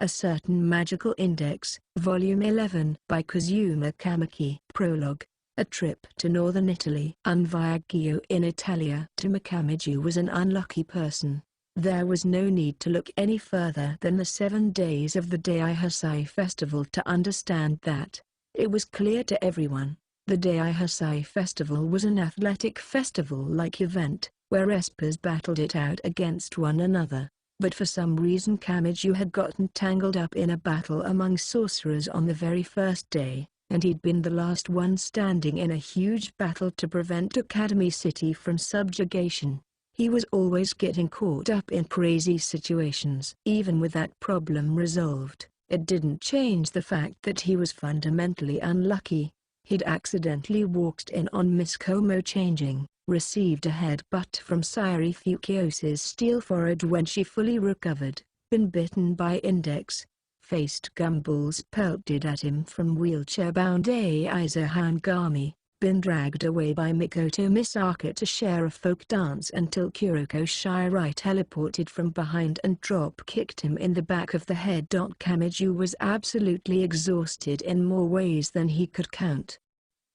A Certain Magical Index, Volume 11 by Kazuma Kamaki. Prologue. A Trip to Northern Italy. Un viaggio in Italia. Tomokamiju was an unlucky person. There was no need to look any further than the 7 days of the Daihasai festival to understand that. It was clear to everyone. The Daihasai festival was an athletic festival-like event, where espers battled it out against one another. But for some reason Kamiju had gotten tangled up in a battle among sorcerers on the very first day, and he'd been the last one standing in a huge battle to prevent Academy City from subjugation. He was always getting caught up in crazy situations. Even with that problem resolved, it didn't change the fact that he was fundamentally unlucky. He'd accidentally walked in on Miss Como changing, received a headbutt from Sairi Fukiyosa's steel forehead when she fully recovered, been bitten by Index, faced gumballs pelted at him from wheelchair-bound Aiza Hangami, been dragged away by Mikoto Misaka to share a folk dance until Kuroko Shirai teleported from behind and drop-kicked him in the back of the head. Kamiju was absolutely exhausted in more ways than he could count.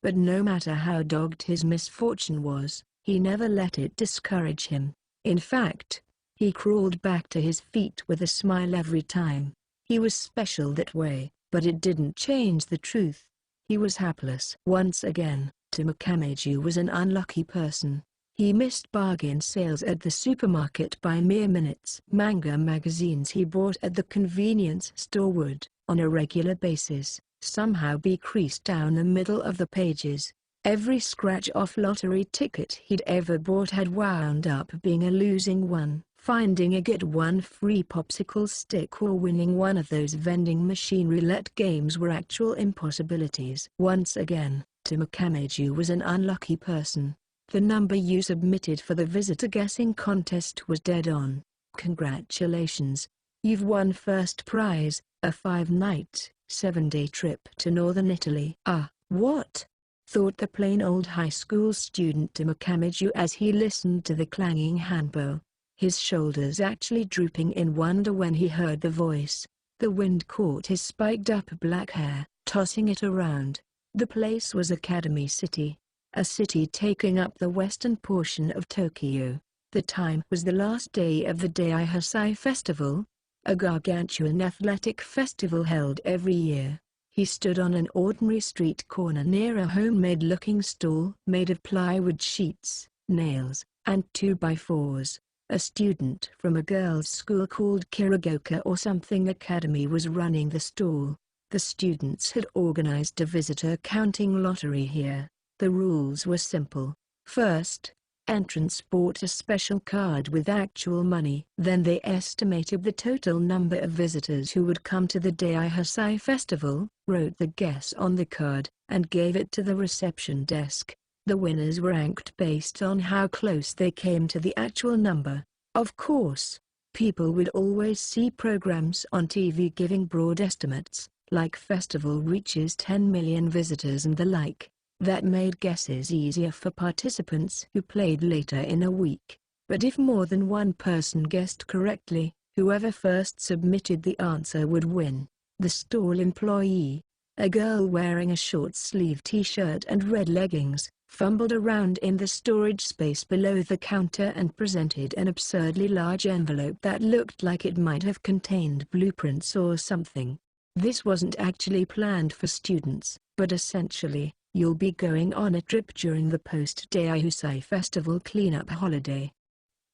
But no matter how dogged his misfortune was, he never let it discourage him. In fact, he crawled back to his feet with a smile every time. He was special that way, but it didn't change the truth. He was hapless. Once again, Tomokamiju was an unlucky person. He missed bargain sales at the supermarket by mere minutes. Manga magazines he bought at the convenience store would, on a regular basis, somehow be creased down the middle of the pages. Every scratch-off lottery ticket he'd ever bought had wound up being a losing one. Finding a get-one free popsicle stick or winning one of those vending machine roulette games were actual impossibilities. Once again, Tomokamiju was an unlucky person. The number you submitted for the visitor guessing contest was dead on. Congratulations! You've won first prize, a 5-night, 7-day trip to northern Italy. Ah, what? Thought the plain old high school student Tomokamiju as he listened to the clanging handbell, his shoulders actually drooping in wonder when he heard the voice. The wind caught his spiked-up black hair, tossing it around. The place was Academy City, a city taking up the western portion of Tokyo. The time was the last day of the Daihasai Festival, a gargantuan athletic festival held every year. He stood on an ordinary street corner near a homemade-looking stall made of plywood sheets, nails, and 2x4s. A student from a girls' school called Kirigoka or something Academy was running the stall. The students had organized a visitor counting lottery here. The rules were simple. First, entrants bought a special card with actual money. Then they estimated the total number of visitors who would come to the Daihasai festival, wrote the guess on the card, and gave it to the reception desk. The winners were ranked based on how close they came to the actual number. Of course, people would always see programs on TV giving broad estimates, like festival reaches 10 million visitors and the like. That made guesses easier for participants who played later in a week. But if more than one person guessed correctly, whoever first submitted the answer would win. The stall employee, a girl wearing a short-sleeved t-shirt and red leggings, fumbled around in the storage space below the counter and presented an absurdly large envelope that looked like it might have contained blueprints or something. This wasn't actually planned for students, but essentially, you'll be going on a trip during the post-Daihasai festival cleanup holiday.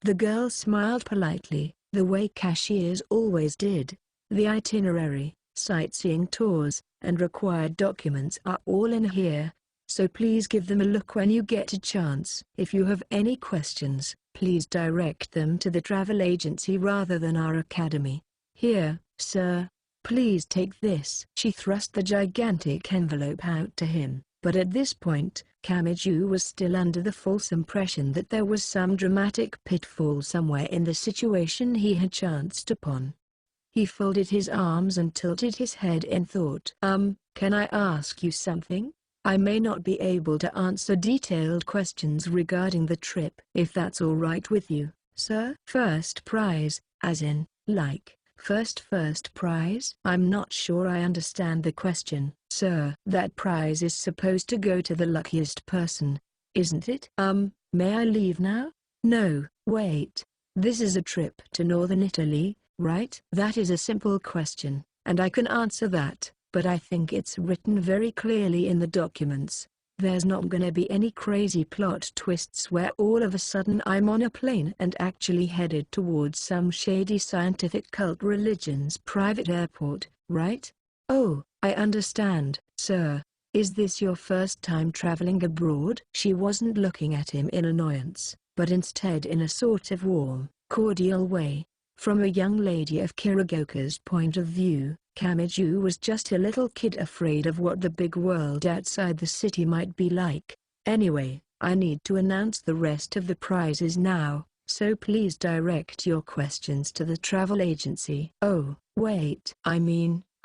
The girl smiled politely, the way cashiers always did. The itinerary, sightseeing tours, and required documents are all in here, so please give them a look when you get a chance. If you have any questions, please direct them to the travel agency rather than our academy. Here, sir, please take this. She thrust the gigantic envelope out to him, but at this point, Kamiju was still under the false impression that there was some dramatic pitfall somewhere in the situation he had chanced upon. He folded his arms and tilted his head in thought. Can I ask you something? I may not be able to answer detailed questions regarding the trip. If that's all right with you, sir. First prize, as in, like, First prize? I'm not sure I understand the question, sir. That prize is supposed to go to the luckiest person, isn't it? May I leave now? No, wait. This is a trip to northern Italy, right? That is a simple question, and I can answer that, but I think it's written very clearly in the documents. There's not gonna be any crazy plot twists where all of a sudden I'm on a plane and actually headed towards some shady scientific cult religion's private airport, right? Oh, I understand, sir. Is this your first time traveling abroad? She wasn't looking at him in annoyance, but instead in a sort of warm, cordial way. From a young lady of Kirigoka's point of view, Kamiju was just a little kid afraid of what the big world outside the city might be like. Anyway, I need to announce the rest of the prizes now, so please direct your questions to the travel agency. Oh, wait.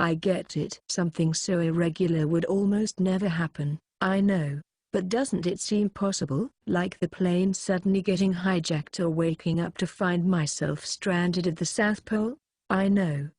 I get it. Something so irregular would almost never happen, I know. But doesn't it seem possible? Like the plane suddenly getting hijacked or waking up to find myself stranded at the South Pole? I know.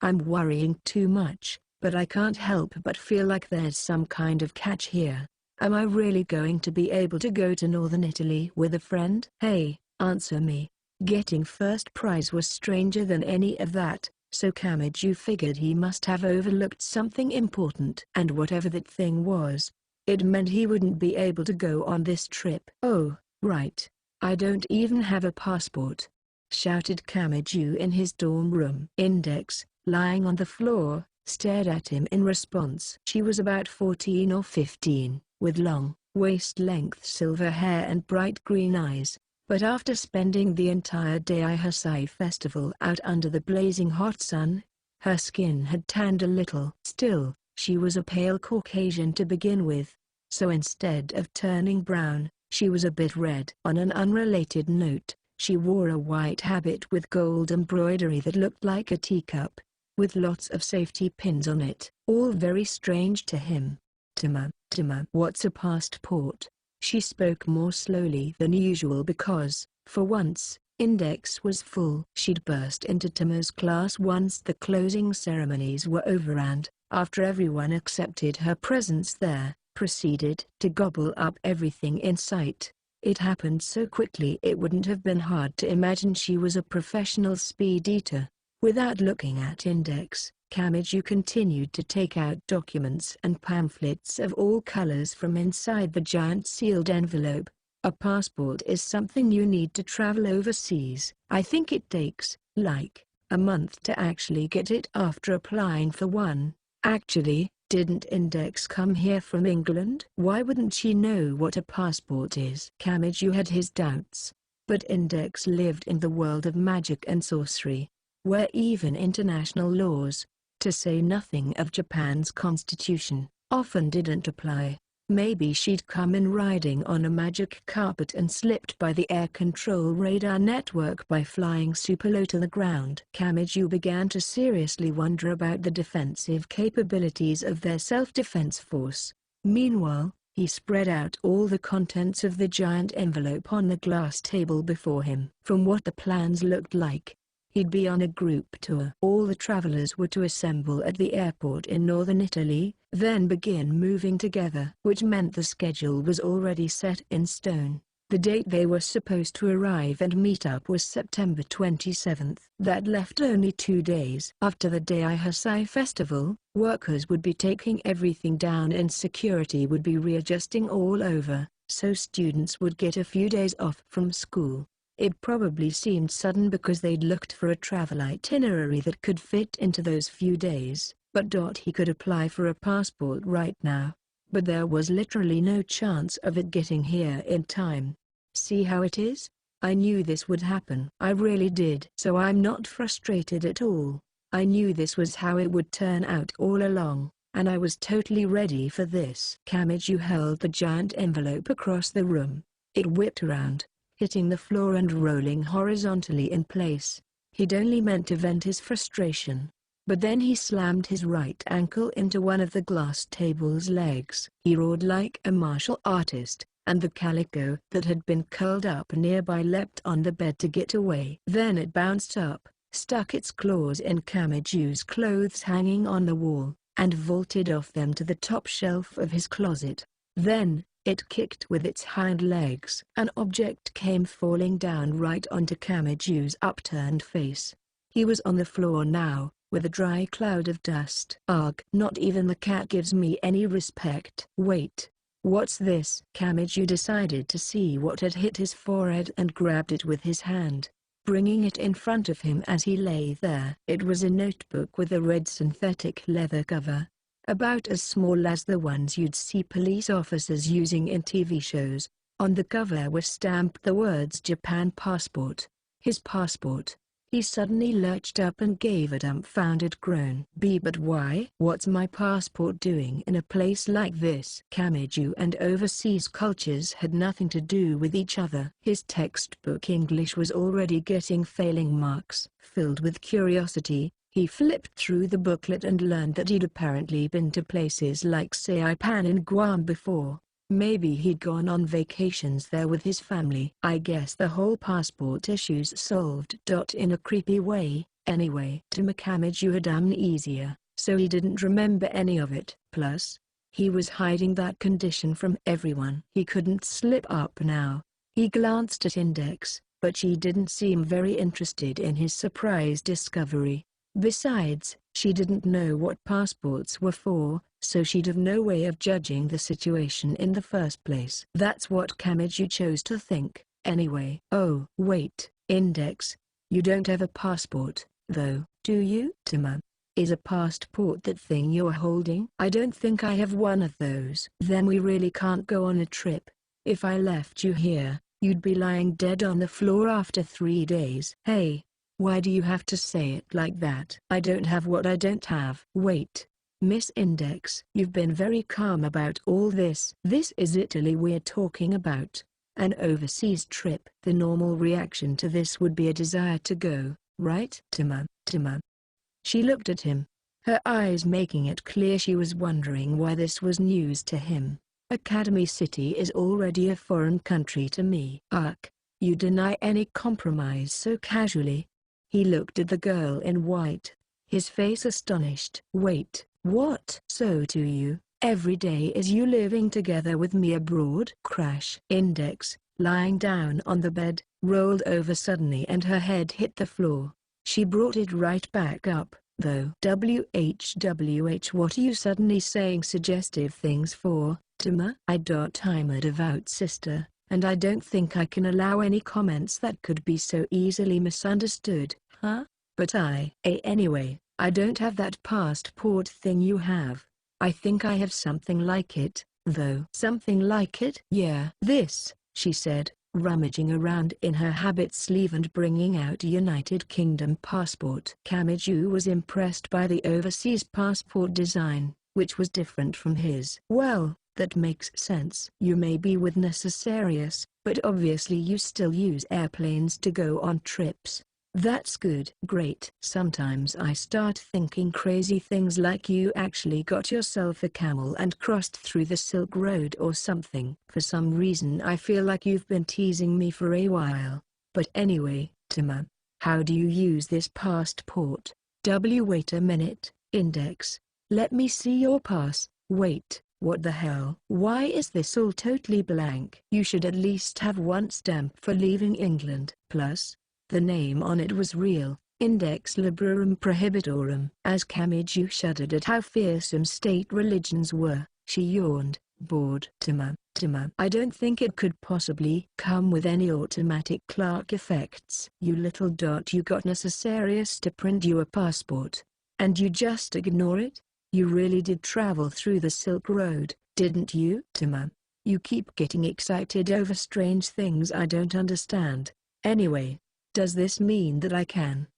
I'm worrying too much, but I can't help but feel like there's some kind of catch here. Am I really going to be able to go to northern Italy with a friend? Hey, answer me. Getting first prize was stranger than any of that, so Kamiju figured he must have overlooked something important. And whatever that thing was, it meant he wouldn't be able to go on this trip. Oh, right. I don't even have a passport, shouted Kamiju in his dorm room. Index, lying on the floor, stared at him in response. She was about 14 or 15, with long, waist-length silver hair and bright green eyes, but after spending the entire day Ihasai festival out under the blazing hot sun, her skin had tanned a little. Still, she was a pale Caucasian to begin with, so instead of turning brown, she was a bit red. On an unrelated note, she wore a white habit with gold embroidery that looked like a teacup, with lots of safety pins on it. All very strange to him. Tima, what's a passport? She spoke more slowly than usual because, for once, Index was full. She'd burst into Tima's class once the closing ceremonies were over and, after everyone accepted her presence there, proceeded to gobble up everything in sight. It happened so quickly it wouldn't have been hard to imagine she was a professional speed eater. Without looking at Index, Kamiju continued to take out documents and pamphlets of all colors from inside the giant sealed envelope. A passport is something you need to travel overseas. I think it takes, like, a month to actually get it after applying for one. Actually, didn't Index come here from England? Why wouldn't she know what a passport is? Kamiju had his doubts. But Index lived in the world of magic and sorcery, where even international laws, to say nothing of Japan's constitution, often didn't apply. Maybe she'd come in riding on a magic carpet and slipped by the air control radar network by flying super low to the ground. Kamiju began to seriously wonder about the defensive capabilities of their self-defense force. Meanwhile, he spread out all the contents of the giant envelope on the glass table before him. From what the plans looked like, he'd be on a group tour. All the travelers were to assemble at the airport in northern Italy, then begin moving together, which meant the schedule was already set in stone. The date they were supposed to arrive and meet up was September 27th. That left only 2 days. After the Daihasai festival, workers would be taking everything down and security would be readjusting all over, so students would get a few days off from school. It probably seemed sudden because they'd looked for a travel itinerary that could fit into those few days, but he could apply for a passport right now. But there was literally no chance of it getting here in time. See how it is? I knew this would happen. I really did. So I'm not frustrated at all. I knew this was how it would turn out all along, and I was totally ready for this. Kamiju held the giant envelope across the room. It whipped around, hitting the floor and rolling horizontally in place. He'd only meant to vent his frustration. But then he slammed his right ankle into one of the glass table's legs. He roared like a martial artist, and the calico that had been curled up nearby leapt on the bed to get away. Then it bounced up, stuck its claws in Kamiju's clothes hanging on the wall, and vaulted off them to the top shelf of his closet. Then, it kicked with its hind legs. An object came falling down right onto Kamiju's upturned face. He was on the floor now, with a dry cloud of dust. Ugh! Not even the cat gives me any respect. Wait. What's this? Kamiju decided to see what had hit his forehead and grabbed it with his hand, bringing it in front of him as he lay there. It was a notebook with a red synthetic leather cover, about as small as the ones you'd see police officers using in TV shows. On the cover were stamped the words Japan passport. His passport. He suddenly lurched up and gave a dumbfounded groan. But why? What's my passport doing in a place like this? Kamiju and overseas cultures had nothing to do with each other. His textbook English was already getting failing marks. Filled with curiosity, he flipped through the booklet and learned that he'd apparently been to places like Saipan and Guam before. Maybe he'd gone on vacations there with his family. I guess the whole passport issue's solved. In a creepy way, anyway. Kamiju had amnesia, so he didn't remember any of it. Plus, he was hiding that condition from everyone. He couldn't slip up now. He glanced at Index, but she didn't seem very interested in his surprise discovery. Besides, she didn't know what passports were for, so she'd have no way of judging the situation in the first place. That's what Kamiju chose to think, anyway. Oh, wait, Index. You don't have a passport, though, do you? Is a passport that thing you're holding? I don't think I have one of those. Then we really can't go on a trip. If I left you here, you'd be lying dead on the floor after 3 days. Hey, why do you have to say it like that? I don't have what I don't have. Wait. Miss Index. You've been very calm about all this. This is Italy we're talking about. An overseas trip. The normal reaction to this would be a desire to go, right? Tima. She looked at him, her eyes making it clear she was wondering why this was news to him. Academy City is already a foreign country to me. Ugh, you deny any compromise so casually. He looked at the girl in white, his face astonished. Wait, what? So do you? Every day is you living together with me abroad? Crash. Index, lying down on the bed, rolled over suddenly and her head hit the floor. She brought it right back up, though. WHWH, what are you suddenly saying suggestive things for, Tima? I'm a devout sister, and I don't think I can allow any comments that could be so easily misunderstood, huh? But anyway, I don't have that passport thing you have. I think I have something like it, though. Something like it? Yeah. This, she said, rummaging around in her habit sleeve and bringing out a United Kingdom passport. Kamiju was impressed by the overseas passport design, which was different from his. Well, that makes sense. You may be with Necessarius, but obviously you still use airplanes to go on trips. That's good. Great. Sometimes I start thinking crazy things like you actually got yourself a camel and crossed through the Silk Road or something. For some reason I feel like you've been teasing me for a while. But anyway, Tima, how do you use this passport? Wait a minute, Index. Let me see your pass. Wait. What the hell? Why is this all totally blank? You should at least have one stamp for leaving England. Plus, the name on it was real, Index Librorum Prohibitorum. As Kamiju shuddered at how fearsome state religions were, she yawned, bored. Tima, I don't think it could possibly come with any automatic clock effects. You little dot, you got Necessarius to print you a passport, and you just ignore it? You really did travel through the Silk Road, didn't you? Tima, you keep getting excited over strange things I don't understand. Anyway, does this mean that I can,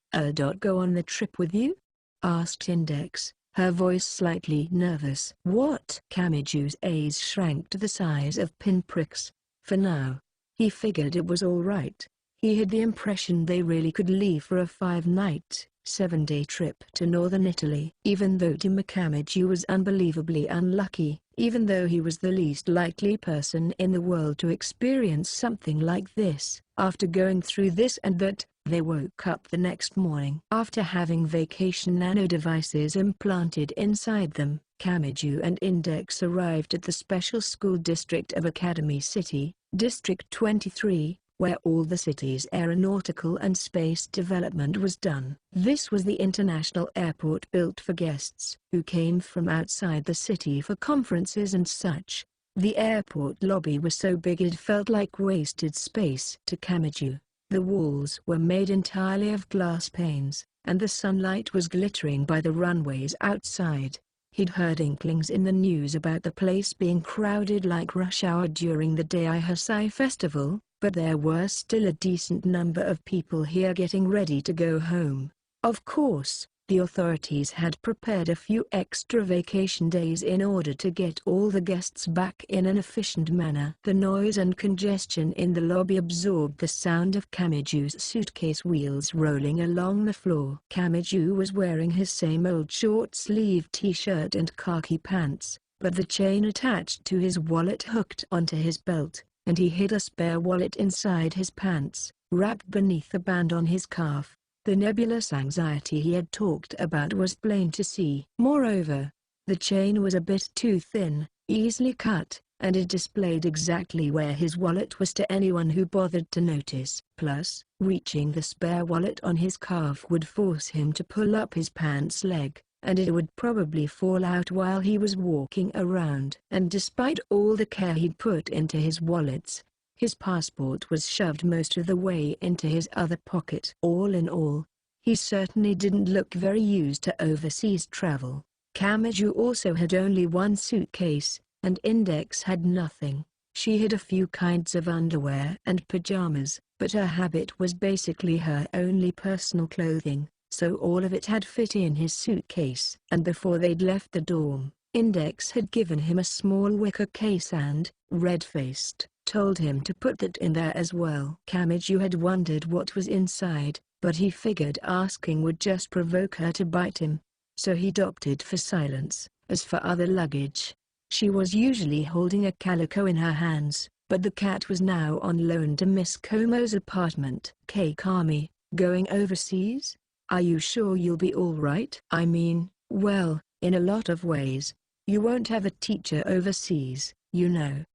go on the trip with you? Asked Index, her voice slightly nervous. What? Kamiju's eyes shrank to the size of pinpricks. For now, he figured it was all right. He had the impression they really could leave for a 5-night, 7-day trip to northern Italy. Even though Kamiju was unbelievably unlucky, even though he was the least likely person in the world to experience something like this, after going through this and that, They woke up the next morning. After having vacation nano devices implanted inside them, Kamiju and Index arrived at the special school district of Academy City, District 23, where all the city's aeronautical and space development was done. This was the international airport built for guests who came from outside the city for conferences and such. The airport lobby was so big it felt like wasted space to Kamiju. The walls were made entirely of glass panes, and the sunlight was glittering by the runways outside. He'd heard inklings in the news about the place being crowded like rush hour during the Daihasai festival, but there were still a decent number of people here getting ready to go home. Of course, the authorities had prepared a few extra vacation days in order to get all the guests back in an efficient manner. The noise and congestion in the lobby absorbed the sound of Kamiju's suitcase wheels rolling along the floor. Kamiju was wearing his same old short-sleeved t-shirt and khaki pants, but the chain attached to his wallet hooked onto his belt, and he hid a spare wallet inside his pants, wrapped beneath a band on his calf. The nebulous anxiety he had talked about was plain to see. Moreover, the chain was a bit too thin, easily cut, and it displayed exactly where his wallet was to anyone who bothered to notice. Plus, reaching the spare wallet on his calf would force him to pull up his pants leg, and it would probably fall out while he was walking around. And despite all the care he'd put into his wallets, his passport was shoved most of the way into his other pocket. All in all, he certainly didn't look very used to overseas travel. Kamiju also had only one suitcase, and Index had nothing. She had a few kinds of underwear and pajamas, but her habit was basically her only personal clothing, so all of it had fit in his suitcase. And before they'd left the dorm, Index had given him a small wicker case and, red-faced, told him to put that in there as well. Kamiju had wondered what was inside, but he figured asking would just provoke her to bite him, so he'd opted for silence. As for other luggage, she was usually holding a calico in her hands, but the cat was now on loan to Miss Komo's apartment. "Kay Kami, going overseas? Are you sure you'll be all right?" "I mean, well, in a lot of ways. You won't have a teacher overseas, you know,"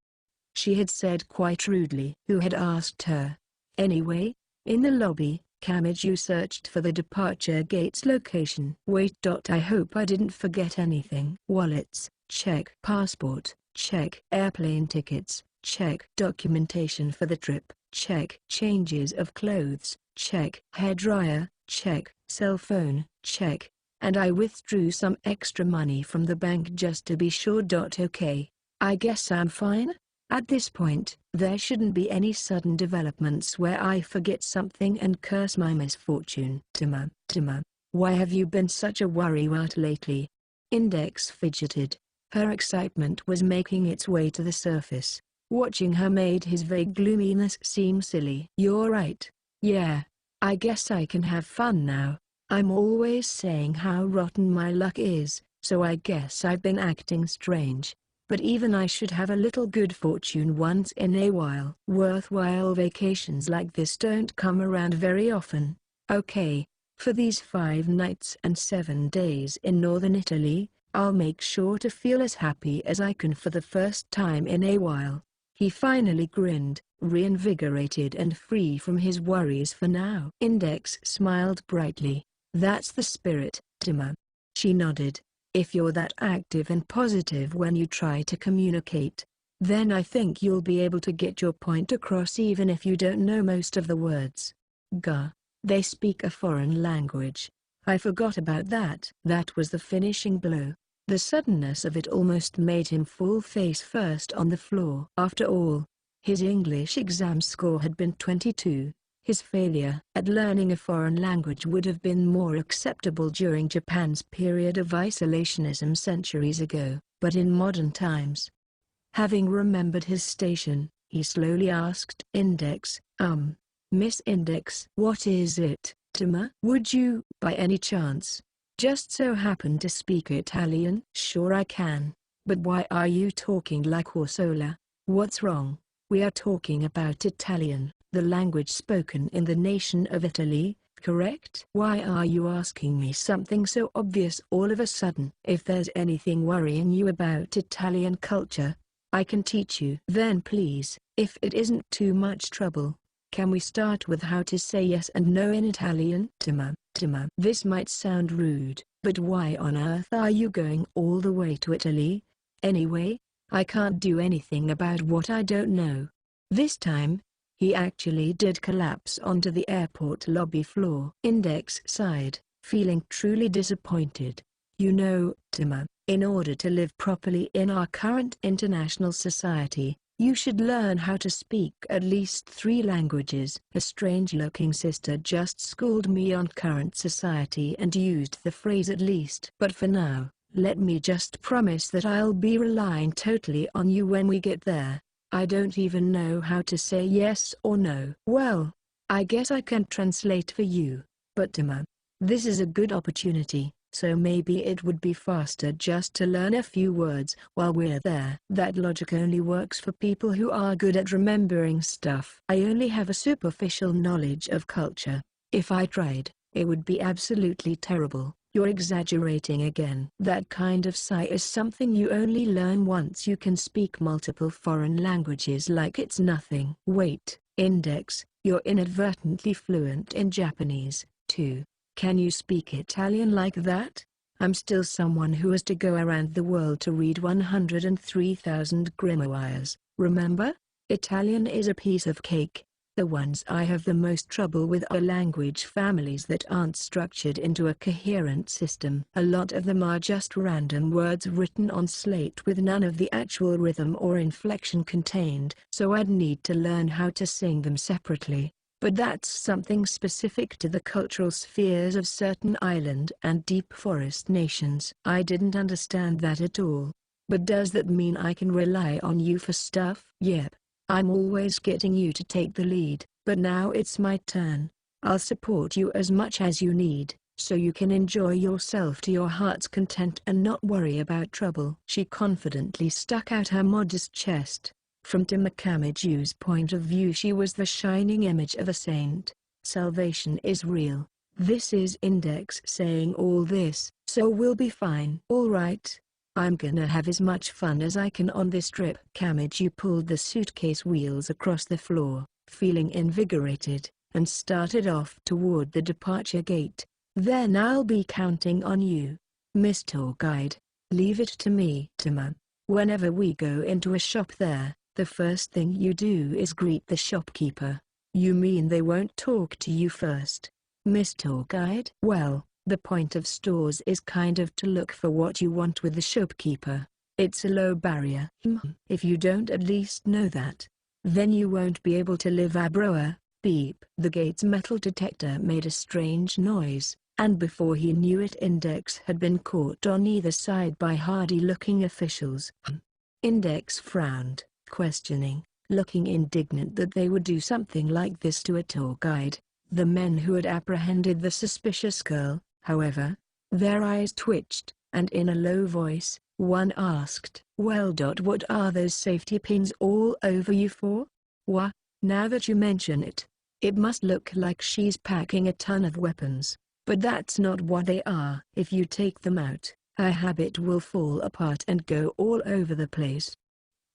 she had said quite rudely. Who had asked her? Anyway, in the lobby, Kamiju searched for the departure gate's location. "Wait. I hope I didn't forget anything." Wallets, check. Passport, check. Airplane tickets, check. Documentation for the trip, check. Changes of clothes, check. Hairdryer, check. Cell phone, check. And I withdrew some extra money from the bank just to be sure. Okay, I guess I'm fine? At this point, there shouldn't be any sudden developments where I forget something and curse my misfortune. Tima, why have you been such a worrywart lately?" Index fidgeted. Her excitement was making its way to the surface. Watching her made his vague gloominess seem silly. "You're right. Yeah, I guess I can have fun now. I'm always saying how rotten my luck is, so I guess I've been acting strange. But even I should have a little good fortune once in a while." "Worthwhile vacations like this don't come around very often. Okay, for these 5 nights and 7 days in northern Italy, I'll make sure to feel as happy as I can for the first time in a while." He finally grinned, reinvigorated and free from his worries for now. Index smiled brightly. "That's the spirit, Tima." She nodded. "If you're that active and positive when you try to communicate, then I think you'll be able to get your point across even if you don't know most of the words." "Gah, they speak a foreign language. I forgot about that." That was the finishing blow. The suddenness of it almost made him fall face first on the floor. After all, his English exam score had been 22. His failure at learning a foreign language would have been more acceptable during Japan's period of isolationism centuries ago, but in modern times. Having remembered his station, he slowly asked Index, Miss Index, what is it, Tima? Would you, by any chance, just so happen to speak Italian?" "Sure I can, but why are you talking like Orsola? What's wrong?" "We are talking about Italian." the language spoken in the nation of Italy, correct? Why are you asking me something so obvious all of a sudden? If there's anything worrying you about Italian culture, I can teach you. Then please, if it isn't too much trouble, can we start with how to say yes and no in Italian? Tima. This might sound rude, but why on earth are you going all the way to Italy? Anyway, I can't do anything about what I don't know. This time, he actually did collapse onto the airport lobby floor. Index sighed, feeling truly disappointed. You know, Tima, in order to live properly in our current international society, you should learn how to speak at least 3 languages. A strange-looking sister just schooled me on current society and used the phrase at least. But for now, let me just promise that I'll be relying totally on you when we get there. I don't even know how to say yes or no. Well, I guess I can translate for you, but Tima, this is a good opportunity. So maybe it would be faster just to learn a few words while we're there. That logic only works for people who are good at remembering stuff. I only have a superficial knowledge of culture. If I tried, it would be absolutely terrible. You're exaggerating again. That kind of sigh is something you only learn once you can speak multiple foreign languages like it's nothing. Wait, Index, you're inadvertently fluent in Japanese, too. Can you speak Italian like that? I'm still someone who has to go around the world to read 103,000 grimoires, remember? Italian is a piece of cake. The ones I have the most trouble with are language families that aren't structured into a coherent system. A lot of them are just random words written on slate with none of the actual rhythm or inflection contained, so I'd need to learn how to sing them separately. But that's something specific to the cultural spheres of certain island and deep forest nations. I didn't understand that at all. But does that mean I can rely on you for stuff? Yep. I'm always getting you to take the lead, but now it's my turn. I'll support you as much as you need, so you can enjoy yourself to your heart's content and not worry about trouble. She confidently stuck out her modest chest. From Tima Kamiju's point of view, she was the shining image of a saint. Salvation is real. This is Index saying all this, so we'll be fine. All right. I'm gonna have as much fun as I can on this trip. Kamiju pulled the suitcase wheels across the floor, feeling invigorated, and started off toward the departure gate. Then I'll be counting on you, Miss Tour Guide. Leave it to me, Tima. Whenever we go into a shop there, the first thing you do is greet the shopkeeper. You mean they won't talk to you first, Miss Tour Guide? Well, the point of stores is kind of to look for what you want with the shopkeeper. It's a low barrier. If you don't at least know that, then you won't be able to live abroad. Beep. The gate's metal detector made a strange noise, and before he knew it, Index had been caught on either side by hardy-looking officials. Index frowned, questioning, looking indignant that they would do something like this to a tour guide. The men who had apprehended the suspicious girl, however, their eyes twitched, and in a low voice, one asked, "Well, what are those safety pins all over you for?" "Wha? Now that you mention it, it must look like she's packing a ton of weapons, but that's not what they are. If you take them out, her habit will fall apart and go all over the place."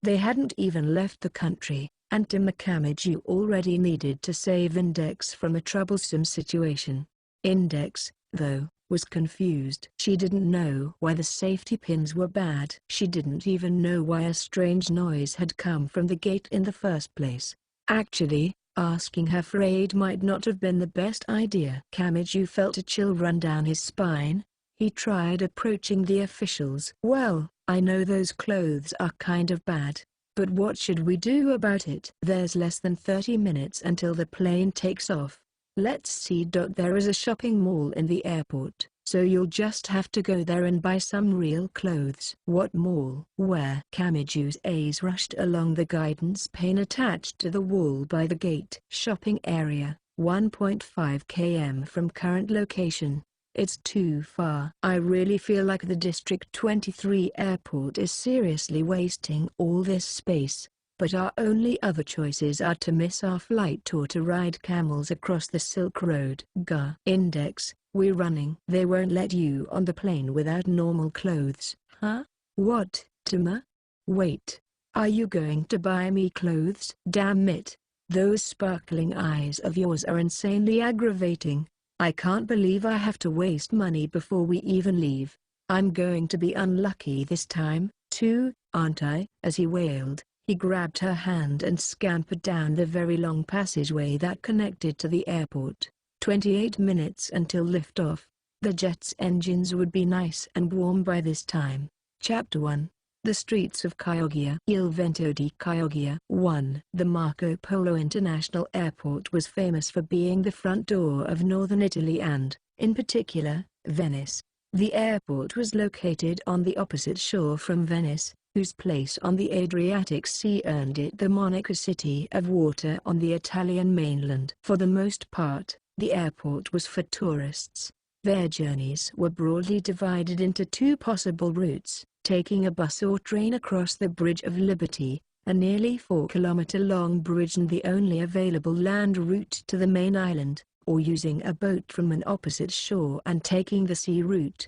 They hadn't even left the country, and Tima Kamiju already needed to save Index from a troublesome situation. Index, though, was confused. She didn't know why the safety pins were bad. She didn't even know why a strange noise had come from the gate in the first place. Actually, asking her for aid might not have been the best idea. Kamiju felt a chill run down his spine. He tried approaching the officials. "Well, I know those clothes are kind of bad, but what should we do about it? There's less than 30 minutes until the plane takes off. Let's see. There is a shopping mall in the airport, so you'll just have to go there and buy some real clothes." "What mall?" "Where?" Kamiju's eyes rushed along the guidance pane attached to the wall by the gate. "Shopping area, 1.5 km from current location. It's too far." "I really feel like the District 23 airport is seriously wasting all this space, but our only other choices are to miss our flight or to ride camels across the Silk Road. Ga. Index, we're running. They won't let you on the plane without normal clothes. Huh? What, Tama? Wait. Are you going to buy me clothes? Damn it. Those sparkling eyes of yours are insanely aggravating. I can't believe I have to waste money before we even leave. I'm going to be unlucky this time, too, aren't I? As he wailed, he grabbed her hand and scampered down the very long passageway that connected to the airport. 28 minutes until liftoff. The jet's engines would be nice and warm by this time. Chapter 1. The Streets of Chioggia. Il Vento di Chioggia. 1. The Marco Polo International Airport was famous for being the front door of northern Italy and, in particular, Venice. The airport was located on the opposite shore from Venice, whose place on the Adriatic Sea earned it the moniker City of Water on the Italian mainland. For the most part, the airport was for tourists. Their journeys were broadly divided into two possible routes: taking a bus or train across the Bridge of Liberty, a nearly 4-kilometer-long bridge and the only available land route to the main island, or using a boat from an opposite shore and taking the sea route.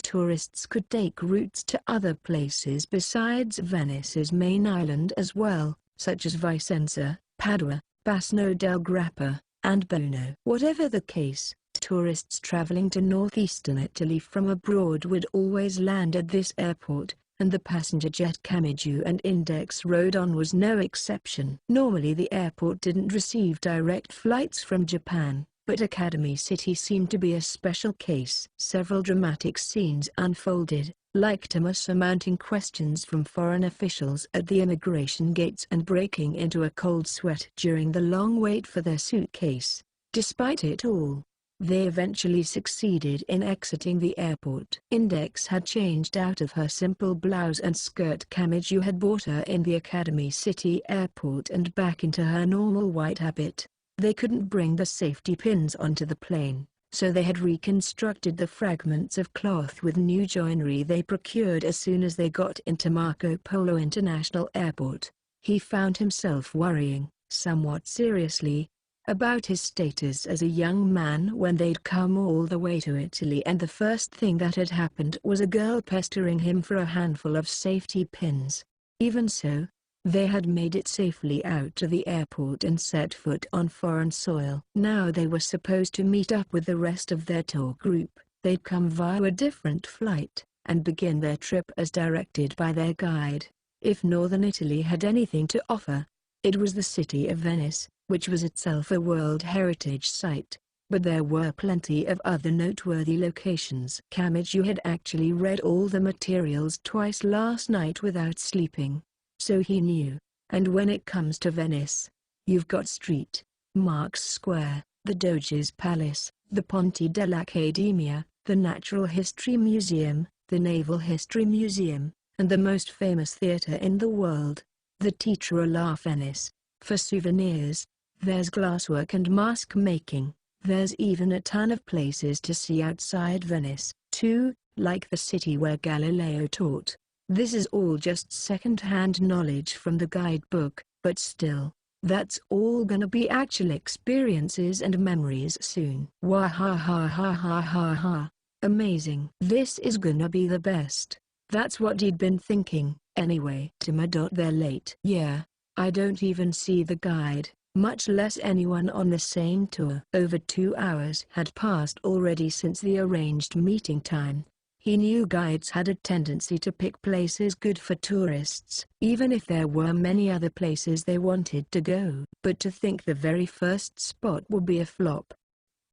Tourists could take routes to other places besides Venice's main island as well, such as Vicenza, Padua, Bassano del Grappa, and Belluno. Whatever the case, tourists traveling to northeastern Italy from abroad would always land at this airport, and the passenger jet Camiju and Index rode on was no exception. Normally the airport didn't receive direct flights from Japan, but Academy City seemed to be a special case. Several dramatic scenes unfolded, like Tama surmounting questions from foreign officials at the immigration gates and breaking into a cold sweat during the long wait for their suitcase. Despite it all, they eventually succeeded in exiting the airport. Index had changed out of her simple blouse and skirt Camiju had bought her in the Academy City airport and back into her normal white habit. They couldn't bring the safety pins onto the plane, so they had reconstructed the fragments of cloth with new joinery they procured as soon as they got into Marco Polo International Airport. He found himself worrying, somewhat seriously, about his status as a young man when they'd come all the way to Italy, and the first thing that had happened was a girl pestering him for a handful of safety pins. Even so, they had made it safely out to the airport and set foot on foreign soil. Now they were supposed to meet up with the rest of their tour group. They'd come via a different flight, and begin their trip as directed by their guide. If northern Italy had anything to offer, it was the city of Venice, which was itself a World Heritage Site. But there were plenty of other noteworthy locations. Camiju had actually read all the materials twice last night without sleeping, so he knew. And when it comes to Venice, you've got Street, Marx Square, the Doge's Palace, the Ponte dell'Accademia, the Natural History Museum, the Naval History Museum, and the most famous theater in the world, the Teatro alla Venice. For souvenirs, there's glasswork and mask making. There's even a ton of places to see outside Venice, too, like the city where Galileo taught. This is all just second-hand knowledge from the guidebook, but still, that's all gonna be actual experiences and memories soon. Wah ha ha ha ha ha ha. Amazing. This is gonna be the best. That's what he'd been thinking, anyway. They're late. Yeah, I don't even see the guide, much less anyone on the same tour. Over 2 hours had passed already since the arranged meeting time. He knew guides had a tendency to pick places good for tourists, even if there were many other places they wanted to go. But to think the very first spot would be a flop.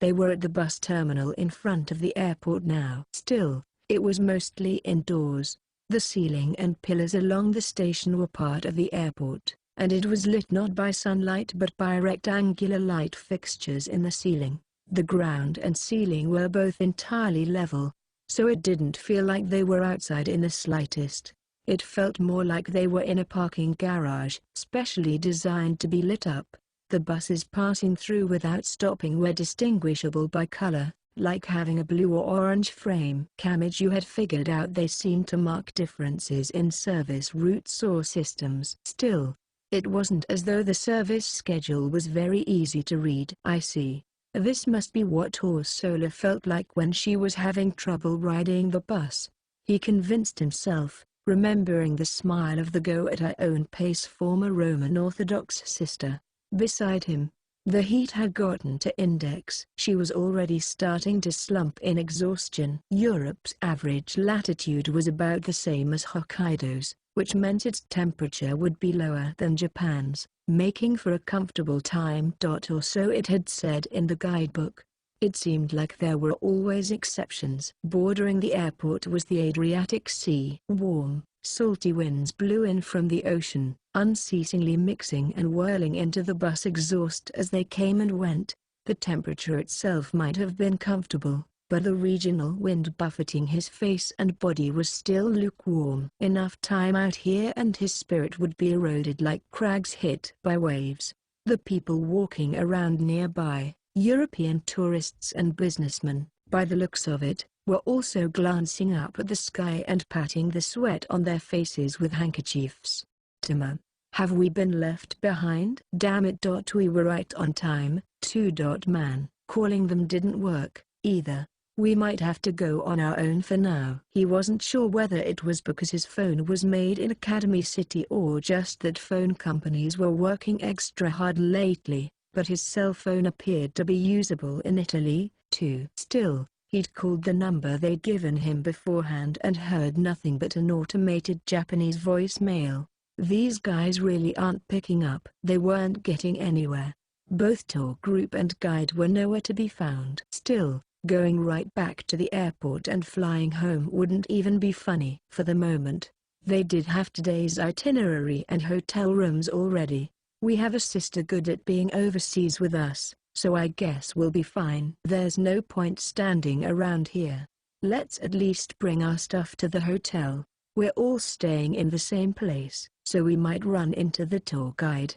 They were at the bus terminal in front of the airport now. Still, it was mostly indoors. The ceiling and pillars along the station were part of the airport, and it was lit not by sunlight but by rectangular light fixtures in the ceiling. The ground and ceiling were both entirely level, so it didn't feel like they were outside in the slightest. It felt more like they were in a parking garage, specially designed to be lit up. The buses passing through without stopping were distinguishable by color, like having a blue or orange frame. Camiju had figured out they seemed to mark differences in service routes or systems. Still, It wasn't as though the service schedule was very easy to read. I see. This must be what Ursula felt like when she was having trouble riding the bus. He convinced himself, remembering the smile of the go-at-her-own-pace former Roman Orthodox sister. Beside him, the heat had gotten to index. She was already starting to slump in exhaustion. Europe's average latitude was about the same as Hokkaido's, which meant its temperature would be lower than Japan's, making for a comfortable time. Or so it had said in the guidebook. It seemed like there were always exceptions. Bordering the airport was the Adriatic Sea. Warm, salty winds blew in from the ocean, unceasingly mixing and whirling into the bus exhaust as they came and went. The temperature itself might have been comfortable, but the regional wind buffeting his face and body was still lukewarm. Enough time out here and his spirit would be eroded like crags hit by waves. The people walking around nearby, European tourists and businessmen, by the looks of it, were also glancing up at the sky and patting the sweat on their faces with handkerchiefs. Tima, have we been left behind? Damn it. We were right on time, too. Man, calling them didn't work, either. We might have to go on our own for now. He wasn't sure whether it was because his phone was made in Academy City or just that phone companies were working extra hard lately, but his cell phone appeared to be usable in Italy, too. Still, he'd called the number they'd given him beforehand and heard nothing but an automated Japanese voicemail. These guys really aren't picking up. They weren't getting anywhere. Both tour group and guide were nowhere to be found. Still, going right back to the airport and flying home wouldn't even be funny. For the moment, they did have today's itinerary and hotel rooms already. We have a sister good at being overseas with us, so I guess we'll be fine. There's no point standing around here. Let's at least bring our stuff to the hotel. We're all staying in the same place, so we might run into the tour guide.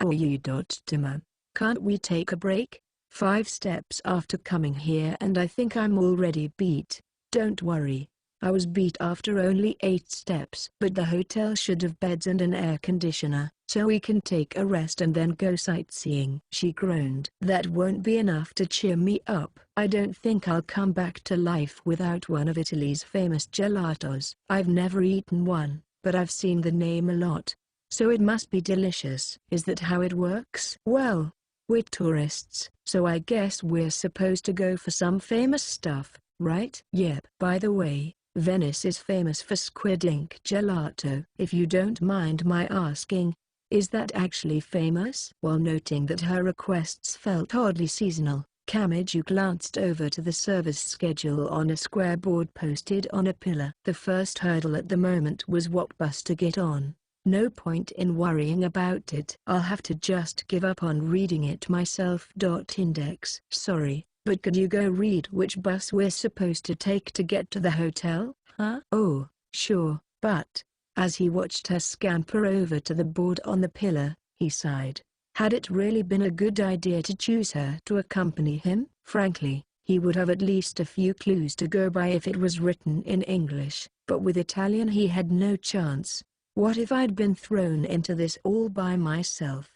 Tima, can't we take a break? 5 steps after coming here and I think I'm already beat. Don't worry. I was beat after only 8 steps. But the hotel should have beds and an air conditioner, so we can take a rest and then go sightseeing. She groaned. That won't be enough to cheer me up. I don't think I'll come back to life without one of Italy's famous gelatos. I've never eaten one, but I've seen the name a lot. So it must be delicious. Is that how it works? Well, we're tourists, so I guess we're supposed to go for some famous stuff, right? Yep. By the way, Venice is famous for squid ink gelato. If you don't mind my asking, is that actually famous? While noting that her requests felt oddly seasonal, Kamiju glanced over to the service schedule on a square board posted on a pillar. The first hurdle at the moment was what bus to get on. No point in worrying about it. I'll have to just give up on reading it myself. Index. Sorry, but could you go read which bus we're supposed to take to get to the hotel? Huh? Oh, sure, but, as he watched her scamper over to the board on the pillar, he sighed. Had it really been a good idea to choose her to accompany him? Frankly, he would have at least a few clues to go by if it was written in English, but with Italian he had no chance. What if I'd been thrown into this all by myself?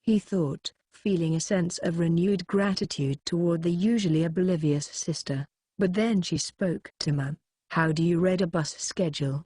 He thought, feeling a sense of renewed gratitude toward the usually oblivious sister. But then she spoke. Tima, how do you read a bus schedule?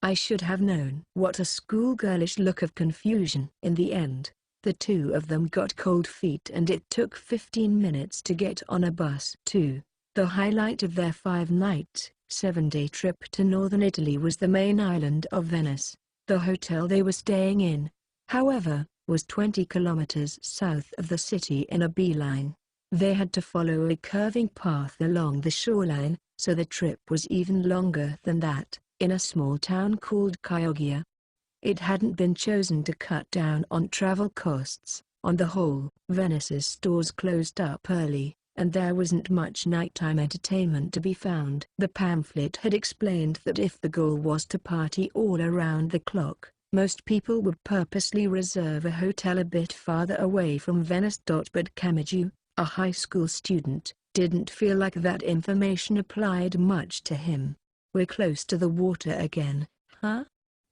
I should have known. What a schoolgirlish look of confusion. In the end, the two of them got cold feet and it took 15 minutes to get on a bus. 2. The highlight of their 5-night, 7-day trip to northern Italy was the main island of Venice. The hotel they were staying in, however, was 20 kilometers south of the city in a beeline. They had to follow a curving path along the shoreline, so the trip was even longer than that, in a small town called Chioggia. It hadn't been chosen to cut down on travel costs. On the whole, Venice's stores closed up early, and there wasn't much nighttime entertainment to be found. The pamphlet had explained that if the goal was to party all around the clock, most people would purposely reserve a hotel a bit farther away from Venice. But Kamiju, a high school student, didn't feel like that information applied much to him. We're close to the water again, huh?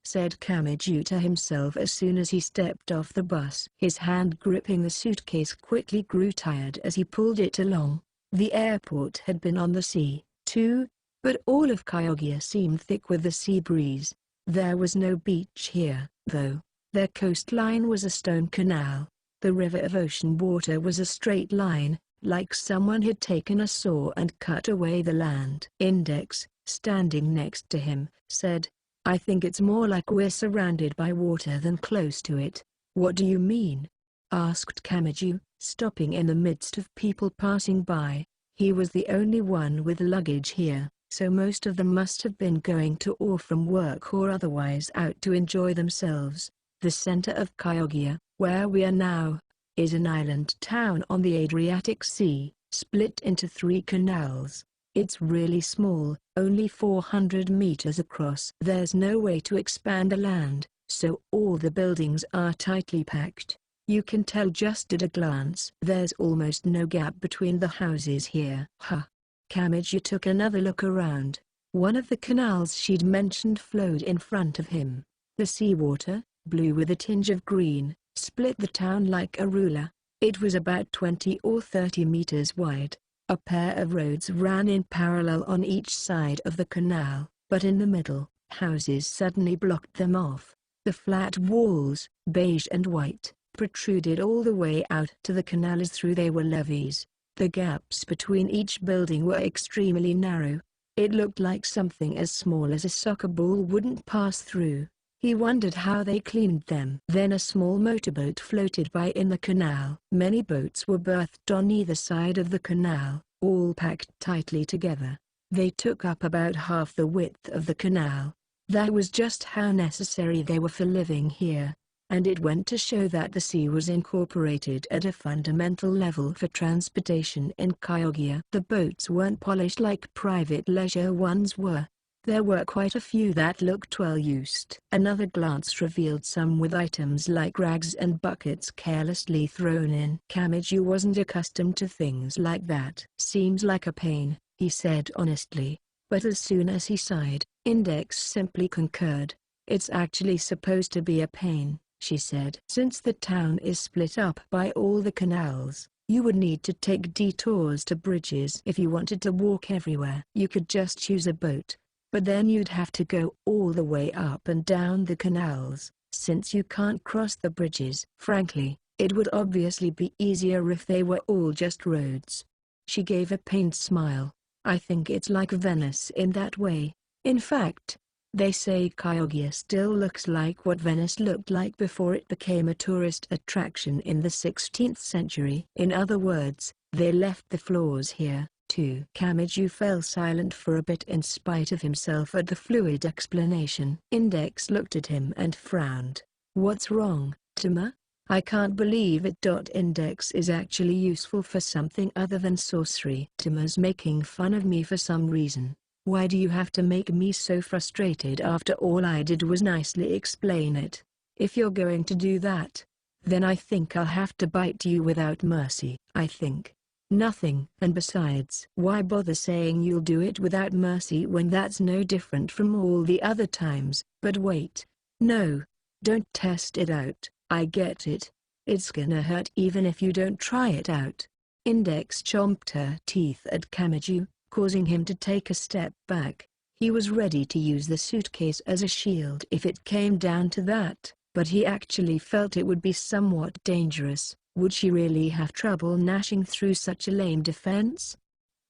said Kamiju to himself as soon as he stepped off the bus. His hand gripping the suitcase quickly grew tired as he pulled it along. The airport had been on the sea, too, but all of Kyogia seemed thick with the sea breeze. There was no beach here, though. Their coastline was a stone canal. The river of ocean water was a straight line, like someone had taken a saw and cut away the land. Index, standing next to him, said, "I think it's more like we're surrounded by water than close to it." "What do you mean?" asked Kamiju, stopping in the midst of people passing by. He was the only one with luggage here, so most of them must have been going to or from work or otherwise out to enjoy themselves. The center of Kyogia, where we are now, is an island town on the Adriatic Sea, split into 3 canals. It's really small, only 400 meters across. There's no way to expand the land, so all the buildings are tightly packed. You can tell just at a glance. There's almost no gap between the houses here. Huh. Kamiju took another look around. One of the canals she'd mentioned flowed in front of him. The seawater, blue with a tinge of green, split the town like a ruler. It was about 20 or 30 meters wide. A pair of roads ran in parallel on each side of the canal, but in the middle, houses suddenly blocked them off. The flat walls, beige and white, protruded all the way out to the canal as through they were levees. The gaps between each building were extremely narrow. It looked like something as small as a soccer ball wouldn't pass through. He wondered how they cleaned them. Then a small motorboat floated by in the canal. Many boats were berthed on either side of the canal, all packed tightly together. They took up about half the width of the canal. That was just how necessary they were for living here. And it went to show that the sea was incorporated at a fundamental level for transportation in Kyogia. The boats weren't polished like private leisure ones were. There were quite a few that looked well used. Another glance revealed some with items like rags and buckets carelessly thrown in. Kamiju wasn't accustomed to things like that. "Seems like a pain," he said honestly. But as soon as he sighed, Index simply concurred. "It's actually supposed to be a pain," she said. "Since the town is split up by all the canals, you would need to take detours to bridges if you wanted to walk everywhere. You could just choose a boat, but then you'd have to go all the way up and down the canals, since you can't cross the bridges. Frankly, it would obviously be easier if they were all just roads." She gave a pained smile. "I think it's like Venice in that way. In fact, they say Kyogia still looks like what Venice looked like before it became a tourist attraction in the 16th century. In other words, they left the floors here, too." Kamiju fell silent for a bit in spite of himself at the fluid explanation. Index looked at him and frowned. "What's wrong, Tama? I can't believe it. Index is actually useful for something other than sorcery. Tama's making fun of me for some reason. Why do you have to make me so frustrated after all I did was nicely explain it? If you're going to do that, then I think I'll have to bite you without mercy." "I think nothing. And besides, why bother saying you'll do it without mercy when that's no different from all the other times?" "But wait. No. Don't test it out. I get it. It's gonna hurt even if you don't try it out." Index chomped her teeth at Kamiju, causing him to take a step back. He was ready to use the suitcase as a shield if it came down to that, but he actually felt it would be somewhat dangerous. Would she really have trouble gnashing through such a lame defense?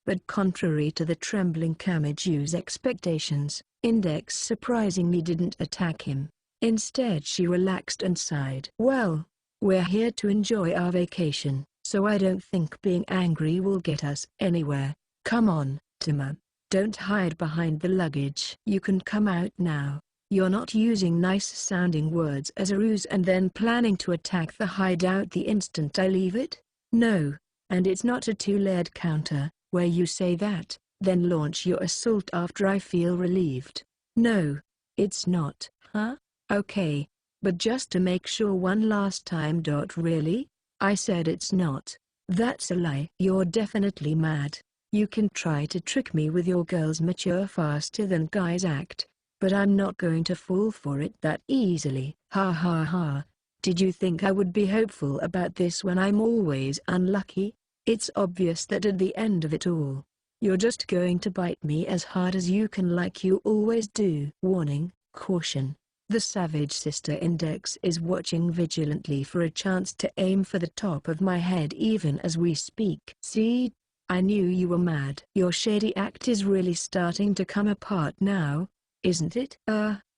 But contrary to the trembling Kamiju's expectations, Index surprisingly didn't attack him. Instead she relaxed and sighed. "Well, we're here to enjoy our vacation, so I don't think being angry will get us anywhere. Come on, Tama. Don't hide behind the luggage. You can come out now. You're not using nice-sounding words as a ruse and then planning to attack the hideout the instant I leave it? No, and it's not a two-layered counter, where you say that, then launch your assault after I feel relieved. No, it's not, huh? Okay, but just to make sure one last time. Really? I said it's not. That's a lie. You're definitely mad. You can try to trick me with your girls mature faster than guys act, but I'm not going to fall for it that easily. Ha ha ha. Did you think I would be hopeful about this when I'm always unlucky? It's obvious that at the end of it all, you're just going to bite me as hard as you can like you always do. Warning, caution. The savage sister index is watching vigilantly for a chance to aim for the top of my head even as we speak. See? I knew you were mad. Your shady act is really starting to come apart now, isn't it?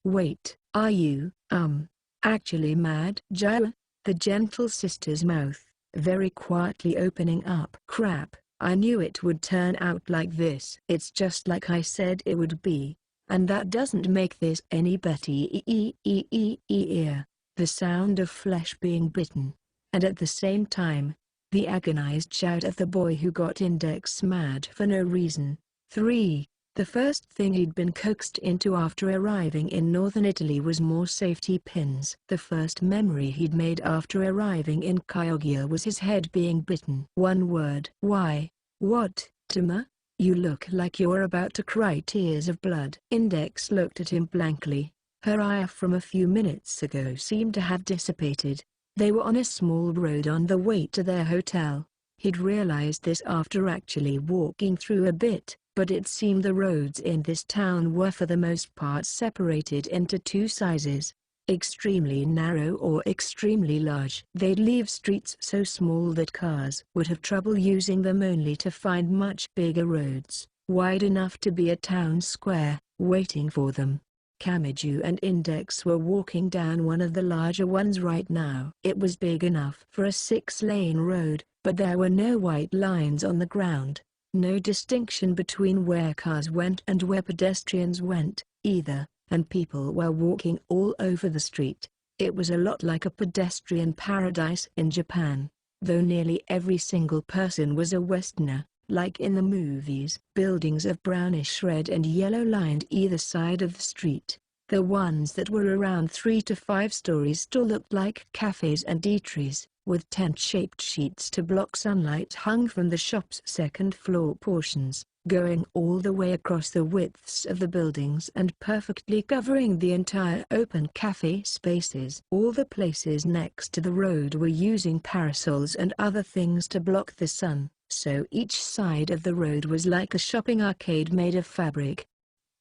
Wait, are you, actually mad? Jaya? The gentle sister's mouth, very quietly opening up. Crap, I knew it would turn out like this. It's just like I said it would be. And that doesn't make this any better. The sound of flesh being bitten. And at the same time, the agonized shout of the boy who got index mad for no reason. 3. The first thing he'd been coaxed into after arriving in northern Italy was more safety pins. The first memory he'd made after arriving in Chioggia was his head being bitten. One word. Why? What, Tima? You look like you're about to cry tears of blood. Index looked at him blankly. Her ire from a few minutes ago seemed to have dissipated. They were on a small road on the way to their hotel. He'd realized this after actually walking through a bit, but it seemed the roads in this town were for the most part separated into two sizes, extremely narrow or extremely large. They'd leave streets so small that cars would have trouble using them only to find much bigger roads, wide enough to be a town square, waiting for them. Kamiju and Index were walking down one of the larger ones right now. It was big enough for a 6-lane road, but there were no white lines on the ground, no distinction between where cars went and where pedestrians went, either, and people were walking all over the street. It was a lot like a pedestrian paradise in Japan, though nearly every single person was a Westerner, like in the movies. Buildings of brownish red and yellow lined either side of the street. The ones that were around 3 to 5 stories still looked like cafes and eateries, with tent-shaped sheets to block sunlight hung from the shop's second-floor portions, going all the way across the widths of the buildings and perfectly covering the entire open cafe spaces. All the places next to the road were using parasols and other things to block the sun, so each side of the road was like a shopping arcade made of fabric.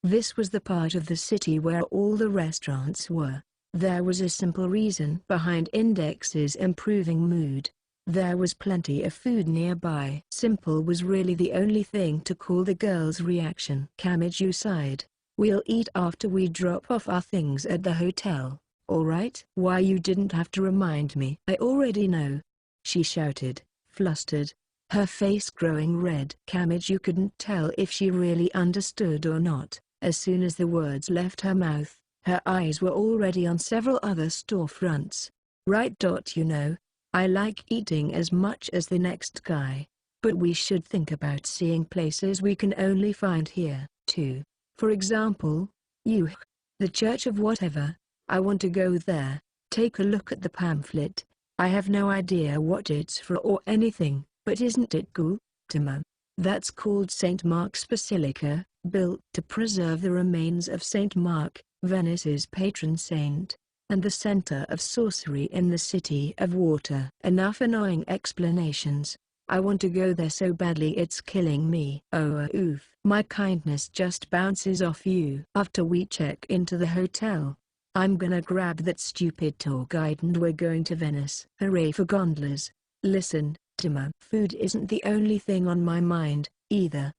This was the part of the city where all the restaurants were. There was a simple reason behind Index's improving mood. There was plenty of food nearby. Simple was really the only thing to call the girl's reaction. Kamiju sighed. We'll eat after we drop off our things at the hotel, alright? Why you didn't have to remind me. I already know, she shouted, flustered, her face growing red. Kamiju couldn't tell if she really understood or not. As soon as the words left her mouth, her eyes were already on several other storefronts. Right. You know, I like eating as much as the next guy, but we should think about seeing places we can only find here, too. For example, the Church of whatever. I want to go there. Take a look at the pamphlet. I have no idea what it's for or anything, but isn't it cool, Tima? That's called St. Mark's Basilica, built to preserve the remains of St. Mark, Venice's patron saint, and the center of sorcery in the City of Water. Enough annoying explanations. I want to go there so badly it's killing me. Oh oof. My kindness just bounces off you. After we check into the hotel, I'm gonna grab that stupid tour guide and we're going to Venice. Hooray for gondolas. Listen, Tima. Food isn't the only thing on my mind, either.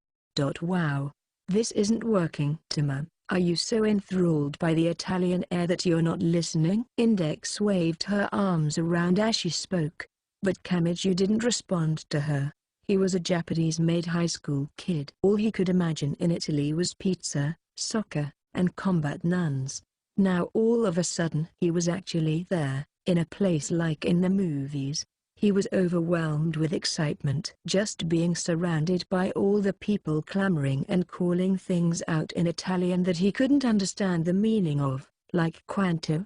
Wow. This isn't working. Tima, are you so enthralled by the Italian air that you're not listening? Index waved her arms around as she spoke, but Kamiju didn't respond to her. He was a Japanese-made high school kid. All he could imagine in Italy was pizza, soccer, and combat nuns. Now all of a sudden he was actually there, in a place like in the movies. He was overwhelmed with excitement. Just being surrounded by all the people clamoring and calling things out in Italian that he couldn't understand the meaning of, like quanto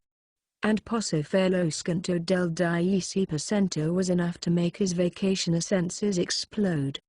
and posso fare lo sconto del 10% was enough to make his vacationer senses explode.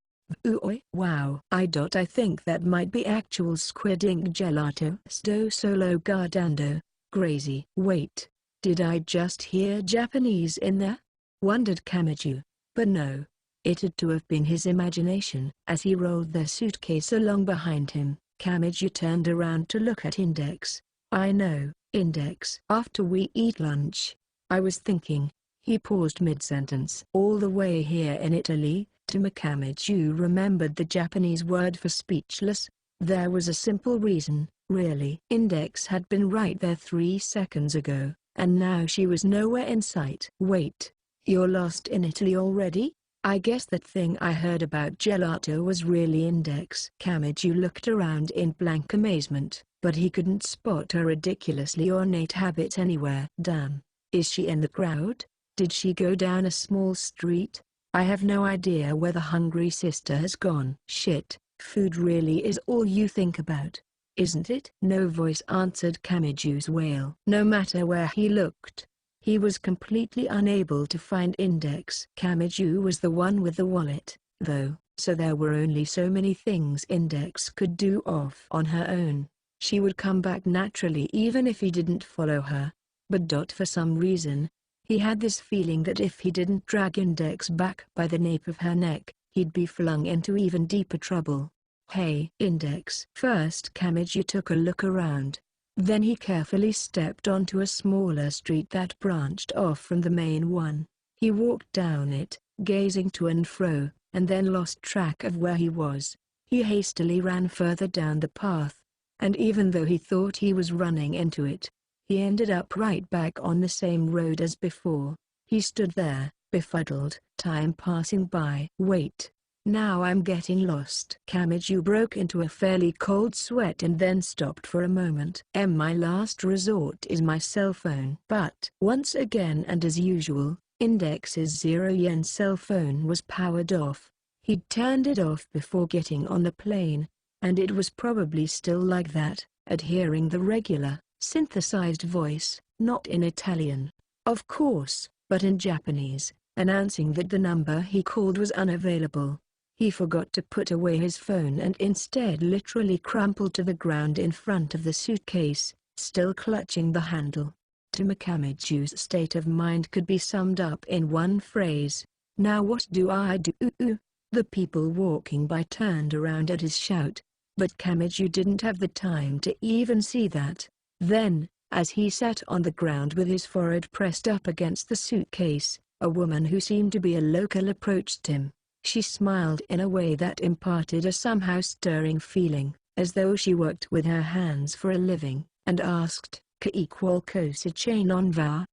Ooh, wow. I think that might be actual squid ink gelato. Sto solo guardando. Crazy. Wait. Did I just hear Japanese in there? Wondered Kamiju. But no. It had to have been his imagination. As he rolled their suitcase along behind him, Kamiju turned around to look at Index. I know, Index. After we eat lunch, I was thinking. He paused mid-sentence. All the way here in Italy, to Kamiju remembered the Japanese word for speechless. There was a simple reason, really. Index had been right there 3 seconds ago, and now she was nowhere in sight. Wait, you're lost in Italy already? I guess that thing I heard about gelato was really Index. Kamiju looked around in blank amazement, but he couldn't spot her ridiculously ornate habit anywhere. Damn, is she in the crowd? Did she go down a small street? I have no idea where the hungry sister has gone. Shit, food really is all you think about, isn't it? No voice answered Kamiju's wail. No matter where he looked, he was completely unable to find Index. Kamiju was the one with the wallet, though, so there were only so many things Index could do off on her own. She would come back naturally even if he didn't follow her. But for some reason, he had this feeling that if he didn't drag Index back by the nape of her neck, he'd be flung into even deeper trouble. Hey, Index. First Kamiju took a look around. Then he carefully stepped onto a smaller street that branched off from the main one. He walked down it, gazing to and fro, and then lost track of where he was. He hastily ran further down the path, and even though he thought he was running into it, he ended up right back on the same road as before. He stood there, befuddled, time passing by. Wait. Now I'm getting lost. Kamiju broke into a fairly cold sweat and then stopped for a moment. My last resort is my cell phone. But once again and as usual, Index's 0 yen cell phone was powered off. He'd turned it off before getting on the plane, and it was probably still like that, adhering the regular, synthesized voice, not in Italian, of course, but in Japanese, announcing that the number he called was unavailable. He forgot to put away his phone and instead literally crumpled to the ground in front of the suitcase, still clutching the handle. Kamiju's state of mind could be summed up in one phrase: now what do I do? The people walking by turned around at his shout, but Kamiju didn't have the time to even see that. Then, as he sat on the ground with his forehead pressed up against the suitcase, a woman who seemed to be a local approached him. She smiled in a way that imparted a somehow stirring feeling, as though she worked with her hands for a living, and asked, "Che qualcosa non va?"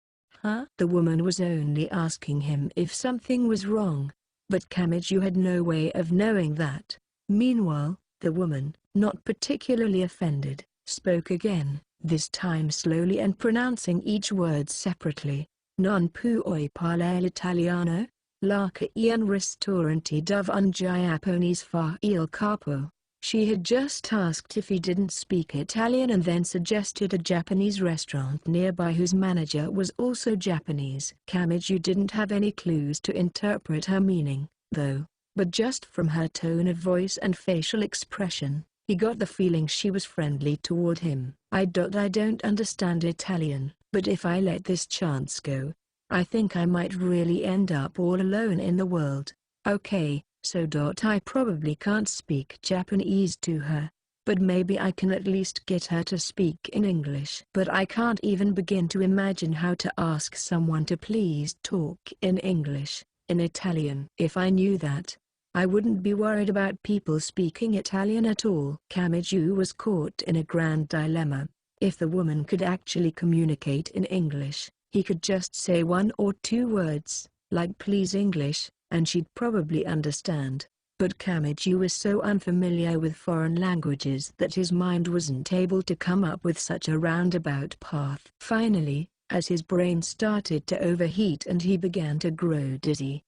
Huh? The woman was only asking him if something was wrong, but Kamiju had no way of knowing that. Meanwhile, the woman, not particularly offended, spoke again, this time slowly and pronouncing each word separately. Non puoi parlare l'italiano? La che in ristorante dove un Japanese fa il capo. She had just asked if he didn't speak Italian and then suggested a Japanese restaurant nearby whose manager was also Japanese. Kamiju didn't have any clues to interpret her meaning, though, but just from her tone of voice and facial expression, he got the feeling she was friendly toward him. I don't understand Italian, but if I let this chance go, I think I might really end up all alone in the world. Okay, so I probably can't speak Japanese to her, but maybe I can at least get her to speak in English. But I can't even begin to imagine how to ask someone to please talk in English, in Italian. If I knew that, I wouldn't be worried about people speaking Italian at all. Kamiju was caught in a grand dilemma. If the woman could actually communicate in English, he could just say 1 or 2 words, like "please English," and she'd probably understand. But Kamiju was so unfamiliar with foreign languages that his mind wasn't able to come up with such a roundabout path. Finally, as his brain started to overheat and he began to grow dizzy,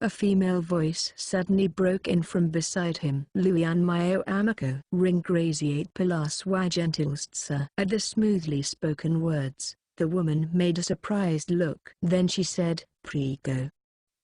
a female voice suddenly broke in from beside him. "Luian mio amico ringraziate per la sua gentilezza." At the smoothly spoken words, the woman made a surprised look. Then she said, "Prego,"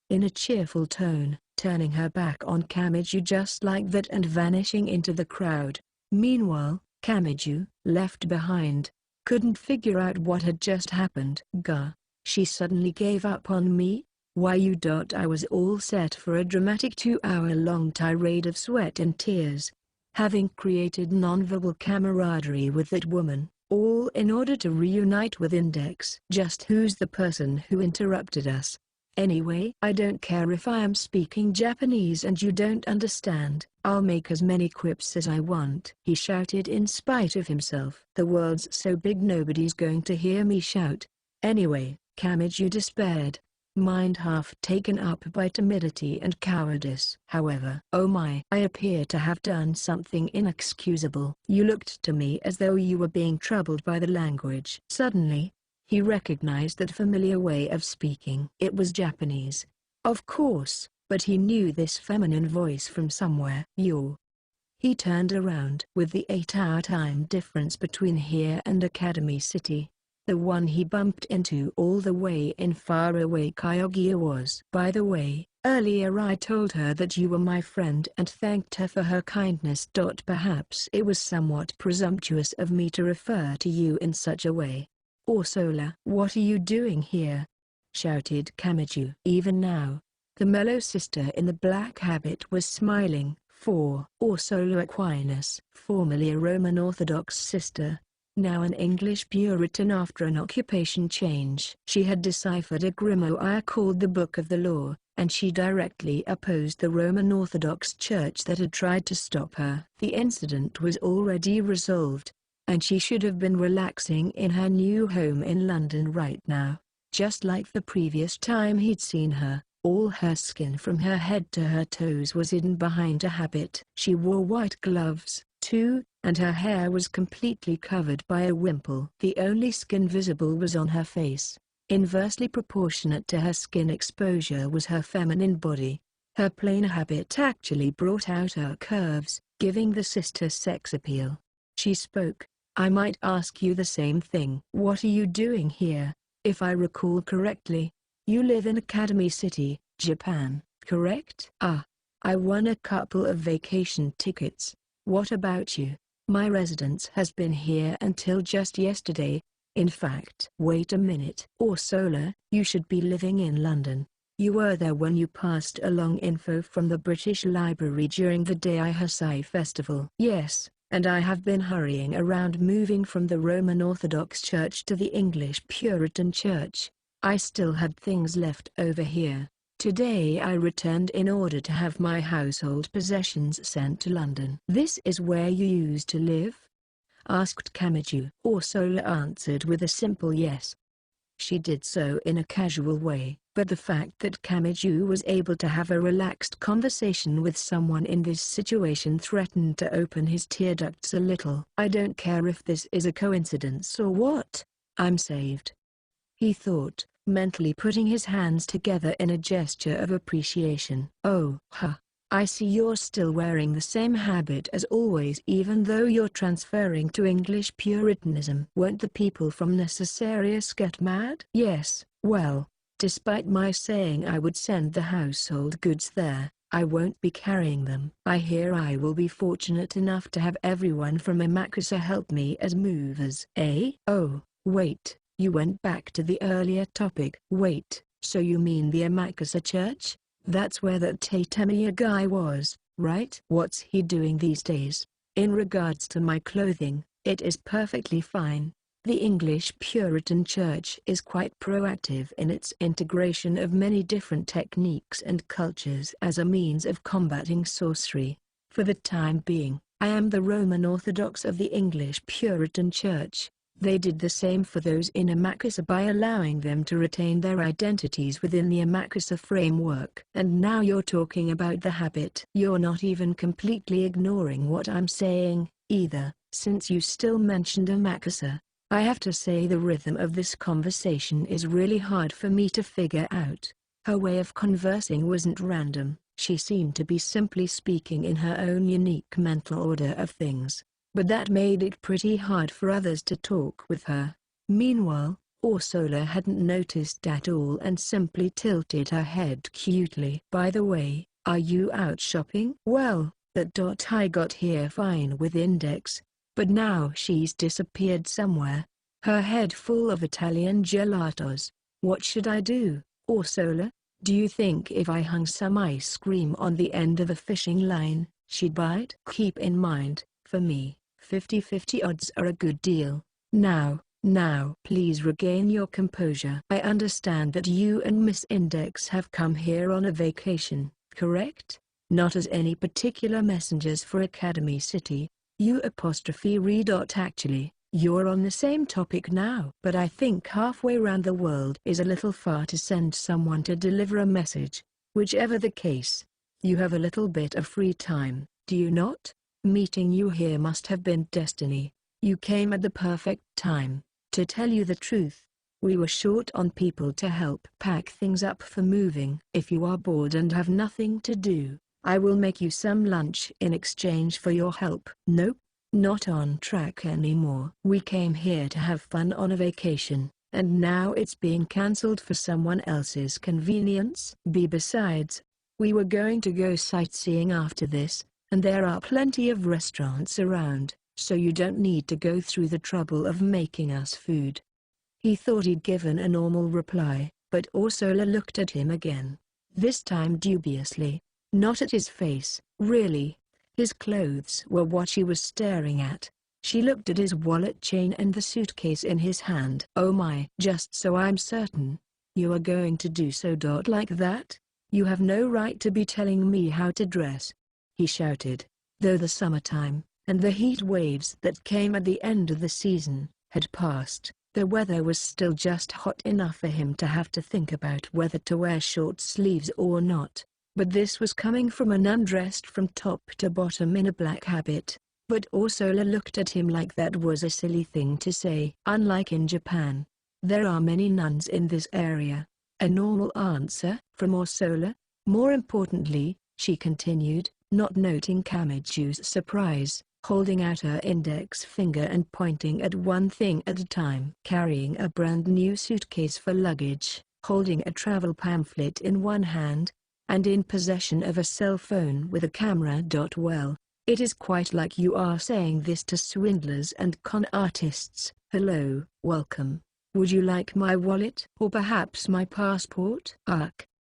in a cheerful tone, turning her back on Kamiju just like that and vanishing into the crowd. Meanwhile, Kamiju, left behind, couldn't figure out what had just happened. Gah. She suddenly gave up on me? Why you dot I was all set for a dramatic 2-hour-long tirade of sweat and tears. Having created non-verbal camaraderie with that woman, all in order to reunite with Index. Just who's the person who interrupted us? Anyway, I don't care if I am speaking Japanese and you don't understand. I'll make as many quips as I want, he shouted in spite of himself. The world's so big nobody's going to hear me shout. Anyway, Kamiju despaired, mind half taken up by timidity and cowardice. However, oh my, I appear to have done something inexcusable. You looked to me as though you were being troubled by the language. Suddenly, he recognized that familiar way of speaking. It was Japanese. Of course, but he knew this feminine voice from somewhere. You're... He turned around. With the 8-hour time difference between here and Academy City, the one he bumped into all the way in faraway Kagoya was. By the way, earlier I told her that you were my friend and thanked her for her kindness. Perhaps it was somewhat presumptuous of me to refer to you in such a way. Orsola, what are you doing here? Shouted Kamiju. Even now, the mellow sister in the black habit was smiling. For Orsola Aquinas, formerly a Roman Orthodox sister, now an English Puritan after an occupation change. She had deciphered a grimoire called the Book of the Law, and she directly opposed the Roman Orthodox Church that had tried to stop her. The incident was already resolved, and she should have been relaxing in her new home in London right now. Just like the previous time he'd seen her, all her skin from her head to her toes was hidden behind a habit. She wore white gloves, too, and her hair was completely covered by a wimple. The only skin visible was on her face. Inversely proportionate to her skin exposure was her feminine body. Her plain habit actually brought out her curves, giving the sister sex appeal. She spoke. I might ask you the same thing. What are you doing here? If I recall correctly, you live in Academy City, Japan, correct? Ah, I won a couple of vacation tickets. What about you? My residence has been here until just yesterday. In fact, wait a minute. Orsola, you should be living in London. You were there when you passed along info from the British Library during the Dai Hasai festival. Yes. And I have been hurrying around moving from the Roman Orthodox Church to the English Puritan Church. I still had things left over here. Today I returned in order to have my household possessions sent to London. This is where you used to live? Asked Kamiju. Orsola answered with a simple yes. She did so in a casual way, but the fact that Kamiju was able to have a relaxed conversation with someone in this situation threatened to open his tear ducts a little. I don't care if this is a coincidence or what, I'm saved, he thought, mentally putting his hands together in a gesture of appreciation. Oh, huh. I see you're still wearing the same habit as always even though you're transferring to English Puritanism. Won't the people from Necessarius get mad? Yes, well, despite my saying I would send the household goods there, I won't be carrying them. I hear I will be fortunate enough to have everyone from Amakusa help me as movers. Eh? Oh, wait, you went back to the earlier topic. Wait, so you mean the Amakusa Church? That's where that Tatemiya guy was, right? What's he doing these days? In regards to my clothing, it is perfectly fine. The English Puritan Church is quite proactive in its integration of many different techniques and cultures as a means of combating sorcery. For the time being, I am the Roman Orthodox of the English Puritan Church. They did the same for those in Amakusa by allowing them to retain their identities within the Amakusa framework. And now you're talking about the habit. You're not even completely ignoring what I'm saying, either, since you still mentioned Amakusa. I have to say the rhythm of this conversation is really hard for me to figure out. Her way of conversing wasn't random, she seemed to be simply speaking in her own unique mental order of things. But that made it pretty hard for others to talk with her. Meanwhile, Orsola hadn't noticed at all and simply tilted her head cutely. By the way, Are you out shopping? Well, I got here fine with Index, but now she's disappeared somewhere. Her head full of Italian gelatos. What should I do, Orsola? Do you think if I hung some ice cream on the end of a fishing line, she'd bite? Keep in mind, for me, 50-50 odds are a good deal. Now, please regain your composure. I understand that you and Miss Index have come here on a vacation, correct? Not as any particular messengers for Academy City. You''. Actually, you're on the same topic now. But I think halfway round the world is a little far to send someone to deliver a message. Whichever the case, you have a little bit of free time, do you not? Meeting you here must have been destiny. You came at the perfect time. To tell you the truth, we were short on people to help pack things up for moving. If you are bored and have nothing to do, I will make you some lunch in exchange for your help. Nope, not on track anymore. We came here to have fun on a vacation, and now it's being cancelled for someone else's convenience. Besides, we were going to go sightseeing after this, and there are plenty of restaurants around, so you don't need to go through the trouble of making us food. He thought he'd given a normal reply, but Orsola looked at him again. This time dubiously. Not at his face, really. His clothes were what she was staring at. She looked at his wallet chain and the suitcase in his hand. Oh my. Just so I'm certain, you are going to do so. Like that? You have no right to be telling me how to dress, he shouted. Though the summertime, and the heat waves that came at the end of the season, had passed, the weather was still just hot enough for him to have to think about whether to wear short sleeves or not. But this was coming from an undressed from top to bottom in a black habit. But Orsola looked at him like that was a silly thing to say. Unlike in Japan, there are many nuns in this area. A normal answer from Orsola. More importantly, she continued, not noting Kamiju's surprise, holding out her index finger and pointing at one thing at a time. Carrying a brand new suitcase for luggage, holding a travel pamphlet in one hand, and in possession of a cell phone with a camera. Well, it is quite like you are saying this to swindlers and con artists. Hello, welcome. Would you like my wallet or perhaps my passport? Ugh.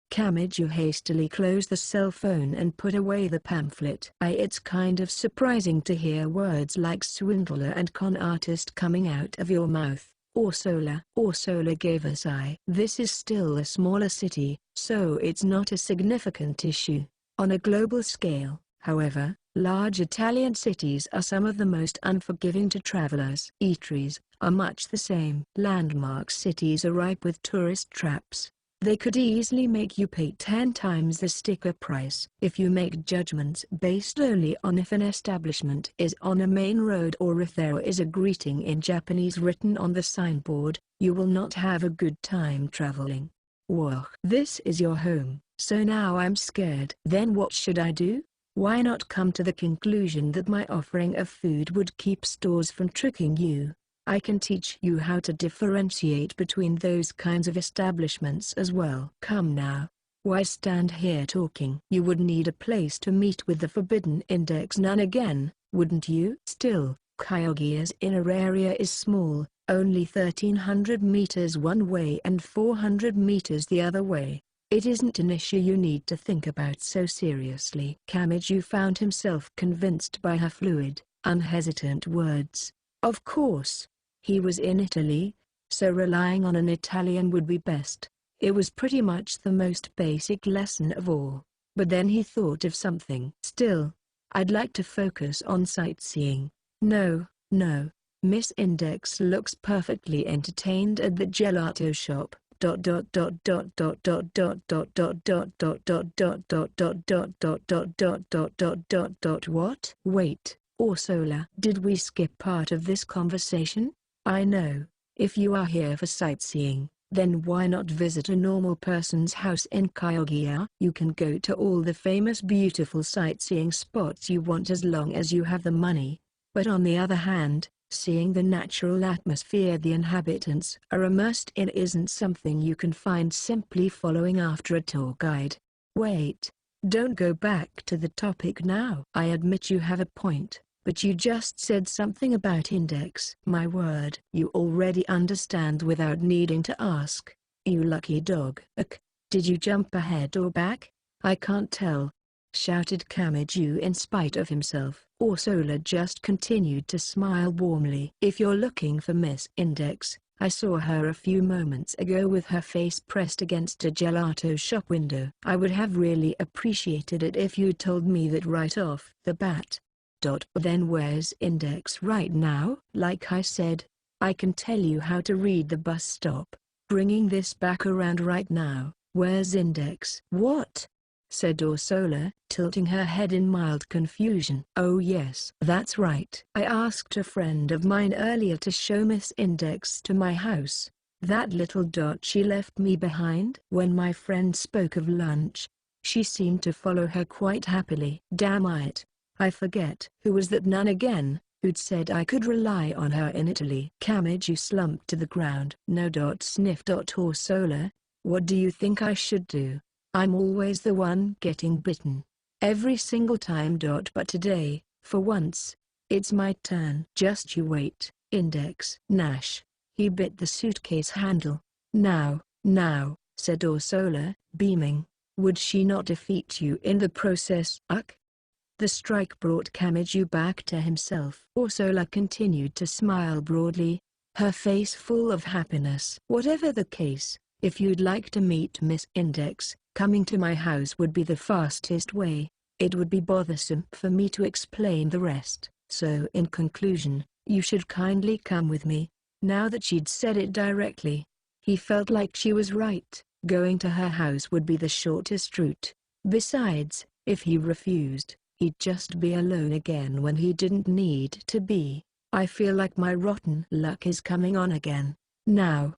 Kamiju hastily closed the cell phone and put away the pamphlet. It's kind of surprising to hear words like swindler and con artist coming out of your mouth, Orsola. Orsola gave a sigh. This is still a smaller city, so it's not a significant issue. On a global scale, however, large Italian cities are some of the most unforgiving to travelers. Eateries are much the same. Landmark cities are ripe with tourist traps. They could easily make you pay 10 times the sticker price. If you make judgments based only on if an establishment is on a main road or if there is a greeting in Japanese written on the signboard, you will not have a good time traveling. Whoa. This is your home, so now I'm scared. Then what should I do? Why not come to the conclusion that my offering of food would keep stores from tricking you? I can teach you how to differentiate between those kinds of establishments as well. Come now. Why stand here talking? You would need a place to meet with the Forbidden Index nun again, wouldn't you? Still, Kyogia's inner area is small, only 1,300 meters one way and 400 meters the other way. It isn't an issue you need to think about so seriously. Kamiju found himself convinced by her fluid, unhesitant words. Of course. He was in Italy, so relying on an Italian would be best. It was pretty much the most basic lesson of all. But then he thought of something. Still, I'd like to focus on sightseeing. No, Miss Index looks perfectly entertained at the gelato shop. What? Wait, Orsola. Did we skip part of this conversation? I know, if you are here for sightseeing, then why not visit a normal person's house in Kyogia? You can go to all the famous beautiful sightseeing spots you want as long as you have the money. But on the other hand, seeing the natural atmosphere the inhabitants are immersed in isn't something you can find simply following after a tour guide. Wait, Don't go back to the topic now. I admit you have a point, but you just said something about index. My word. You already understand without needing to ask. You lucky dog. Did you jump ahead or back? I can't tell, shouted Kamiju in spite of himself. Ursula just continued to smile warmly. If you're looking for Miss Index, I saw her a few moments ago with her face pressed against a gelato shop window. I would have really appreciated it if you'd told me that right off the bat. Then where's Index right now? Like I said, I can tell you how to read the bus stop. Bringing this back around right now, where's Index? What? Said Ursula, tilting her head in mild confusion. Oh yes, that's right. I asked a friend of mine earlier to show Miss Index to my house. That little dot she left me behind. When my friend spoke of lunch, she seemed to follow her quite happily. Damn it. I forget. Who was that nun again, who'd said I could rely on her in Italy? Kamiju slumped to the ground. No. Sniffed. Ursula, what do you think I should do? I'm always the one getting bitten. Every single time. But today, for once, it's my turn. Just you wait, Index. Nash. He bit the suitcase handle. Now, said Ursula, beaming. Would she not defeat you in the process? The strike brought Kamiju back to himself. Ursula continued to smile broadly, her face full of happiness. Whatever the case, if you'd like to meet Miss Index, coming to my house would be the fastest way. It would be bothersome for me to explain the rest. So in conclusion, you should kindly come with me. Now that she'd said it directly, he felt like she was right. Going to her house would be the shortest route. Besides, if he refused, he'd just be alone again when he didn't need to be. I feel like my rotten luck is coming on again. Now,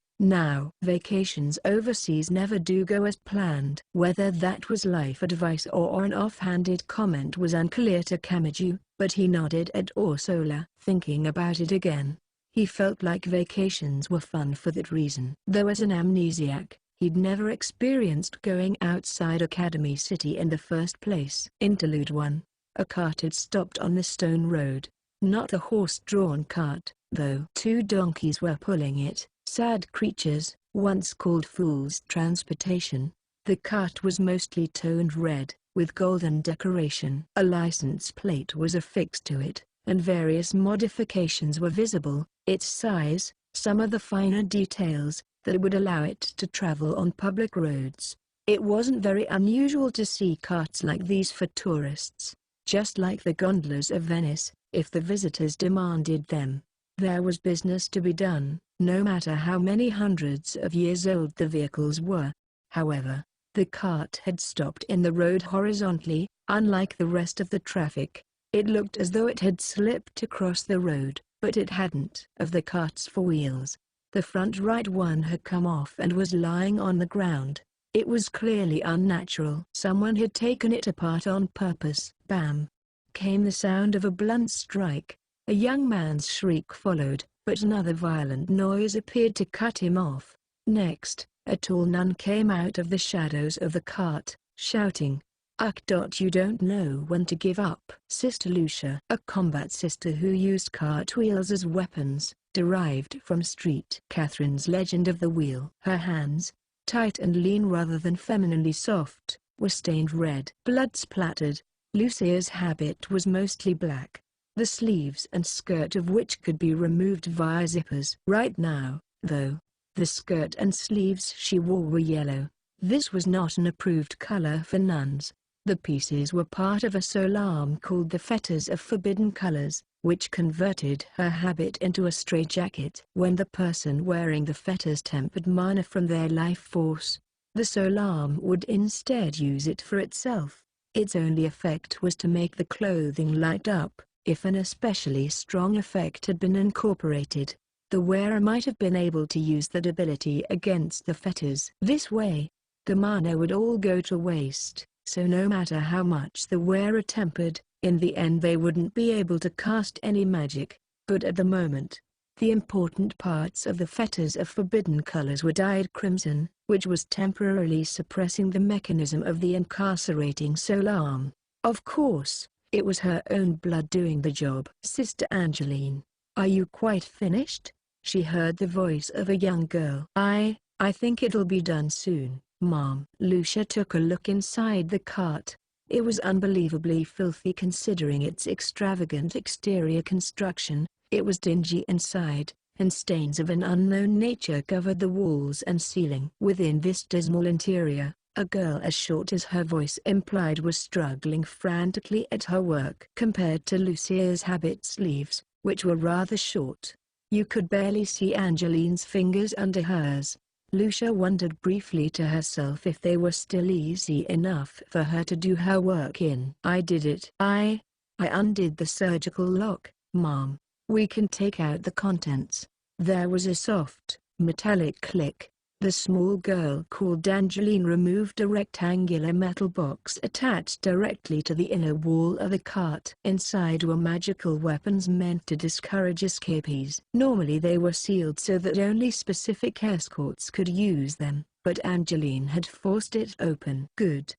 vacations overseas never do go as planned. Whether that was life advice or an offhanded comment was unclear to Kamiju, but he nodded at Ursula. Thinking about it again, he felt like vacations were fun for that reason. Though as an amnesiac, he'd never experienced going outside Academy City in the first place. Interlude 1. A cart had stopped on the stone road. Not a horse-drawn cart, though. 2 donkeys were pulling it. Sad creatures, once called fools. Transportation. The cart was mostly toned red, with golden decoration. A license plate was affixed to it, and various modifications were visible. Its size, some of the finer details, that would allow it to travel on public roads. It wasn't very unusual to see carts like these for tourists. Just like the gondolas of Venice, if the visitors demanded them, there was business to be done, no matter how many hundreds of years old the vehicles were. However, the cart had stopped in the road horizontally. Unlike the rest of the traffic, it looked as though it had slipped across the road, but it hadn't. Of the cart's 4 wheels, the front right one had come off and was lying on the ground. It was clearly unnatural. Someone had taken it apart on purpose. Bam! Came the sound of a blunt strike. A young man's shriek followed, but another violent noise appeared to cut him off. Next, a tall nun came out of the shadows of the cart, shouting, You don't know when to give up. Sister Lucia, a combat sister who used cartwheels as weapons, derived from Street Catherine's Legend of the Wheel. Her hands, tight and lean rather than femininely soft, were stained red. Blood splattered. Lucia's habit was mostly black, the sleeves and skirt of which could be removed via zippers. Right now, though, the skirt and sleeves she wore were yellow. This was not an approved color for nuns. The pieces were part of a solam called the Fetters of Forbidden Colors, which converted her habit into a straitjacket. When the person wearing the fetters tempered mana from their life force, the solam would instead use it for itself. Its only effect was to make the clothing light up. If an especially strong effect had been incorporated, the wearer might have been able to use that ability against the fetters. This way, the mana would all go to waste, so no matter how much the wearer tempered, in the end they wouldn't be able to cast any magic. But at the moment, The important parts of the fetters of forbidden colors were dyed crimson, which was temporarily suppressing the mechanism of the incarcerating soul arm. Of course, it was her own blood doing the job. "Sister Angeline, are you quite finished?" she heard the voice of a young girl. I think it'll be done soon, Mom." Lucia took a look inside the cart. It was unbelievably filthy considering its extravagant exterior construction. It was dingy inside, and stains of an unknown nature covered the walls and ceiling. Within this dismal interior, a girl as short as her voice implied was struggling frantically at her work. Compared to Lucia's habit sleeves, which were rather short, you could barely see Angeline's fingers under hers. Lucia wondered briefly to herself if they were still easy enough for her to do her work in. "I did it. I undid the surgical lock, Mom. We can take out the contents." There was a soft, metallic click. The small girl called Angeline removed a rectangular metal box attached directly to the inner wall of the cart. Inside were magical weapons meant to discourage escapees. Normally they were sealed so that only specific escorts could use them, but Angeline had forced it open. "Good."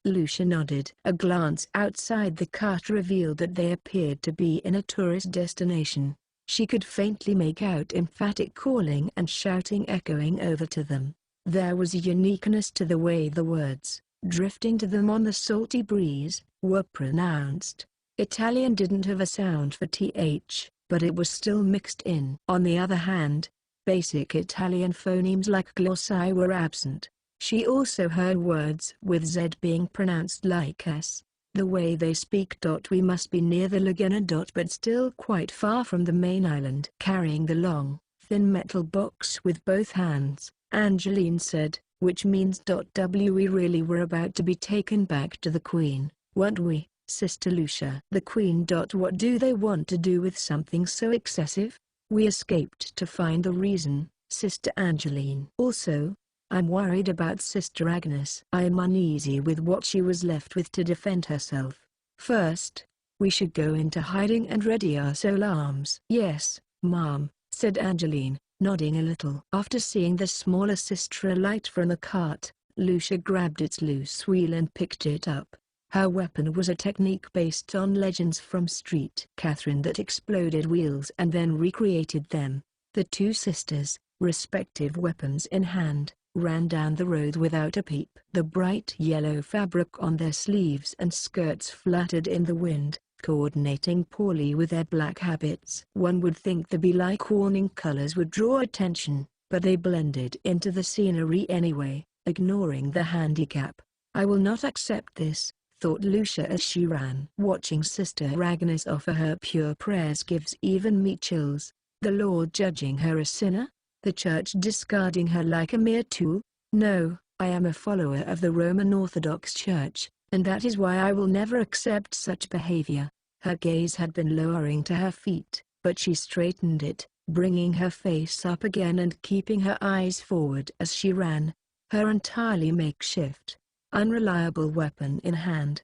Lucia nodded. A glance outside the cart revealed that they appeared to be in a tourist destination. She could faintly make out emphatic calling and shouting echoing over to them. There was a uniqueness to the way the words, drifting to them on the salty breeze, were pronounced. Italian didn't have a sound for th, but it was still mixed in. On the other hand, basic Italian phonemes like glossae were absent. She also heard words with Z being pronounced like S. The way they speak. "We must be near the Laguna. But still quite far from the main island." Carrying the long, thin metal box with both hands, Angeline said, "Which means we really were about to be taken back to the Queen, weren't we, Sister Lucia?" "The Queen. What do they want to do with something so excessive?" "We escaped to find the reason, Sister Angeline. Also, I'm worried about Sister Agnes." "I'm uneasy with what she was left with to defend herself. First, we should go into hiding and ready our soul arms." "Yes, Mom," said Angeline, nodding a little. After seeing the smaller sister alight from the cart, Lucia grabbed its loose wheel and picked it up. Her weapon was a technique based on legends from Street Catherine that exploded wheels and then recreated them. The two sisters, respective weapons in hand, ran down the road without a peep. The bright yellow fabric on their sleeves and skirts fluttered in the wind, coordinating poorly with their black habits. One would think the bee-like warning colors would draw attention, but they blended into the scenery anyway, ignoring the handicap. "I will not accept this," thought Lucia as she ran. Watching Sister Agnes offer her pure prayers gives even me chills. The Lord judging her a sinner? The Church discarding her like a mere tool? No, I am a follower of the Roman Orthodox Church, and that is why I will never accept such behavior. Her gaze had been lowering to her feet, but she straightened it, bringing her face up again and keeping her eyes forward as she ran, her entirely makeshift, unreliable weapon in hand.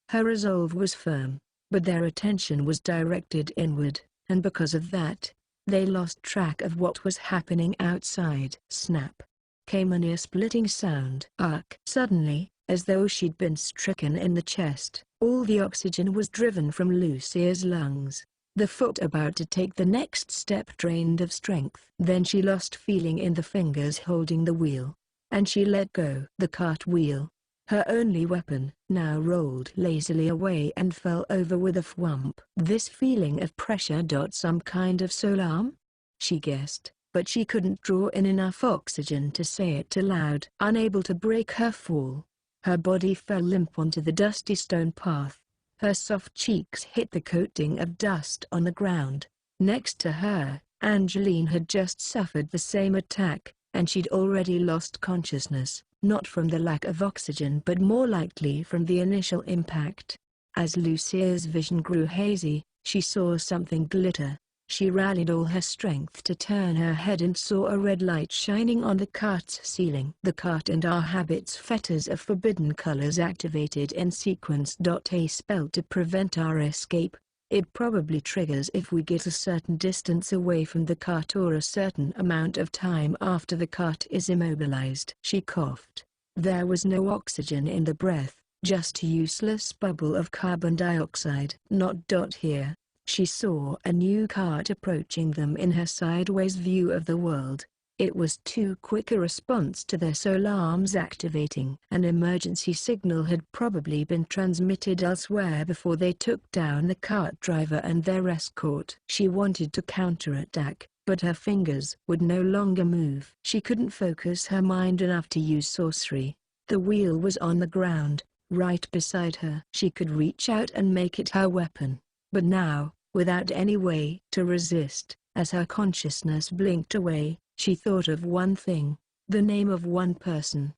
Her resolve was firm, but their attention was directed inward, and because of that, they lost track of what was happening outside. Snap! Came an ear-splitting sound. Arc! Suddenly, as though she'd been stricken in the chest, all the oxygen was driven from Lucia's lungs. The foot about to take the next step drained of strength. Then she lost feeling in the fingers holding the wheel, and she let go. The cart wheel, her only weapon, now rolled lazily away and fell over with a thwomp. This feeling of pressure. Some kind of soul arm? She guessed, but she couldn't draw in enough oxygen to say it aloud. Unable to break her fall, her body fell limp onto the dusty stone path. Her soft cheeks hit the coating of dust on the ground. Next to her, Angeline had just suffered the same attack, and she'd already lost consciousness, not from the lack of oxygen but more likely from the initial impact. As Lucia's vision grew hazy, she saw something glitter. She rallied all her strength to turn her head and saw a red light shining on the cart's ceiling. The cart and our habit's fetters of forbidden colors activated in sequence. A spell to prevent our escape. It probably triggers if we get a certain distance away from the cart or a certain amount of time after the cart is immobilized. She coughed. There was no oxygen in the breath, just a useless bubble of carbon dioxide. Not here. She saw a new cart approaching them in her sideways view of the world. It was too quick a response to their alarms activating. An emergency signal had probably been transmitted elsewhere before they took down the cart driver and their escort. She wanted to counterattack, but her fingers would no longer move. She couldn't focus her mind enough to use sorcery. The wheel was on the ground, right beside her. She could reach out and make it her weapon. But now, without any way to resist, as her consciousness blinked away, she thought of one thing, the name of one person.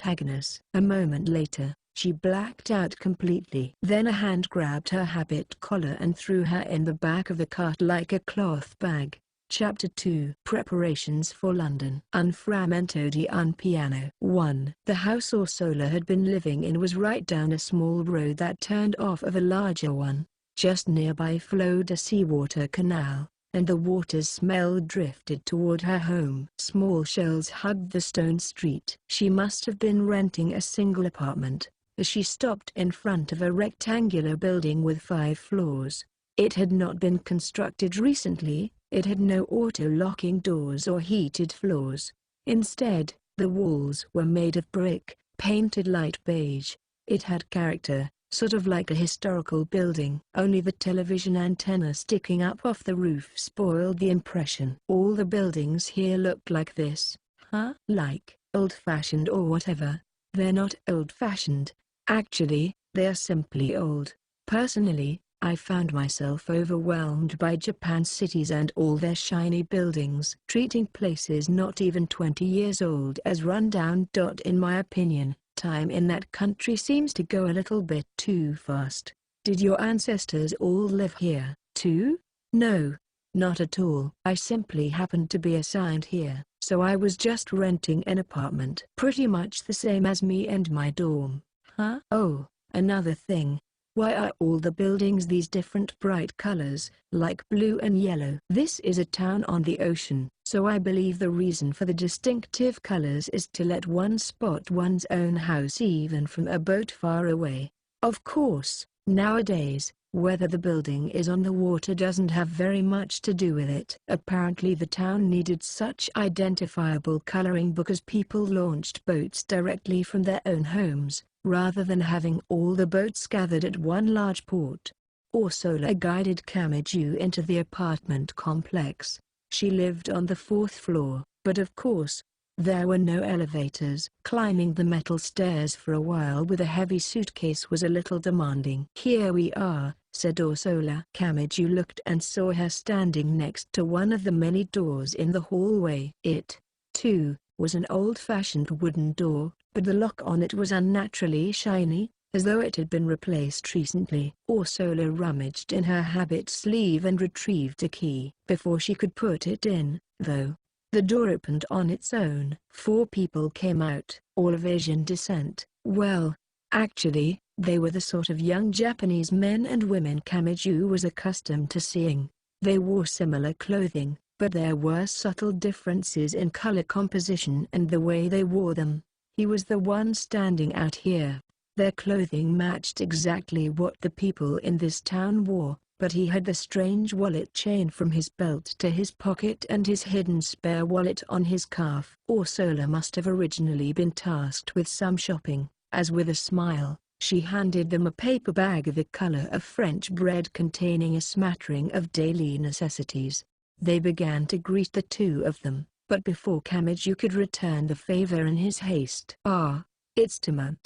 Agnes. A moment later, she blacked out completely. Then a hand grabbed her habit collar and threw her in the back of the cart like a cloth bag. Chapter 2. Preparations for London. Un fragmento di un piano. 1. The house Ursula had been living in was right down a small road that turned off of a larger one. Just nearby flowed a seawater canal, and the water's smell drifted toward her home. Small shells hugged the stone street. She must have been renting a single apartment, as she stopped in front of a rectangular building with 5 floors. It had not been constructed recently, it had no auto-locking doors or heated floors. Instead, the walls were made of brick, painted light beige. It had character, sort of like a historical building. Only the television antenna sticking up off the roof spoiled the impression. All the buildings here looked like this. Huh? Like old-fashioned or whatever. They're not old-fashioned. Actually, they're simply old. Personally, I found myself overwhelmed by Japan's cities and all their shiny buildings. Treating places not even 20 years old as rundown. In my opinion, time in that country seems to go a little bit too fast. Did your ancestors all live here, too? No. Not at all. I simply happened to be assigned here, so I was just renting an apartment. Pretty much the same as me and my dorm. Huh? Oh, another thing. Why are all the buildings these different bright colors, like blue and yellow? This is a town on the ocean, so I believe the reason for the distinctive colors is to let one spot one's own house even from a boat far away. Of course, nowadays, whether the building is on the water doesn't have very much to do with it. Apparently the town needed such identifiable coloring because people launched boats directly from their own homes, rather than having all the boats gathered at one large port. Ursula guided Kamiju into the apartment complex. She lived on the 4th floor, but of course, there were no elevators. Climbing the metal stairs for a while with a heavy suitcase was a little demanding. Here we are, said Ursula. Kamiju looked and saw her standing next to one of the many doors in the hallway. It, too, was an old-fashioned wooden door, but the lock on it was unnaturally shiny, as though it had been replaced recently. Ursula rummaged in her habit sleeve and retrieved a key. Before she could put it in, though, the door opened on its own. 4 people came out, all of Asian descent. Well, actually, they were the sort of young Japanese men and women Kamiju was accustomed to seeing. They wore similar clothing, but there were subtle differences in color composition and the way they wore them. He was the one standing out here. Their clothing matched exactly what the people in this town wore, but he had the strange wallet chain from his belt to his pocket and his hidden spare wallet on his calf. Ursula must have originally been tasked with some shopping, as with a smile, she handed them a paper bag the color of French bread containing a smattering of daily necessities. They began to greet the 2 of them, but before Kamiju could return the favor in his haste. "Ah, it's Tama,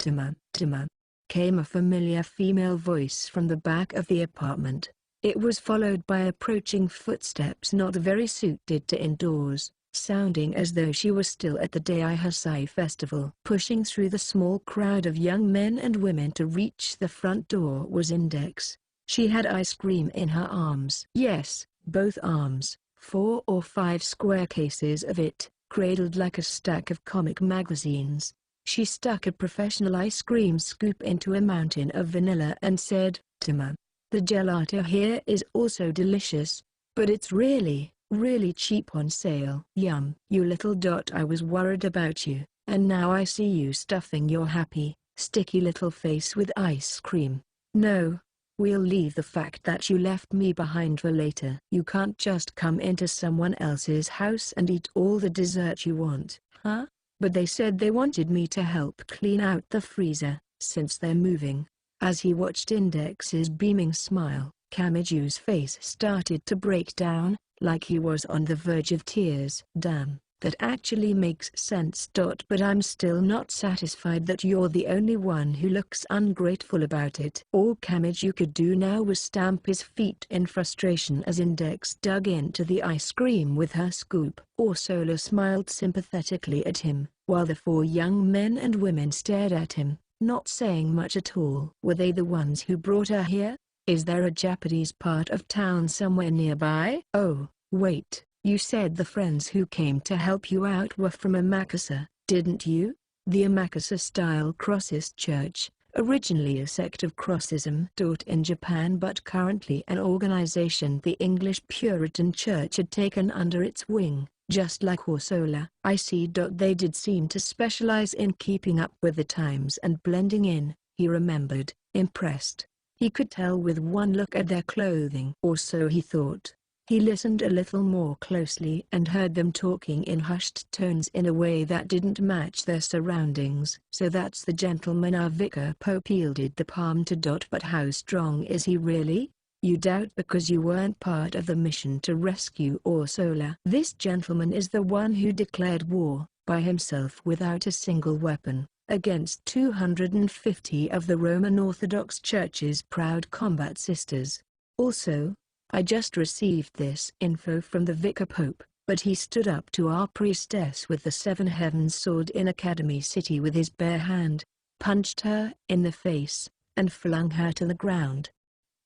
came a familiar female voice from the back of the apartment. It was followed by approaching footsteps not very suited to indoors, sounding as though she was still at the Daihasai festival. Pushing through the small crowd of young men and women to reach the front door was Index. She had ice cream in her arms. Yes, both arms, 4 or 5 square cases of it, cradled like a stack of comic magazines. She stuck a professional ice cream scoop into a mountain of vanilla and said, "Tama, The gelato here is also delicious, but it's really, really cheap on sale. Yum. You little dot, I was worried about you, and now I see you stuffing your happy, sticky little face with ice cream. No. We'll leave the fact that you left me behind for later. You can't just come into someone else's house and eat all the dessert you want, huh? But they said they wanted me to help clean out the freezer, since they're moving. As he watched Index's beaming smile, Kamiju's face started to break down, like he was on the verge of tears. Damn, that actually makes sense. But I'm still not satisfied that you're the only one who looks ungrateful about it. All Kamiju could do now was stamp his feet in frustration as Index dug into the ice cream with her scoop. Ursula smiled sympathetically at him, while the four young men and women stared at him, not saying much at all. Were they the ones who brought her here? Is there a Japanese part of town somewhere nearby? Oh, wait. You said the friends who came to help you out were from Amakasa, didn't you? The Amakasa-style Crossist Church, originally a sect of Crossism in Japan but currently an organization the English Puritan Church had taken under its wing, just like Ursula. I see. They did seem to specialize in keeping up with the times and blending in, he remembered, impressed. He could tell with one look at their clothing, or so he thought. He listened a little more closely and heard them talking in hushed tones in a way that didn't match their surroundings. So that's the gentleman our vicar Pope yielded the palm to. But how strong is he really? You doubt because you weren't part of the mission to rescue Ursula. This gentleman is the one who declared war, by himself without a single weapon, against 250 of the Roman Orthodox Church's proud combat sisters. Also, I just received this info from the Vicar Pope, but he stood up to our priestess with the Seven Heavens sword in Academy City with his bare hand, punched her in the face, and flung her to the ground.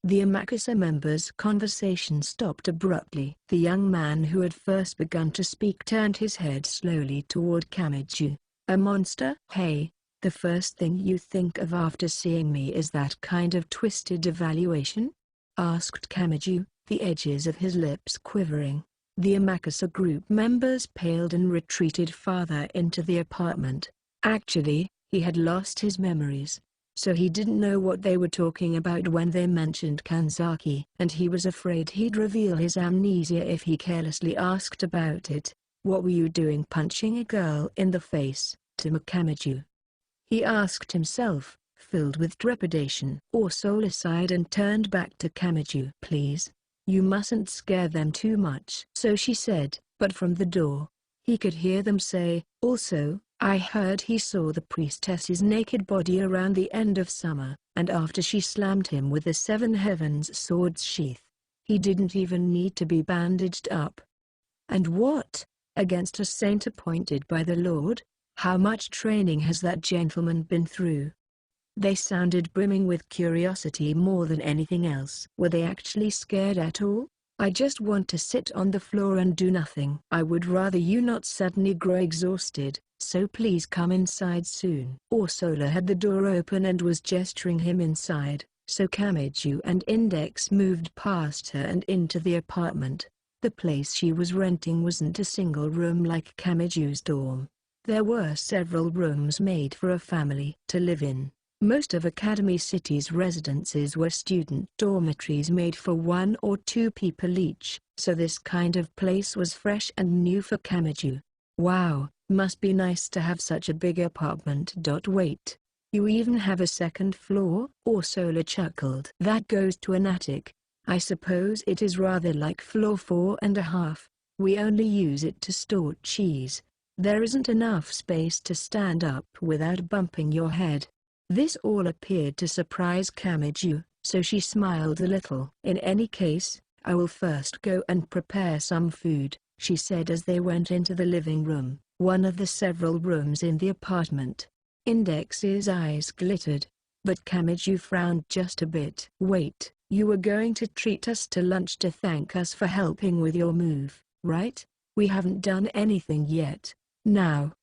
The Amakasa members' conversation stopped abruptly. The young man who had first begun to speak turned his head slowly toward Kamiju. A monster? Hey, the first thing you think of after seeing me is that kind of twisted evaluation? Asked Kamiju, the edges of his lips quivering. The Amakasa group members paled and retreated farther into the apartment. Actually, he had lost his memories, so he didn't know what they were talking about when they mentioned Kanzaki, and he was afraid he'd reveal his amnesia if he carelessly asked about it. What were you doing punching a girl in the face, Kamiju? He asked himself, filled with trepidation. Ursula sighed and turned back to Kamiju. Please, you mustn't scare them too much. So she said, but from the door, he could hear them say, also, I heard he saw the priestess's naked body around the end of summer, and after she slammed him with the Seven Heavens sword's sheath. He didn't even need to be bandaged up. And what? Against a saint appointed by the Lord? How much training has that gentleman been through? They sounded brimming with curiosity more than anything else. Were they actually scared at all? I just want to sit on the floor and do nothing. I would rather you not suddenly grow exhausted, so please come inside soon. Ursula had the door open and was gesturing him inside, so Kamiju and Index moved past her and into the apartment. The place she was renting wasn't a single room like Kamiju's dorm. There were several rooms made for a family to live in. Most of Academy City's residences were student dormitories made for 1 or 2 people each, so this kind of place was fresh and new for Kamiju. Wow, must be nice to have such a big apartment. Wait, you even have a second floor? Ursula chuckled. That goes to an attic. I suppose it is rather like floor 4.5. We only use it to store cheese. There isn't enough space to stand up without bumping your head. This all appeared to surprise Kamiju, so she smiled a little. In any case, I will first go and prepare some food, she said as they went into the living room, one of the several rooms in the apartment. Index's eyes glittered, but Kamiju frowned just a bit. Wait, you were going to treat us to lunch to thank us for helping with your move, right? We haven't done anything yet. Now,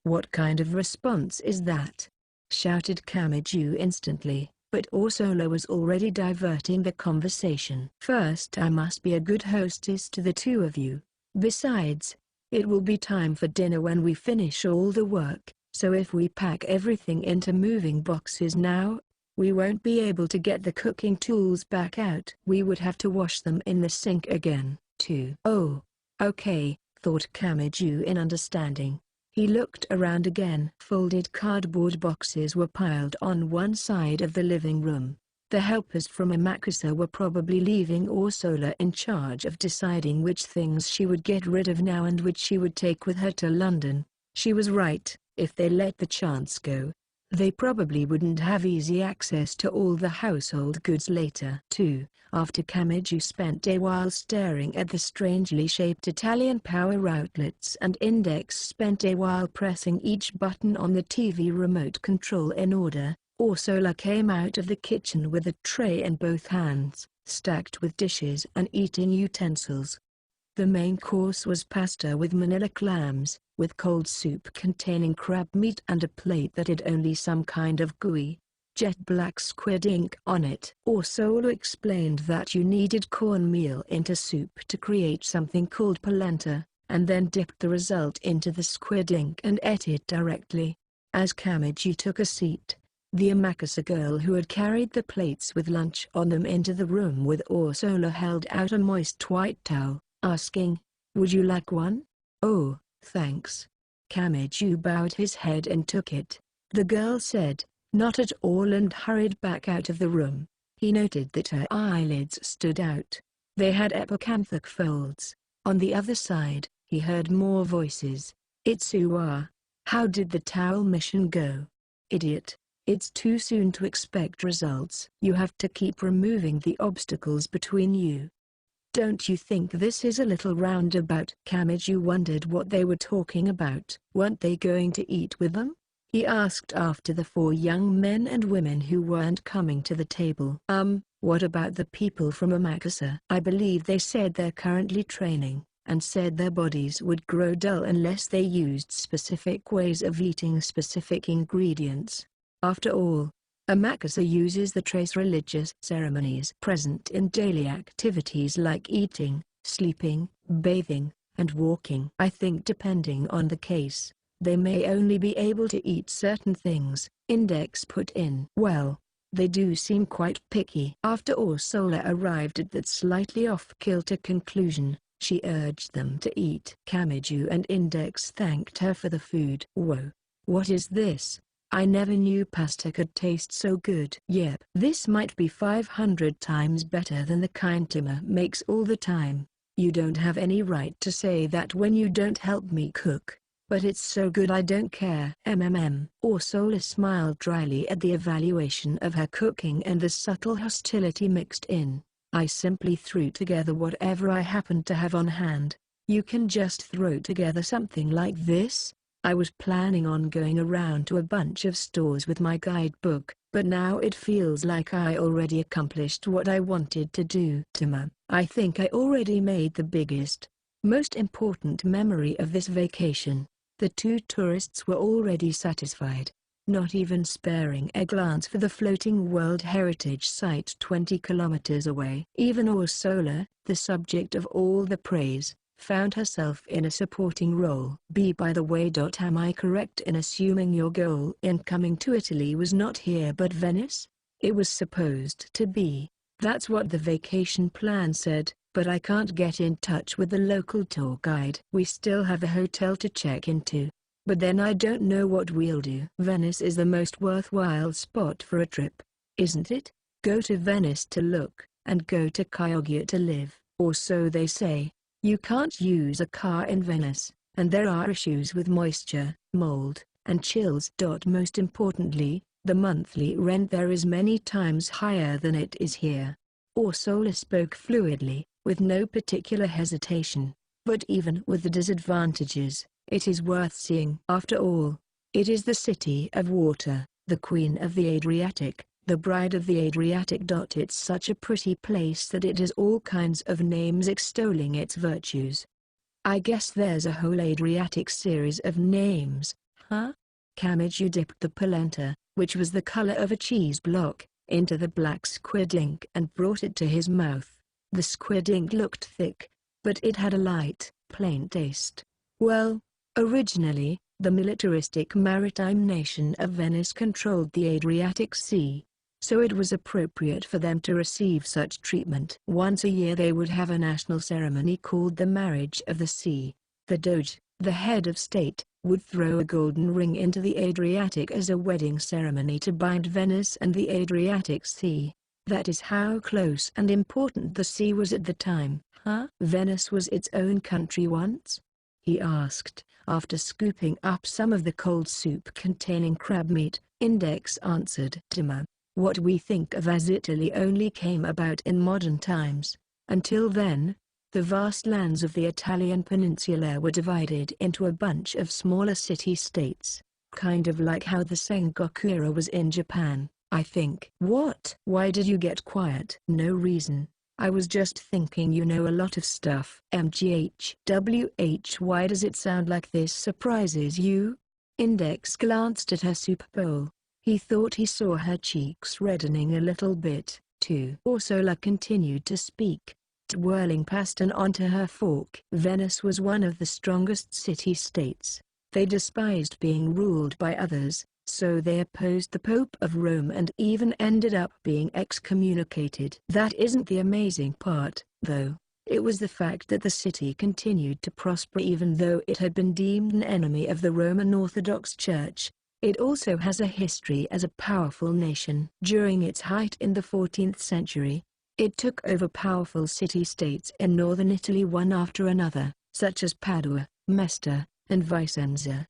what kind of response is that? Shouted Kamiju instantly. But Ursula was already diverting the conversation. "First, I must be a good hostess to the two of you. Besides, it will be time for dinner when we finish all the work, so if we pack everything into moving boxes now, we won't be able to get the cooking tools back out. We would have to wash them in the sink again, too." "Oh, okay," thought Kamiju in understanding. He looked around again. Folded cardboard boxes were piled on one side of the living room. The helpers from Amakusa were probably leaving Ursula in charge of deciding which things she would get rid of now and which she would take with her to London. She was right. If they let the chance go, they probably wouldn't have easy access to all the household goods later. 2. After Kamiju spent a while staring at the strangely shaped Italian power outlets and Index spent a while pressing each button on the TV remote control in order, Ursula came out of the kitchen with a tray in both hands, stacked with dishes and eating utensils. The main course was pasta with manila clams, with cold soup containing crab meat and a plate that had only some kind of gooey, jet-black squid ink on it. Ursula explained that you needed cornmeal into soup to create something called polenta, and then dipped the result into the squid ink and ate it directly. As Kamiji took a seat, the Amakusa girl who had carried the plates with lunch on them into the room with Ursula held out a moist white towel, asking, "Would you like one?" "Oh, thanks." Kamiju bowed his head and took it. The girl said, "Not at all," and hurried back out of the room. He noted that her eyelids stood out. They had epicanthic folds. On the other side, he heard more voices. "Itsuwa, how did the towel mission go?" "Idiot. It's too soon to expect results. You have to keep removing the obstacles between you. Don't you think this is a little roundabout?" Kamiju wondered what they were talking about. Weren't they going to eat with them? He asked after the 4 young men and women who weren't coming to the table. What about the people from Amakusa?" "I believe they said they're currently training, and said their bodies would grow dull unless they used specific ways of eating specific ingredients. After all, Amakusa uses the trace religious ceremonies present in daily activities like eating, sleeping, bathing, and walking. I think depending on the case, they may only be able to eat certain things," Index put in. "Well, they do seem quite picky." After Ursula arrived at that slightly off-kilter conclusion, she urged them to eat. Kamiju and Index thanked her for the food. "Whoa, what is this? I never knew pasta could taste so good." "Yep. This might be 500 times better than the kind Tima makes all the time. You don't have any right to say that when you don't help me cook, but it's so good I don't care." Ursula smiled dryly at the evaluation of her cooking and the subtle hostility mixed in. "I simply threw together whatever I happened to have on hand. You can just throw together something like this?" "I was planning on going around to a bunch of stores with my guidebook, but now it feels like I already accomplished what I wanted to do." "Tima, I think I already made the biggest, most important memory of this vacation." The 2 tourists were already satisfied, not even sparing a glance for the floating World Heritage Site 20 kilometers away. Even Ursula, the subject of all the praise, found herself in a supporting role. By the way, am I correct in assuming your goal in coming to Italy was not here but Venice?" "It was supposed to be. That's what the vacation plan said, but I can't get in touch with the local tour guide. We still have a hotel to check into, but then I don't know what we'll do." "Venice is the most worthwhile spot for a trip, isn't it? Go to Venice to look, and go to Chioggia to live, or so they say. You can't use a car in Venice, and there are issues with moisture, mold, and chills. Most importantly, the monthly rent there is many times higher than it is here." Ursula spoke fluidly, with no particular hesitation. "But even with the disadvantages, it is worth seeing. After all, it is the city of water, the queen of the Adriatic, the bride of the Adriatic. It's such a pretty place that it has all kinds of names extolling its virtues." "I guess there's a whole Adriatic series of names, huh?" Kamiju dipped the polenta, which was the color of a cheese block, into the black squid ink and brought it to his mouth. The squid ink looked thick, but it had a light, plain taste. Well, originally, the militaristic maritime nation of Venice controlled the Adriatic Sea, so it was appropriate for them to receive such treatment. Once a year they would have a national ceremony called the Marriage of the Sea. The Doge, the head of state, would throw a golden ring into the Adriatic as a wedding ceremony to bind Venice and the Adriatic Sea. That is how close and important the sea was at the time. Huh? Venice was its own country once? He asked, after scooping up some of the cold soup containing crab meat. Index answered. Tima, what we think of as Italy only came about in modern times. Until then, the vast lands of the Italian peninsula were divided into a bunch of smaller city-states, kind of like how the Sengoku era was in Japan, I think. What? Why did you get quiet? No reason. I was just thinking you know a lot of stuff. Why does it sound like this surprises you? Index glanced at her soup bowl. He thought he saw her cheeks reddening a little bit, too. Ursula continued to speak, twirling past and onto her fork. Venice was one of the strongest city-states. They despised being ruled by others, so they opposed the Pope of Rome and even ended up being excommunicated. That isn't the amazing part, though. It was the fact that the city continued to prosper even though it had been deemed an enemy of the Roman Orthodox Church. It also has a history as a powerful nation. During its height in the 14th century, it took over powerful city-states in northern Italy one after another, such as Padua, Mestre, and Vicenza.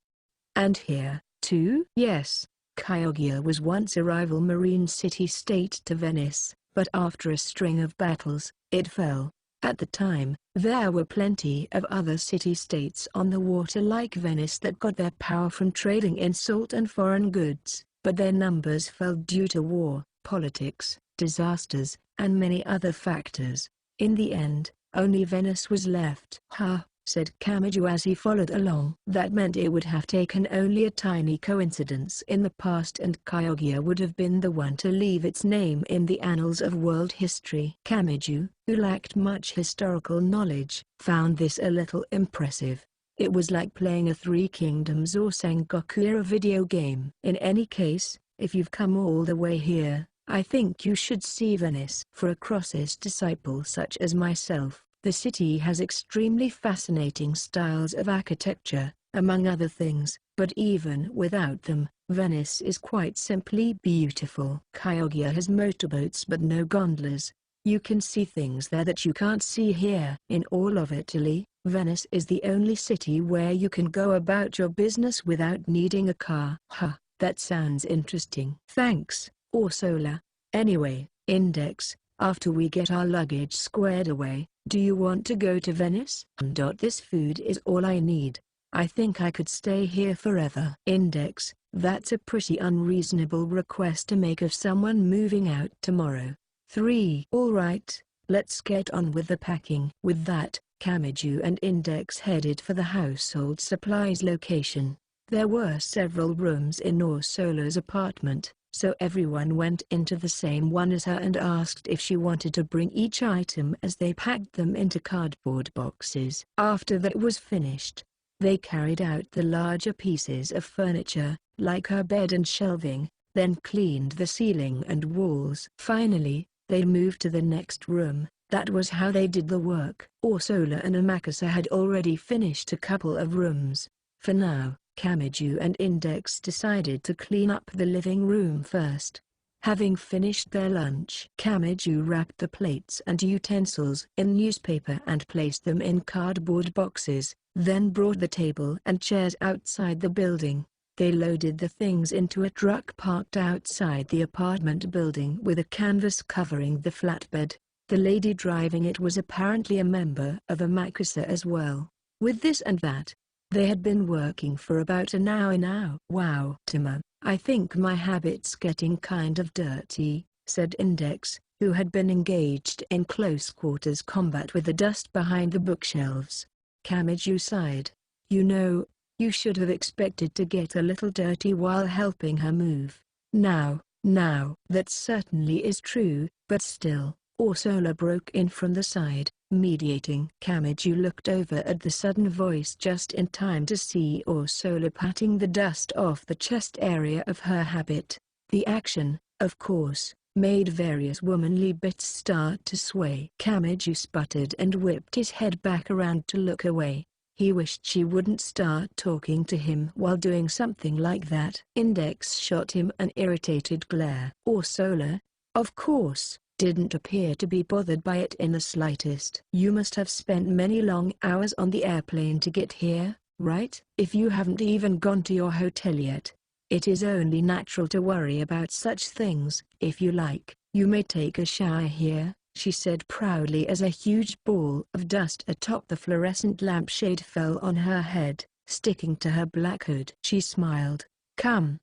And here, too? Yes, Chioggia was once a rival marine city-state to Venice, but after a string of battles, it fell. At the time, there were plenty of other city-states on the water like Venice that got their power from trading in salt and foreign goods, but their numbers fell due to war, politics, disasters, and many other factors. In the end, only Venice was left. "Ha," said Camiju as he followed along. That meant it would have taken only a tiny coincidence in the past and Chioggia would have been the one to leave its name in the annals of world history. Camiju, who lacked much historical knowledge, found this a little impressive. It was like playing a Three Kingdoms or Sengoku-era video game. In any case, if you've come all the way here, I think you should see Venice. For a Crosses disciple such as myself, the city has extremely fascinating styles of architecture, among other things, but even without them, Venice is quite simply beautiful. Chioggia has motorboats but no gondolas. You can see things there that you can't see here. In all of Italy, Venice is the only city where you can go about your business without needing a car. Huh, that sounds interesting. Thanks, Ursula. Anyway, Index, after we get our luggage squared away, do you want to go to Venice? This food is all I need. I think I could stay here forever. Index, that's a pretty unreasonable request to make of someone moving out tomorrow. 3. Alright, let's get on with the packing. With that, Camiju and Index headed for the household supplies location. There were several rooms in Ursula's apartment, so everyone went into the same one as her and asked if she wanted to bring each item as they packed them into cardboard boxes. After that was finished, they carried out the larger pieces of furniture, like her bed and shelving, then cleaned the ceiling and walls. Finally, they moved to the next room. That was how they did the work. Ursula and Amakasa had already finished a couple of rooms. For now, Camiju and Index decided to clean up the living room first. Having finished their lunch, Camiju wrapped the plates and utensils in newspaper and placed them in cardboard boxes, then brought the table and chairs outside the building. They loaded the things into a truck parked outside the apartment building with a canvas covering the flatbed. The lady driving it was apparently a member of Amakasa as well. With this and that, they had been working for about an hour now. Wow, Tima, I think my habit's getting kind of dirty, said Index, who had been engaged in close quarters combat with the dust behind the bookshelves. Camiju sighed. You know, you should have expected to get a little dirty while helping her move. Now, Now that certainly is true, but still, Ursula broke in from the side, mediating. Kamiju looked over at the sudden voice just in time to see Ursula patting the dust off the chest area of her habit. The action, of course, made various womanly bits start to sway. Kamiju sputtered and whipped his head back around to look away. He wished she wouldn't start talking to him while doing something like that. Index shot him an irritated glare. Ursula, of course, didn't appear to be bothered by it in the slightest. You must have spent many long hours on the airplane to get here, right? If you haven't even gone to your hotel yet, it is only natural to worry about such things. If you like, you may take a shower here, she said proudly as a huge ball of dust atop the fluorescent lampshade fell on her head, sticking to her black hood. She smiled. Come,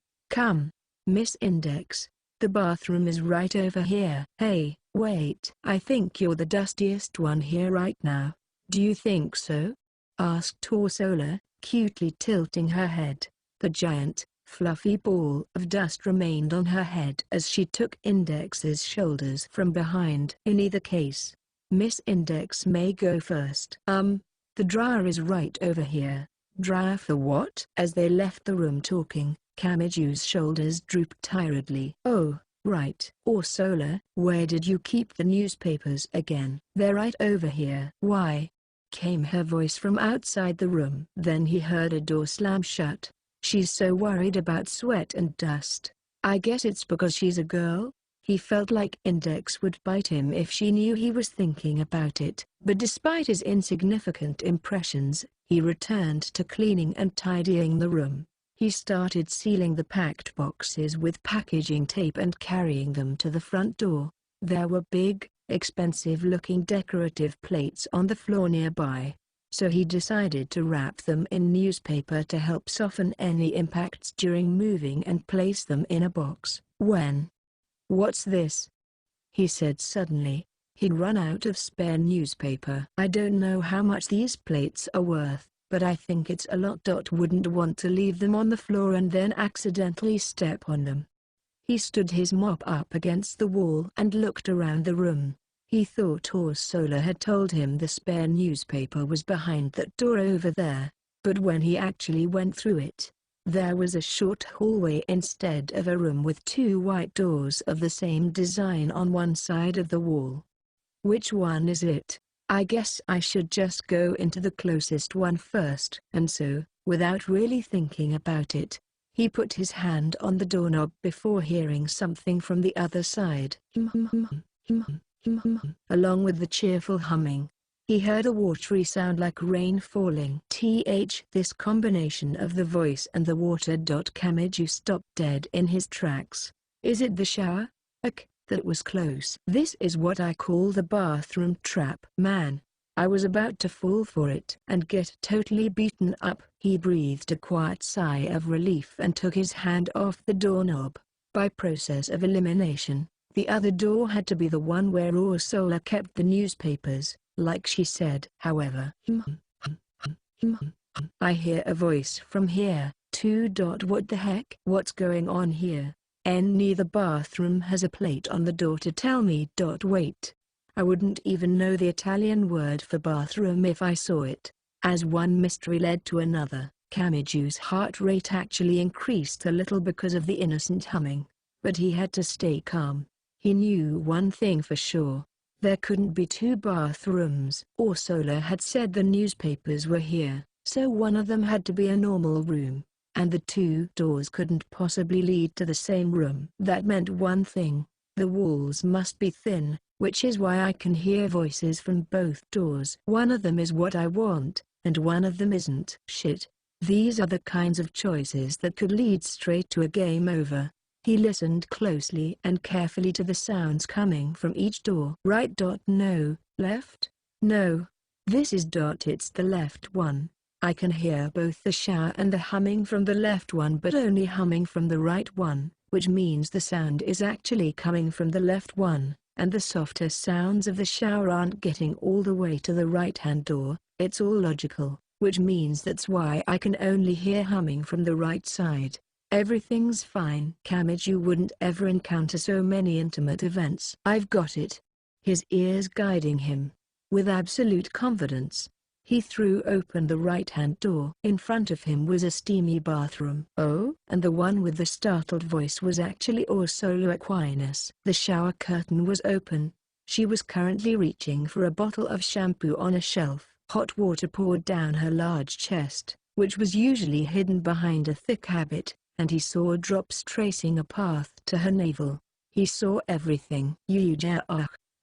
Miss Index. The bathroom is right over here. Hey, wait. I think you're the dustiest one here right now. Do you think so? Asked Ursula, cutely tilting her head. The giant, fluffy ball of dust remained on her head as she took Index's shoulders from behind. In either case, Miss Index may go first. The dryer is right over here. Dryer for what? As they left the room talking, Kamiju's shoulders drooped tiredly. Oh, right. Ursula, where did you keep the newspapers again? They're right over here. Why? Came her voice from outside the room. Then he heard a door slam shut. She's so worried about sweat and dust. I guess it's because she's a girl? He felt like Index would bite him if she knew he was thinking about it. But despite his insignificant impressions, he returned to cleaning and tidying the room. He started sealing the packed boxes with packaging tape and carrying them to the front door. There were big, expensive-looking decorative plates on the floor nearby, so he decided to wrap them in newspaper to help soften any impacts during moving and place them in a box. What's this? He said suddenly. He'd run out of spare newspaper. I don't know how much these plates are worth, but I think it's a lot. Wouldn't want to leave them on the floor and then accidentally step on them. He stood his mop up against the wall and looked around the room. He thought Ursula had told him the spare newspaper was behind that door over there, but when he actually went through it, there was a short hallway instead of a room with two white doors of the same design on one side of the wall. Which one is it? I guess I should just go into the closest one first. And so, without really thinking about it, he put his hand on the doorknob before hearing something from the other side. Along with the cheerful humming, he heard a watery sound like rain falling. This combination of the voice and the water. Kamiju stopped dead in his tracks. Is it the shower? That was close. This is what I call the bathroom trap. Man, I was about to fall for it and get totally beaten up. He breathed a quiet sigh of relief and took his hand off the doorknob. By process of elimination, the other door had to be the one where Ursula kept the newspapers, like she said. However, I hear a voice from here, too. What the heck? What's going on here? Neither bathroom has a plate on the door to tell me. Wait. I wouldn't even know the Italian word for bathroom if I saw it. As one mystery led to another, Kamiju's heart rate actually increased a little because of the innocent humming. But he had to stay calm. He knew one thing for sure. There couldn't be two bathrooms. Ursula had said the newspapers were here, so one of them had to be a normal room. And the two doors couldn't possibly lead to the same room. That meant one thing: the walls must be thin, which is why I can hear voices from both doors. One of them is what I want, and one of them isn't. Shit. These are the kinds of choices that could lead straight to a game over. He listened closely and carefully to the sounds coming from each door. Right. No. Left? No. This is. It's the left one. I can hear both the shower and the humming from the left one, but only humming from the right one, which means the sound is actually coming from the left one, and the softer sounds of the shower aren't getting all the way to the right-hand door. It's all logical, which means that's why I can only hear humming from the right side. Everything's fine. Kamiju wouldn't ever encounter so many intimate events. I've got it. His ears guiding him. With absolute confidence, he threw open the right-hand door. In front of him was a steamy bathroom. Oh? And the one with the startled voice was actually Ursula Aquinas. The shower curtain was open. She was currently reaching for a bottle of shampoo on a shelf. Hot water poured down her large chest, which was usually hidden behind a thick habit, and he saw drops tracing a path to her navel. He saw everything.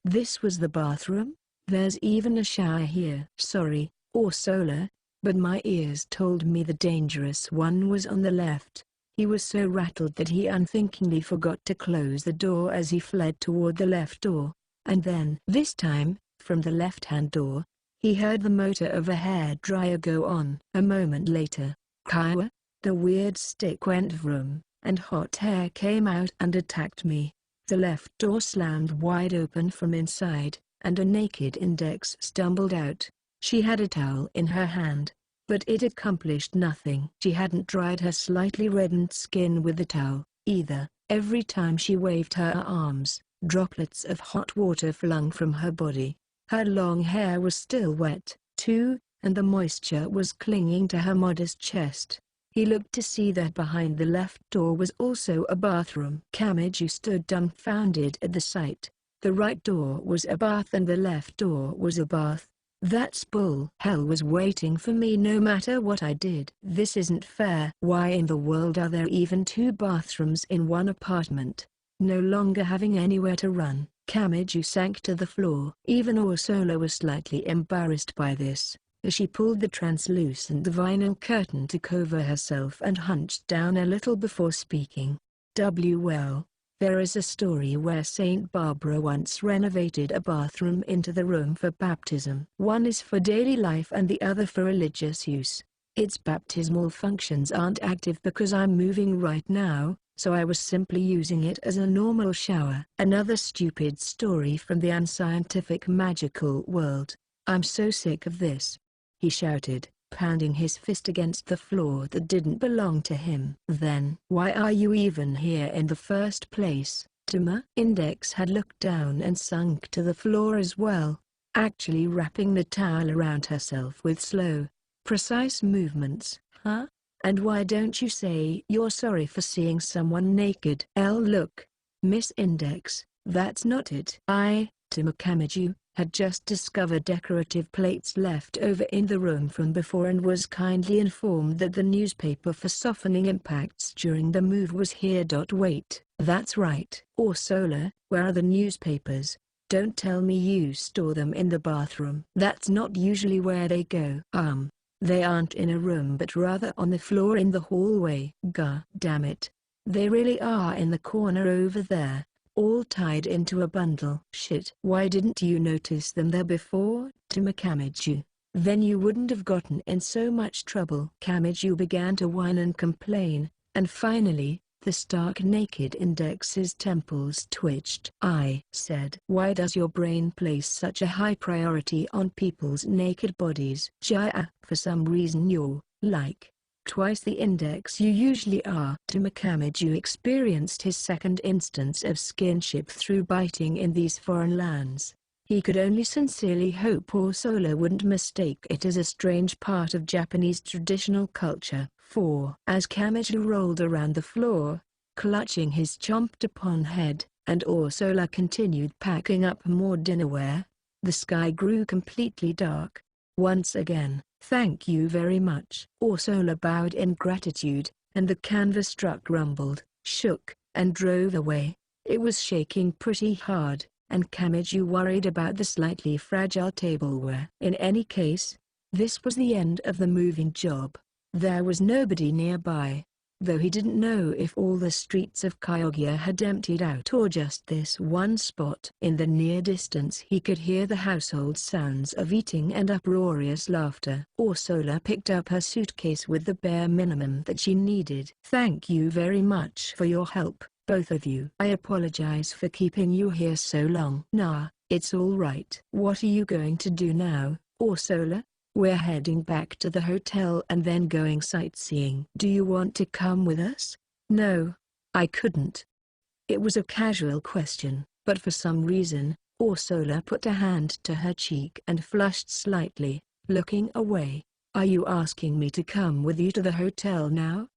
This was the bathroom? There's even a shower here. Sorry, Ursula, but my ears told me the dangerous one was on the left. He was so rattled that he unthinkingly forgot to close the door as he fled toward the left door. And then, this time, from the left-hand door, he heard the motor of a hairdryer go on. A moment later, Kaiwa, the weird stick went vroom, and hot hair came out and attacked me. The left door slammed wide open from inside, and a naked index stumbled out. She had a towel in her hand, but it accomplished nothing. She hadn't dried her slightly reddened skin with the towel, either. Every time she waved her arms, droplets of hot water flung from her body. Her long hair was still wet, too, and the moisture was clinging to her modest chest. He looked to see that behind the left door was also a bathroom. Kamiju stood dumbfounded at the sight. The right door was a bath and the left door was a bath. That's bull. Hell was waiting for me no matter what I did. This isn't fair. Why in the world are there even two bathrooms in one apartment? No longer having anywhere to run, Kamiju sank to the floor. Even Ursula was slightly embarrassed by this, as she pulled the translucent vinyl curtain to cover herself and hunched down a little before speaking. Well, there is a story where Saint Barbara once renovated a bathroom into the room for baptism. One is for daily life and the other for religious use. Its baptismal functions aren't active because I'm moving right now, so I was simply using it as a normal shower. Another stupid story from the unscientific magical world. I'm so sick of this, he shouted, pounding his fist against the floor that didn't belong to him. Then, why are you even here in the first place? Tuma Index had looked down and sunk to the floor as well, actually wrapping the towel around herself with slow, precise movements. Huh? And why don't you say you're sorry for seeing someone naked? Look, Miss Index, that's not it. Tuma Kamiju, had just discovered decorative plates left over in the room from before and was kindly informed that the newspaper for softening impacts during the move was here. Wait, that's right. Ursula, where are the newspapers? Don't tell me you store them in the bathroom. That's not usually where they go. They aren't in a room but rather on the floor in the hallway. God damn it. They really are in the corner over there, all tied into a bundle. Shit. Why didn't you notice them there before, Tuma Kamiju? Then you wouldn't have gotten in so much trouble. Kamiju began to whine and complain, and finally, the stark naked index's temples twitched. I said, why does your brain place such a high priority on people's naked bodies? Jaya, for some reason you're, like, twice the index you usually are. Tuma Kamiju experienced his second instance of skinship through biting in these foreign lands. He could only sincerely hope Ursula wouldn't mistake it as a strange part of Japanese traditional culture. For as Kamiju rolled around the floor, clutching his chomped-upon head, and Ursula continued packing up more dinnerware, the sky grew completely dark. Once again, thank you very much. Ursula bowed in gratitude, and the canvas truck rumbled, shook, and drove away. It was shaking pretty hard, and Kamiju worried about the slightly fragile tableware. In any case, this was the end of the moving job. There was nobody nearby, though he didn't know if all the streets of Kyogia had emptied out or just this one spot. In the near distance he could hear the household sounds of eating and uproarious laughter. Ursula picked up her suitcase with the bare minimum that she needed. Thank you very much for your help, both of you. I apologize for keeping you here so long. Nah, it's all right. What are you going to do now, Ursula? We're heading back to the hotel and then going sightseeing. Do you want to come with us? No, I couldn't. It was a casual question, but for some reason, Ursula put a hand to her cheek and flushed slightly, looking away. Are you asking me to come with you to the hotel now?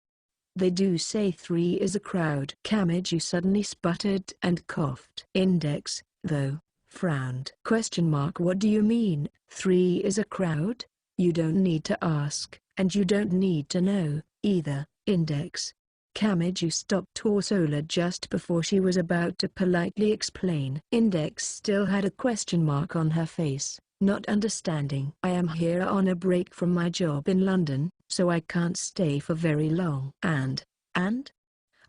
They do say 3 is a crowd. Kamiju suddenly sputtered and coughed. Index, though, frowned. What do you mean, 3 is a crowd? You don't need to ask, and you don't need to know, either, Index. Kamiju stopped Ursula just before she was about to politely explain. Index still had a question mark on her face, not understanding. I am here on a break from my job in London, so I can't stay for very long. And?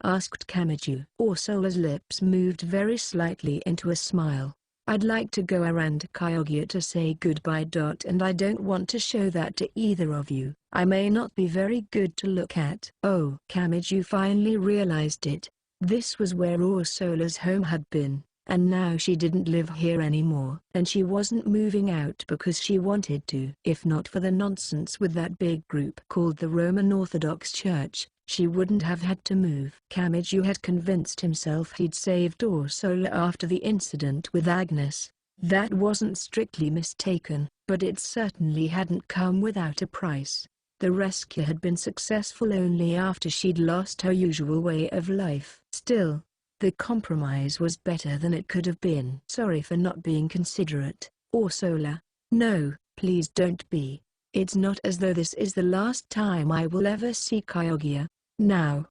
Asked Kamiju. Ursula's lips moved very slightly into a smile. I'd like to go around Kyogia to say goodbye. And I don't want to show that to either of you. I may not be very good to look at. Oh. Kamiju finally realized it. This was where Ursula's home had been, and now she didn't live here anymore. And she wasn't moving out because she wanted to. If not for the nonsense with that big group called the Roman Orthodox Church, she wouldn't have had to move. Kamiju had convinced himself he'd saved Ursula after the incident with Agnes. That wasn't strictly mistaken, but it certainly hadn't come without a price. The rescue had been successful only after she'd lost her usual way of life. Still, the compromise was better than it could have been. Sorry for not being considerate, Ursula. No, please don't be. It's not as though this is the last time I will ever see Kyogia. Now,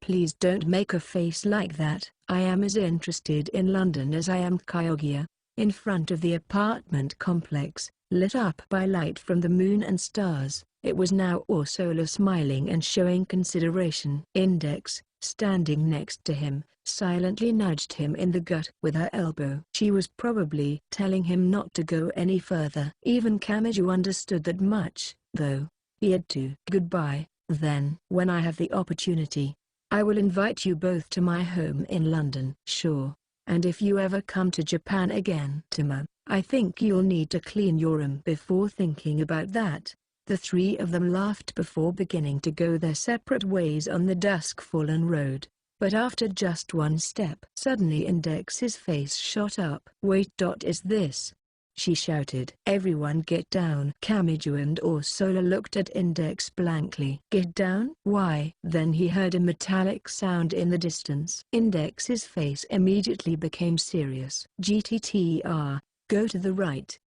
please don't make a face like that. I am as interested in London as I am Kyogia. In front of the apartment complex, lit up by light from the moon and stars, it was now Ursula smiling and showing consideration. Index, standing next to him, silently nudged him in the gut with her elbow. She was probably telling him not to go any further. Even Kamiju understood that much, though. He had to. Goodbye. Then, when I have the opportunity, I will invite you both to my home in London. Sure. And if you ever come to Japan again, Tama, I think you'll need to clean your room before thinking about that. The 3 of them laughed before beginning to go their separate ways on the dusk-fallen road. But after just one step, suddenly Index's face shot up. Wait. Is this? She shouted. Everyone get down. Kamiju and Ursula looked at Index blankly. Get down? Why? Then he heard a metallic sound in the distance. Index's face immediately became serious. GTTR, go to the right.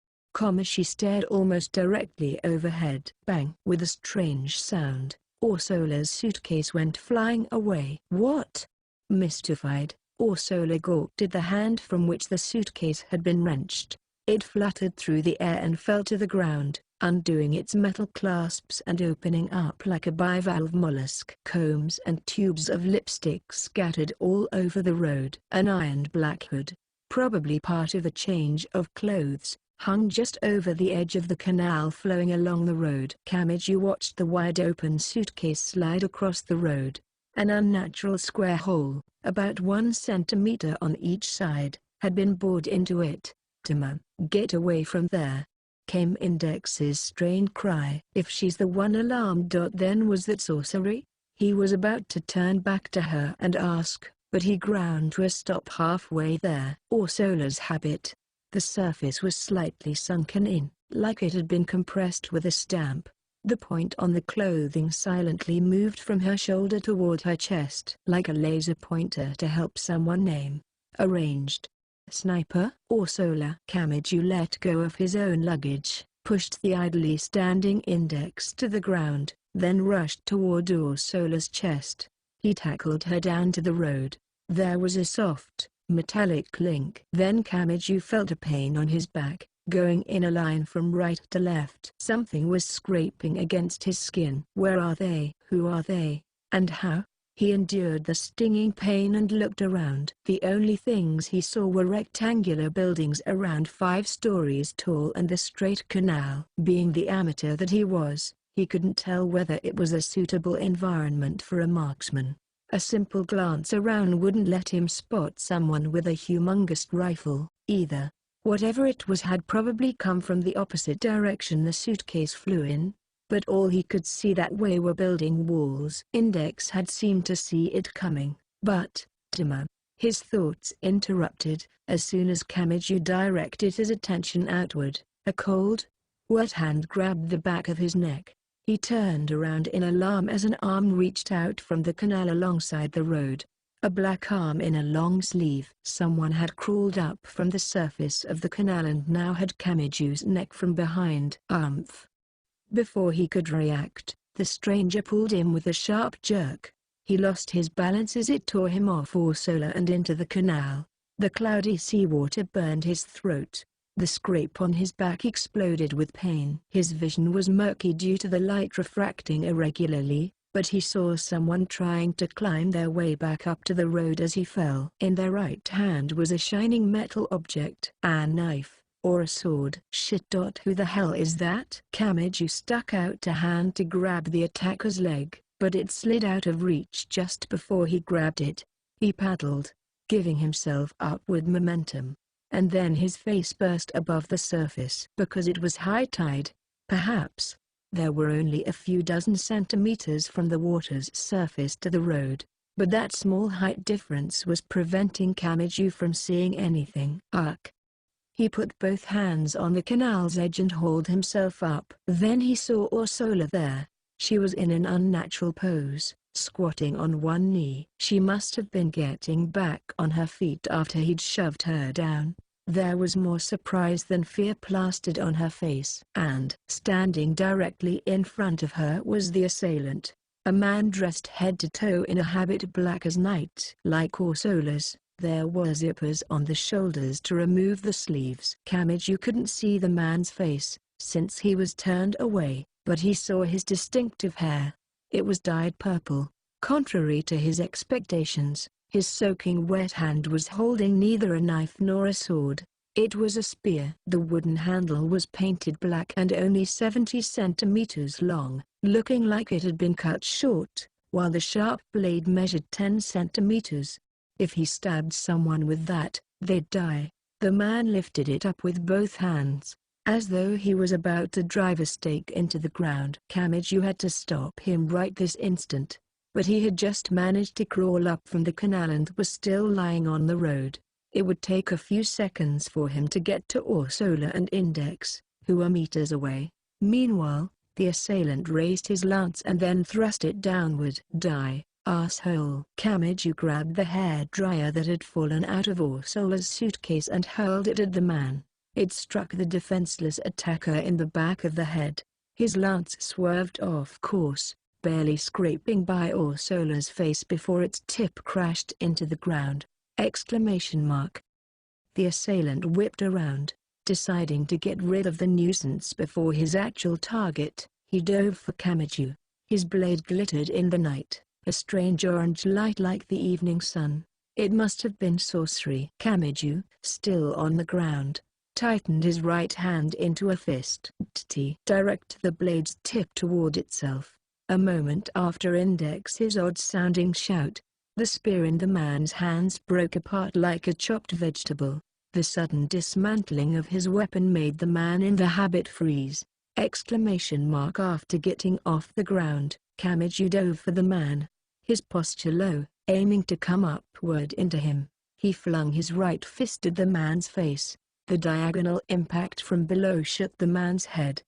She stared almost directly overhead. Bang! With a strange sound, Ursula's suitcase went flying away. What? Mystified, Ursula gawked at the hand from which the suitcase had been wrenched. It fluttered through the air and fell to the ground, undoing its metal clasps and opening up like a bivalve mollusk. Combs and tubes of lipstick scattered all over the road. An ironed black hood, probably part of a change of clothes, hung just over the edge of the canal flowing along the road. Kamiju watched the wide-open suitcase slide across the road. An unnatural square hole, about 1 centimeter on each side, had been bored into it. Tama, get away from there! Came Index's strained cry. If she's the one alarmed. Then was that sorcery? He was about to turn back to her and ask, but he ground to a stop halfway there. Ursula's habit. The surface was slightly sunken in, like it had been compressed with a stamp. The point on the clothing silently moved from her shoulder toward her chest, like a laser pointer to help someone aim. Arranged. Sniper? Ursula. Kamiju let go of his own luggage, pushed the idly standing Index to the ground, then rushed toward Ursula's chest. He tackled her down to the road. There was a soft, metallic clink. Then Kamiju felt a pain on his back, going in a line from right to left. Something was scraping against his skin. Where are they? Who are they? And how? He endured the stinging pain and looked around. The only things he saw were rectangular buildings around 5 stories tall and the straight canal. Being the amateur that he was, he couldn't tell whether it was a suitable environment for a marksman. A simple glance around wouldn't let him spot someone with a humongous rifle, either. Whatever it was had probably come from the opposite direction the suitcase flew in. but all he could see that way were building walls. Index had seemed to see it coming, but, Tama. His thoughts interrupted, as soon as Kamiju directed his attention outward. A cold, wet hand grabbed the back of his neck. He turned around in alarm as an arm reached out from the canal alongside the road. A black arm in a long sleeve. Someone had crawled up from the surface of the canal and now had Kamiju's neck from behind. Before he could react, the stranger pulled him with a sharp jerk. He lost his balance as it tore him off Orsola and into the canal. The cloudy seawater burned his throat. The scrape on his back exploded with pain. His vision was murky due to the light refracting irregularly, but he saw someone trying to climb their way back up to the road as he fell. In their right hand was a shining metal object. A knife, or a sword. Shit. Who the hell is that? Kamiju stuck out a hand to grab the attacker's leg, but it slid out of reach just before he grabbed it. He paddled, giving himself upward momentum, and then his face burst above the surface. Because it was high tide, perhaps, there were only a few dozen centimeters from the water's surface to the road, but that small height difference was preventing Kamiju from seeing anything. He put both hands on the canal's edge and hauled himself up. Then he saw Orsola there. She was in an unnatural pose, squatting on one knee. She must have been getting back on her feet after he'd shoved her down. There was more surprise than fear plastered on her face. And standing directly in front of her was the assailant, a man dressed head to toe in a habit black as night. Like Orsola's, there were zippers on the shoulders to remove the sleeves. Kamiju couldn't see the man's face, since he was turned away, but he saw his distinctive hair. It was dyed purple. Contrary to his expectations, his soaking wet hand was holding neither a knife nor a sword. It was a spear. The wooden handle was painted black and only 70 centimeters long, looking like it had been cut short, while the sharp blade measured 10 centimeters. If he stabbed someone with that, they'd die. The man lifted it up with both hands, as though he was about to drive a stake into the ground. Kamiju had to stop him right this instant, but he had just managed to crawl up from the canal and was still lying on the road. It would take a few seconds for him to get to Orsola and Index, who were meters away. Meanwhile, the assailant raised his lance and then thrust it downward. Die, asshole. Kamiju grabbed the hairdryer that had fallen out of Orsola's suitcase and hurled it at the man. It struck the defenseless attacker in the back of the head. His lance swerved off course, barely scraping by Orsola's face before its tip crashed into the ground. The assailant whipped around, deciding to get rid of the nuisance before his actual target. He dove for Kamiju. His blade glittered in the night, a strange orange light like the evening sun. It must have been sorcery. Kamiju, still on the ground, tightened his right hand into a fist. Direct the blade's tip toward itself. A moment after Index's odd-sounding shout, the spear in the man's hands broke apart like a chopped vegetable. The sudden dismantling of his weapon made the man in the habit freeze. After getting off the ground, Kamiju dove for the man, his posture low, aiming to come upward into him. He flung his right fist at the man's face. The diagonal impact from below shook the man's head.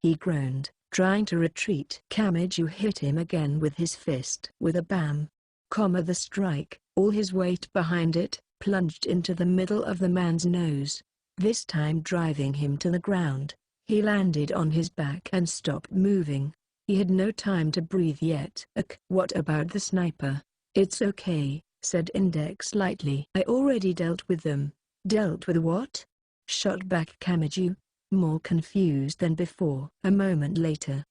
He groaned, trying to retreat. Kamiju hit him again with his fist. With a bam! The strike, all his weight behind it, plunged into the middle of the man's nose, this time driving him to the ground. He landed on his back and stopped moving. He had no time to breathe yet. What about the sniper? It's okay, said Index lightly. I already dealt with them. Dealt with what? Shot back Kamiju, more confused than before. A moment later,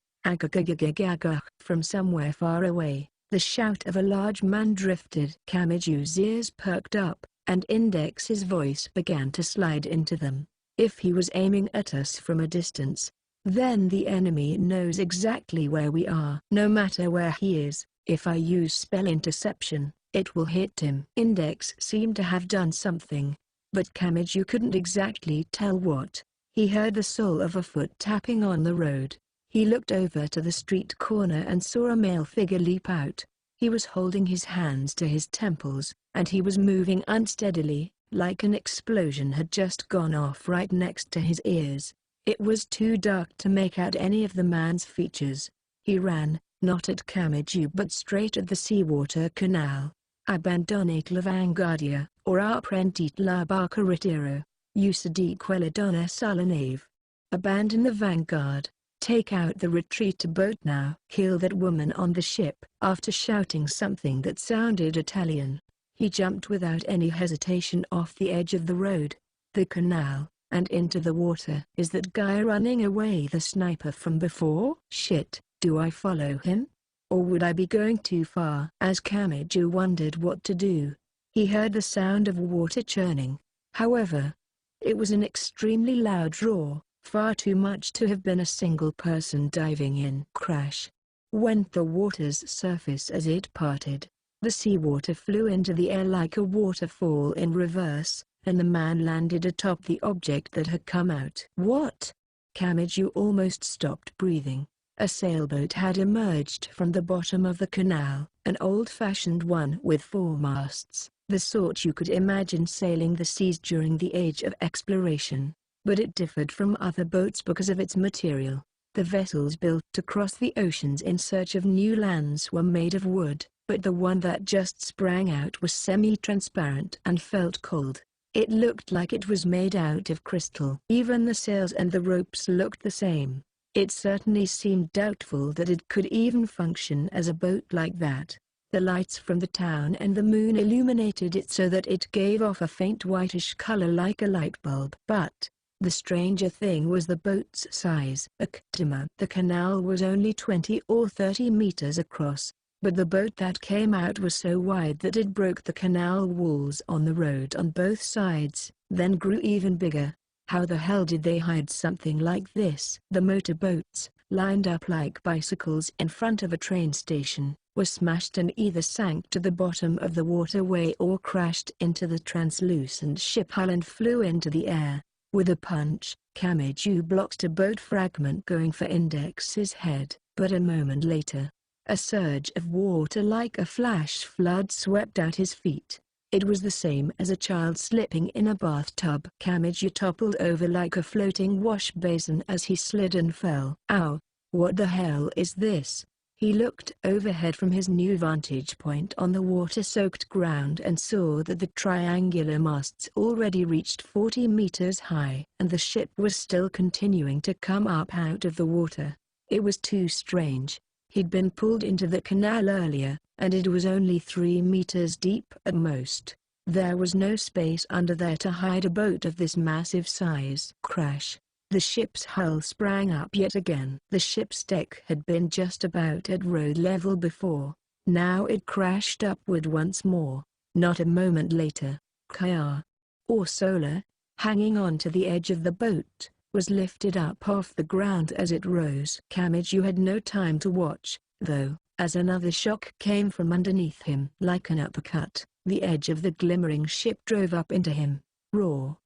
from somewhere far away, the shout of a large man drifted. Kamiju's ears perked up, and Index's voice began to slide into them. If he was aiming at us from a distance, then the enemy knows exactly where we are. No matter where he is, if I use spell interception, it will hit him. Index seemed to have done something, but Kamiju couldn't exactly tell what. He heard the sole of a foot tapping on the road. He looked over to the street corner and saw a male figure leap out. He was holding his hands to his temples, and he was moving unsteadily, like an explosion had just gone off right next to his ears. It was too dark to make out any of the man's features. He ran, not at Kamiju but straight at the seawater canal. Abandonate la vanguardia, or apprendite la barca retiro. Ucidi quella donna sulla nave. Abandon the vanguard. Take out the retreat boat now. Kill that woman on the ship. After shouting something that sounded Italian, he jumped without any hesitation off the edge of the road, the canal, and into the water. Is that guy running away the sniper from before? Shit, do I follow him? Or would I be going too far? As Kamiju wondered what to do, he heard the sound of water churning. However, it was an extremely loud roar, far too much to have been a single person diving in. Crash! Went the water's surface as it parted. The seawater flew into the air like a waterfall in reverse, and the man landed atop the object that had come out. What? Kamiju almost stopped breathing. A sailboat had emerged from the bottom of the canal, an old-fashioned one with 4 masts, the sort you could imagine sailing the seas during the age of exploration. But it differed from other boats because of its material. The vessels built to cross the oceans in search of new lands were made of wood, but the one that just sprang out was semi-transparent and felt cold. It looked like it was made out of crystal. Even the sails and the ropes looked the same. It certainly seemed doubtful that it could even function as a boat like that. The lights from the town and the moon illuminated it so that it gave off a faint whitish color like a light bulb. But the stranger thing was the boat's size. The canal was only 20 or 30 meters across, but the boat that came out was so wide that it broke the canal walls on the road on both sides, then grew even bigger. How the hell did they hide something like this? The motorboats, lined up like bicycles in front of a train station, were smashed and either sank to the bottom of the waterway or crashed into the translucent ship hull and flew into the air. With a punch, Kamiju blocked a boat fragment going for Index's head, but a moment later, a surge of water like a flash flood swept out his feet. It was the same as a child slipping in a bathtub. Kamiju toppled over like a floating wash basin as he slid and fell. Ow! What the hell is this? He looked overhead from his new vantage point on the water-soaked ground and saw that the triangular masts already reached 40 meters high, and the ship was still continuing to come up out of the water. It was too strange. He'd been pulled into the canal earlier, and it was only 3 meters deep at most. There was no space under there to hide a boat of this massive size. Crash! The ship's hull sprang up yet again. The ship's deck had been just about at road level before. Now it crashed upward once more. Not a moment later, Kaya, or Solar, hanging on to the edge of the boat, was lifted up off the ground as it rose. Kamiju had no time to watch, though, as another shock came from underneath him. Like an uppercut, the edge of the glimmering ship drove up into him. Roar!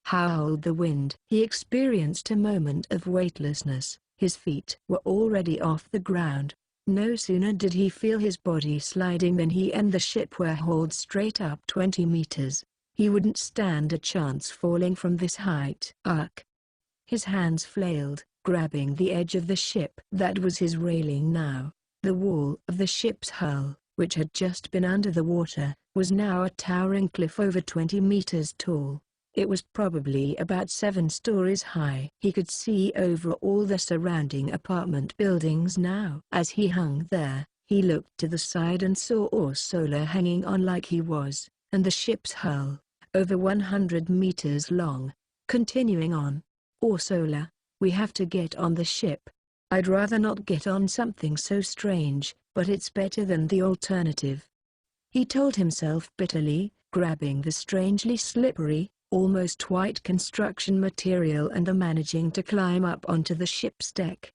Howled the wind. He experienced a moment of weightlessness. His feet were already off the ground. No sooner did he feel his body sliding than he and the ship were hauled straight up 20 meters. He wouldn't stand a chance falling from this height. Ark! His hands flailed, grabbing the edge of the ship. That was his railing now. The wall of the ship's hull, which had just been under the water, was now a towering cliff over 20 meters tall. It was probably about 7 stories high. He could see over all the surrounding apartment buildings now. As he hung there, he looked to the side and saw Ursula hanging on like he was, and the ship's hull, over 100 meters long, continuing on. Ursula, we have to get on the ship. I'd rather not get on something so strange, but it's better than the alternative, he told himself bitterly, grabbing the strangely slippery, almost white construction material and managing to climb up onto the ship's deck.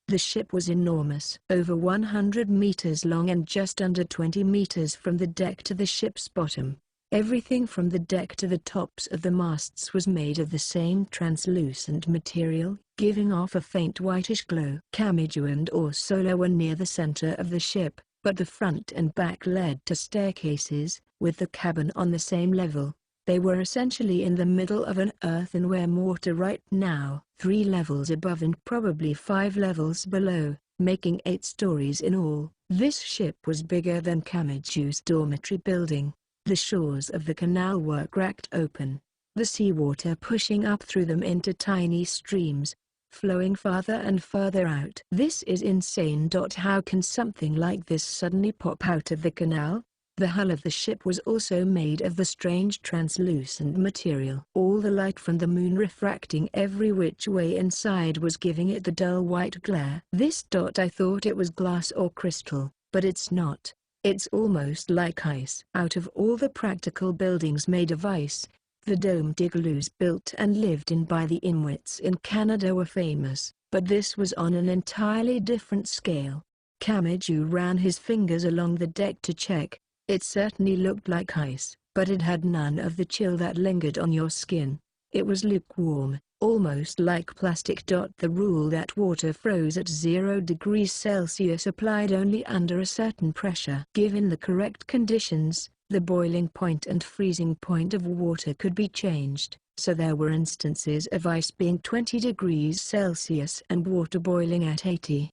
The ship was enormous, over 100 meters long and just under 20 meters from the deck to the ship's bottom. Everything from the deck to the tops of the masts was made of the same translucent material, giving off a faint whitish glow. Kamiju and Ursula were near the center of the ship, but the front and back led to staircases, with the cabin on the same level. They were essentially in the middle of an earthenware mortar right now, 3 levels above and probably 5 levels below, making 8 stories in all. This ship was bigger than Kamiju's dormitory building. The shores of the canal were cracked open, the seawater pushing up through them into tiny streams, flowing farther and further out. This is insane. How can something like this suddenly pop out of the canal? The hull of the ship was also made of the strange translucent material. All the light from the moon refracting every which way inside was giving it the dull white glare. I thought it was glass or crystal, but it's not. It's almost like ice. Out of all the practical buildings made of ice, the domed igloos built and lived in by the Inuits in Canada were famous, but this was on an entirely different scale. Kamiju ran his fingers along the deck to check. It certainly looked like ice, but it had none of the chill that lingered on your skin. It was lukewarm, almost like plastic. The rule that water froze at 0 degrees Celsius applied only under a certain pressure. Given the correct conditions, the boiling point and freezing point of water could be changed, so there were instances of ice being 20 degrees Celsius and water boiling at 80.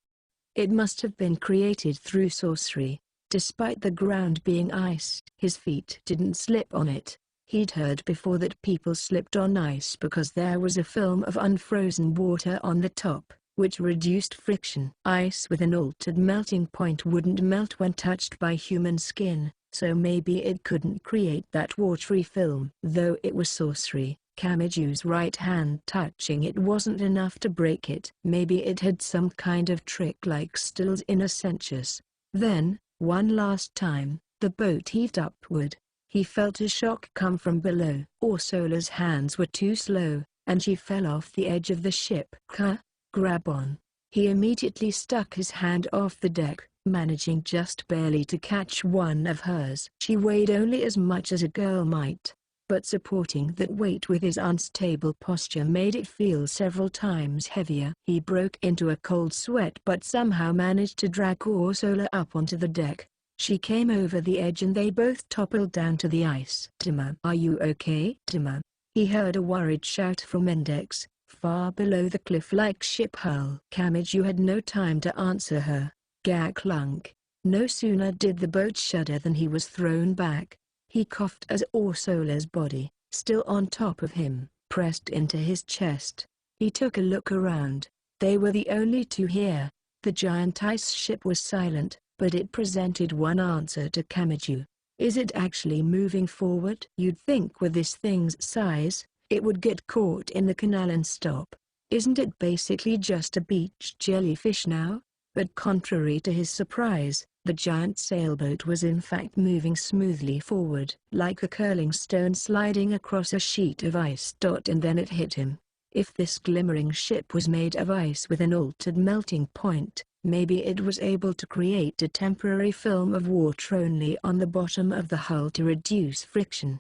It must have been created through sorcery. Despite the ground being ice, his feet didn't slip on it. He'd heard before that people slipped on ice because there was a film of unfrozen water on the top, which reduced friction. Ice with an altered melting point wouldn't melt when touched by human skin, so maybe it couldn't create that watery film. Though it was sorcery, Kamiju's right hand touching it wasn't enough to break it. Maybe it had some kind of trick like Still's inner sensuous. Then, one last time, the boat heaved upward. He felt a shock come from below. Ursula's hands were too slow, and she fell off the edge of the ship. Grab on. He immediately stuck his hand off the deck, managing just barely to catch one of hers. She weighed only as much as a girl might, but supporting that weight with his unstable posture made it feel several times heavier. He broke into a cold sweat but somehow managed to drag Ursula up onto the deck. She came over the edge and they both toppled down to the ice. "Tima, are you okay?" "Tima," he heard a worried shout from Index, far below the cliff-like ship hull. Kamiju had no time to answer her. Gak-lunk. No sooner did the boat shudder than he was thrown back. He coughed as Ursula's body, still on top of him, pressed into his chest. He took a look around. They were the only two here. The giant ice ship was silent, but it presented one answer to Kamiju. Is it actually moving forward? You'd think with this thing's size, it would get caught in the canal and stop. Isn't it basically just a beach jellyfish now? But contrary to his surprise, the giant sailboat was in fact moving smoothly forward, like a curling stone sliding across a sheet of ice. And then it hit him. If this glimmering ship was made of ice with an altered melting point, maybe it was able to create a temporary film of water only on the bottom of the hull to reduce friction.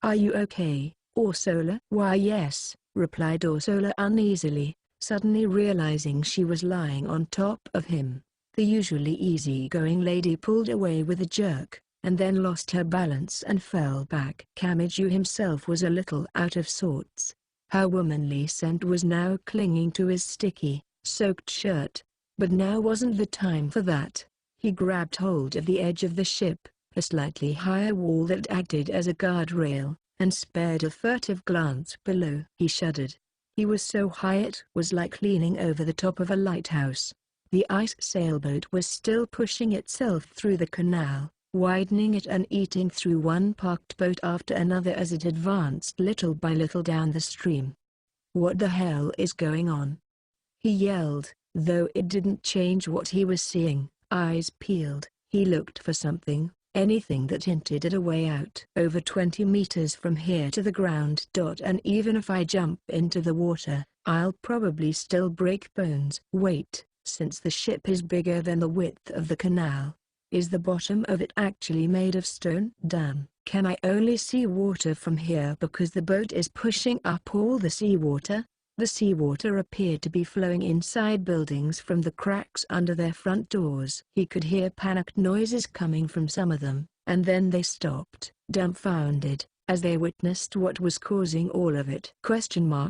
"Are you okay, Ursula?" "Why yes," replied Ursula uneasily, suddenly realizing she was lying on top of him. The usually easy-going lady pulled away with a jerk, and then lost her balance and fell back. Kamiju himself was a little out of sorts. Her womanly scent was now clinging to his sticky, soaked shirt. But now wasn't the time for that. He grabbed hold of the edge of the ship, a slightly higher wall that acted as a guardrail, and spared a furtive glance below. He shuddered. He was so high it was like leaning over the top of a lighthouse. The ice sailboat was still pushing itself through the canal, widening it and eating through one parked boat after another as it advanced little by little down the stream. "What the hell is going on?" he yelled, though it didn't change what he was seeing. Eyes peeled, he looked for something, anything that hinted at a way out. "Over 20 meters from here to the ground. And even if I jump into the water, I'll probably still break bones." "Wait, since the ship is bigger than the width of the canal, is the bottom of it actually made of stone?" "Damn, Can I only see water from here because the boat is pushing up all the seawater? The seawater appeared to be flowing inside buildings from the cracks under their front doors. He could hear panicked noises coming from some of them, and then they stopped, dumbfounded, as they witnessed what was causing all of it.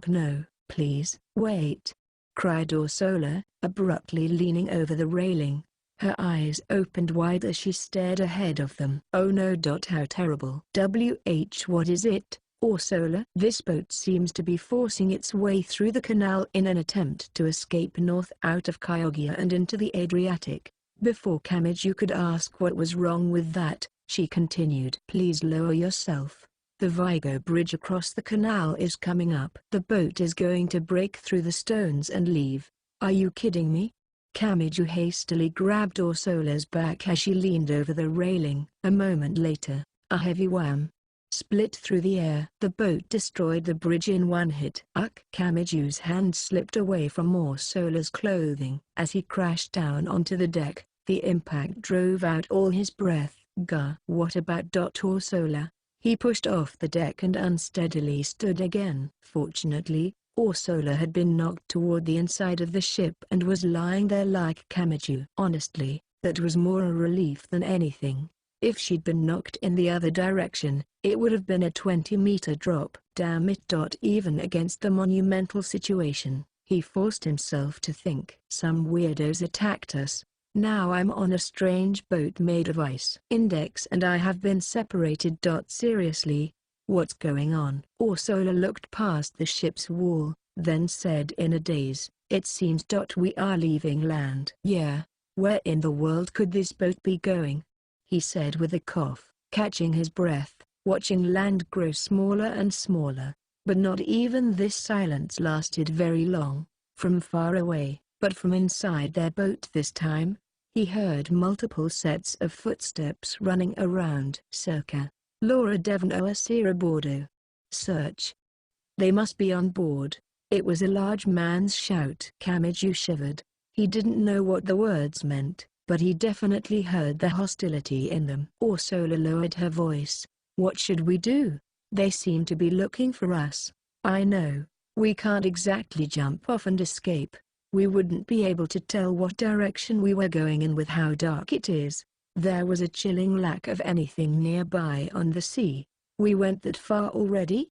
No, please, wait, cried Ursula, abruptly leaning over the railing. Her eyes opened wide as she stared ahead of them. Oh no! How terrible. What is it, Ursula? This boat seems to be forcing its way through the canal in an attempt to escape north out of Chioggia and into the Adriatic. Before Kamiju could ask what was wrong with that, she continued. Please lower yourself. The Vigo bridge across the canal is coming up. The boat is going to break through the stones and leave. Are you kidding me? Kamiju hastily grabbed Ursula's back as she leaned over the railing. A moment later, a heavy wham split through the air. The boat destroyed the bridge in one hit. Kamiju's hand slipped away from Ursula's clothing. As he crashed down onto the deck, the impact drove out all his breath. Gah! What about Ursula? He pushed off the deck and unsteadily stood again. Fortunately, Ursula had been knocked toward the inside of the ship and was lying there like Kamiju. Honestly, that was more a relief than anything. If she'd been knocked in the other direction, it would have been a 20-meter drop. Damn it! Even against the monumental situation, he forced himself to think. Some weirdos attacked us. Now I'm on a strange boat made of ice. Index and I have been separated. Seriously? What's going on? Ursula looked past the ship's wall, then said in a daze, it seems. We are leaving land. Yeah. Where in the world could this boat be going? He said with a cough, catching his breath, watching land grow smaller and smaller. But not even this silence lasted very long. From far away, but from inside their boat this time, he heard multiple sets of footsteps running around. Circa. Laura Devon Sierra Bordeaux. Search. They must be on board. It was a large man's shout. Kamiju shivered. He didn't know what the words meant, but he definitely heard the hostility in them. Ursula lowered her voice. What should we do? They seem to be looking for us. I know. We can't exactly jump off and escape. We wouldn't be able to tell what direction we were going in with how dark it is. There was a chilling lack of anything nearby on the sea. We went that far already?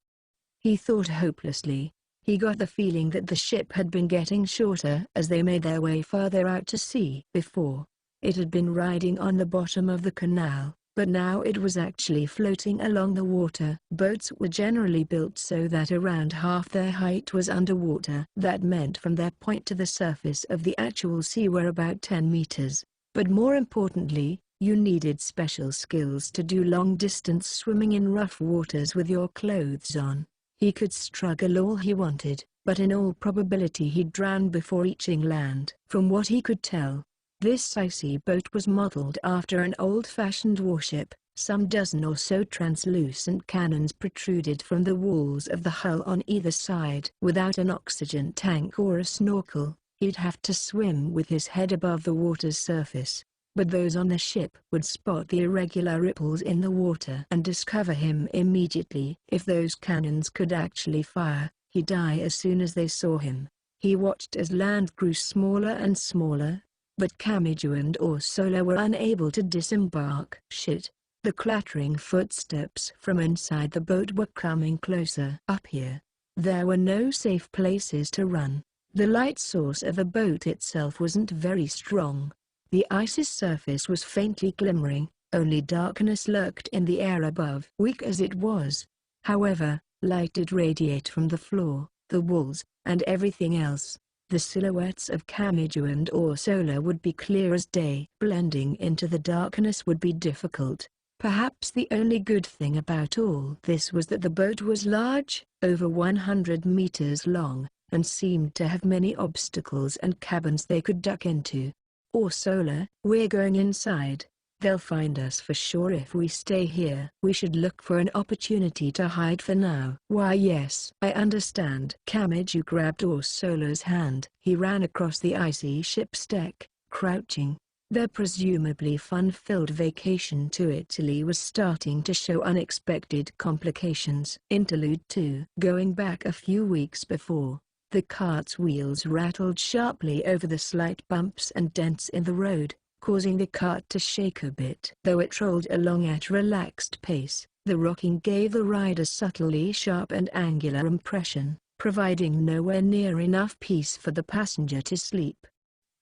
He thought hopelessly. He got the feeling that the ship had been getting shorter as they made their way farther out to sea. Before, it had been riding on the bottom of the canal, but now it was actually floating along the water. Boats were generally built so that around half their height was underwater. That meant from their point to the surface of the actual sea were about 10 meters. But more importantly, you needed special skills to do long-distance swimming in rough waters with your clothes on. He could struggle all he wanted, but in all probability he'd drown before reaching land. From what he could tell, this icy boat was modeled after an old-fashioned warship. Some dozen or so translucent cannons protruded from the walls of the hull on either side. Without an oxygen tank or a snorkel, he'd have to swim with his head above the water's surface. But those on the ship would spot the irregular ripples in the water and discover him immediately. If those cannons could actually fire, he'd die as soon as they saw him. He watched as land grew smaller and smaller, but Kamiju and Ursula were unable to disembark. Shit! The clattering footsteps from inside the boat were coming closer. Up here, there were no safe places to run. The light source of the boat itself wasn't very strong. The ice's surface was faintly glimmering, only darkness lurked in the air above. Weak as it was, however, light did radiate from the floor, the walls, and everything else. The silhouettes of Kamiju and Ursula would be clear as day. Blending into the darkness would be difficult. Perhaps the only good thing about all this was that the boat was large, over 100 meters long, and seemed to have many obstacles and cabins they could duck into. Ursula, we're going inside. They'll find us for sure if we stay here. We should look for an opportunity to hide for now. Why yes, I understand. Kamiju grabbed Ursula's hand. He ran across the icy ship's deck, crouching. Their presumably fun-filled vacation to Italy was starting to show unexpected complications. Interlude 2. Going back a few weeks before, the cart's wheels rattled sharply over the slight bumps and dents in the road, causing the cart to shake a bit. Though it rolled along at relaxed pace, the rocking gave the ride a subtly sharp and angular impression, providing nowhere near enough peace for the passenger to sleep.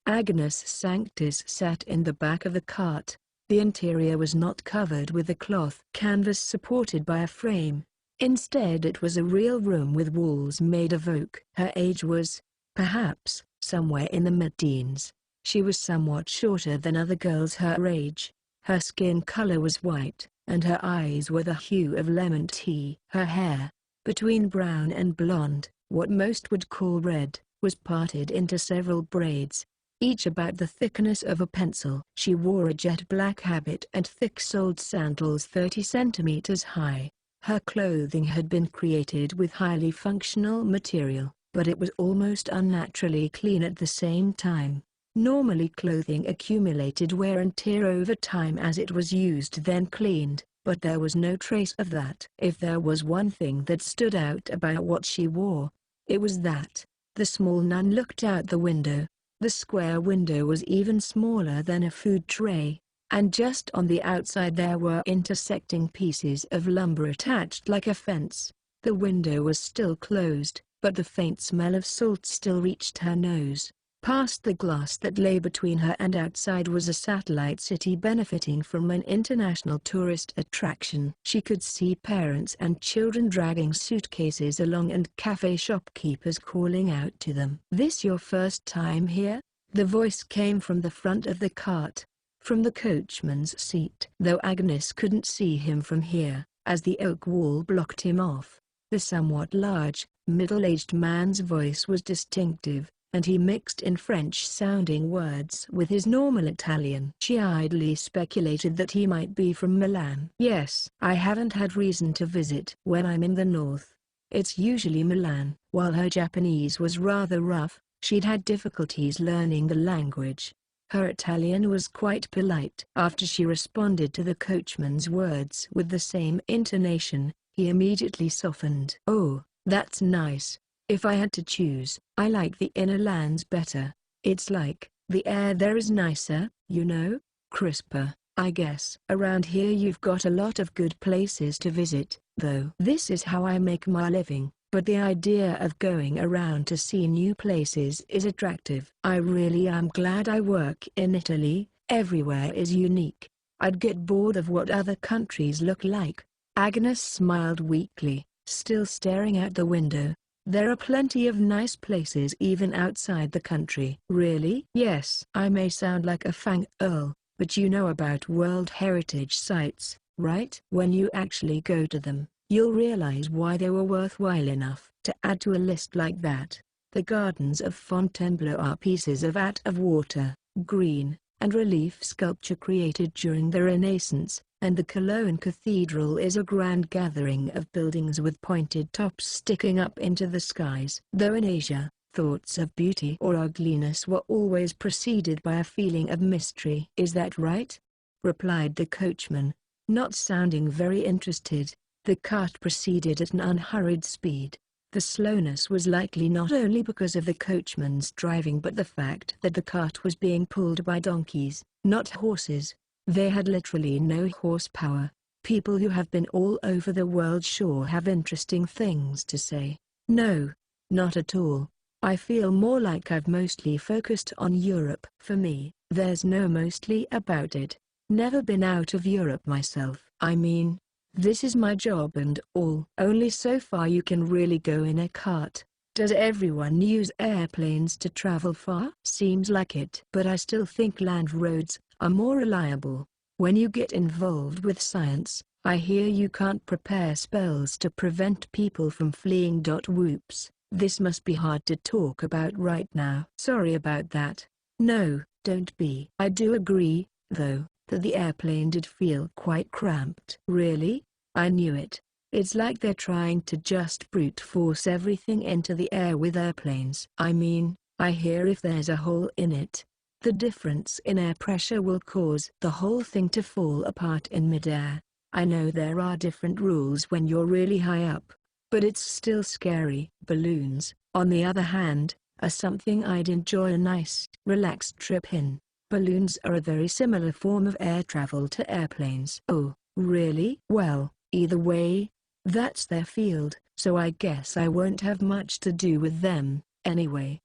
Agnes Sanctus sat in the back of the cart. The interior was not covered with a cloth canvas supported by a frame. Instead it was a real room with walls made of oak. Her age was, perhaps, somewhere in the mid-teens. She was somewhat shorter than other girls her age. Her skin color was white, and her eyes were the hue of lemon tea. Her hair, between brown and blonde, what most would call red, was parted into several braids, each about the thickness of a pencil. She wore a jet black habit and thick-soled sandals 30 centimeters high. Her clothing had been created with highly functional material, but it was almost unnaturally clean at the same time. Normally clothing accumulated wear and tear over time as it was used then cleaned, but there was no trace of that. If there was one thing that stood out about what she wore, it was that. The small nun looked out the window. The square window was even smaller than a food tray, and just on the outside there were intersecting pieces of lumber attached like a fence. The window was still closed, but the faint smell of salt still reached her nose. Past the glass that lay between her and outside was a satellite city benefiting from an international tourist attraction. She could see parents and children dragging suitcases along and cafe shopkeepers calling out to them. "This your first time here?" The voice came from the front of the cart, from the coachman's seat. Though Agnes couldn't see him from here, as the oak wall blocked him off, the somewhat large, middle-aged man's voice was distinctive, and he mixed in French-sounding words with his normal Italian. She idly speculated that he might be from Milan. "Yes, I haven't had reason to visit. When I'm in the north, it's usually Milan." While her Japanese was rather rough, she'd had difficulties learning the language. Her Italian was quite polite. After she responded to the coachman's words with the same intonation, he immediately softened. "Oh, that's nice. If I had to choose, I like the inner lands better. It's like, the air there is nicer, you know, crisper, I guess. Around here you've got a lot of good places to visit, though. This is how I make my living, but the idea of going around to see new places is attractive. I really am glad I work in Italy. Everywhere is unique. I'd get bored of what other countries look like." Agnes smiled weakly, still staring out the window. "There are plenty of nice places even outside the country." "Really?" "Yes." "I may sound like a fangirl, but you know about World Heritage sites, right? When you actually go to them, you'll realize why they were worthwhile enough to add to a list like that. The gardens of Fontainebleau are pieces of out-of-water, green, and relief sculpture created during the Renaissance, and the Cologne Cathedral is a grand gathering of buildings with pointed tops sticking up into the skies." Though in Asia, thoughts of beauty or ugliness were always preceded by a feeling of mystery. "Is that right?" replied the coachman, not sounding very interested. The cart proceeded at an unhurried speed. The slowness was likely not only because of the coachman's driving but the fact that the cart was being pulled by donkeys, not horses. They had literally no horsepower. People who have been all over the world sure have interesting things to say. "No, not at all. I feel more like I've mostly focused on Europe." "For me, there's no mostly about it. Never been out of Europe myself. I mean, this is my job and all. Only so far you can really go in a cart. Does everyone use airplanes to travel far?" "Seems like it. But I still think land roads are more reliable. When you get involved with science, I hear you can't prepare spells to prevent people from fleeing. Whoops, this must be hard to talk about right now." "Sorry about that." "No, don't be." "I do agree, though, that the airplane did feel quite cramped." "Really? I knew it. It's like they're trying to just brute force everything into the air with airplanes." "I mean, I hear if there's a hole in it, The difference in air pressure will cause the whole thing to fall apart in midair. I know there are different rules when you're really high up, but it's still scary. Balloons, on the other hand, are something I'd enjoy a nice, relaxed trip in. Balloons are a very similar form of air travel to airplanes. Oh, really? Well, either way, that's their field, so I guess I won't have much to do with them, anyway.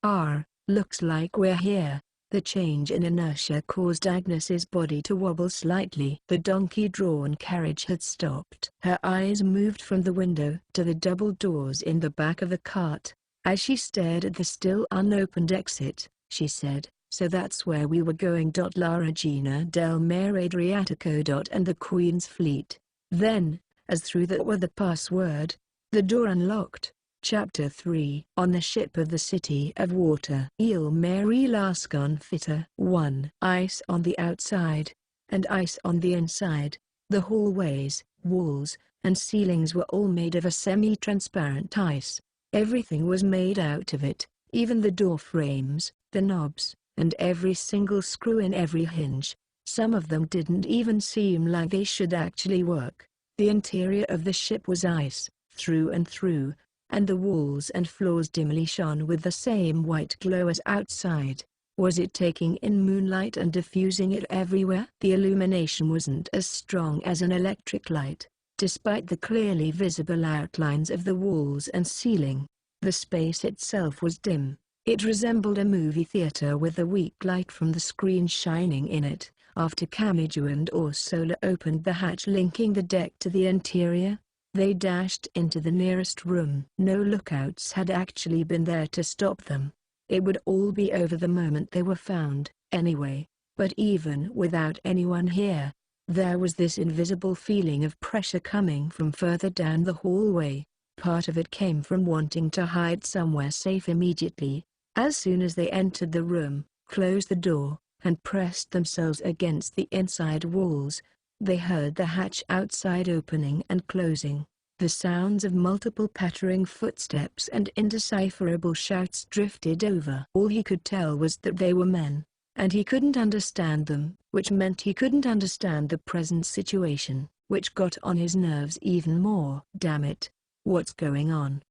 Looks like we're here. The change in inertia caused Agnes's body to wobble slightly. The donkey-drawn carriage had stopped. Her eyes moved from the window to the double doors in the back of the cart. As she stared at the still unopened exit, she said, "So that's where we were going. La Regina del Mare Adriatico. And the Queen's Fleet." Then, as through that were the password, the door unlocked. Chapter 3. On the Ship of the City of Water. Il Mare la Sconfitta. 1. Ice on the outside, and ice on the inside. The hallways, walls, and ceilings were all made of a semi-transparent ice. Everything was made out of it, even the door frames, the knobs, and every single screw in every hinge. Some of them didn't even seem like they should actually work. The interior of the ship was ice, through and through, and the walls and floors dimly shone with the same white glow as outside. Was it taking in moonlight and diffusing it everywhere? The illumination wasn't as strong as an electric light, despite the clearly visible outlines of the walls and ceiling. The space itself was dim. It resembled a movie theater with the weak light from the screen shining in it. After Kamiju and Ursula opened the hatch linking the deck to the interior, they dashed into the nearest room. No lookouts had actually been there to stop them. It would all be over the moment they were found, anyway. But even without anyone here, there was this invisible feeling of pressure coming from further down the hallway. Part of it came from wanting to hide somewhere safe immediately. As soon as they entered the room, closed the door, and pressed themselves against the inside walls, they heard the hatch outside opening and closing. The sounds of multiple pattering footsteps and indecipherable shouts drifted over. All he could tell was that they were men, and he couldn't understand them, which meant he couldn't understand the present situation, which got on his nerves even more. Damn it, what's going on?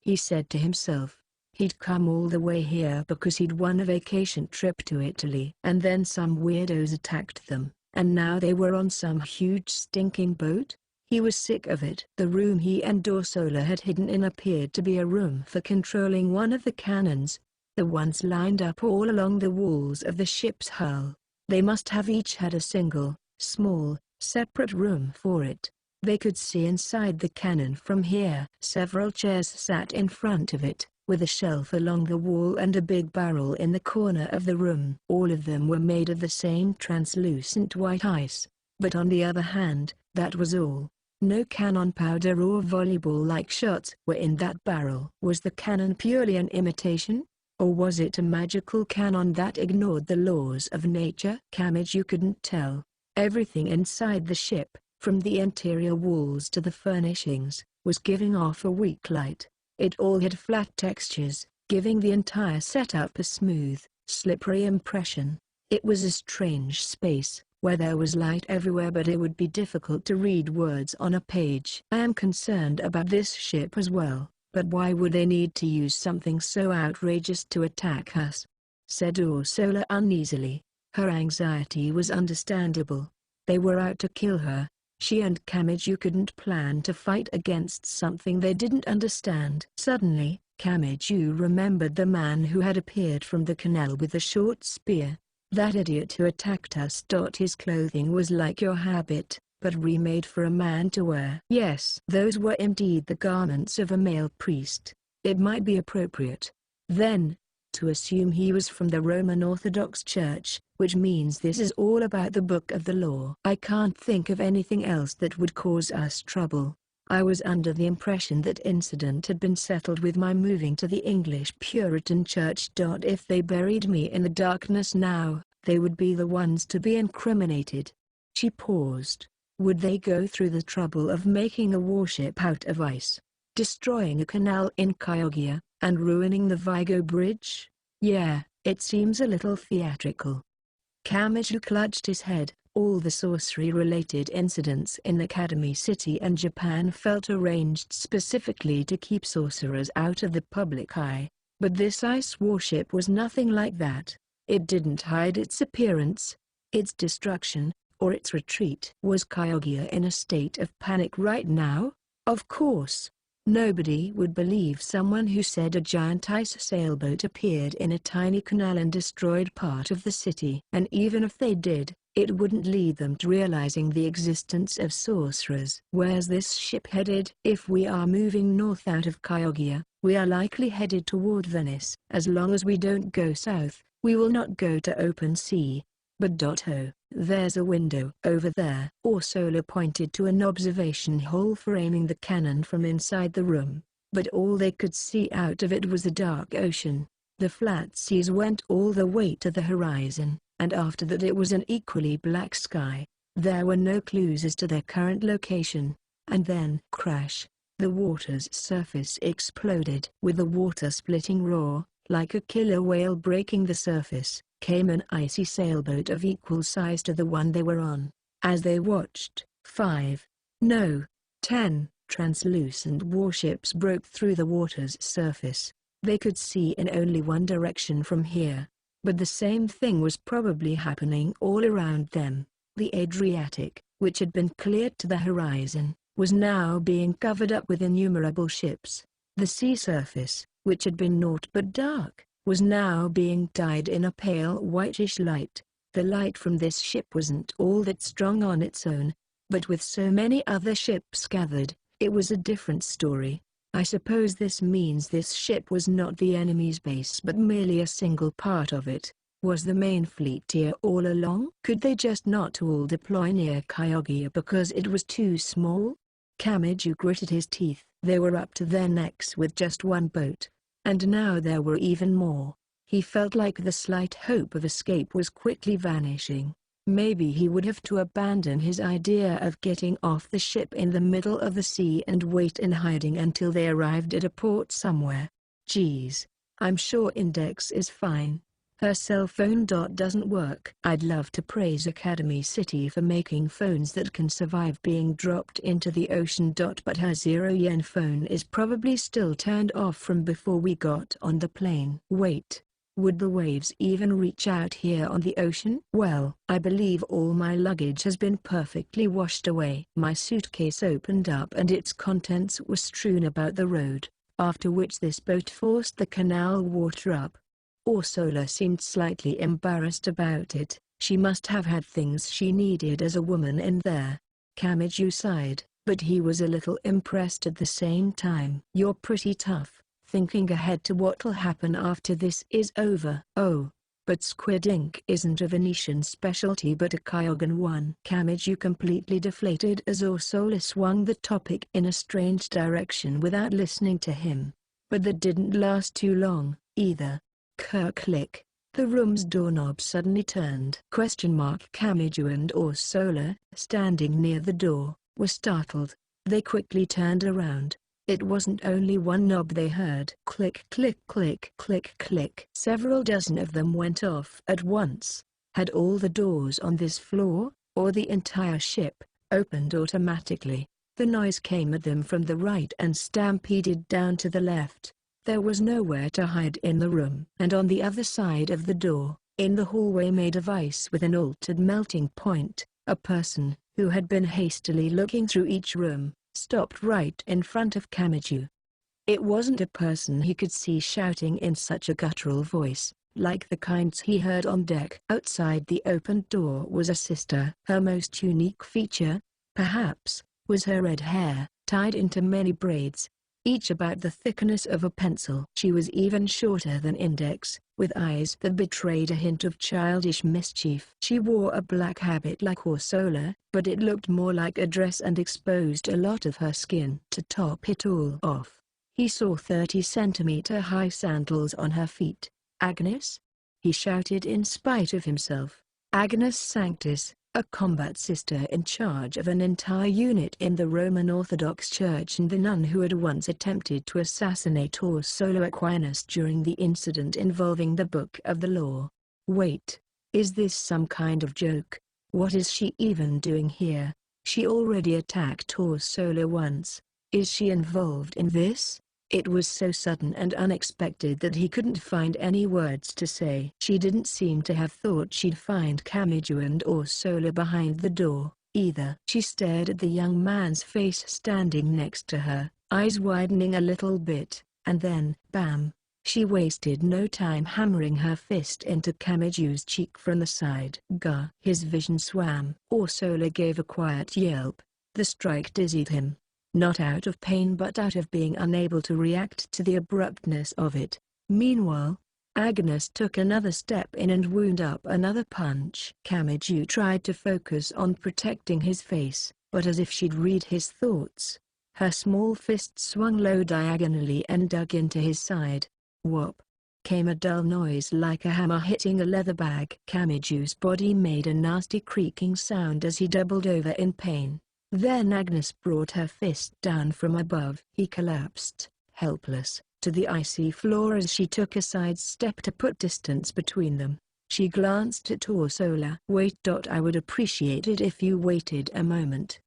He said to himself. He'd come all the way here because he'd won a vacation trip to Italy. And then some weirdos attacked them. And now they were on some huge stinking boat? He was sick of it. The room he and Ursula had hidden in appeared to be a room for controlling one of the cannons, the ones lined up all along the walls of the ship's hull. They must have each had a single, small, separate room for it. They could see inside the cannon from here. Several chairs sat in front of it, with a shelf along the wall and a big barrel in the corner of the room. All of them were made of the same translucent white ice, but on the other hand, that was all. No cannon powder or volleyball-like shots were in that barrel. Was the cannon purely an imitation? Or was it a magical cannon that ignored the laws of nature? Kamiju couldn't tell. Everything inside the ship, from the interior walls to the furnishings, was giving off a weak light. It all had flat textures, giving the entire setup a smooth, slippery impression. It was a strange space, where there was light everywhere but it would be difficult to read words on a page. I am concerned about this ship as well, but why would they need to use something so outrageous to attack us? Said Ursula uneasily. Her anxiety was understandable. They were out to kill her. She and Kamiju couldn't plan to fight against something they didn't understand. Suddenly, Kamiju remembered the man who had appeared from the canal with the short spear. That idiot who attacked us. His clothing was like your habit, but remade for a man to wear. Yes, those were indeed the garments of a male priest. It might be appropriate, then, to assume he was from the Roman Orthodox Church, which means this is all about the Book of the Law. I can't think of anything else that would cause us trouble. I was under the impression that incident had been settled with my moving to the English Puritan Church. If they buried me in the darkness now, they would be the ones to be incriminated. She paused. Would they go through the trouble of making a warship out of ice, destroying a canal in Chioggia, and ruining the Vigo Bridge? Yeah, It seems a little theatrical. Kamiju clutched his head. All the sorcery-related incidents in Academy City and Japan felt arranged specifically to keep sorcerers out of the public eye. But this ice warship was nothing like that. It didn't hide its appearance, its destruction, or its retreat. Was Kaguya in a state of panic right now? Of course. Nobody would believe someone who said a giant ice sailboat appeared in a tiny canal and destroyed part of the city. And even if they did, it wouldn't lead them to realizing the existence of sorcerers. Where's this ship headed? If we are moving north out of Kaguya, we are likely headed toward Venice. As long as we don't go south, we will not go to open sea. But there's a window over there. Orsola pointed to an observation hole framing the cannon from inside the room, but all they could see out of it was a dark ocean. The flat seas went all the way to the horizon, and after that it was an equally black sky. There were no clues as to their current location. And then, crash, the water's surface exploded. With a water-splitting roar, like a killer whale breaking the surface, came an icy sailboat of equal size to the one they were on. As they watched, 10 translucent warships broke through the water's surface. They could see in only one direction from here. But the same thing was probably happening all around them. The Adriatic, which had been cleared to the horizon, was now being covered up with innumerable ships. The sea surface, which had been naught but dark, was now being dyed in a pale whitish light. The light from this ship wasn't all that strong on its own, but with so many other ships gathered, it was a different story. I suppose this means this ship was not the enemy's base but merely a single part of it. Was the main fleet here all along? Could they just not all deploy near Kaguya because it was too small? Kamiju gritted his teeth. They were up to their necks with just one boat. And now there were even more. He felt like the slight hope of escape was quickly vanishing. Maybe he would have to abandon his idea of getting off the ship in the middle of the sea and wait in hiding until they arrived at a port somewhere. Geez, I'm sure Index is fine. Her cell phone doesn't work. I'd love to praise Academy City for making phones that can survive being dropped into the ocean. But her 0-yen phone is probably still turned off from before we got on the plane. Wait. Would the waves even reach out here on the ocean? Well, I believe all my luggage has been perfectly washed away. My suitcase opened up and its contents were strewn about the road, after which this boat forced the canal water up. Orsola seemed slightly embarrassed about it. She must have had things she needed as a woman in there. Kamiju sighed, but he was a little impressed at the same time. You're pretty tough, thinking ahead to what'll happen after this is over. Oh, but squid ink isn't a Venetian specialty but a Kyogan one. Kamiju completely deflated as Orsola swung the topic in a strange direction without listening to him. But that didn't last too long, either. Click. The room's doorknob suddenly turned. Kamiju and Orsola, standing near the door, were startled. They quickly turned around. It wasn't only one knob they heard. Click click click click click. Several dozen of them went off at once. Had all the doors on this floor, or the entire ship, opened automatically? The noise came at them from the right and stampeded down to the left. There was nowhere to hide in the room. And on the other side of the door, in the hallway made of ice with an altered melting point, a person, who had been hastily looking through each room, stopped right in front of Kamiju. It wasn't a person he could see shouting in such a guttural voice, like the kinds he heard on deck. Outside the opened door was a sister. Her most unique feature, perhaps, was her red hair, tied into many braids, each about the thickness of a pencil. She was even shorter than Index, with eyes that betrayed a hint of childish mischief. She wore a black habit like Orsola, but it looked more like a dress and exposed a lot of her skin. To top it all off, he saw 30-centimeter high sandals on her feet. Agnes? He shouted in spite of himself. Agnes Sanctus, a combat sister in charge of an entire unit in the Roman Orthodox Church and the nun who had once attempted to assassinate Ursula Aquinas during the incident involving the Book of the Law. Wait, is this some kind of joke? What is she even doing here? She already attacked Ursula once. Is she involved in this? It was so sudden and unexpected that he couldn't find any words to say. She didn't seem to have thought she'd find Camiju and Ursula behind the door, either. She stared at the young man's face standing next to her, eyes widening a little bit, and then, bam! She wasted no time hammering her fist into Camiju's cheek from the side. Gah! His vision swam. Ursula gave a quiet yelp. The strike dizzied him. Not out of pain but out of being unable to react to the abruptness of it. Meanwhile, Agnes took another step in and wound up another punch. Camiju tried to focus on protecting his face, but as if she'd read his thoughts, her small fist swung low diagonally and dug into his side. Whop! Came a dull noise like a hammer hitting a leather bag. Camiju's body made a nasty creaking sound as he doubled over in pain. Then Agnes brought her fist down from above. He collapsed, helpless, to the icy floor as she took a side step to put distance between them. She glanced at Ursula. Wait. I would appreciate it if you waited a moment.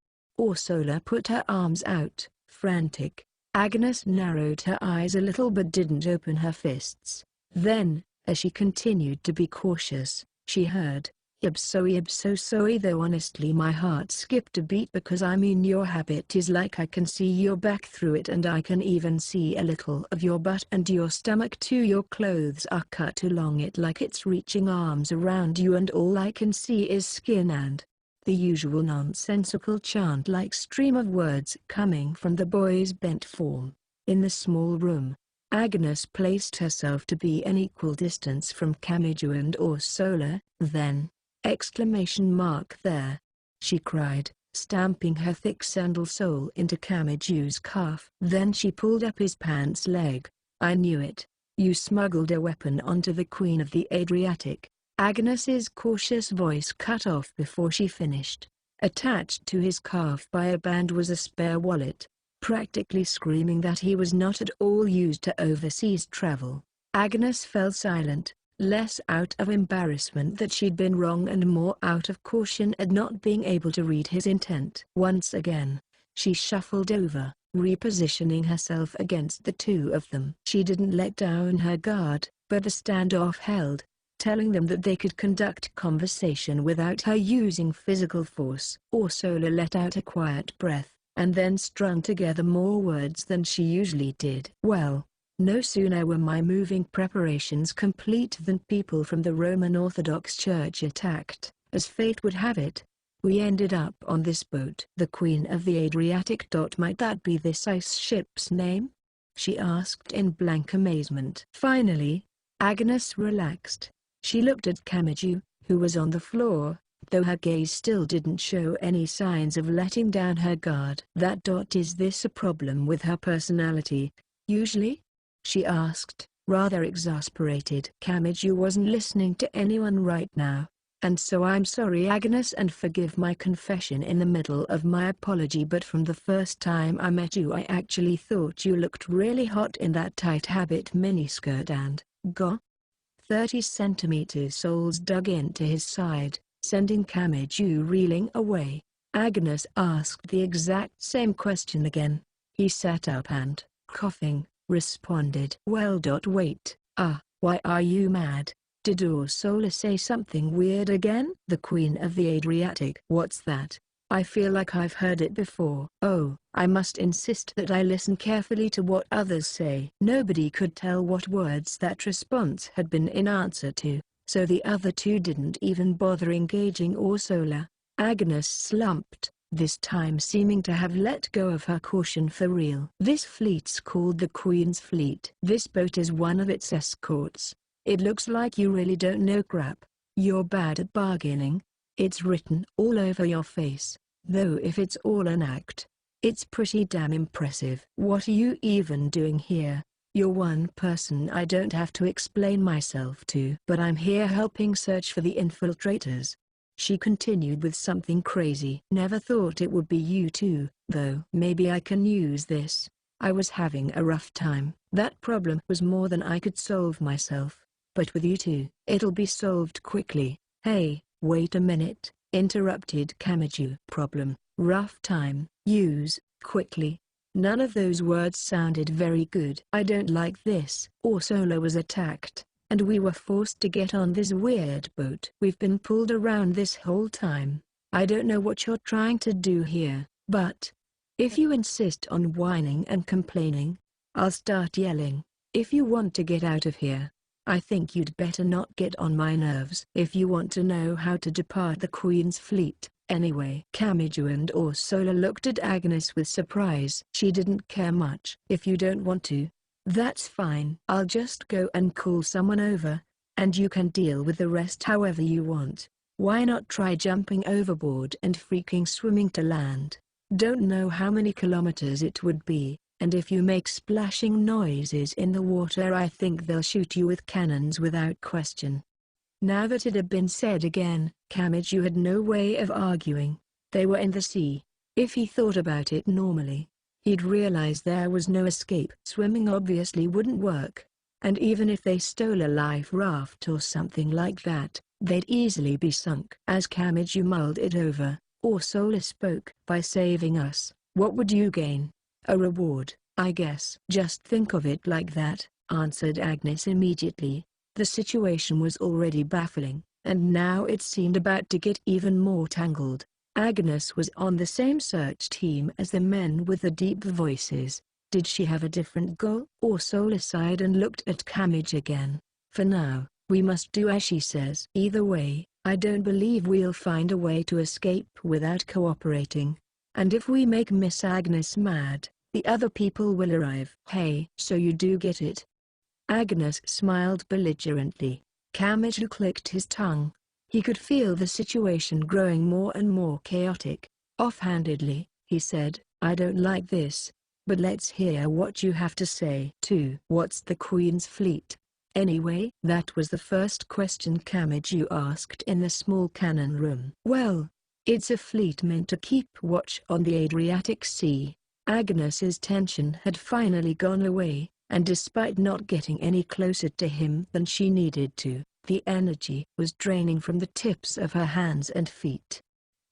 Ursula put her arms out, frantic. Agnes narrowed her eyes a little but didn't open her fists. Then, as she continued to be cautious, she heard, "Ibso, though honestly my heart skipped a beat because I mean your habit is like I can see your back through it and I can even see a little of your butt and your stomach too. Your clothes are cut along it like it's reaching arms around you and all I can see is skin and..." The usual nonsensical chant-like stream of words coming from the boy's bent form. In the small room, Agnes placed herself to be an equal distance from Camiju and Ursula. Then, there! She cried, stamping her thick sandal sole into Camiju's calf. Then she pulled up his pants leg. "I knew it. You smuggled a weapon onto the Queen of the Adriatic." Agnes's cautious voice cut off before she finished. Attached to his calf by a band was a spare wallet, practically screaming that he was not at all used to overseas travel. Agnes fell silent, less out of embarrassment that she'd been wrong and more out of caution at not being able to read his intent. Once again, she shuffled over, repositioning herself against the two of them. She didn't let down her guard, but the standoff held, telling them that they could conduct conversation without her using physical force. Ursula let out a quiet breath, and then strung together more words than she usually did. "Well, no sooner were my moving preparations complete than people from the Roman Orthodox Church attacked. As fate would have it, we ended up on this boat." "The Queen of the Adriatic. Might that be this ice ship's name?" she asked in blank amazement. Finally, Agnes relaxed. She looked at Camiju, who was on the floor, though her gaze still didn't show any signs of letting down her guard. Is this a problem with her personality, usually?" she asked, rather exasperated. Camiju wasn't listening to anyone right now, and so "I'm sorry Agnes and forgive my confession in the middle of my apology but from the first time I met you I actually thought you looked really hot in that tight habit miniskirt and, 30 centimeters." Soles dug into his side, sending Camiju reeling away. Agnes asked the exact same question again. He sat up and, coughing, responded, "Well. Wait, why are you mad? Did Ursula say something weird again?" "The Queen of the Adriatic." "What's that? I feel like I've heard it before." "Oh, I must insist that I listen carefully to what others say." Nobody could tell what words that response had been in answer to, so the other two didn't even bother engaging Ursula. Agnes slumped, this time seeming to have let go of her caution for real. "This fleet's called the Queen's Fleet. This boat is one of its escorts. It looks like you really don't know crap. You're bad at bargaining. It's written all over your face, though if it's all an act, it's pretty damn impressive." "What are you even doing here? You're one person I don't have to explain myself to." "But I'm here helping search for the infiltrators." She continued with something crazy. Never thought it would be you two, though. Maybe I can use this. I was having a rough time. That problem was more than I could solve myself. But with you two, it'll be solved quickly. Hey, wait a minute, interrupted Kamiju. Problem, rough time, use, quickly. None of those words sounded very good. I don't like this. Ursula was attacked, and we were forced to get on this weird boat. We've been pulled around this whole time. I don't know what you're trying to do here, but if you insist on whining and complaining, I'll start yelling. If you want to get out of here, I think you'd better not get on my nerves. If you want to know how to depart the Queen's fleet, anyway. Kamiju and Ursula looked at Agnes with surprise. She didn't care much. If you don't want to, that's fine. I'll just go and call someone over, and you can deal with the rest however you want. Why not try jumping overboard and freaking swimming to land? Don't know how many kilometers it would be, and if you make splashing noises in the water I think they'll shoot you with cannons without question. Now that it had been said again, Kamiju had no way of arguing. They were in the sea. If he thought about it normally, he'd realize there was no escape. Swimming obviously wouldn't work, and even if they stole a life raft or something like that, they'd easily be sunk. As Kamiju mulled it over, Ursula spoke. By saving us, what would you gain? A reward, I guess. Just think of it like that, answered Agnes immediately. The situation was already baffling, and now it seemed about to get even more tangled. Agnes was on the same search team as the men with the deep voices. Did she have a different goal? Ursula sighed and looked at Kamij again. For now, we must do as she says. Either way, I don't believe we'll find a way to escape without cooperating. And if we make Miss Agnes mad, the other people will arrive. Hey, so you do get it? Agnes smiled belligerently. Kamiju clicked his tongue. He could feel the situation growing more and more chaotic. Offhandedly, he said, I don't like this, but let's hear what you have to say. 2. What's the Queen's fleet? Anyway, that was the first question Kamiju asked in the small cannon room. Well, it's a fleet meant to keep watch on the Adriatic Sea. Agnes's tension had finally gone away, and despite not getting any closer to him than she needed to, the energy was draining from the tips of her hands and feet.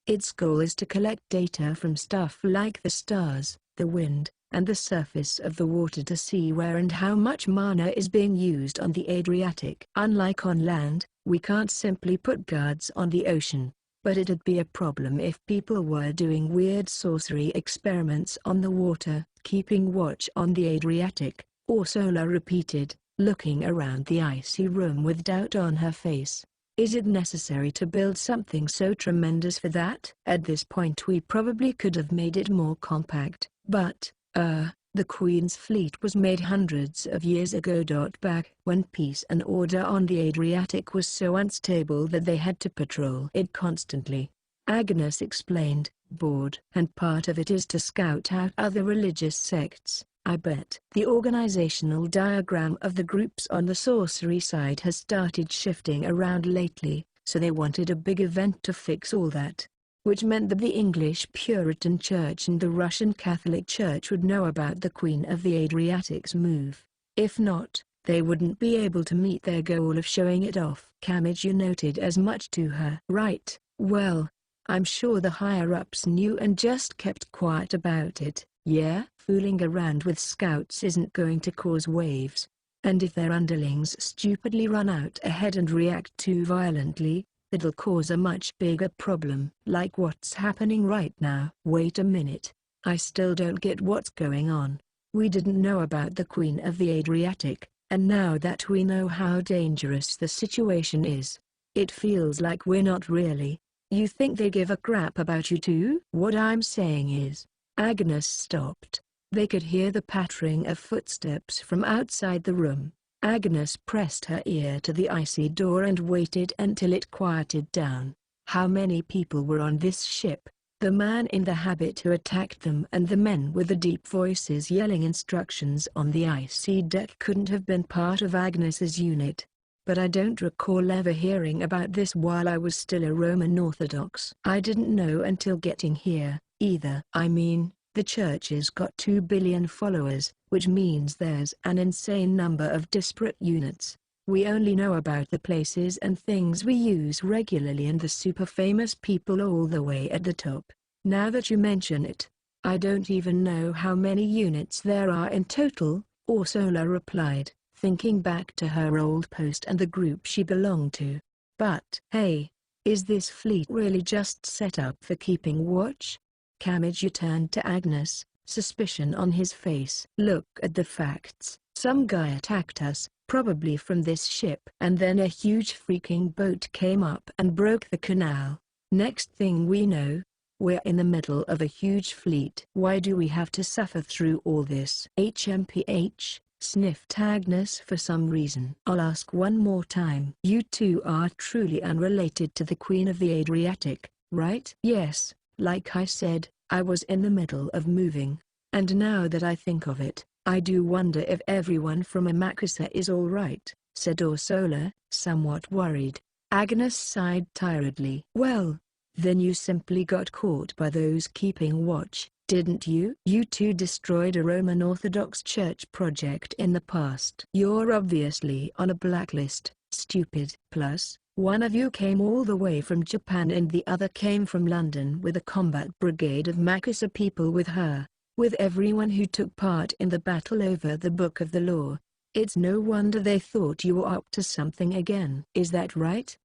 Its goal is to collect data from stuff like the stars, the wind, and the surface of the water to see where and how much mana is being used on the Adriatic. Unlike on land, we can't simply put guards on the ocean, but it'd be a problem if people were doing weird sorcery experiments on the water. Keeping watch on the Adriatic, Ursula repeated, looking around the icy room with doubt on her face. Is it necessary to build something so tremendous for that? At this point we probably could have made it more compact, but, the Queen's fleet was made hundreds of years ago. Back when peace and order on the Adriatic was so unstable that they had to patrol it constantly. Agnes explained, bored. And part of it is to scout out other religious sects, I bet. The organizational diagram of the groups on the sorcery side has started shifting around lately, so they wanted a big event to fix all that. Which meant that the English Puritan Church and the Russian Catholic Church would know about the Queen of the Adriatic's move. If not, they wouldn't be able to meet their goal of showing it off. Kamiju noted as much to her. Right, well, I'm sure the higher-ups knew and just kept quiet about it. Yeah, fooling around with scouts isn't going to cause waves. And if their underlings stupidly run out ahead and react too violently, it'll cause a much bigger problem. Like what's happening right now. Wait a minute, I still don't get what's going on. We didn't know about the Queen of the Adriatic, and now that we know how dangerous the situation is, it feels like we're not really. You think they give a crap about you too? What I'm saying is, Agnes stopped. They could hear the pattering of footsteps from outside the room. Agnes pressed her ear to the icy door and waited until it quieted down. How many people were on this ship? The man in the habit who attacked them and the men with the deep voices yelling instructions on the icy deck couldn't have been part of Agnes's unit. but I don't recall ever hearing about this while I was still a Roman Orthodox. I didn't know until getting here, either. I mean, the church's got 2 billion followers, which means there's an insane number of disparate units. We only know about the places and things we use regularly and the super famous people all the way at the top. Now that you mention it, I don't even know how many units there are in total, Ursula replied, thinking back to her old post and the group she belonged to. But hey, is this fleet really just set up for keeping watch? Kamiju turned to Agnes, suspicion on his face. Look at the facts. Some guy attacked us, probably from this ship. And then a huge freaking boat came up and broke the canal. Next thing we know, we're in the middle of a huge fleet. Why do we have to suffer through all this? HMPH, sniffed Agnes for some reason. I'll ask one more time. You two are truly unrelated to the Queen of the Adriatic, right? Yes, like I said, I was in the middle of moving. And now that I think of it, I do wonder if everyone from Amakusa is all right, said Ursula, somewhat worried. Agnes sighed tiredly. Well, then you simply got caught by those keeping watch, didn't you? You two destroyed a Roman Orthodox church project in the past. You're obviously on a blacklist, stupid. Plus, one of you came all the way from Japan and the other came from London with a combat brigade of Makusa people with her, with everyone who took part in the battle over the Book of the Law. It's no wonder they thought you were up to something again. Is that right?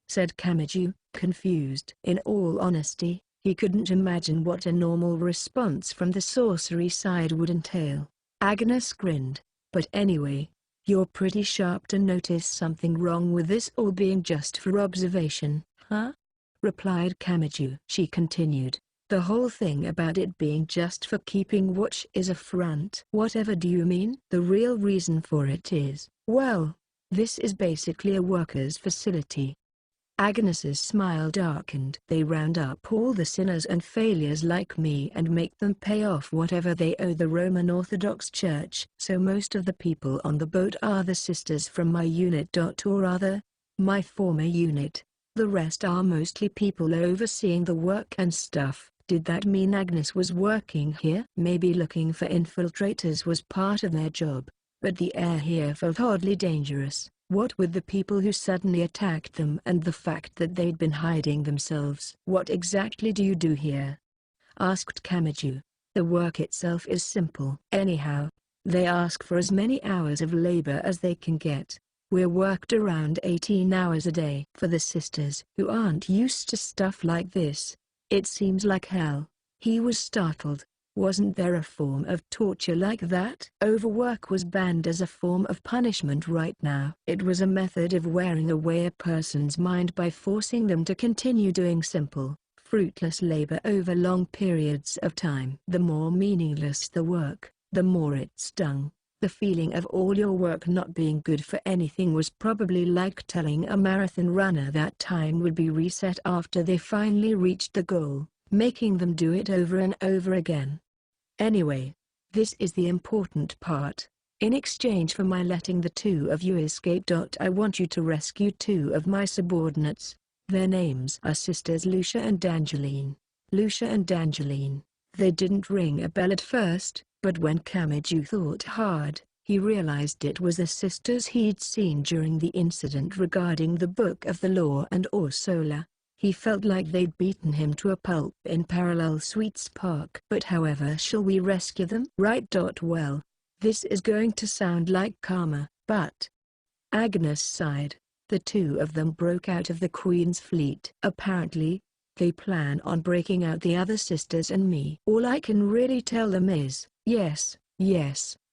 Said Kamiju, confused. In all honesty, he couldn't imagine what a normal response from the sorcery side would entail. Agnes grinned. But anyway, you're pretty sharp to notice something wrong with this all being just for observation, huh? Replied Kamiju. She continued. The whole thing about it being just for keeping watch is a front. Whatever do you mean? The real reason for it is, well, this is basically a workers' facility. Agnes's smile darkened. They round up all the sinners and failures like me and make them pay off whatever they owe the Roman Orthodox Church. So most of the people on the boat are the sisters from my unit. Or rather, my former unit. The rest are mostly people overseeing the work and stuff. Did that mean Agnes was working here? Maybe looking for infiltrators was part of their job, but the air here felt oddly dangerous. What with the people who suddenly attacked them and the fact that they'd been hiding themselves. What exactly do you do here? Asked Kamiju. The work itself is simple. Anyhow, they ask for as many hours of labor as they can get. We're worked around 18 hours a day. For the sisters who aren't used to stuff like this, it seems like hell. He was startled. Wasn't there a form of torture like that? Overwork was banned as a form of punishment right now. It was a method of wearing away a person's mind by forcing them to continue doing simple, fruitless labor over long periods of time. The more meaningless the work, the more it stung. The feeling of all your work not being good for anything was probably like telling a marathon runner that time would be reset after they finally reached the goal, making them do it over and over again. Anyway, this is the important part. In exchange for my letting the two of you escape. I want you to rescue two of my subordinates. Their names are Sisters Lucia and Angeline. Lucia and Angeline. They didn't ring a bell at first, but when Kamiju thought hard, he realized it was the sisters he'd seen during the incident regarding the Book of the Law and Ursula. He felt like they'd beaten him to a pulp in Parallel Suites Park. But however shall we rescue them? Right. Well, this is going to sound like karma, but... Agnes sighed. The two of them broke out of the Queen's fleet. Apparently, they plan on breaking out the other sisters and me. All I can really tell them is, yes,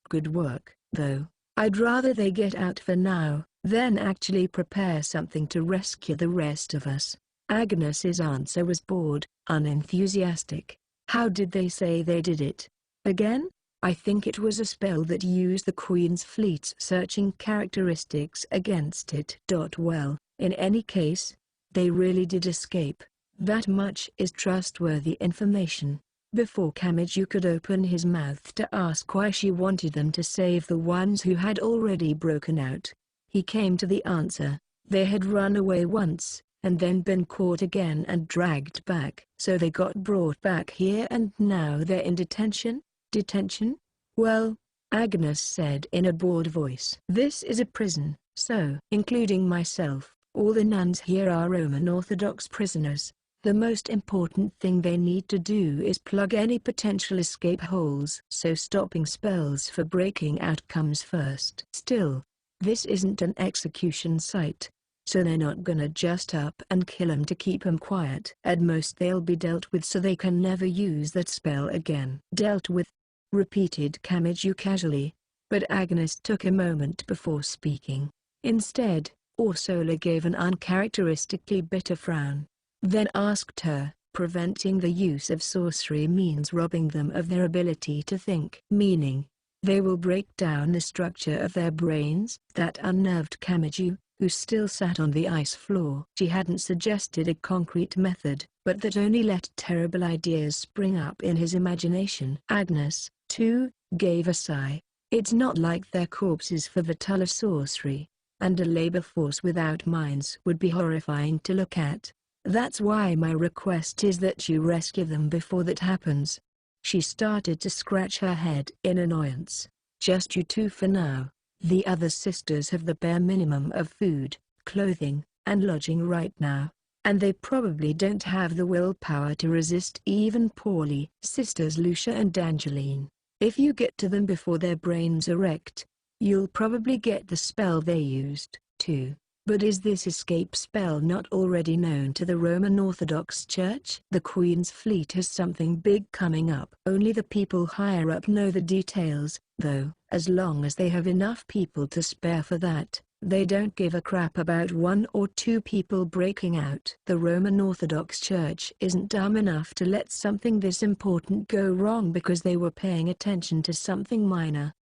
good work, though. I'd rather they get out for now, than actually prepare something to rescue the rest of us. Agnes's answer was bored, unenthusiastic. How did they say they did it? Again? I think it was a spell that used the Queen's fleet's searching characteristics against it. Well, in any case, they really did escape. That much is trustworthy information. Before Kamiju could open his mouth to ask why she wanted them to save the ones who had already broken out, He came to the answer. They had run away once, and then been caught again and dragged back. So they got brought back here and now they're in detention? Detention? Well, Agnes said in a bored voice. This is a prison, so including myself, all the nuns here are Roman Orthodox prisoners. The most important thing they need to do is plug any potential escape holes. So stopping spells for breaking out comes first. Still, this isn't an execution site. So they're not gonna just up and kill him to keep him quiet. At most they'll be dealt with so they can never use that spell again. Dealt with, repeated Kamiju casually, but Agnes took a moment before speaking. Instead, Ursula gave an uncharacteristically bitter frown. Then asked her, preventing the use of sorcery means robbing them of their ability to think. Meaning, they will break down the structure of their brains. That unnerved Kamiju, who still sat on the ice floor. She hadn't suggested a concrete method, but that only let terrible ideas spring up in his imagination. Agnes, too, gave a sigh. It's not like they're corpses for the toll of sorcery, and a labor force without minds would be horrifying to look at. That's why my request is that you rescue them before that happens. She started to scratch her head in annoyance. Just you two for now. The other sisters have the bare minimum of food, clothing, and lodging right now, and they probably don't have the willpower to resist even poorly. Sisters Lucia and Angeline, if you get to them before their brains are wrecked, you'll probably get the spell they used, too. But is this escape spell not already known to the Roman Orthodox Church? The Queen's fleet has something big coming up. Only the people higher up know the details, though. As long as they have enough people to spare for that, they don't give a crap about one or two people breaking out. The Roman Orthodox Church isn't dumb enough to let something this important go wrong because they were paying attention to something minor.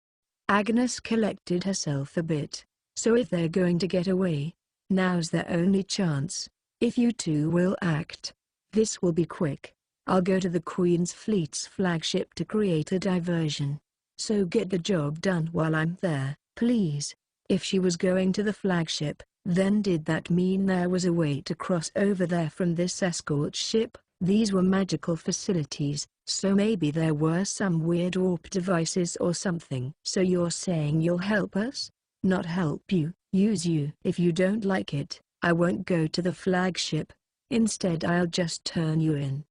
Agnes collected herself a bit. So if they're going to get away, now's their only chance. If you two will act, this will be quick. I'll go to the Queen's fleet's flagship to create a diversion. So get the job done while I'm there, please. If she was going to the flagship, then did that mean there was a way to cross over there from this escort ship? These were magical facilities, so maybe there were some weird warp devices or something. So you're saying you'll help us? Not help you, use you. If you don't like it, I won't go to the flagship. Instead I'll just turn you in.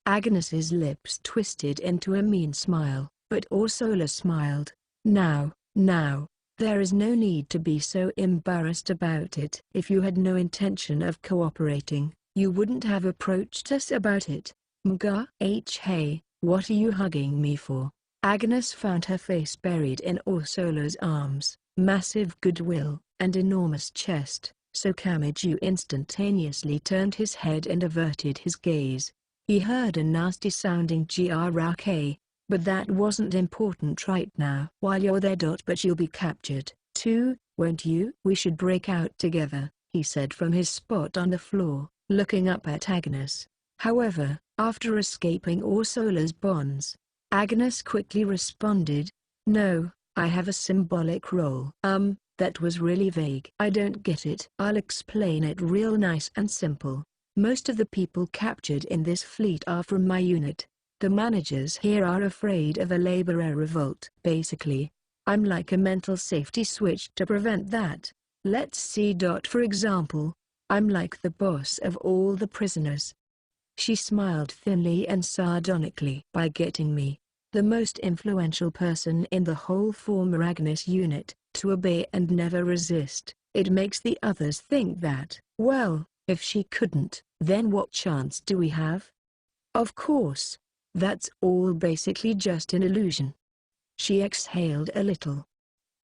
Agnes's lips twisted into a mean smile, but Ursula smiled. Now, there is no need to be so embarrassed about it. If you had no intention of cooperating, you wouldn't have approached us about it. Mga. Hey, what are you hugging me for? Agnes found her face buried in Ursula's arms. Massive goodwill, and enormous chest, so Kamiju instantaneously turned his head and averted his gaze. He heard a nasty-sounding grk, but that wasn't important right now. While you're there. But you'll be captured, too, won't you? We should break out together, he said from his spot on the floor, looking up at Agnes. However, after escaping Ursula's bonds, Agnes quickly responded, no. I have a symbolic role. That was really vague. I don't get it. I'll explain it real nice and simple. Most of the people captured in this fleet are from my unit. The managers here are afraid of a laborer revolt. Basically, I'm like a mental safety switch to prevent that. Let's see. For example, I'm like the boss of all the prisoners. She smiled thinly and sardonically. By getting me, the most influential person in the whole former Agnes unit, to obey and never resist, it makes the others think that, well, if she couldn't, then what chance do we have? Of course, that's all basically just an illusion. She exhaled a little.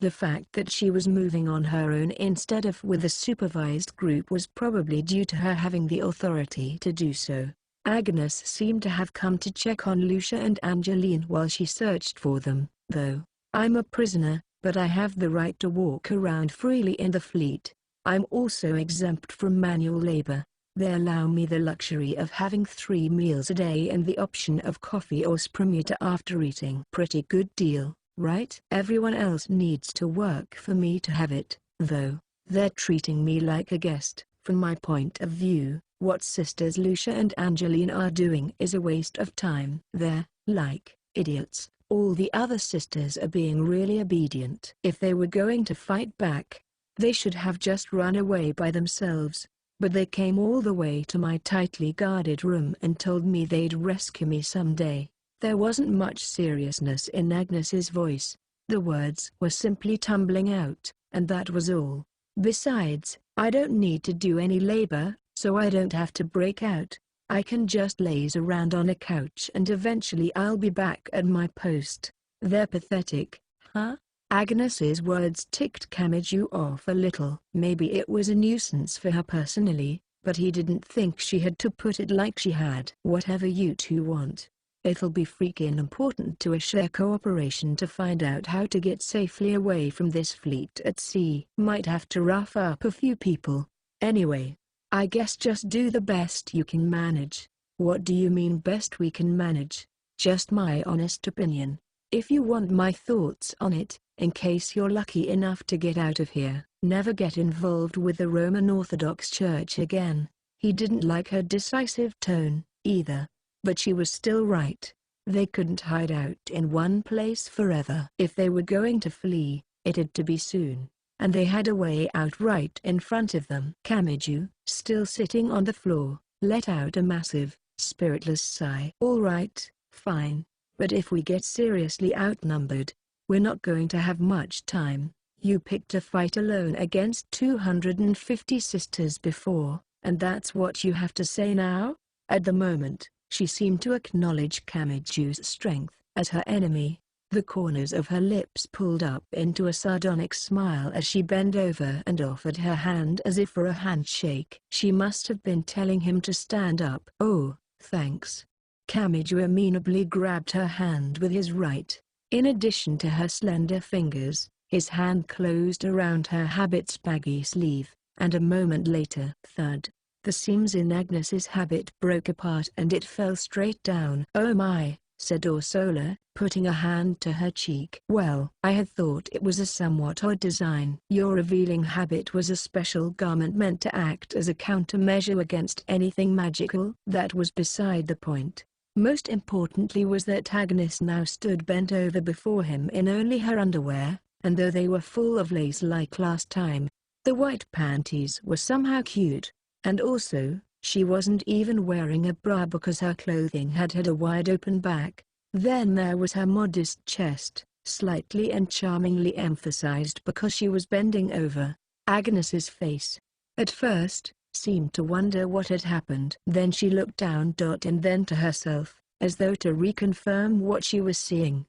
The fact that she was moving on her own instead of with a supervised group was probably due to her having the authority to do so. Agnes seemed to have come to check on Lucia and Angeline while she searched for them, though. I'm a prisoner, but I have the right to walk around freely in the fleet. I'm also exempt from manual labor. They allow me the luxury of having 3 meals a day and the option of coffee or spremita after eating. Pretty good deal, right? Everyone else needs to work for me to have it, though. They're treating me like a guest. From my point of view, what Sisters Lucia and Angeline are doing is a waste of time. They're, like, idiots. All the other sisters are being really obedient. If they were going to fight back, they should have just run away by themselves. But they came all the way to my tightly guarded room and told me they'd rescue me someday. There wasn't much seriousness in Agnes's voice. The words were simply tumbling out, and that was all. Besides, I don't need to do any labor, so I don't have to break out. I can just laze around on a couch and eventually I'll be back at my post. They're pathetic, huh? Agnes's words ticked Kamiju off a little. Maybe it was a nuisance for her personally, but he didn't think she had to put it like she had. Whatever you two want. It'll be freaking important to assure cooperation to find out how to get safely away from this fleet at sea. Might have to rough up a few people. Anyway, I guess just do the best you can manage. What do you mean best we can manage? Just my honest opinion. If you want my thoughts on it, in case you're lucky enough to get out of here, never get involved with the Roman Orthodox Church again. He didn't like her decisive tone, either. But she was still right. They couldn't hide out in one place forever. If they were going to flee, it had to be soon. And they had a way out right in front of them. Kamiju, still sitting on the floor, let out a massive, spiritless sigh. All right, fine. But if we get seriously outnumbered, we're not going to have much time. You picked a fight alone against 250 sisters before, and that's what you have to say now? At the moment, she seemed to acknowledge Kamiju's strength as her enemy. The corners of her lips pulled up into a sardonic smile as she bent over and offered her hand as if for a handshake. She must have been telling him to stand up. Oh, thanks. Kamiju amenably grabbed her hand with his right. In addition to her slender fingers, his hand closed around her habit's baggy sleeve, and a moment later, thud. The seams in Agnes's habit broke apart and it fell straight down. Oh my, said Ursula, putting a hand to her cheek. Well, I had thought it was a somewhat odd design. Your revealing habit was a special garment meant to act as a countermeasure against anything magical. That was beside the point. Most importantly was that Agnes now stood bent over before him in only her underwear, and though they were full of lace like last time, the white panties were somehow cute. And also, she wasn't even wearing a bra because her clothing had a wide-open back. Then there was her modest chest, slightly and charmingly emphasized because she was bending over. Agnes's face, at first, seemed to wonder what had happened. Then she looked down and then to herself, as though to reconfirm what she was seeing.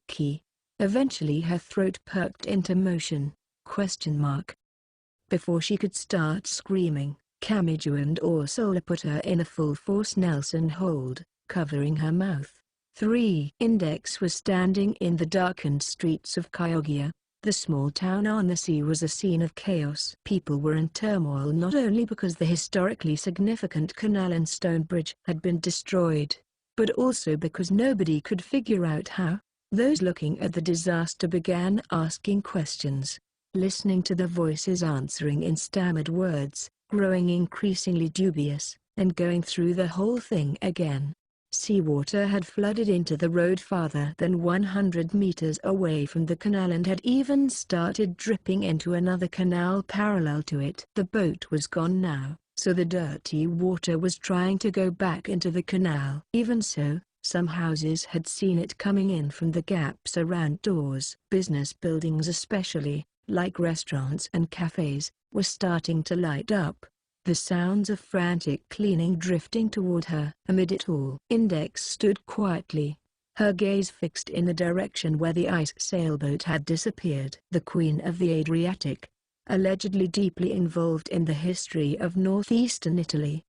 Eventually her throat perked into motion. ? Before she could start screaming, Kamiju and Ursula put her in a full-force Nelson hold, covering her mouth. 3. Index was standing in the darkened streets of Kyogia. The small town on the sea was a scene of chaos. People were in turmoil not only because the historically significant canal and stone bridge had been destroyed, but also because nobody could figure out how. Those looking at the disaster began asking questions, listening to the voices answering in stammered words, growing increasingly dubious, and going through the whole thing again. Seawater had flooded into the road farther than 100 meters away from the canal and had even started dripping into another canal parallel to it. The boat was gone now, so the dirty water was trying to go back into the canal. Even so, some houses had seen it coming in from the gaps around doors. Business buildings especially, like restaurants and cafes, were starting to light up. The sounds of frantic cleaning drifting toward her. Amid it all, Index stood quietly, her gaze fixed in the direction where the ice sailboat had disappeared. The Queen of the Adriatic, allegedly deeply involved in the history of northeastern Italy.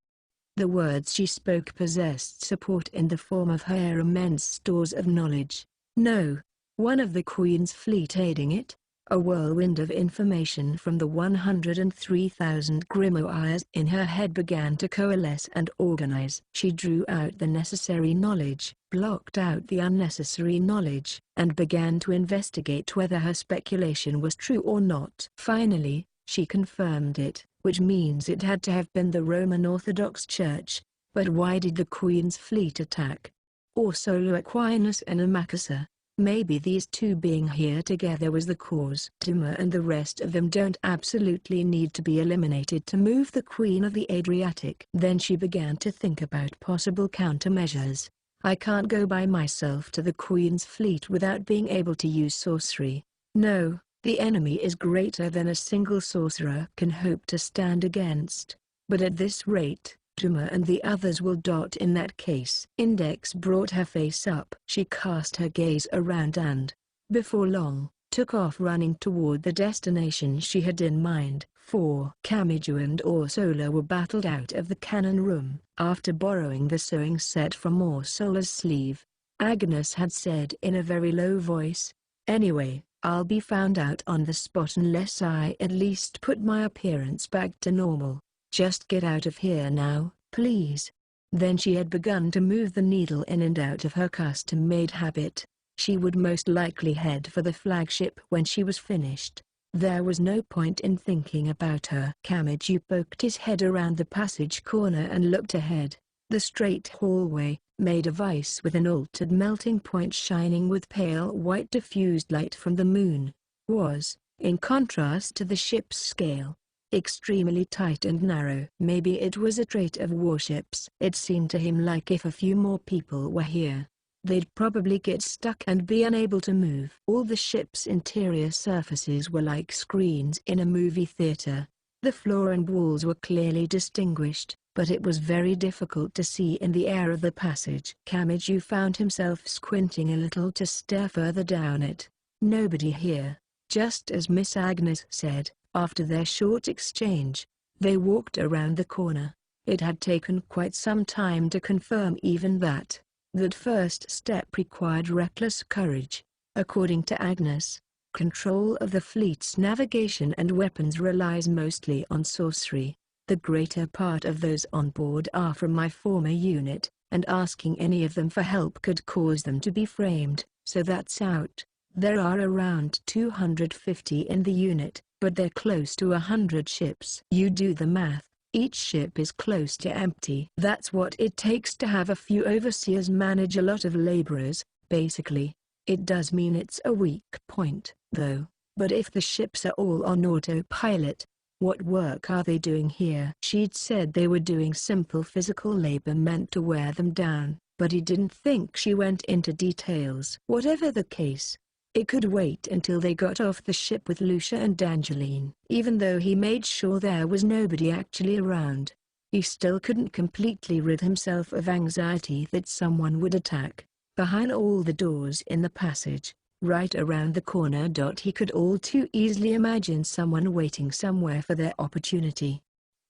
The words she spoke possessed support in the form of her immense stores of knowledge. No, one of the Queen's fleet aiding it. A whirlwind of information from the 103,000 grimoires in her head began to coalesce and organize. She drew out the necessary knowledge, blocked out the unnecessary knowledge, and began to investigate whether her speculation was true or not. Finally, She confirmed it, which means it had to have been the Roman Orthodox Church. But why did the Queen's fleet attack? Ursula Aquinas and Amakasa. Maybe these two being here together was the cause. Tuma and the rest of them don't absolutely need to be eliminated to move the Queen of the Adriatic. Then she began to think about possible countermeasures. I can't go by myself to the Queen's fleet without being able to use sorcery. No, the enemy is greater than a single sorcerer can hope to stand against. But at this rate, Tuma and the others will dot in that case. Index brought her face up. She cast her gaze around and, before long, took off running toward the destination she had in mind. 4. Kamiju and Ursula were battled out of the cannon room. After borrowing the sewing set from Ursula's sleeve, Agnes had said in a very low voice, "Anyway, I'll be found out on the spot unless I at least put my appearance back to normal. Just get out of here now, please." Then she had begun to move the needle in and out of her custom-made habit. She would most likely head for the flagship when she was finished. There was no point in thinking about her. Kamiju poked his head around the passage corner and looked ahead. The straight hallway, made of ice with an altered melting point shining with pale white diffused light from the moon, was, in contrast to the ship's scale, extremely tight and narrow. Maybe it was a trait of warships. It seemed to him like if a few more people were here, they'd probably get stuck and be unable to move. All the ship's interior surfaces were like screens in a movie theater. The floor and walls were clearly distinguished, but it was very difficult to see in the air of the passage. Kamiju found himself squinting a little to stare further down it. Nobody here, just as Miss Agnes said. After their short exchange, they walked around the corner. It had taken quite some time to confirm even that. That first step required reckless courage. According to Agnes, control of the fleet's navigation and weapons relies mostly on sorcery. The greater part of those on board are from my former unit, and asking any of them for help could cause them to be framed, so that's out. There are around 250 in the unit, but they're close to 100 ships. You do the math. Each ship is close to empty. That's what it takes to have a few overseers manage a lot of laborers, basically. It does mean it's a weak point, though. But if the ships are all on autopilot, what work are they doing here? She'd said they were doing simple physical labor meant to wear them down, but he didn't think she went into details. Whatever the case, it could wait until they got off the ship with Lucia and Angeline. Even though he made sure there was nobody actually around, he still couldn't completely rid himself of anxiety that someone would attack. Behind all the doors in the passage, right around the corner. He could all too easily imagine someone waiting somewhere for their opportunity.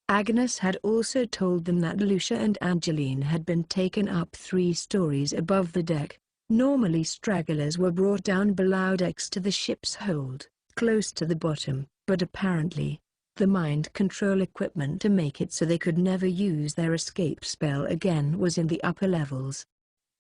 Agnes had also told them that Lucia and Angeline had been taken up 3 stories above the deck. Normally stragglers were brought down below decks to the ship's hold, close to the bottom, but apparently, the mind control equipment to make it so they could never use their escape spell again was in the upper levels.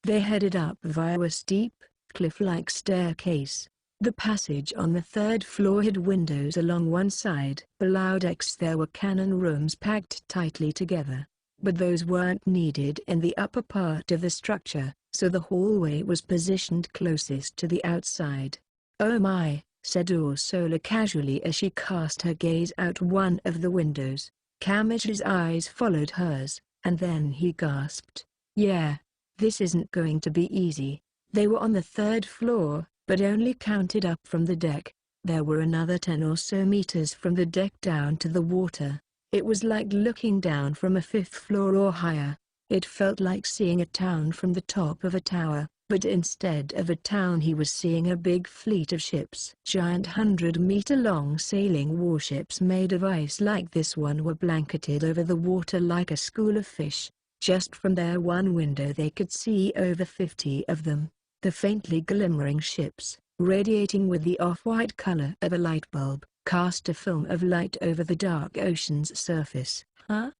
They headed up via a steep, cliff-like staircase. The passage on the 3rd floor had windows along one side. Below decks there were cannon rooms packed tightly together, but those weren't needed in the upper part of the structure, so the hallway was positioned closest to the outside. "Oh my," said Ursula casually as she cast her gaze out one of the windows. Kamiju's eyes followed hers, and then he gasped. "Yeah, this isn't going to be easy." They were on the 3rd floor, but only counted up from the deck. There were another 10 or so meters from the deck down to the water. It was like looking down from a 5th floor or higher. It felt like seeing a town from the top of a tower, but instead of a town he was seeing a big fleet of ships. Giant 100-meter-long sailing warships made of ice like this one were blanketed over the water like a school of fish. Just from their one window they could see over 50 of them. The faintly glimmering ships, radiating with the off-white color of a light bulb, cast a film of light over the dark ocean's surface. "Huh?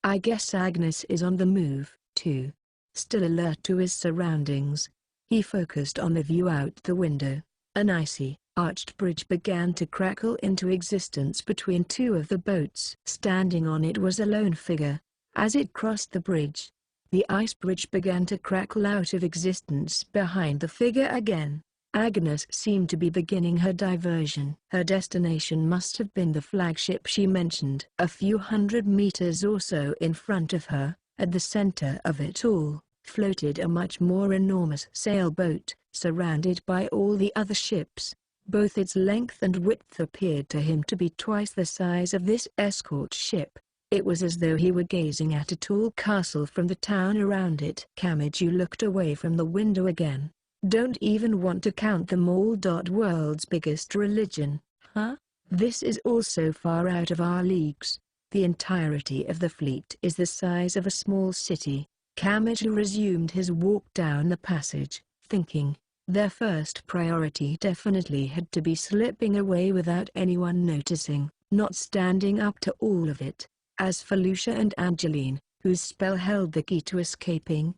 I guess Agnes is on the move, too." Still alert to his surroundings, he focused on the view out the window. An icy, arched bridge began to crackle into existence between two of the boats. Standing on it was a lone figure. As it crossed the bridge, the ice bridge began to crackle out of existence behind the figure again. Agnes seemed to be beginning her diversion. Her destination must have been the flagship she mentioned. A few hundred meters or so in front of her, at the center of it all, floated a much more enormous sailboat, surrounded by all the other ships. Both its length and width appeared to him to be twice the size of this escort ship. It was as though he were gazing at a tall castle from the town around it. Kamiju looked away from the window again. Don't even want to count them all. World's biggest religion, huh? This is all so far out of our leagues. The entirety of the fleet is the size of a small city. Kamiju resumed his walk down the passage, thinking. Their first priority definitely had to be slipping away without anyone noticing, not standing up to all of it. As for Lucia and Angeline, whose spell held the key to escaping,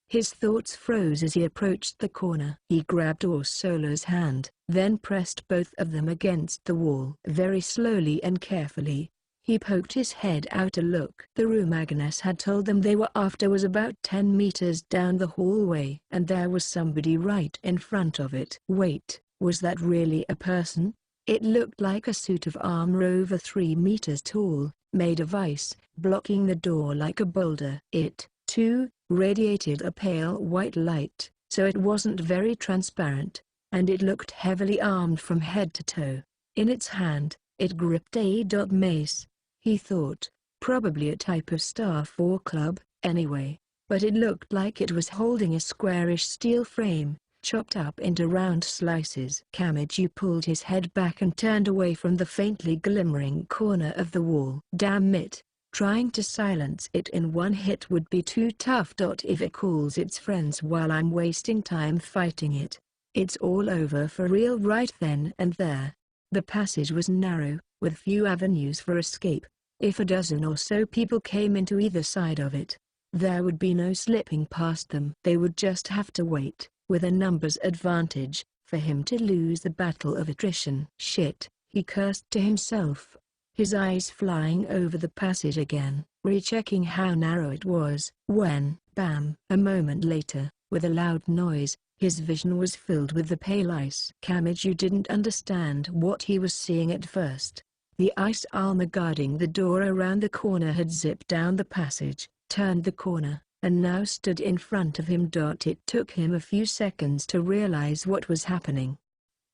his thoughts froze as he approached the corner. He grabbed Ursula's hand, then pressed both of them against the wall. Very slowly and carefully, he poked his head out to look. The room Agnes had told them they were after was about 10 meters down the hallway, and there was somebody right in front of it. Wait, was that really a person? It looked like a suit of armor over 3 meters tall, made of ice, blocking the door like a boulder. It, too, radiated a pale white light, so it wasn't very transparent, and it looked heavily armed from head to toe. In its hand, it gripped a mace. He thought, probably a type of staff or club, anyway, but it looked like it was holding a squarish steel frame, chopped up into round slices. Kamiju pulled his head back and turned away from the faintly glimmering corner of the wall. Damn it! Trying to silence it in one hit would be too tough. If it calls its friends while I'm wasting time fighting it, it's all over for real right then and there. The passage was narrow, with few avenues for escape. If a dozen or so people came into either side of it, there would be no slipping past them. They would just have to wait, with a numbers advantage, for him to lose the battle of attrition. Shit, he cursed to himself, his eyes flying over the passage again, rechecking how narrow it was, when, bam! A moment later, with a loud noise, his vision was filled with the pale ice. Kamiju didn't understand what he was seeing at first. The ice armor guarding the door around the corner had zipped down the passage, turned the corner, and now stood in front of him. It took him a few seconds to realize what was happening.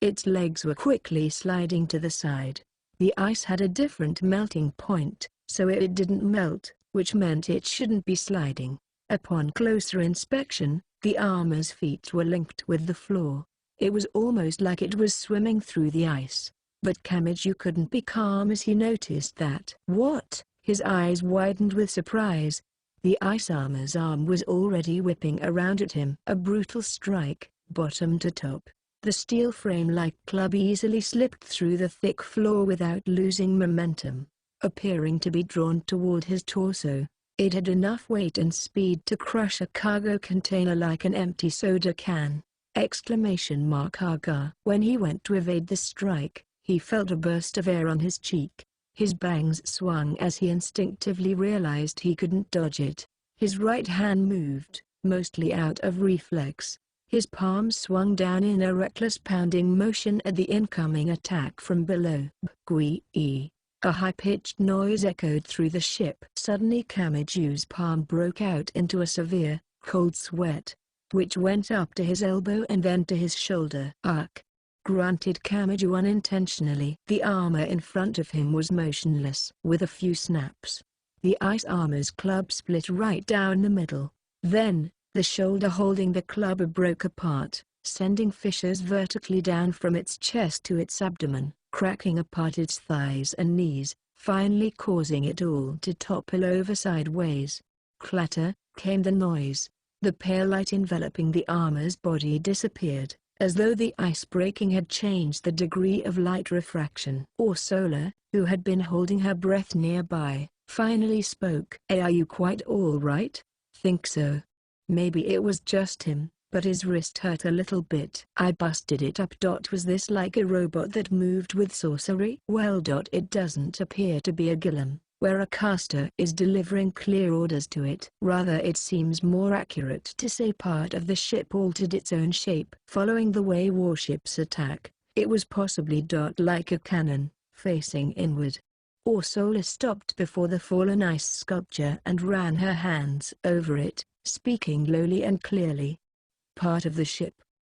Its legs were quickly sliding to the side. The ice had a different melting point, so it didn't melt, which meant it shouldn't be sliding. Upon closer inspection, the armor's feet were linked with the floor. It was almost like it was swimming through the ice. But Kamiju couldn't be calm as he noticed that. What? His eyes widened with surprise. The ice armor's arm was already whipping around at him. A brutal strike, bottom to top. The steel frame-like club easily slipped through the thick floor without losing momentum. Appearing to be drawn toward his torso, it had enough weight and speed to crush a cargo container like an empty soda can. Aga. When he went to evade the strike, he felt a burst of air on his cheek. His bangs swung as he instinctively realized he couldn't dodge it. His right hand moved, mostly out of reflex. His palms swung down in a reckless pounding motion at the incoming attack from below. Gui-ee. A high-pitched noise echoed through the ship. Suddenly Kamiju's palm broke out into a severe, cold sweat, which went up to his elbow and then to his shoulder. Ugh! Grunted Kamiju unintentionally. The armor in front of him was motionless. With a few snaps, the ice armor's club split right down the middle. Then, the shoulder holding the club broke apart, sending fissures vertically down from its chest to its abdomen, cracking apart its thighs and knees, finally causing it all to topple over sideways. Clatter, came the noise. The pale light enveloping the armor's body disappeared, as though the ice breaking had changed the degree of light refraction. Ursula, who had been holding her breath nearby, finally spoke. "Hey, are you quite all right?" "Think so. Maybe it was just him, but his wrist hurt a little bit. I busted it up. Was this like a robot that moved with sorcery? Well, it doesn't appear to be a golem, where a caster is delivering clear orders to it. Rather, it seems more accurate to say part of the ship altered its own shape. Following the way warships attack, it was possibly like a cannon, facing inward. Ursula stopped before the fallen ice sculpture and ran her hands over it, speaking lowly and clearly. Part of the ship.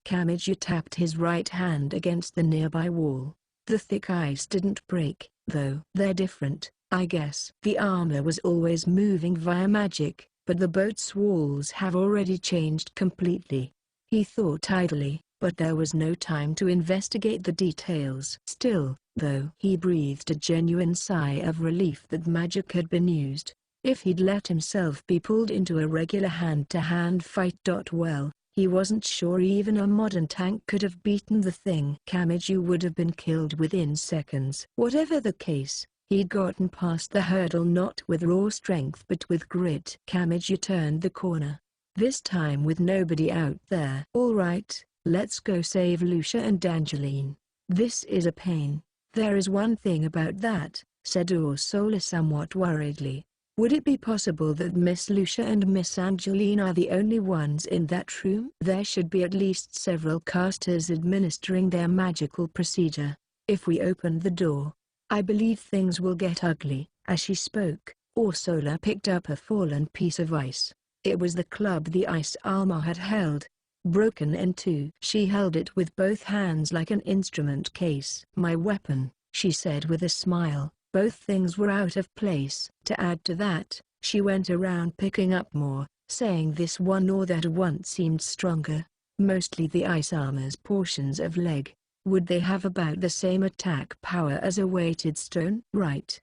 Kamiju tapped his right hand against the nearby wall. The thick ice didn't break, though. They're different, I guess. The armor was always moving via magic, but the boat's walls have already changed completely. He thought idly, but there was no time to investigate the details. Still, though, he breathed a genuine sigh of relief that magic had been used. If he'd let himself be pulled into a regular hand-to-hand fight, well, he wasn't sure even a modern tank could have beaten the thing. Kamiju would have been killed within seconds. Whatever the case, he'd gotten past the hurdle not with raw strength but with grit. Kamiju turned the corner. This time with nobody out there. All right, let's go save Lucia and Angeline. This is a pain. There is one thing about that, said Ursula somewhat worriedly. Would it be possible that Miss Lucia and Miss Angeline are the only ones in that room? There should be at least several casters administering their magical procedure. If we open the door, I believe things will get ugly. As she spoke, Ursula picked up a fallen piece of ice. It was the club the ice armor had held, broken in two. She held it with both hands like an instrument case. My weapon, she said with a smile. Both things were out of place. To add to that, she went around picking up more, saying this one or that one seemed stronger. Mostly the ice armor's portions of leg. Would they have about the same attack power as a weighted stone? Right.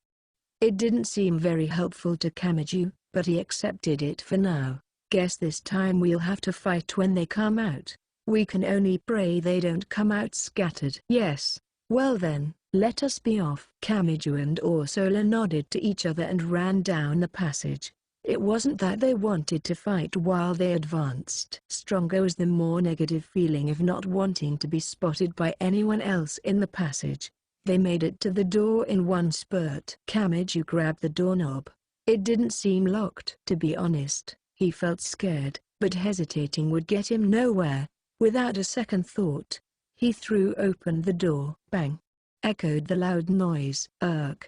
It didn't seem very helpful to Kamiju, but he accepted it for now. Guess this time we'll have to fight when they come out. We can only pray they don't come out scattered. Yes. Well then, let us be off. Kamiju and Ursula nodded to each other and ran down the passage. It wasn't that they wanted to fight while they advanced. Stronger was the more negative feeling of not wanting to be spotted by anyone else in the passage. They made it to the door in one spurt. Kamiju grabbed the doorknob. It didn't seem locked. To be honest, he felt scared, but hesitating would get him nowhere. Without a second thought, he threw open the door. Bang! Echoed the loud noise. Ugh.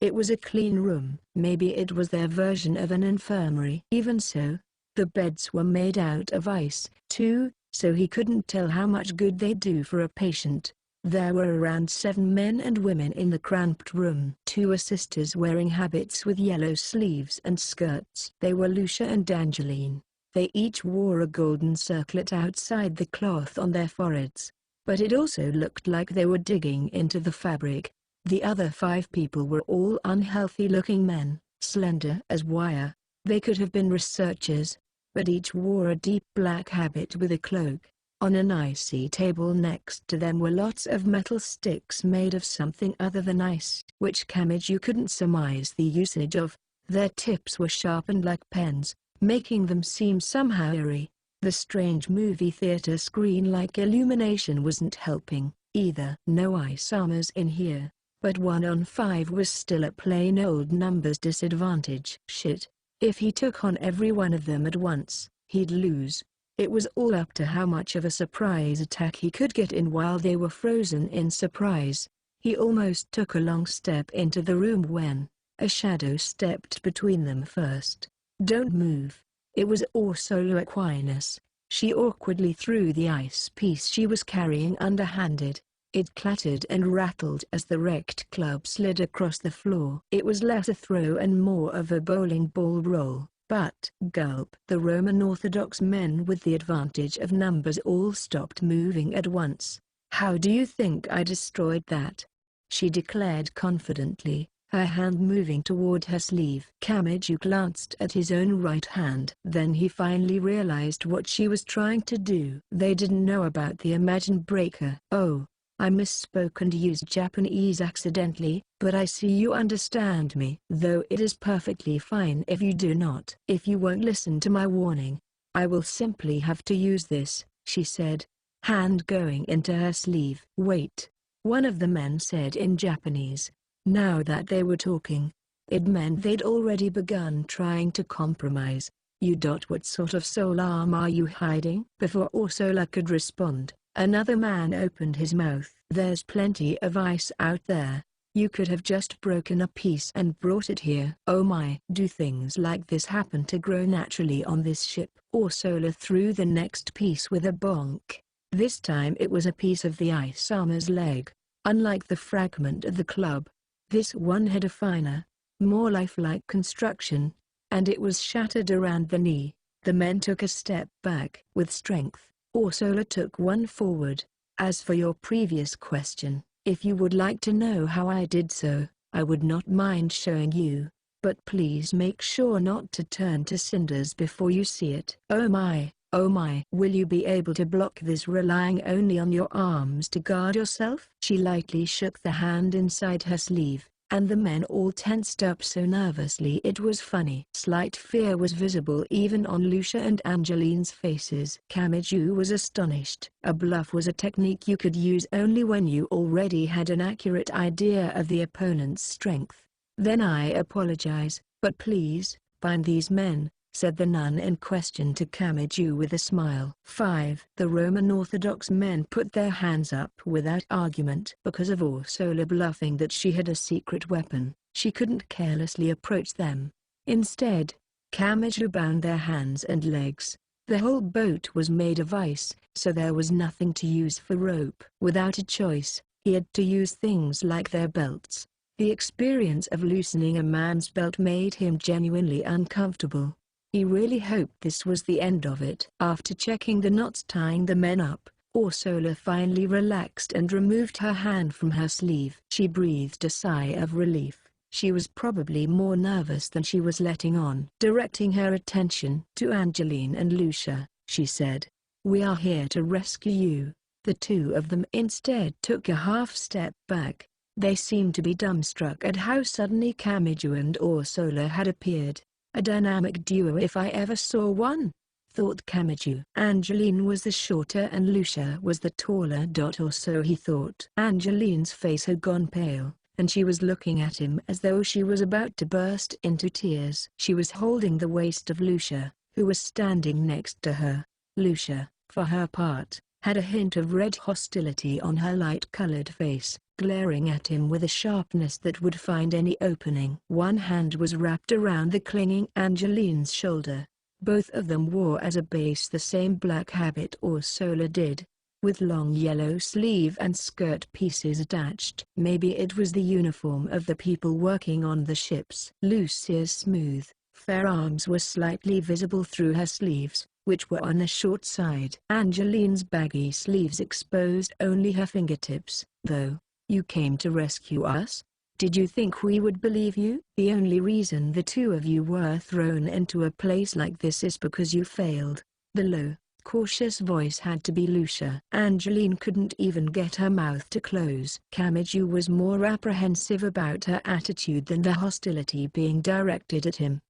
It was a clean room. Maybe it was their version of an infirmary. Even so, the beds were made out of ice, too, so he couldn't tell how much good they'd do for a patient. There were around 7 men and women in the cramped room. 2 assisters wearing habits with yellow sleeves and skirts. They were Lucia and Angeline. They each wore a golden circlet outside the cloth on their foreheads. But it also looked like they were digging into the fabric. The other 5 people were all unhealthy-looking men, slender as wire. They could have been researchers, but each wore a deep black habit with a cloak. On an icy table next to them were lots of metal sticks made of something other than ice, which Kamiju couldn't surmise the usage of. Their tips were sharpened like pens, making them seem somehow eerie. The strange movie theater screen-like illumination wasn't helping, either. No ice armors in here, but 1 on 5 was still a plain old numbers disadvantage. Shit. If he took on every one of them at once, he'd lose. It was all up to how much of a surprise attack he could get in while they were frozen in surprise. He almost took a long step into the room when a shadow stepped between them first. Don't move. It was Ursula Aquinas. She awkwardly threw the ice piece she was carrying underhanded. It clattered and rattled as the wrecked club slid across the floor. It was less a throw and more of a bowling ball roll. But, gulp, the Roman Orthodox men with the advantage of numbers all stopped moving at once. How do you think I destroyed that? She declared confidently, her hand moving toward her sleeve. Kamiju glanced at his own right hand. Then he finally realized what she was trying to do. They didn't know about the Imagine Breaker. Oh, I misspoke and used Japanese accidentally, but I see you understand me. Though it is perfectly fine if you do not. If you won't listen to my warning, I will simply have to use this, she said, hand going into her sleeve. Wait, one of the men said in Japanese. Now that they were talking, it meant they'd already begun trying to compromise. What sort of soul arm are you hiding? Before Ursula could respond, another man opened his mouth. There's plenty of ice out there. You could have just broken a piece and brought it here. Oh my. Do things like this happen to grow naturally on this ship? Ursula threw the next piece with a bonk. This time it was a piece of the ice armor's leg. Unlike the fragment of the club, this one had a finer, more lifelike construction, and it was shattered around the knee. The men took a step back. With strength, Ursula took one forward. As for your previous question, if you would like to know how I did so, I would not mind showing you, but please make sure not to turn to cinders before you see it. Oh my, oh my. Will you be able to block this relying only on your arms to guard yourself? She lightly shook the hand inside her sleeve, and the men all tensed up so nervously it was funny. Slight fear was visible even on Lucia and Angeline's faces. Kamiju was astonished. A bluff was a technique you could use only when you already had an accurate idea of the opponent's strength. Then I apologize, but please, bind these men, said the nun in question to Kamiju with a smile. 5. The Roman Orthodox men put their hands up without argument. Because of Ursula bluffing that she had a secret weapon, she couldn't carelessly approach them. Instead, Kamiju bound their hands and legs. The whole boat was made of ice, so there was nothing to use for rope. Without a choice, he had to use things like their belts. The experience of loosening a man's belt made him genuinely uncomfortable. He really hoped this was the end of it. After checking the knots tying the men up, Ursula finally relaxed and removed her hand from her sleeve. She breathed a sigh of relief. She was probably more nervous than she was letting on. Directing her attention to Angeline and Lucia, she said, "We are here to rescue you." The two of them instead took a half step back. They seemed to be dumbstruck at how suddenly Kamiju and Ursula had appeared. A dynamic duo if I ever saw one, thought Kamiju. Angeline was the shorter and Lucia was the taller, or so he thought. Angeline's face had gone pale, and she was looking at him as though she was about to burst into tears. She was holding the waist of Lucia, who was standing next to her. Lucia, for her part, had a hint of red hostility on her light-colored face, glaring at him with a sharpness that would find any opening. One hand was wrapped around the clinging Angeline's shoulder. Both of them wore as a base the same black habit Ursula did, with long yellow sleeve and skirt pieces attached. Maybe it was the uniform of the people working on the ships. Lucia's smooth, fair arms were slightly visible through her sleeves, which were on the short side. Angeline's baggy sleeves exposed only her fingertips. Though, you came to rescue us? Did you think we would believe you? The only reason the two of you were thrown into a place like this is because you failed. The low, cautious voice had to be Lucia. Angeline couldn't even get her mouth to close. Kamiju was more apprehensive about her attitude than the hostility being directed at him.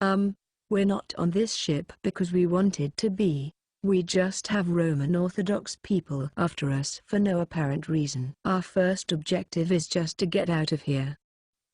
We're not on this ship because we wanted to be. We just have Roman Orthodox people after us for no apparent reason. Our first objective is just to get out of here."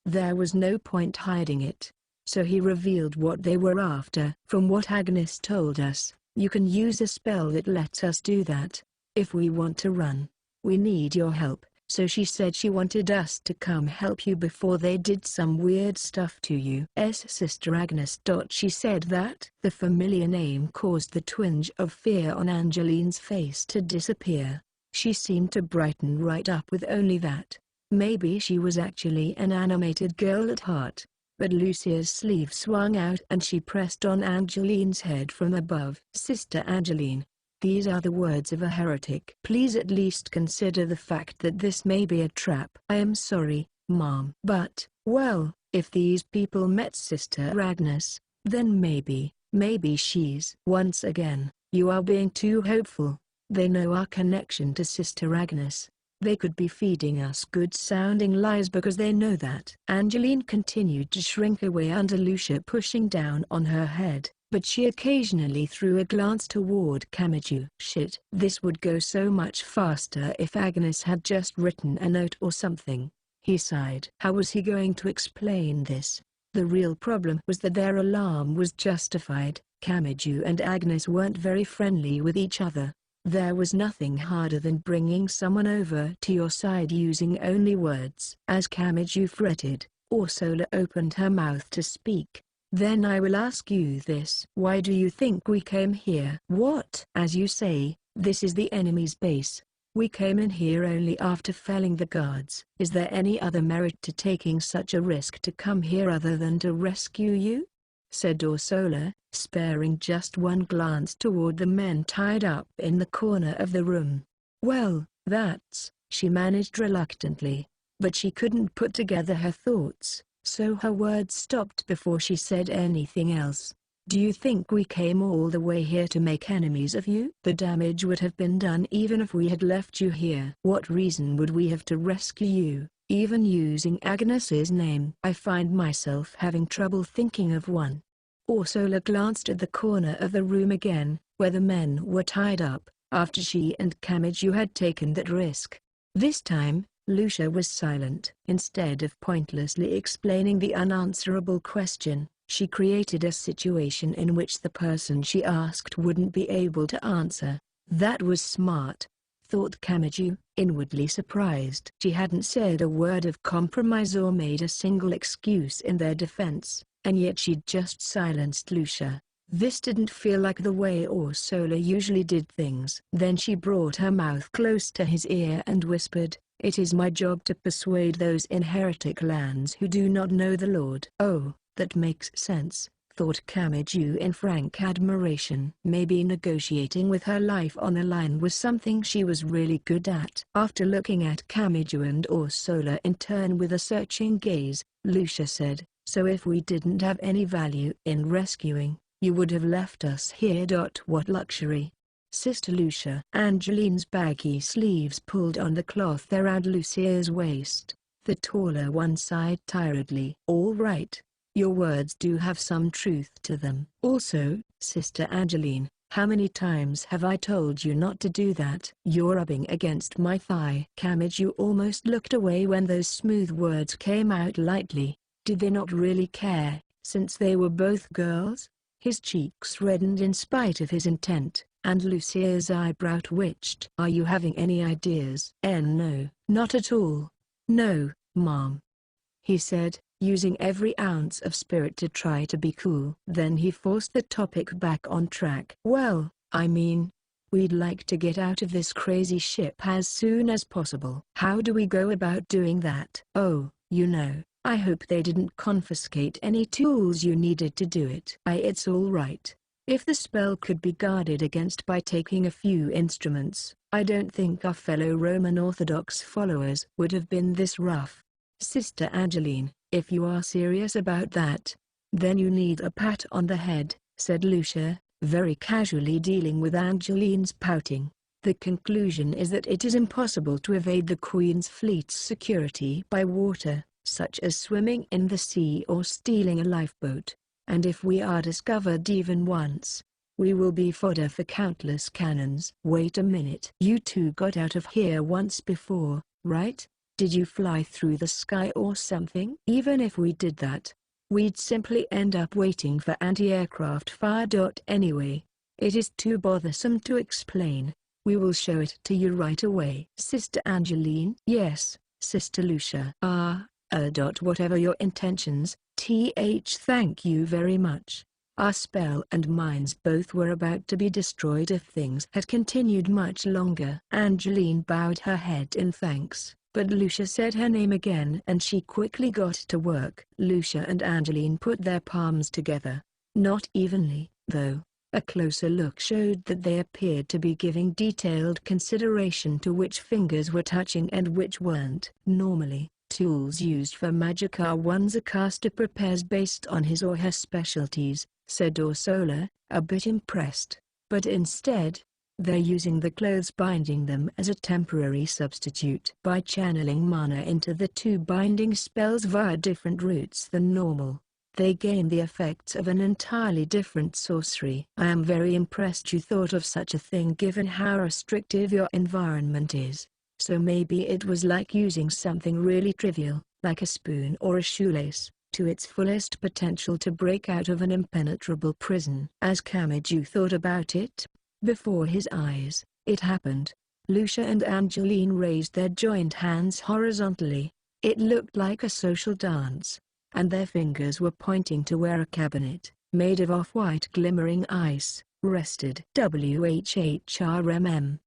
There was no point hiding it, so he revealed what they were after. "From what Agnes told us, you can use a spell that lets us do that. If we want to run, we need your help. So she said she wanted us to come help you before they did some weird stuff to you." Sister Agnes. She said that. The familiar name caused the twinge of fear on Angeline's face to disappear. She seemed to brighten right up with only that. Maybe she was actually an animated girl at heart. But Lucia's sleeve swung out and she pressed on Angeline's head from above. "Sister Angeline, these are the words of a heretic. Please at least consider the fact that this may be a trap." "I am sorry, Mom. But, well, if these people met Sister Agnes, then maybe she's..." "Once again, you are being too hopeful. They know our connection to Sister Agnes. They could be feeding us good-sounding lies because they know that." Angeline continued to shrink away under Lucia pushing down on her head, but she occasionally threw a glance toward Kamiju. Shit. This would go so much faster if Agnes had just written a note or something. He sighed. How was he going to explain this? The real problem was that their alarm was justified. Kamiju and Agnes weren't very friendly with each other. There was nothing harder than bringing someone over to your side using only words. As Kamiju fretted, Ursula opened her mouth to speak. Then I will ask you this. Why do you think we came here? What? As you say, this is the enemy's base. We came in here only after felling the guards. Is there any other merit to taking such a risk to come here other than to rescue you? Said Ursula, sparing just one glance toward the men tied up in the corner of the room. Well, that's, she managed reluctantly. But she couldn't put together her thoughts, so her words stopped before she said anything else. Do you think we came all the way here to make enemies of you? The damage would have been done even if we had left you here. What reason would we have to rescue you, even using Agnes's name? I find myself having trouble thinking of one. Ursula glanced at the corner of the room again, where the men were tied up, after she and Kamiju had taken that risk. This time, Lucia was silent. Instead of pointlessly explaining the unanswerable question, she created a situation in which the person she asked wouldn't be able to answer. That was smart, thought Kamiju, inwardly surprised. She hadn't said a word of compromise or made a single excuse in their defense, and yet she'd just silenced Lucia. This didn't feel like the way Ursula usually did things. Then she brought her mouth close to his ear and whispered, "It is my job to persuade those in heretic lands who do not know the Lord." Oh, that makes sense, thought Kamiju in frank admiration. Maybe negotiating with her life on the line was something she was really good at. After looking at Kamiju and Ursula in turn with a searching gaze, Lucia said, "So if we didn't have any value in rescuing, you would have left us here. What luxury." Sister Lucia. Angeline's baggy sleeves pulled on the cloth around Lucia's waist. The taller one sighed tiredly. "All right. Your words do have some truth to them. Also, Sister Angeline, how many times have I told you not to do that?" "You're rubbing against my thigh." Kamiju almost looked away when those smooth words came out lightly. Did they not really care, since they were both girls? His cheeks reddened in spite of his intent, and Lucia's eyebrow twitched. "Are you having any ideas?" No, not at all. No, Mom," he said, using every ounce of spirit to try to be cool. Then he forced the topic back on track. "Well, I mean, we'd like to get out of this crazy ship as soon as possible." "How do we go about doing that?" "Oh, I hope they didn't confiscate any tools you needed to do it." It's all right. If the spell could be guarded against by taking a few instruments, I don't think our fellow Roman Orthodox followers would have been this rough." "Sister Angeline, if you are serious about that, then you need a pat on the head," said Lucia, very casually dealing with Angeline's pouting. "The conclusion is that it is impossible to evade the Queen's fleet's security by water, such as swimming in the sea or stealing a lifeboat. And if we are discovered even once, we will be fodder for countless cannons." "Wait a minute. You two got out of here once before, right? Did you fly through the sky or something?" "Even if we did that, we'd simply end up waiting for anti-aircraft fire. Anyway, it is too bothersome to explain. We will show it to you right away." "Sister Angeline?" "Yes, Sister Lucia." Whatever your intentions, thank you very much." Our spell and minds both were about to be destroyed if things had continued much longer. Angeline bowed her head in thanks, but Lucia said her name again and she quickly got to work. Lucia and Angeline put their palms together. Not evenly, though. A closer look showed that they appeared to be giving detailed consideration to which fingers were touching and which weren't. Normally, tools used for magic are ones a caster prepares based on his or her specialties, said Ursula, a bit impressed. But instead, they're using the clothes binding them as a temporary substitute. By channeling mana into the two binding spells via different routes than normal, They gain the effects of an entirely different sorcery. I am very impressed you thought of such a thing given how restrictive your environment is. So maybe it was like using something really trivial, like a spoon or a shoelace, to its fullest potential to break out of an impenetrable prison. As Kamiju thought about it, before his eyes, it happened. Lucia and Angeline raised their joined hands horizontally. It looked like a social dance, and their fingers were pointing to where a cabinet, made of off-white glimmering ice, rested. WHHRMM.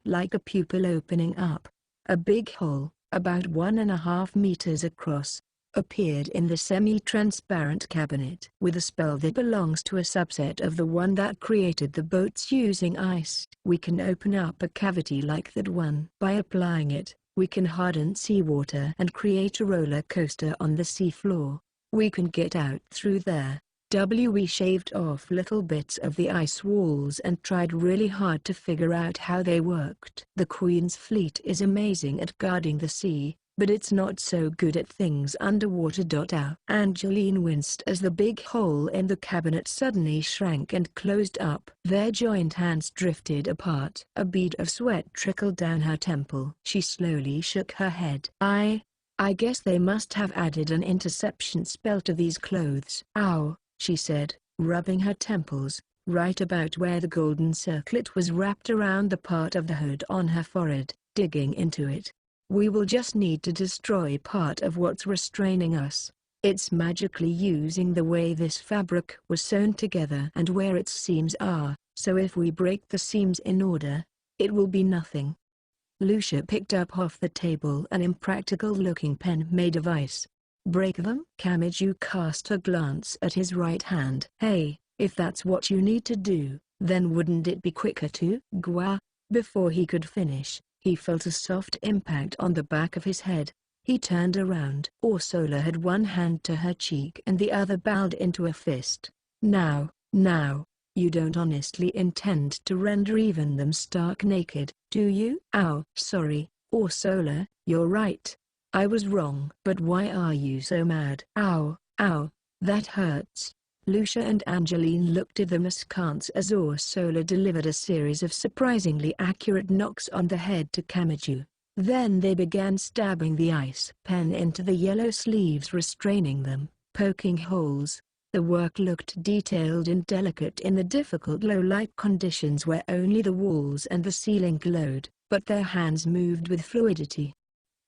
Like a pupil opening up. A big hole, about 1.5 meters across, appeared in the semi-transparent cabinet. With a spell that belongs to a subset of the one that created the boats using ice, we can open up a cavity like that one. By applying it, we can harden seawater and create a roller coaster on the seafloor. We can get out through there. We shaved off little bits of the ice walls and tried really hard to figure out how they worked. The Queen's fleet is amazing at guarding the sea, but it's not so good at things underwater. Ow. Angeline winced as the big hole in the cabinet suddenly shrank and closed up. Their joined hands drifted apart. A bead of sweat trickled down her temple. She slowly shook her head. I guess they must have added an interception spell to these clothes. Ow, she said, rubbing her temples, right about where the golden circlet was wrapped around the part of the hood on her forehead, digging into it. We will just need to destroy part of what's restraining us. It's magically using the way this fabric was sewn together and where its seams are, so if we break the seams in order, it will be nothing. Lucia picked up off the table an impractical-looking pen made of ice. Break them? Kamiju cast a glance at his right hand. Hey, if that's what you need to do, then wouldn't it be quicker to? Gwa. Before he could finish, he felt a soft impact on the back of his head. He turned around. Ursula had one hand to her cheek and the other bowed into a fist. Now, you don't honestly intend to render even them stark naked, do you? Ow. Sorry, Ursula, you're right. I was wrong. But why are you so mad? Ow, that hurts. Lucia and Angeline looked at them askance as Ursula delivered a series of surprisingly accurate knocks on the head to Kamiju. Then they began stabbing the ice pen into the yellow sleeves restraining them, poking holes. The work looked detailed and delicate in the difficult low-light conditions where only the walls and the ceiling glowed, but their hands moved with fluidity.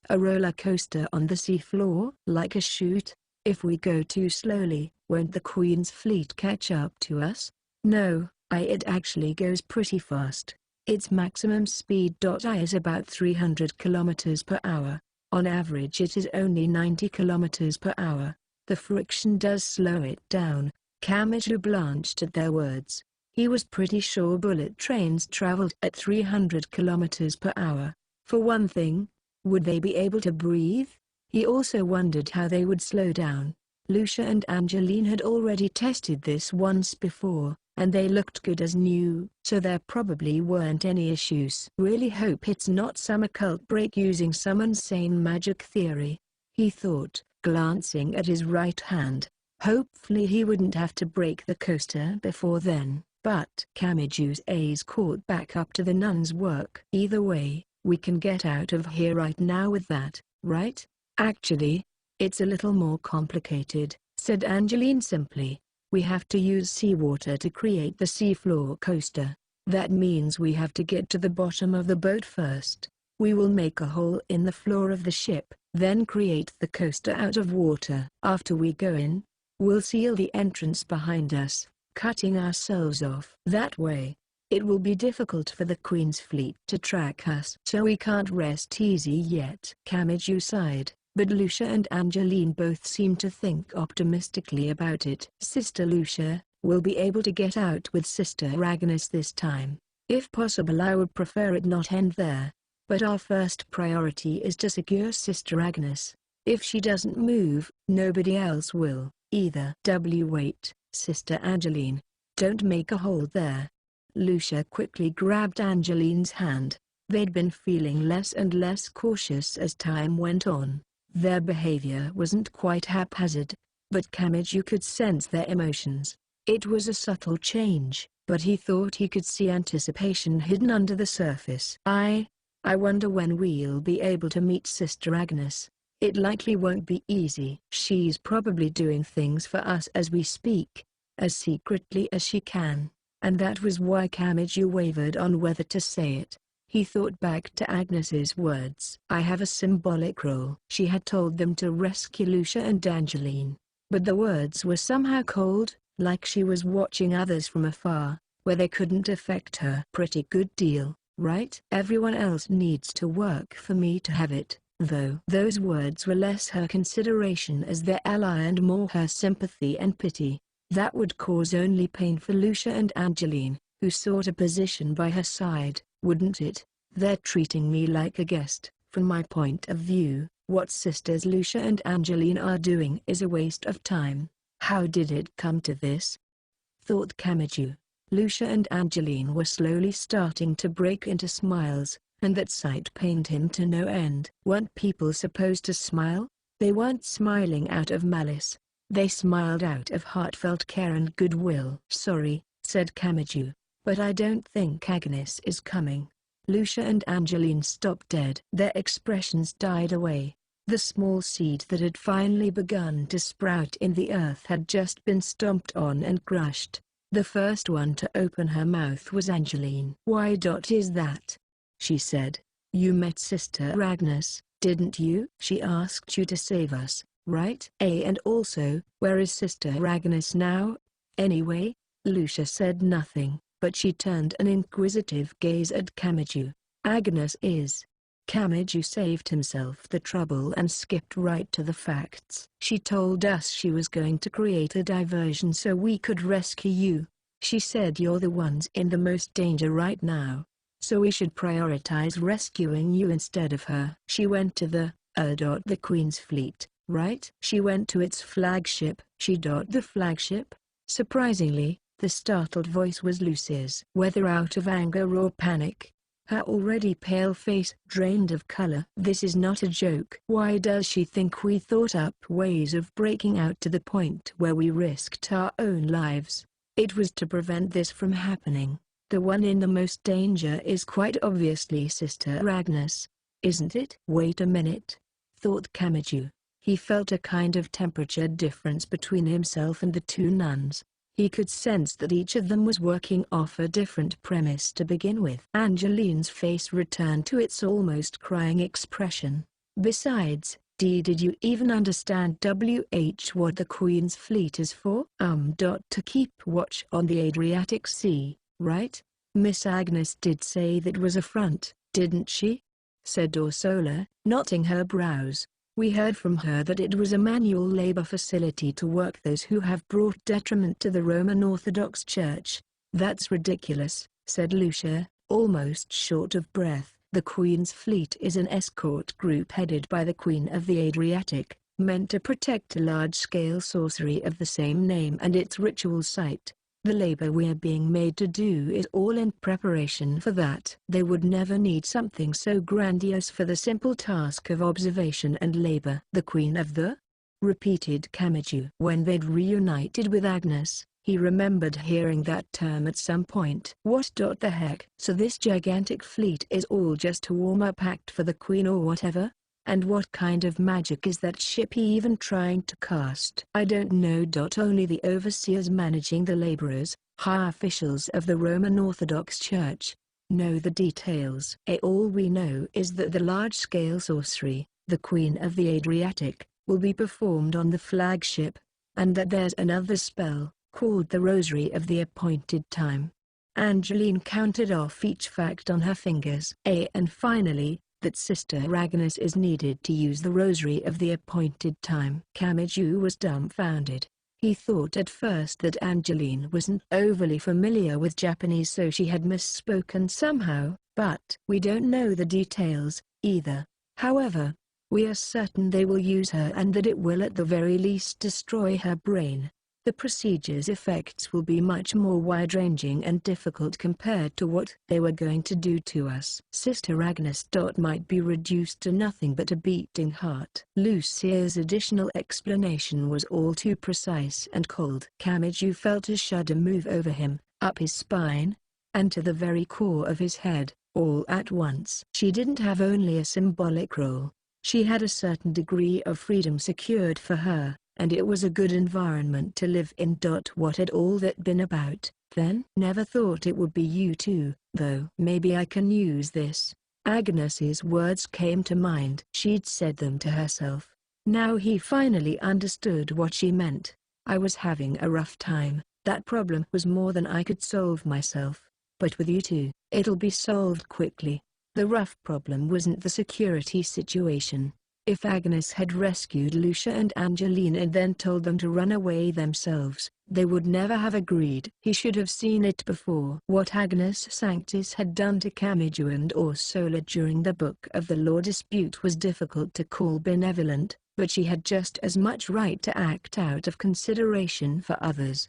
A roller coaster on the seafloor? Like a chute? If we go too slowly, won't the Queen's fleet catch up to us? No, it actually goes pretty fast. Its maximum speed. Is about 300 kilometers per hour. On average it is only 90 kilometers per hour. The friction does slow it down. Kamiju blanched at their words. He was pretty sure bullet trains traveled at 300 kilometers per hour. For one thing, would they be able to breathe? He also wondered how they would slow down. Lucia and Angeline had already tested this once before, and they looked good as new, so there probably weren't any issues. Really hope it's not some occult break using some insane magic theory, he thought, glancing at his right hand. Hopefully he wouldn't have to break the coaster before then. But Kamiju's eyes caught back up to the nun's work. Either way, we can get out of here right now with that, right? Actually, it's a little more complicated, said Angeline simply. We have to use seawater to create the seafloor coaster. That means we have to get to the bottom of the boat first. We will make a hole in the floor of the ship, then create the coaster out of water. After we go in, we'll seal the entrance behind us, cutting ourselves off. That way, it will be difficult for the Queen's fleet to track us. So we can't rest easy yet. Kamiju sighed, but Lucia and Angeline both seemed to think optimistically about it. Sister Lucia, we'll be able to get out with Sister Agnes this time. If possible, I would prefer it not end there. But our first priority is to secure Sister Agnes. If she doesn't move, nobody else will, either. Wait, Sister Angeline. Don't make a hole there. Lucia quickly grabbed Angeline's hand. They'd been feeling less and less cautious as time went on. Their behavior wasn't quite haphazard. But Kamiju could sense their emotions. It was a subtle change, but he thought he could see anticipation hidden under the surface. I wonder when we'll be able to meet Sister Agnes. It likely won't be easy. She's probably doing things for us as we speak, as secretly as she can. And that was why Kamiju wavered on whether to say it. He thought back to Agnes's words. I have a symbolic role. She had told them to rescue Lucia and Angeline. But the words were somehow cold, like she was watching others from afar, where they couldn't affect her. Pretty good deal, right? Everyone else needs to work for me to have it, though. Those words were less her consideration as their ally and more her sympathy and pity. That would cause only pain for Lucia and Angeline, who sought a position by her side, wouldn't it? They're treating me like a guest. From my point of view, what sisters Lucia and Angeline are doing is a waste of time. How did it come to this? Thought Kamiju. Lucia and Angeline were slowly starting to break into smiles, and that sight pained him to no end. Weren't people supposed to smile? They weren't smiling out of malice. They smiled out of heartfelt care and goodwill. Sorry, said Kamiju, but I don't think Agnes is coming. Lucia and Angeline stopped dead. Their expressions died away. The small seed that had finally begun to sprout in the earth had just been stomped on and crushed. The first one to open her mouth was Angeline. Why is that? She said. You met Sister Agnes, didn't you? She asked you to save us, right? And also, where is Sister Agnes now? Anyway, Lucia said nothing, but she turned an inquisitive gaze at Kamiju. Agnes is. Kamiju saved himself the trouble and skipped right to the facts. She told us she was going to create a diversion so we could rescue you. She said you're the ones in the most danger right now, so we should prioritize rescuing you instead of her. She went to the Queen's fleet, right? She went to its flagship. The flagship? Surprisingly, the startled voice was Lucy's. Whether out of anger or panic, her already pale face drained of color. This is not a joke. Why does she think we thought up ways of breaking out to the point where we risked our own lives? It was to prevent this from happening. The one in the most danger is quite obviously Sister Agnes, isn't it? Wait a minute, thought Kamiju. He felt a kind of temperature difference between himself and the two nuns. He could sense that each of them was working off a different premise to begin with. Angeline's face returned to its almost crying expression. Besides, did you even understand what the Queen's fleet is for? To keep watch on the Adriatic Sea, right? Miss Agnes did say that was a front, didn't she? Said Ursula, knotting her brows. We heard from her that it was a manual labor facility to work those who have brought detriment to the Roman Orthodox Church. That's ridiculous, said Lucia, almost short of breath. The Queen's fleet is an escort group headed by the Queen of the Adriatic, meant to protect a large-scale sorcery of the same name and its ritual site. The labor we're being made to do is all in preparation for that. They would never need something so grandiose for the simple task of observation and labor. The Queen of the? Repeated Kamiju. When they'd reunited with Agnes, he remembered hearing that term at some point. What the heck? So this gigantic fleet is all just a warm-up act for the Queen or whatever? And what kind of magic is that ship even trying to cast? I don't know. Only the overseers managing the laborers, high officials of the Roman Orthodox Church, know the details. All we know is that the large-scale sorcery, the Queen of the Adriatic, will be performed on the flagship, and that there's another spell, called the Rosary of the Appointed Time. Angeline counted off each fact on her fingers. And finally, that Sister Agnes is needed to use the Rosary of the Appointed Time. Kamiju was dumbfounded. He thought at first that Angeline wasn't overly familiar with Japanese, so she had misspoken somehow, but we don't know the details, either. However, we are certain they will use her and that it will at the very least destroy her brain. The procedure's effects will be much more wide-ranging and difficult compared to what they were going to do to us. Sister Agnes. Might be reduced to nothing but a beating heart. Lucia's additional explanation was all too precise and cold. Kamiju felt a shudder move over him, up his spine, and to the very core of his head, all at once. She didn't have only a symbolic role. She had a certain degree of freedom secured for her, and it was a good environment to live in. What had all that been about, then? Never thought it would be you two, though. Maybe I can use this. Agnes's words came to mind. She'd said them to herself. Now he finally understood what she meant. I was having a rough time. That problem was more than I could solve myself. But with you two, it'll be solved quickly. The rough problem wasn't the security situation. If Agnes had rescued Lucia and Angeline and then told them to run away themselves, they would never have agreed. He should have seen it before. What Agnes Sanctis had done to Camiju and Ursula during the Book of the Law dispute was difficult to call benevolent, but she had just as much right to act out of consideration for others.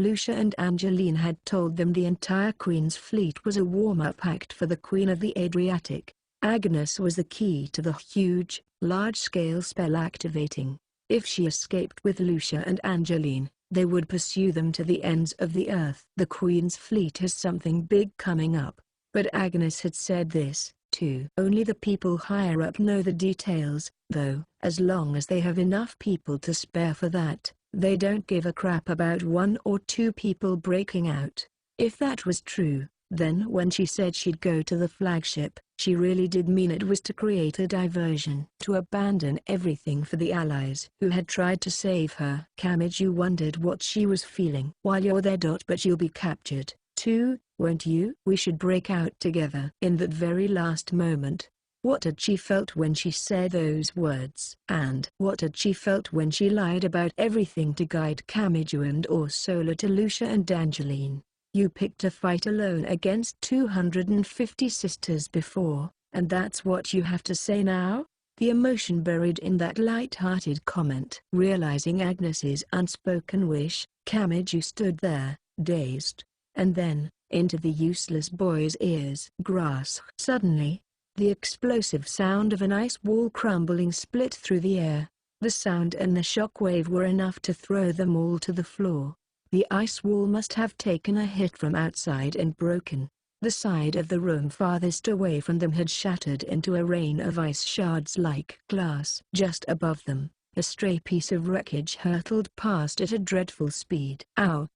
Lucia and Angeline had told them the entire Queen's fleet was a warm-up act for the Queen of the Adriatic. Agnes was the key to the huge, large-scale spell activating. If she escaped with Lucia and Angeline, they would pursue them to the ends of the earth. The Queen's fleet has something big coming up, but Agnes had said this, too. Only the people higher up know the details, though. As long as they have enough people to spare for that, they don't give a crap about one or two people breaking out. If that was true, then when she said she'd go to the flagship, she really did mean it was to create a diversion, to abandon everything for the allies who had tried to save her. Kamiju wondered what she was feeling. While you're there. But you'll be captured, too, won't you? We should break out together. In that very last moment, what had she felt when she said those words? And what had she felt when she lied about everything to guide Kamiju and Ursula to Lucia and Angeline? You picked a fight alone against 250 sisters before, and that's what you have to say now? The emotion buried in that light-hearted comment. Realizing Agnes's unspoken wish, Kamiju stood there, dazed. And then, into the useless boy's ears. Grass. Suddenly, the explosive sound of an ice wall crumbling split through the air. The sound and the shock wave were enough to throw them all to the floor. The ice wall must have taken a hit from outside and broken. The side of the room farthest away from them had shattered into a rain of ice shards like glass. Just above them, a stray piece of wreckage hurtled past at a dreadful speed. "Ow!"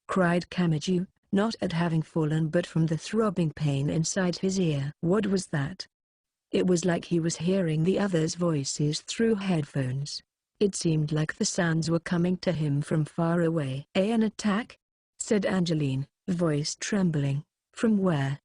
cried Kamiju, not at having fallen but from the throbbing pain inside his ear. What was that? It was like he was hearing the others' voices through headphones. It seemed like the sounds were coming to him from far away. "An attack?" said Angeline, voice trembling. "From where?"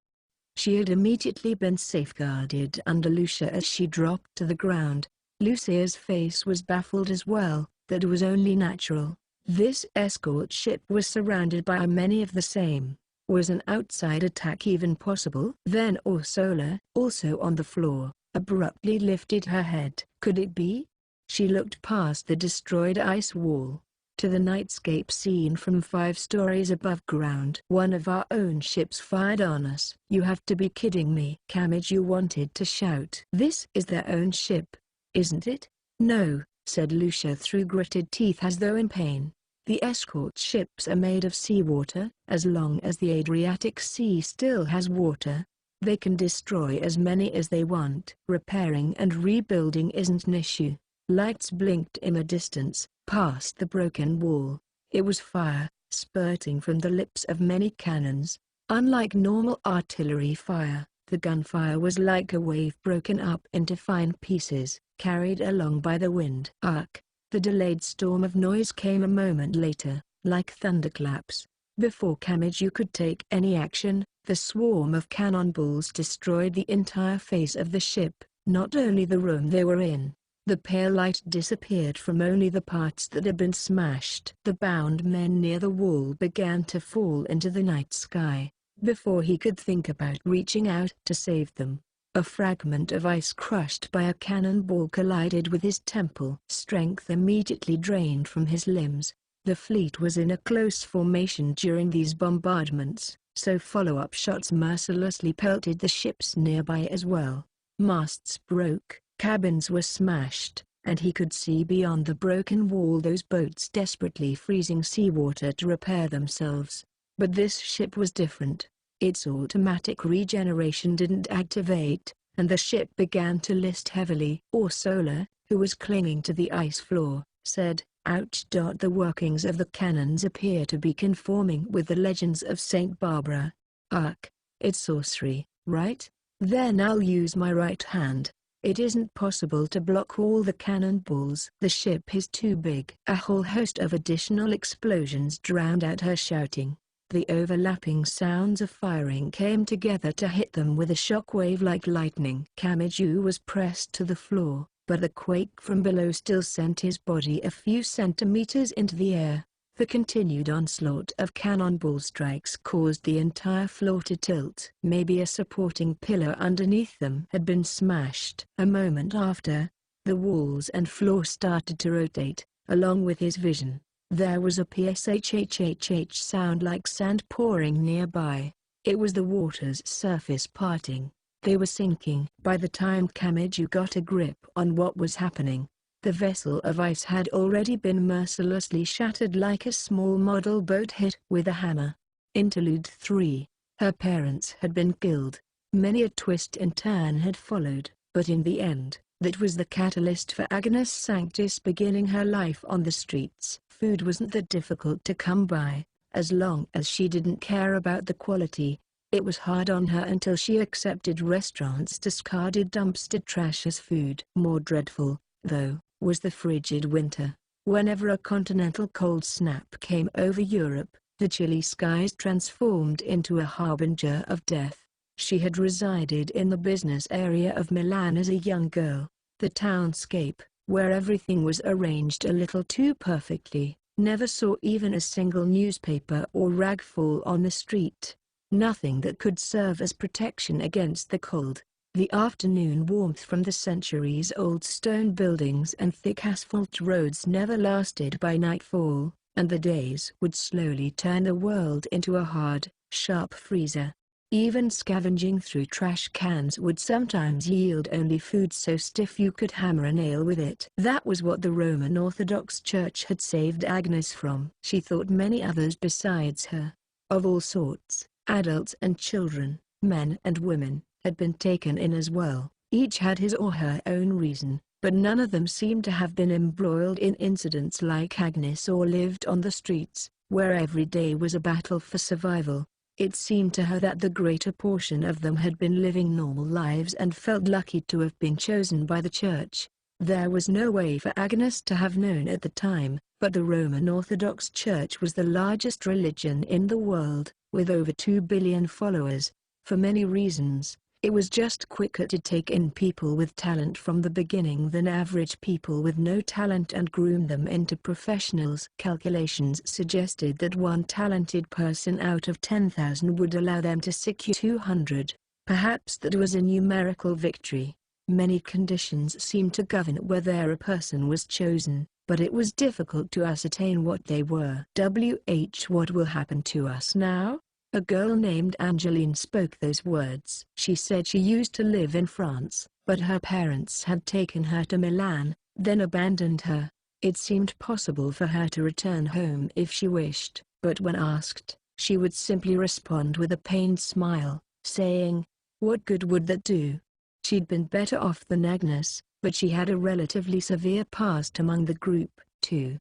She had immediately been safeguarded under Lucia as she dropped to the ground. Lucia's face was baffled as well. That was only natural. This escort ship was surrounded by many of the same. Was an outside attack even possible? Then Ursula, also on the floor, abruptly lifted her head. Could it be? She looked past the destroyed ice wall, to the nightscape seen from 5 stories above ground. "One of our own ships fired on us." "You have to be kidding me." Kamiju wanted to shout. "This is their own ship, isn't it?" "No," said Lucia through gritted teeth as though in pain. "The escort ships are made of seawater. As long as the Adriatic Sea still has water, they can destroy as many as they want. Repairing and rebuilding isn't an issue." Lights blinked in the distance, past the broken wall. It was fire, spurting from the lips of many cannons. Unlike normal artillery fire, the gunfire was like a wave broken up into fine pieces, carried along by the wind. Arc! The delayed storm of noise came a moment later, like thunderclaps. Before Kamiju could take any action, the swarm of cannonballs destroyed the entire face of the ship, not only the room they were in. The pale light disappeared from only the parts that had been smashed. The bound men near the wall began to fall into the night sky. Before he could think about reaching out to save them, a fragment of ice crushed by a cannonball collided with his temple. Strength immediately drained from his limbs. The fleet was in a close formation during these bombardments, so follow-up shots mercilessly pelted the ships nearby as well. Masts broke, cabins were smashed, and he could see beyond the broken wall those boats desperately freezing seawater to repair themselves. But this ship was different. Its automatic regeneration didn't activate, and the ship began to list heavily. Orsola, who was clinging to the ice floor, said, "Ouch. The workings of the cannons appear to be conforming with the legends of Saint Barbara. Ugh, it's sorcery, right? Then I'll use my right hand. It isn't possible to block all the cannonballs. The ship is too big." A whole host of additional explosions drowned out her shouting. The overlapping sounds of firing came together to hit them with a shockwave like lightning. Kamiju was pressed to the floor, but the quake from below still sent his body a few centimeters into the air. The continued onslaught of cannonball strikes caused the entire floor to tilt. Maybe a supporting pillar underneath them had been smashed. A moment after, the walls and floor started to rotate, along with his vision. There was a pshhhh sound like sand pouring nearby. It was the water's surface parting. They were sinking. By the time Kamiju got a grip on what was happening, the vessel of ice had already been mercilessly shattered like a small model boat hit with a hammer. Interlude 3. Her parents had been killed. Many a twist and turn had followed, but in the end, that was the catalyst for Agnes Sanctus beginning her life on the streets. Food wasn't that difficult to come by, as long as she didn't care about the quality. It was hard on her until she accepted restaurants' discarded dumpster trash as food. More dreadful, though, was the frigid winter. Whenever a continental cold snap came over Europe, the chilly skies transformed into a harbinger of death. She had resided in the business area of Milan as a young girl. The townscape, where everything was arranged a little too perfectly, never saw even a single newspaper or rag fall on the street. Nothing that could serve as protection against the cold. The afternoon warmth from the centuries-old stone buildings and thick asphalt roads never lasted by nightfall, and the days would slowly turn the world into a hard, sharp freezer. Even scavenging through trash cans would sometimes yield only food so stiff you could hammer a nail with it. That was what the Roman Orthodox Church had saved Agnes from. She thought many others besides her, of all sorts, adults and children, men and women, had been taken in as well. Each had his or her own reason, but none of them seemed to have been embroiled in incidents like Agnes or lived on the streets, where every day was a battle for survival. It seemed to her that the greater portion of them had been living normal lives and felt lucky to have been chosen by the church. There was no way for Agnes to have known at the time, but the Roman Orthodox Church was the largest religion in the world, with over 2 billion followers. For many reasons, it was just quicker to take in people with talent from the beginning than average people with no talent and groom them into professionals. Calculations suggested that one talented person out of 10,000 would allow them to secure 200. Perhaps that was a numerical victory. Many conditions seemed to govern whether a person was chosen, but it was difficult to ascertain what they were. What will happen to us now? A girl named Angeline spoke those words. She said she used to live in France, but her parents had taken her to Milan, then abandoned her. It seemed possible for her to return home if she wished, but when asked, she would simply respond with a pained smile, saying, "What good would that do?" She'd been better off than Agnes, but she had a relatively severe past among the group, too.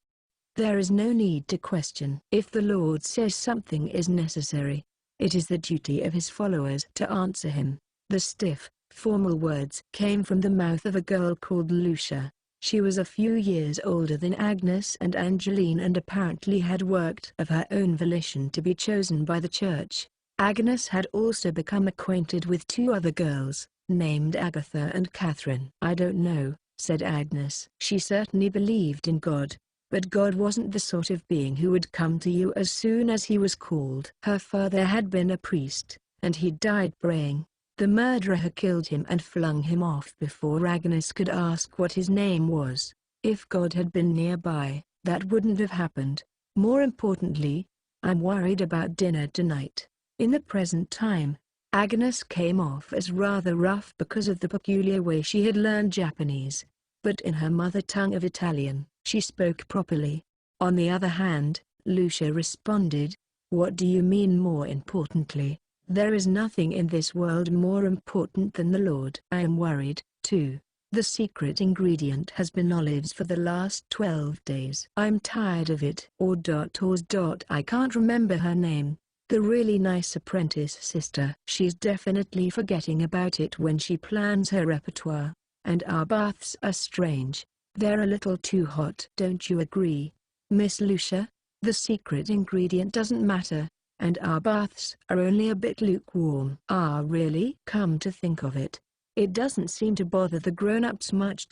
There is no need to question. If the Lord says something is necessary, it is the duty of his followers to answer him. The stiff, formal words came from the mouth of a girl called Lucia. She was a few years older than Agnes and Angeline and apparently had worked of her own volition to be chosen by the church. Agnes had also become acquainted with two other girls, named Agatha and Catherine. "I don't know," said Agnes. She certainly believed in God, but God wasn't the sort of being who would come to you as soon as he was called. Her father had been a priest, and he died praying. The murderer had killed him and flung him off before Agnes could ask what his name was. If God had been nearby, that wouldn't have happened. More importantly, I'm worried about dinner tonight. In the present time, Agnes came off as rather rough because of the peculiar way she had learned Japanese. But in her mother tongue of Italian, she spoke properly. On the other hand, Lucia responded, "What do you mean more importantly? There is nothing in this world more important than the Lord. I am worried, too. The secret ingredient has been olives for the last 12 days. I'm tired of it." I can't remember her name. The really nice apprentice sister. She's definitely forgetting about it when she plans her repertoire. And our baths are strange. They're a little too hot. Don't you agree, Miss Lucia? The secret ingredient doesn't matter, and our baths are only a bit lukewarm. Ah, really? Come to think of it, it doesn't seem to bother the grown-ups much.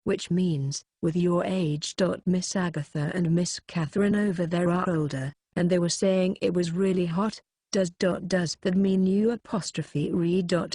Which means, with your age. Miss Agatha and Miss Catherine over there are older, and they were saying it was really hot. Does that mean you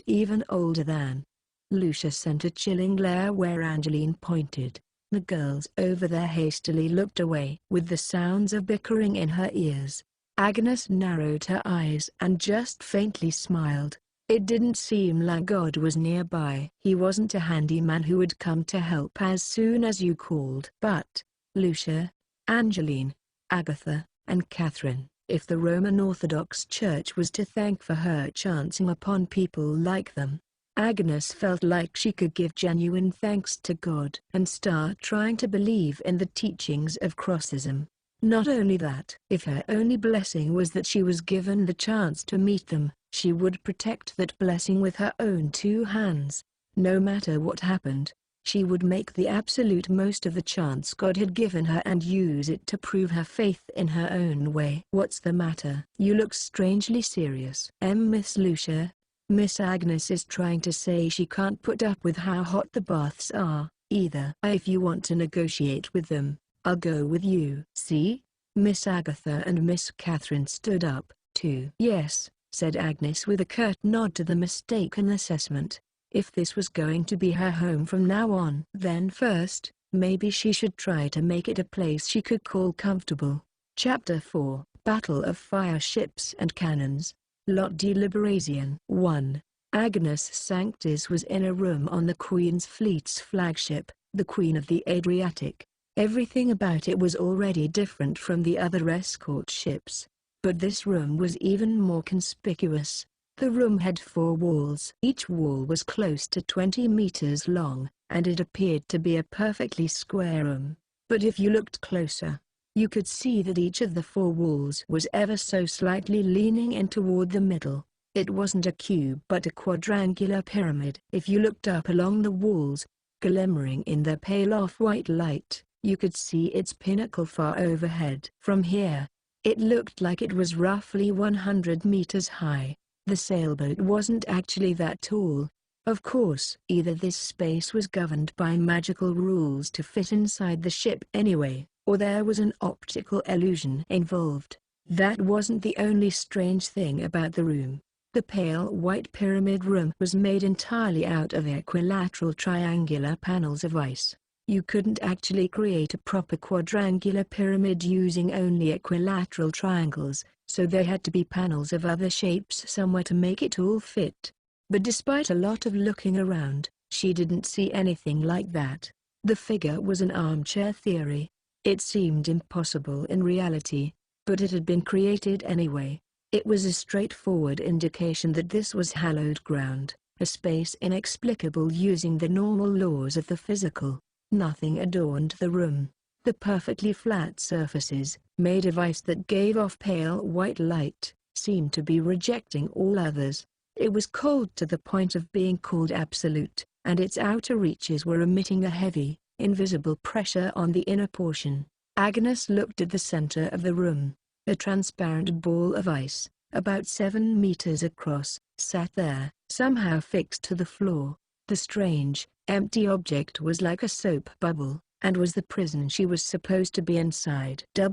even older than? Lucia sent a chilling glare where Angeline pointed. The girls over there hastily looked away. With the sounds of bickering in her ears, Agnes narrowed her eyes and just faintly smiled. It didn't seem like God was nearby. He wasn't a handyman who would come to help as soon as you called. But, Lucia, Angeline, Agatha, and Catherine, if the Roman Orthodox Church was to thank for her chancing upon people like them, Agnes felt like she could give genuine thanks to God and start trying to believe in the teachings of Crossism. Not only that, if her only blessing was that she was given the chance to meet them, she would protect that blessing with her own two hands. No matter what happened, she would make the absolute most of the chance God had given her and use it to prove her faith in her own way. What's the matter? You look strangely serious. Miss Lucia. Miss Agnes is trying to say she can't put up with how hot the baths are, either. If you want to negotiate with them, I'll go with you. See? Miss Agatha and Miss Catherine stood up, too. Yes, said Agnes with a curt nod to the mistaken assessment. If this was going to be her home from now on, then first, maybe she should try to make it a place she could call comfortable. Chapter 4, Battle of Fire Ships and Cannons. Lot de Libération. 1. Agnes Sanctis was in a room on the Queen's fleet's flagship, the Queen of the Adriatic. Everything about it was already different from the other escort ships. But this room was even more conspicuous. The room had 4 walls. Each wall was close to 20 meters long, and it appeared to be a perfectly square room. But if you looked closer, you could see that each of the 4 walls was ever so slightly leaning in toward the middle. It wasn't a cube but a quadrangular pyramid. If you looked up along the walls, glimmering in their pale off-white light, you could see its pinnacle far overhead. From here, it looked like it was roughly 100 meters high. The sailboat wasn't actually that tall. Of course, either this space was governed by magical rules to fit inside the ship anyway, or there was an optical illusion involved. That wasn't the only strange thing about the room. The pale white pyramid room was made entirely out of equilateral triangular panels of ice. You couldn't actually create a proper quadrangular pyramid using only equilateral triangles, so there had to be panels of other shapes somewhere to make it all fit. But despite a lot of looking around, she didn't see anything like that. The figure was an armchair theory. It seemed impossible in reality, but it had been created anyway. It was a straightforward indication that this was hallowed ground, a space inexplicable using the normal laws of the physical. Nothing adorned the room. The perfectly flat surfaces, made of ice that gave off pale white light, seemed to be rejecting all others. It was cold to the point of being called absolute, and its outer reaches were emitting a heavy, invisible pressure on the inner portion. Agnes looked at the center of the room. A transparent ball of ice, about 7 meters across, sat there, somehow fixed to the floor. The strange, empty object was like a soap bubble, and was the prison she was supposed to be inside. A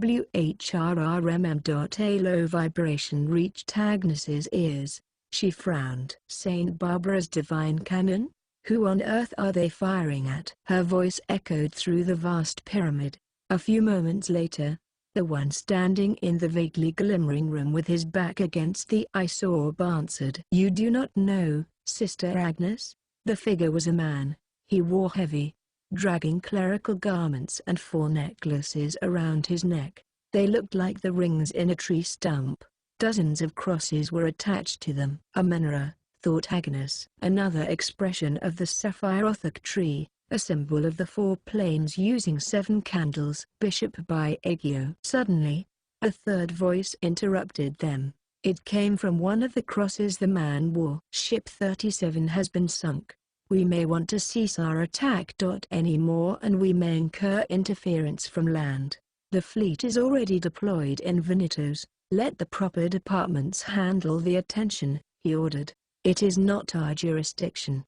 low vibration reached Agnes's ears. She frowned. Saint Barbara's divine cannon? Who on earth are they firing at? Her voice echoed through the vast pyramid. A few moments later, The one standing in the vaguely glimmering room with his back against the ice orb answered. "You do not know, Sister Agnes?" The figure was a man. He wore heavy, dragging clerical garments and 4 necklaces around his neck. They looked like the rings in a tree stump. Dozens of crosses were attached to them. A menorah, thought Agnes. Another expression of the sapphire othak tree, a symbol of the 4 planes using 7 candles. Bishop Biagio. Suddenly, a third voice interrupted them. It came from one of the crosses the man wore. "Ship 37 has been sunk. We may want to cease our attack anymore, and we may incur interference from land. The fleet is already deployed in Venitos. Let the proper departments handle the attention," he ordered. "It is not our jurisdiction."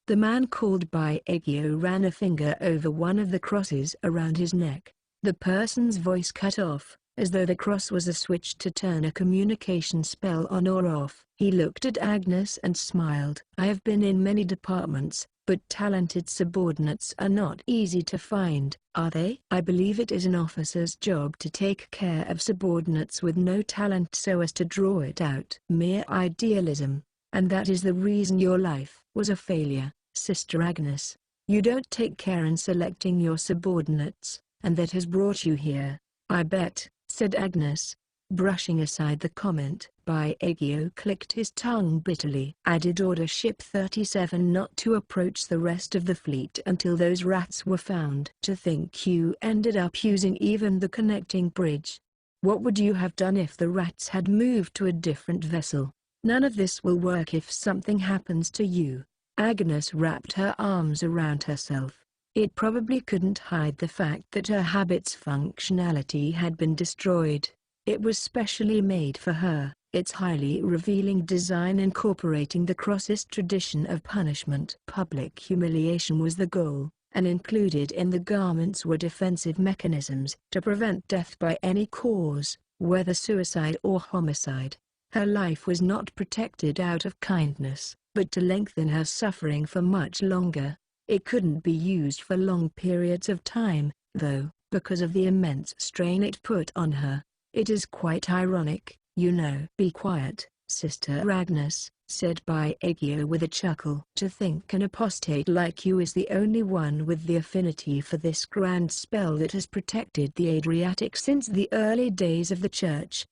The man called Biagio ran a finger over one of the crosses around his neck. The person's voice cut off, as though the cross was a switch to turn a communication spell on or off. He looked at Agnes and smiled. "I have been in many departments, but talented subordinates are not easy to find, are they? I believe it is an officer's job to take care of subordinates with no talent so as to draw it out. Mere idealism. And that is the reason your life was a failure, Sister Agnes. You don't take care in selecting your subordinates, and that has brought you here." "I bet," said Agnes, brushing aside the comment. Biagio clicked his tongue bitterly. "I did order Ship 37 not to approach the rest of the fleet until those rats were found. To think you ended up using even the connecting bridge. What would you have done if the rats had moved to a different vessel? None of this will work if something happens to you." Agnes wrapped her arms around herself. It probably couldn't hide the fact that her habit's functionality had been destroyed. It was specially made for her. Its highly revealing design incorporating the cross's tradition of punishment. Public humiliation was the goal, and included in the garments were defensive mechanisms to prevent death by any cause, whether suicide or homicide. Her life was not protected out of kindness, but to lengthen her suffering for much longer. It couldn't be used for long periods of time, though, because of the immense strain it put on her. It is quite ironic, you know. "Be quiet, Sister Agnes," said Biagio with a chuckle. "To think an apostate like you is the only one with the affinity for this grand spell that has protected the Adriatic since the early days of the Church."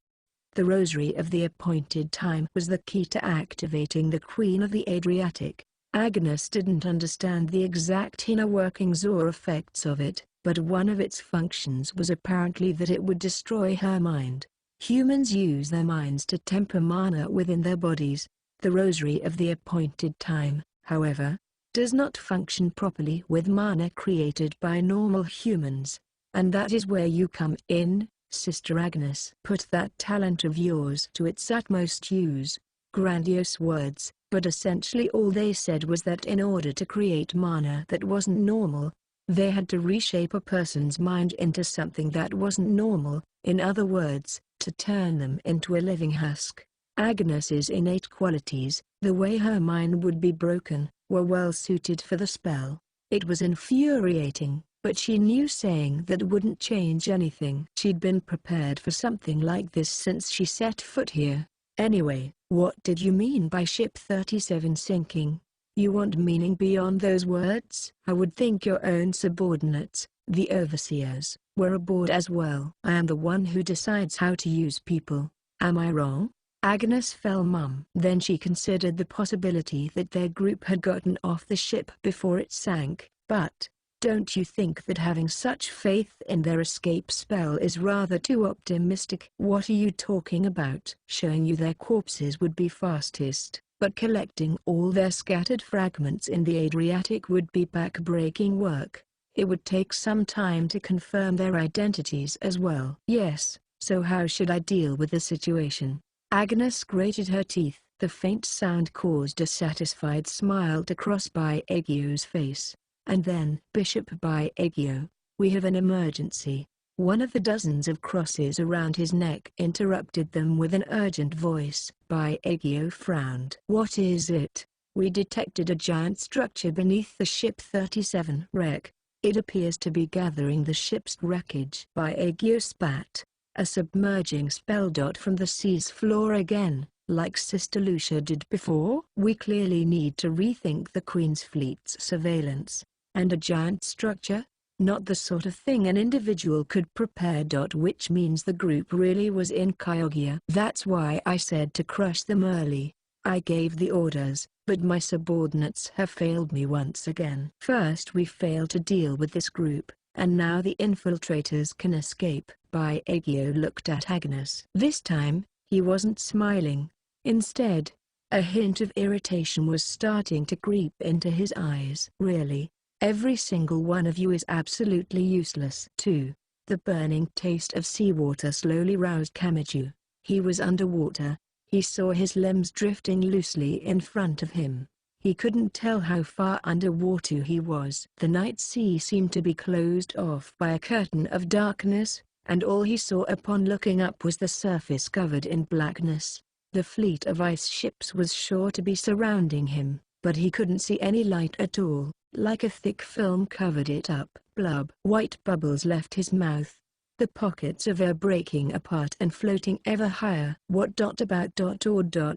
The Rosary of the Appointed Time was the key to activating the Queen of the Adriatic. Agnes didn't understand the exact inner workings or effects of it, but one of its functions was apparently that it would destroy her mind. Humans use their minds to temper mana within their bodies. The Rosary of the Appointed Time, however, does not function properly with mana created by normal humans. And that is where you come in, Sister Agnes. Put that talent of yours to its utmost use. Grandiose words, but essentially all they said was that in order to create mana that wasn't normal, they had to reshape a person's mind into something that wasn't normal, in other words, to turn them into a living husk. Agnes's innate qualities, the way her mind would be broken, were well suited for the spell. It was infuriating, but she knew saying that wouldn't change anything. She'd been prepared for something like this since she set foot here. "Anyway, what did you mean by Ship 37 sinking? You want meaning beyond those words?" "I would think your own subordinates, the overseers, were aboard as well." "I am the one who decides how to use people. Am I wrong?" Agnes fell mum. Then she considered the possibility that their group had gotten off the ship before it sank. "But, don't you think that having such faith in their escape spell is rather too optimistic?" "What are you talking about?" "Showing you their corpses would be fastest, but collecting all their scattered fragments in the Adriatic would be back-breaking work. It would take some time to confirm their identities as well." "Yes, so how should I deal with the situation?" Agnes grated her teeth. The faint sound caused a satisfied smile to cross Biagio's face. And then, "Bishop Biagio, we have an emergency." One of the dozens of crosses around his neck interrupted them with an urgent voice. Biagio frowned. "What is it?" "We detected a giant structure beneath the Ship 37 wreck. It appears to be gathering the ship's wreckage." Biagio spat. A submerging spell. From the sea's floor again, like Sister Lucia did before. We clearly need to rethink the Queen's fleet's surveillance. And a giant structure? Not the sort of thing an individual could prepare. Which means the group really was in Kyogia. That's why I said to crush them early. I gave the orders, but my subordinates have failed me once again. First we failed to deal with this group, and now the infiltrators can escape. Biagio looked at Agnes. This time, he wasn't smiling. Instead, a hint of irritation was starting to creep into his eyes. Really? Every single one of you is absolutely useless. 2. The burning taste of seawater slowly roused Kamiju. He was underwater. He saw his limbs drifting loosely in front of him. He couldn't tell how far underwater he was. The night sea seemed to be closed off by a curtain of darkness, and all he saw upon looking up was the surface covered in blackness. The fleet of ice ships was sure to be surrounding him, but he couldn't see any light at all. Like a thick film covered it up. Blub. White bubbles left his mouth. The pockets of air breaking apart and floating ever higher. What about or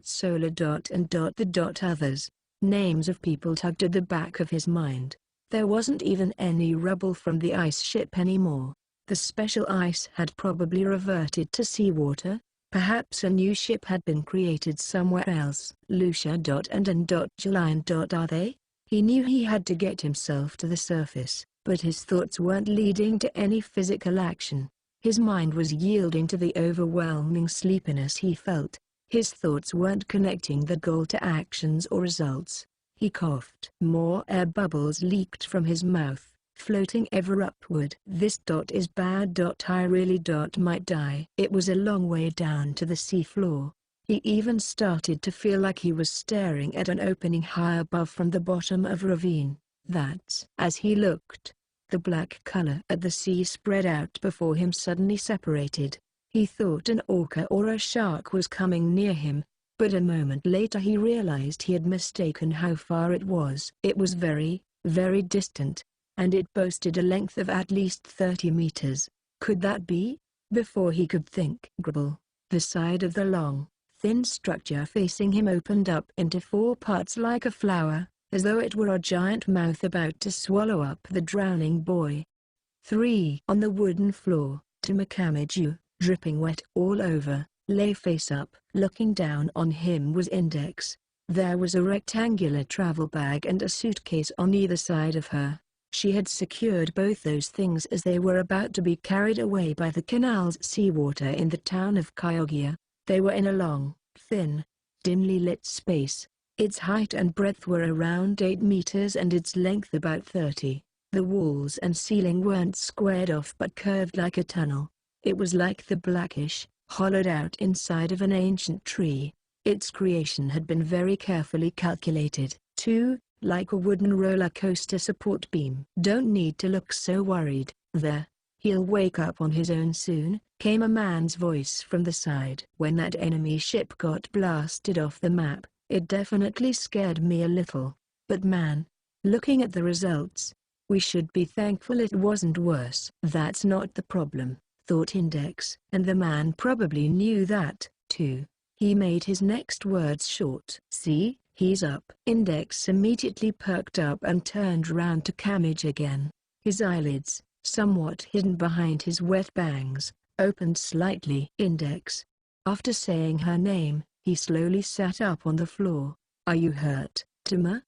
solar and the others? Names of people tugged at the back of his mind. There wasn't even any rubble from the ice ship anymore. The special ice had probably reverted to seawater. Perhaps a new ship had been created somewhere else. Lucia and Julian. Are they? He knew he had to get himself to the surface, but his thoughts weren't leading to any physical action. His mind was yielding to the overwhelming sleepiness he felt. His thoughts weren't connecting the goal to actions or results. He coughed. More air bubbles leaked from his mouth, floating ever upward. This is bad. I really might die. It was a long way down to the sea floor. He even started to feel like he was staring at an opening high above from the bottom of a ravine. As he looked, the black color at the sea spread out before him suddenly separated. He thought an orca or a shark was coming near him, but a moment later he realized he had mistaken how far it was. It was very, very distant, and it boasted a length of at least 30 meters. Could that be? Before he could think, the side of the long, thin structure facing him opened up into 4 parts like a flower, as though it were a giant mouth about to swallow up the drowning boy. 3. On the wooden floor, Kamiju, dripping wet all over, lay face up. Looking down on him was Index. There was a rectangular travel bag and a suitcase on either side of her. She had secured both those things as they were about to be carried away by the canal's seawater in the town of Kyogia. They were in a long, thin, dimly lit space. Its height and breadth were around 8 meters and its length about 30. The walls and ceiling weren't squared off but curved like a tunnel. It was like the blackish, hollowed out inside of an ancient tree. Its creation had been very carefully calculated. 2. Like a wooden roller coaster support beam. Don't need to look so worried, there. He'll wake up on his own soon, came a man's voice from the side. When that enemy ship got blasted off the map, it definitely scared me a little. But man, looking at the results, we should be thankful it wasn't worse. That's not the problem, thought Index. And the man probably knew that, too. He made his next words short. See, he's up. Index immediately perked up and turned round to Kamij again. His eyelids, somewhat hidden behind his wet bangs, opened slightly. Index. After saying her name, he slowly sat up on the floor. Are you hurt, Tama?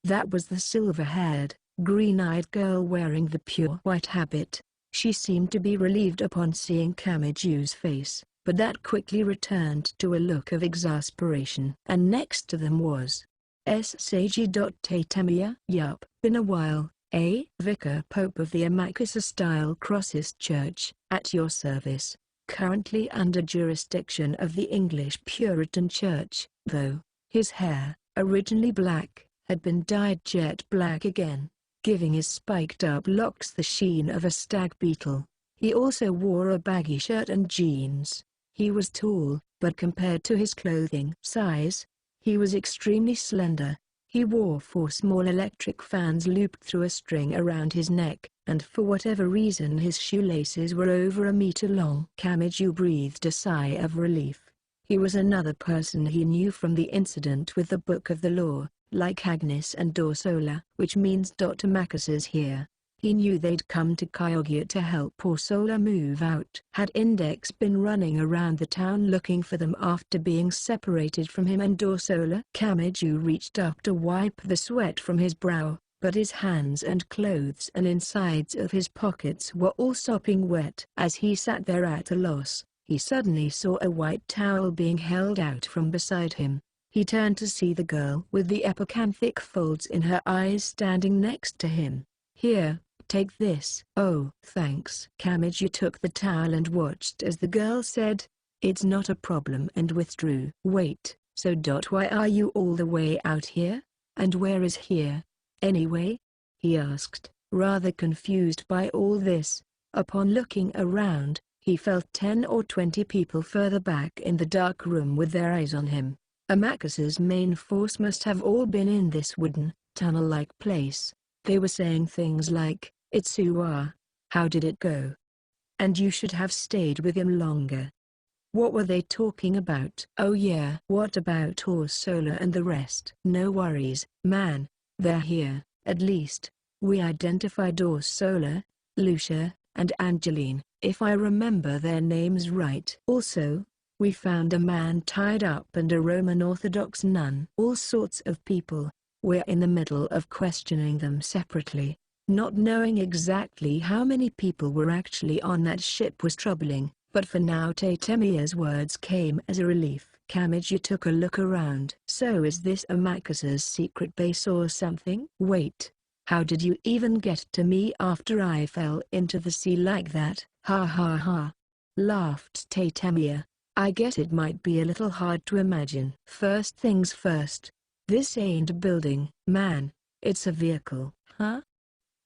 That was the silver-haired, green-eyed girl wearing the pure white habit. She seemed to be relieved upon seeing Kamiju's face, but that quickly returned to a look of exasperation. And next to them was Sagi. Tatamiya. Yup. Been a while, eh? Vicar Pope of the Amakasa-style Crossist Church, at your service. Currently under jurisdiction of the English Puritan Church, though. His hair, originally black, had been dyed jet black again, giving his spiked-up locks the sheen of a stag beetle. He also wore a baggy shirt and jeans. He was tall, but compared to his clothing size, he was extremely slender. He wore 4 small electric fans looped through a string around his neck, and for whatever reason his shoelaces were over a meter long. Kamiju breathed a sigh of relief. He was another person he knew from the incident with the Book of the Law, like Agnes and Dorsola, which means Dr. Marcus's here. He knew they'd come to Kyogre to help Dorsola move out. Had Index been running around the town looking for them after being separated from him and Dorsola? Kamiju reached up to wipe the sweat from his brow, but his hands and clothes and insides of his pockets were all sopping wet. As he sat there at a loss, he suddenly saw a white towel being held out from beside him. He turned to see the girl with the epicanthic folds in her eyes standing next to him. "Here, take this." "Oh, thanks." Kamiju took the towel and watched as the girl said, "It's not a problem," and withdrew. "Wait, so why are you all the way out here? And where is here, anyway?" he asked, rather confused by all this. Upon looking around, he felt 10 or 20 people further back in the dark room with their eyes on him. Amakus's main force must have all been in this wooden, tunnel-like place. They were saying things like, "Itsuwa, how did it go? And you should have stayed with him longer." What were they talking about? "Oh yeah, what about Dorsola and the rest?" "No worries, man, they're here, at least. We identified Dorsola, Lucia, and Angeline, if I remember their names right. Also, we found a man tied up and a Roman Orthodox nun." All sorts of people. We're in the middle of questioning them separately. Not knowing exactly how many people were actually on that ship was troubling, but for now Tatemiya's words came as a relief. Kamiju took a look around. "So is this Amakusa's secret base or something?" "Wait, how did you even get to me after I fell into the sea like that?" "Ha ha ha," laughed Tatemiya. "I guess it might be a little hard to imagine." "First things first. This ain't a building, man, it's a vehicle, huh?"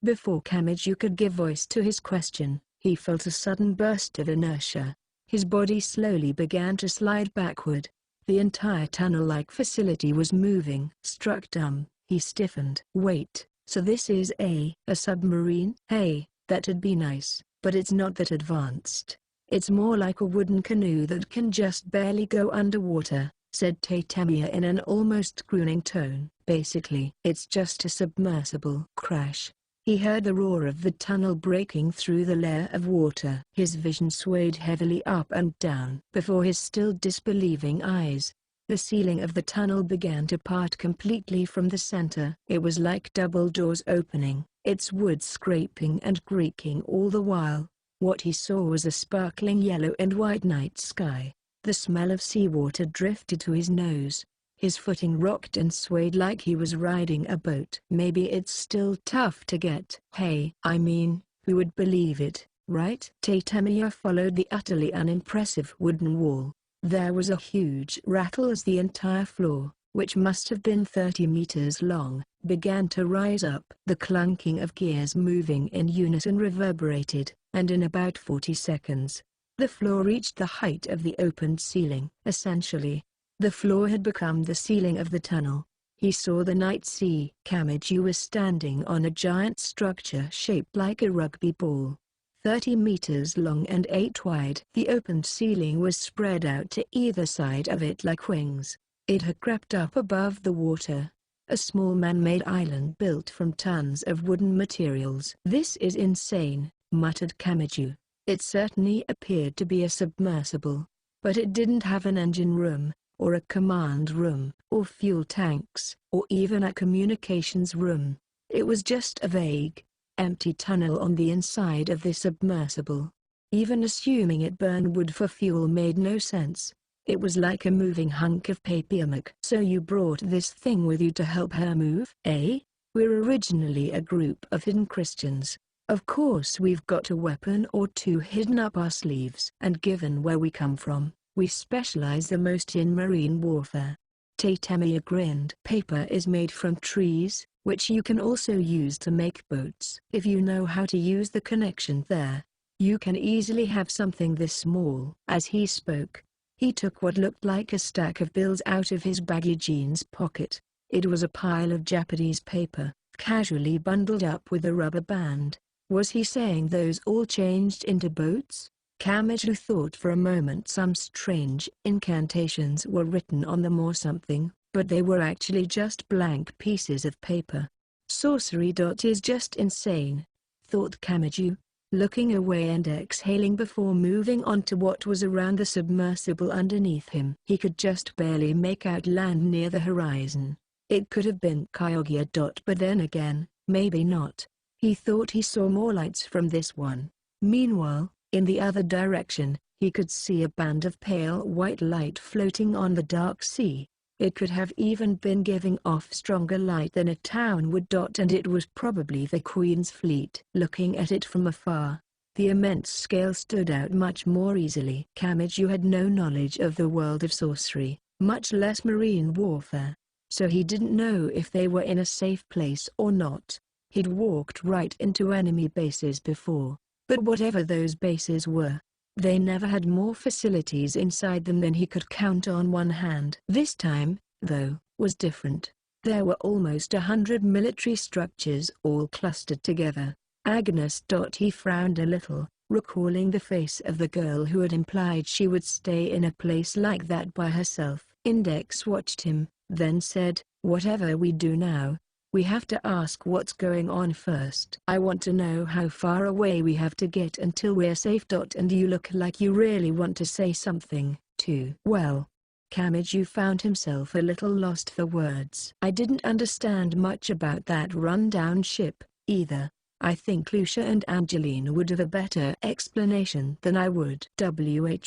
Before Kamiju could give voice to his question, he felt a sudden burst of inertia. His body slowly began to slide backward. The entire tunnel-like facility was moving. Struck dumb, he stiffened. "Wait, so this is a submarine?" "Hey, that'd be nice, but it's not that advanced. It's more like a wooden canoe that can just barely go underwater," said Tatemiya in an almost crooning tone. "Basically, it's just a submersible." Crash. He heard the roar of the tunnel breaking through the layer of water. His vision swayed heavily up and down. Before his still disbelieving eyes, the ceiling of the tunnel began to part completely from the center. It was like double doors opening, its wood scraping and creaking all the while. What he saw was a sparkling yellow and white night sky. The smell of seawater drifted to his nose. His footing rocked and swayed like he was riding a boat. "Maybe it's still tough to get." "Hey, I mean, who would believe it, right?" Tatemiya followed the utterly unimpressive wooden wall. There was a huge rattle as the entire floor, which must have been 30 meters long, began to rise up. The clunking of gears moving in unison reverberated, and in about 40 seconds, the floor reached the height of the opened ceiling. Essentially, the floor had become the ceiling of the tunnel. He saw the night sea. Kamiju was standing on a giant structure shaped like a rugby ball, 30 meters long and 8 wide. The opened ceiling was spread out to either side of it like wings. It had crept up above the water, a small man-made island built from tons of wooden materials. "This is insane," muttered Kamiju. It certainly appeared to be a submersible, but it didn't have an engine room, or a command room, or fuel tanks, or even a communications room. It was just a vague, empty tunnel on the inside of the submersible. Even assuming it burned wood for fuel made no sense. It was like a moving hunk of papier-mâché. "So you brought this thing with you to help her move?" "Eh? We're originally a group of hidden Christians. Of course we've got a weapon or two hidden up our sleeves. And given where we come from, we specialize the most in marine warfare." Tatemiya grinned. "Paper is made from trees, which you can also use to make boats. If you know how to use the connection there, you can easily have something this small." As he spoke, he took what looked like a stack of bills out of his baggy jeans pocket. It was a pile of Japanese paper, casually bundled up with a rubber band. Was he saying those all changed into boats? Kamiju thought for a moment some strange incantations were written on them or something, but they were actually just blank pieces of paper. Sorcery. Is just insane, thought Kamiju, looking away and exhaling before moving on to what was around the submersible underneath him. He could just barely make out land near the horizon. It could have been Kyogia. But then again, maybe not. He thought he saw more lights from this one. Meanwhile, in the other direction, he could see a band of pale white light floating on the dark sea. It could have even been giving off stronger light than a town would. And it was probably the Queen's fleet. Looking at it from afar, the immense scale stood out much more easily. Kamiju had no knowledge of the world of sorcery, much less marine warfare, so he didn't know if they were in a safe place or not. He'd walked right into enemy bases before, but whatever those bases were, they never had more facilities inside them than he could count on one hand. This time, though, was different. There were almost 100 military structures all clustered together. Agnes. He frowned a little, recalling the face of the girl who had implied she would stay in a place like that by herself. Index watched him, then said, "Whatever we do now, we have to ask what's going on first. I want to know how far away we have to get until we're safe. And you look like you really want to say something, too." Well, Kamiju found himself a little lost for words. "I didn't understand much about that rundown ship, either. I think Lucia and Angeline would have a better explanation than I would."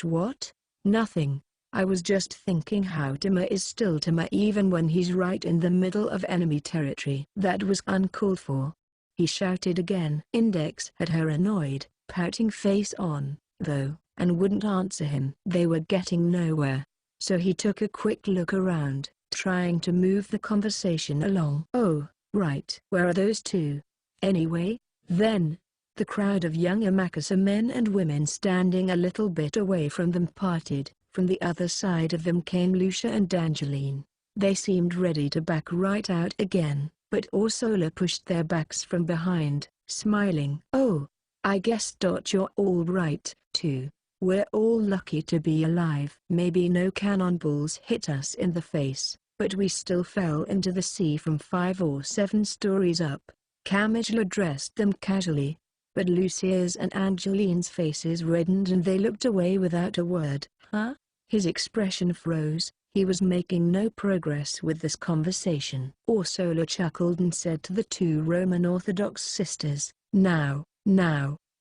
What? Nothing. I was just thinking how Tama is still Tama even when he's right in the middle of enemy territory. That was uncalled for. He shouted again. Index had her annoyed, pouting face on, though, and wouldn't answer him. They were getting nowhere, so he took a quick look around, trying to move the conversation along. "Oh, right. Where are those two? Anyway, then?" The crowd of young Amakasa men and women standing a little bit away from them parted. From the other side of them came Lucia and Angeline. They seemed ready to back right out again, but Ursula pushed their backs from behind, smiling. "Oh, I guess. You're all right, too. We're all lucky to be alive. Maybe no cannonballs hit us in the face, but we still fell into the sea from 5 or 7 stories up." Kamiju addressed them casually, but Lucia's and Angeline's faces reddened and they looked away without a word. "Huh?" His expression froze. He was making no progress with this conversation. Ursula chuckled and said to the 2 Roman Orthodox sisters, Now,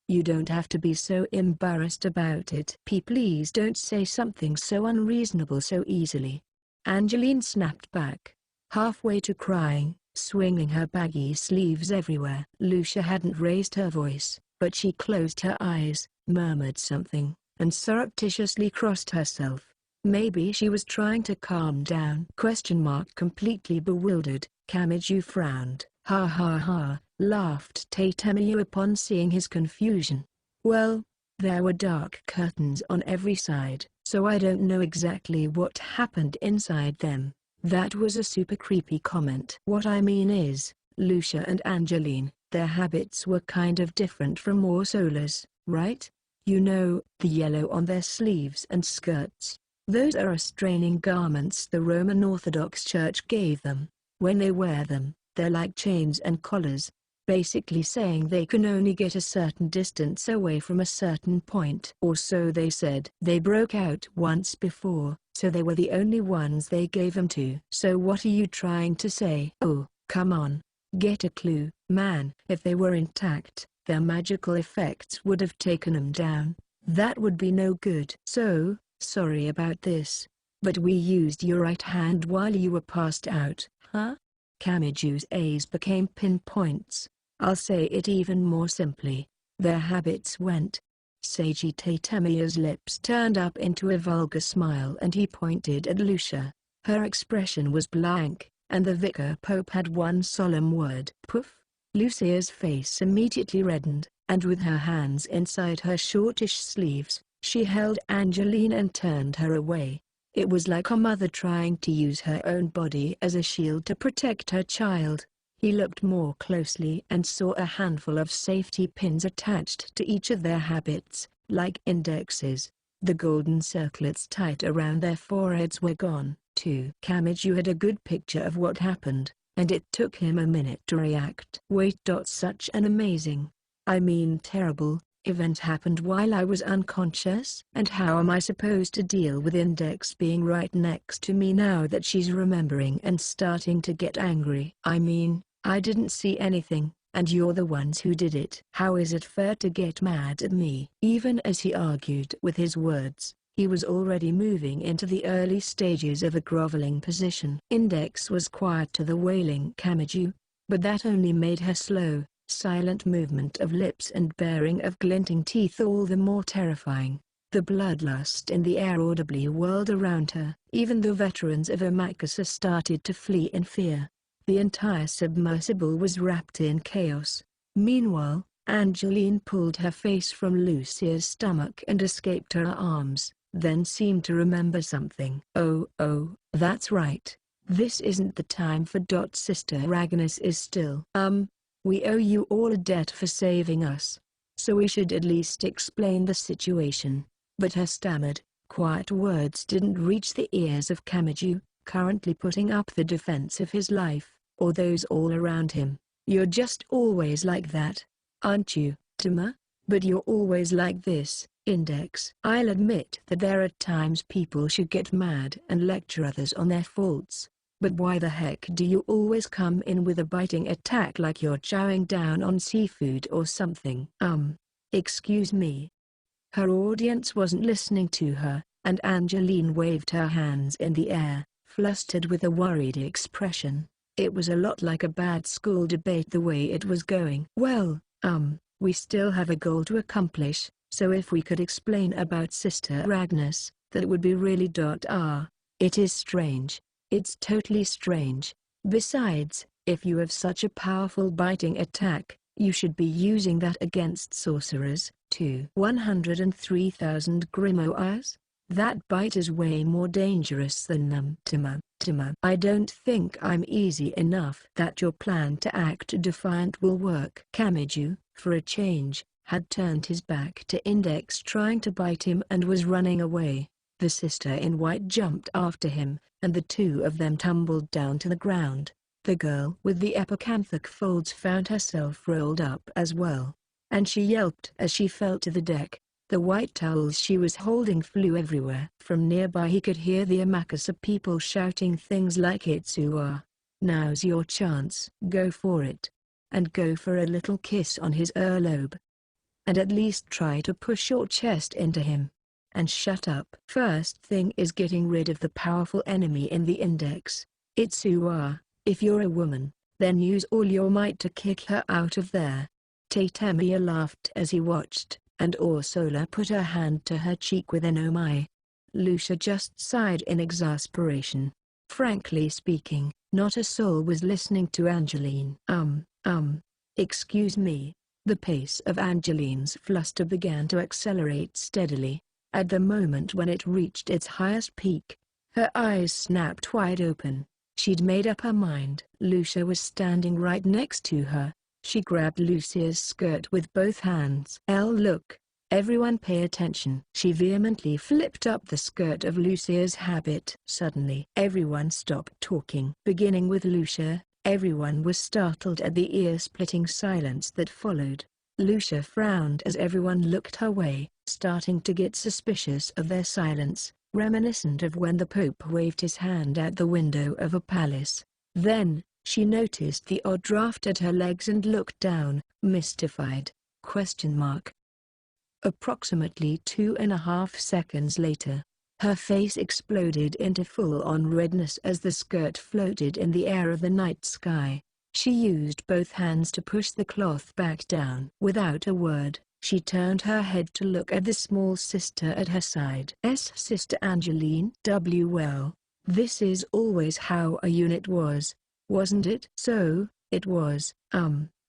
you don't have to be so embarrassed about it." Please don't say something so unreasonable so easily." Angeline snapped back, halfway to crying, swinging her baggy sleeves everywhere. Lucia hadn't raised her voice, but she closed her eyes, murmured something, and surreptitiously crossed herself. Maybe she was trying to calm down. Completely bewildered, Kamiju frowned. "Ha ha ha," laughed Tatemayu upon seeing his confusion. "Well, there were dark curtains on every side, so I don't know exactly what happened inside them." That was a super creepy comment. "What I mean is, Lucia and Angeline, their habits were kind of different from Ursula's, right? You know, the yellow on their sleeves and skirts. Those are restraining garments the Roman Orthodox Church gave them. When they wear them, they're like chains and collars, basically saying they can only get a certain distance away from a certain point. Or so they said. They broke out once before, so they were the only ones they gave them to." "So what are you trying to say?" "Oh, come on. Get a clue, man." "If they were intact, their magical effects would have taken them down. That would be no good." "So, sorry about this, but we used your right hand while you were passed out." "Huh?" Kamiju's A's became pinpoints. "I'll say it even more simply. Their habits went." Seiji Tatemayu's lips turned up into a vulgar smile and he pointed at Lucia. Her expression was blank, and the vicar pope had one solemn word. "Poof." Lucia's face immediately reddened, and with her hands inside her shortish sleeves, she held Angeline and turned her away. It was like a mother trying to use her own body as a shield to protect her child. He looked more closely and saw a handful of safety pins attached to each of their habits, like indexes. The golden circlets tight around their foreheads were gone, too. Kamiju had a good picture of what happened, and it took him a minute to react. Wait. Such an amazing, I mean terrible, event happened while I was unconscious. And how am I supposed to deal with Index being right next to me now that she's remembering and starting to get angry? I mean, I didn't see anything, and you're the ones who did it. How is it fair to get mad at me? Even as he argued with his words, he was already moving into the early stages of a groveling position. Index was quiet to the wailing Kamiju, but that only made her slow, silent movement of lips and baring of glinting teeth all the more terrifying. The bloodlust in the air audibly whirled around her. Even the veterans of Omakase started to flee in fear. The entire submersible was wrapped in chaos. Meanwhile, Angeline pulled her face from Lucia's stomach and escaped her arms, then seemed to remember something. Oh, that's right. This isn't the time for. Sister Agnes is still. We owe you all a debt for saving us. So we should at least explain the situation. But her stammered, quiet words didn't reach the ears of Kamiju, currently putting up the defense of his life, or those all around him. You're just always like that, aren't you, Tama? But you're always like this, Index. I'll admit that there are times people should get mad and lecture others on their faults. But why the heck do you always come in with a biting attack like you're chowing down on seafood or something? Excuse me. Her audience wasn't listening to her, and Angeline waved her hands in the air, flustered with a worried expression. It was a lot like a bad school debate the way it was going. Well, we still have a goal to accomplish, so if we could explain about Sister Agnes, that would be really. It is strange. It's totally strange. Besides, if you have such a powerful biting attack, you should be using that against sorcerers, too. 103,000 grimoires? That bite is way more dangerous than them. Tama. I don't think I'm easy enough that your plan to act defiant will work. Kamiju, for a change, had turned his back to Index trying to bite him and was running away. The sister in white jumped after him, and the two of them tumbled down to the ground. The girl with the epicanthic folds found herself rolled up as well, and she yelped as she fell to the deck. The white towels she was holding flew everywhere. From nearby he could hear the Omakase people shouting things like "Itsuwa. Now's your chance. Go for it. And go for a little kiss on his earlobe. And at least try to push your chest into him. And shut up." First thing is getting rid of the powerful enemy in the Index. Itsuwa, if you're a woman, then use all your might to kick her out of there. Tatemiya laughed as he watched, and Ursula put her hand to her cheek with an "oh my." Lucia just sighed in exasperation. Frankly speaking, not a soul was listening to Angeline. Excuse me. The pace of Angeline's fluster began to accelerate steadily. At the moment when it reached its highest peak, her eyes snapped wide open. She'd made up her mind. Lucia was standing right next to her. She grabbed Lucia's skirt with both hands. Look. Everyone pay attention." She vehemently flipped up the skirt of Lucia's habit. Suddenly, everyone stopped talking. Beginning with Lucia, everyone was startled at the ear-splitting silence that followed. Lucia frowned as everyone looked her way, starting to get suspicious of their silence, reminiscent of when the Pope waved his hand at the window of a palace. Then, she noticed the odd draft at her legs and looked down, mystified. Approximately 2.5 seconds later, her face exploded into full-on redness as the skirt floated in the air of the night sky. She used both hands to push the cloth back down. Without a word, she turned her head to look at the small sister at her side. Sister Angeline. Well, this is always how a unit was, wasn't it? So, it was,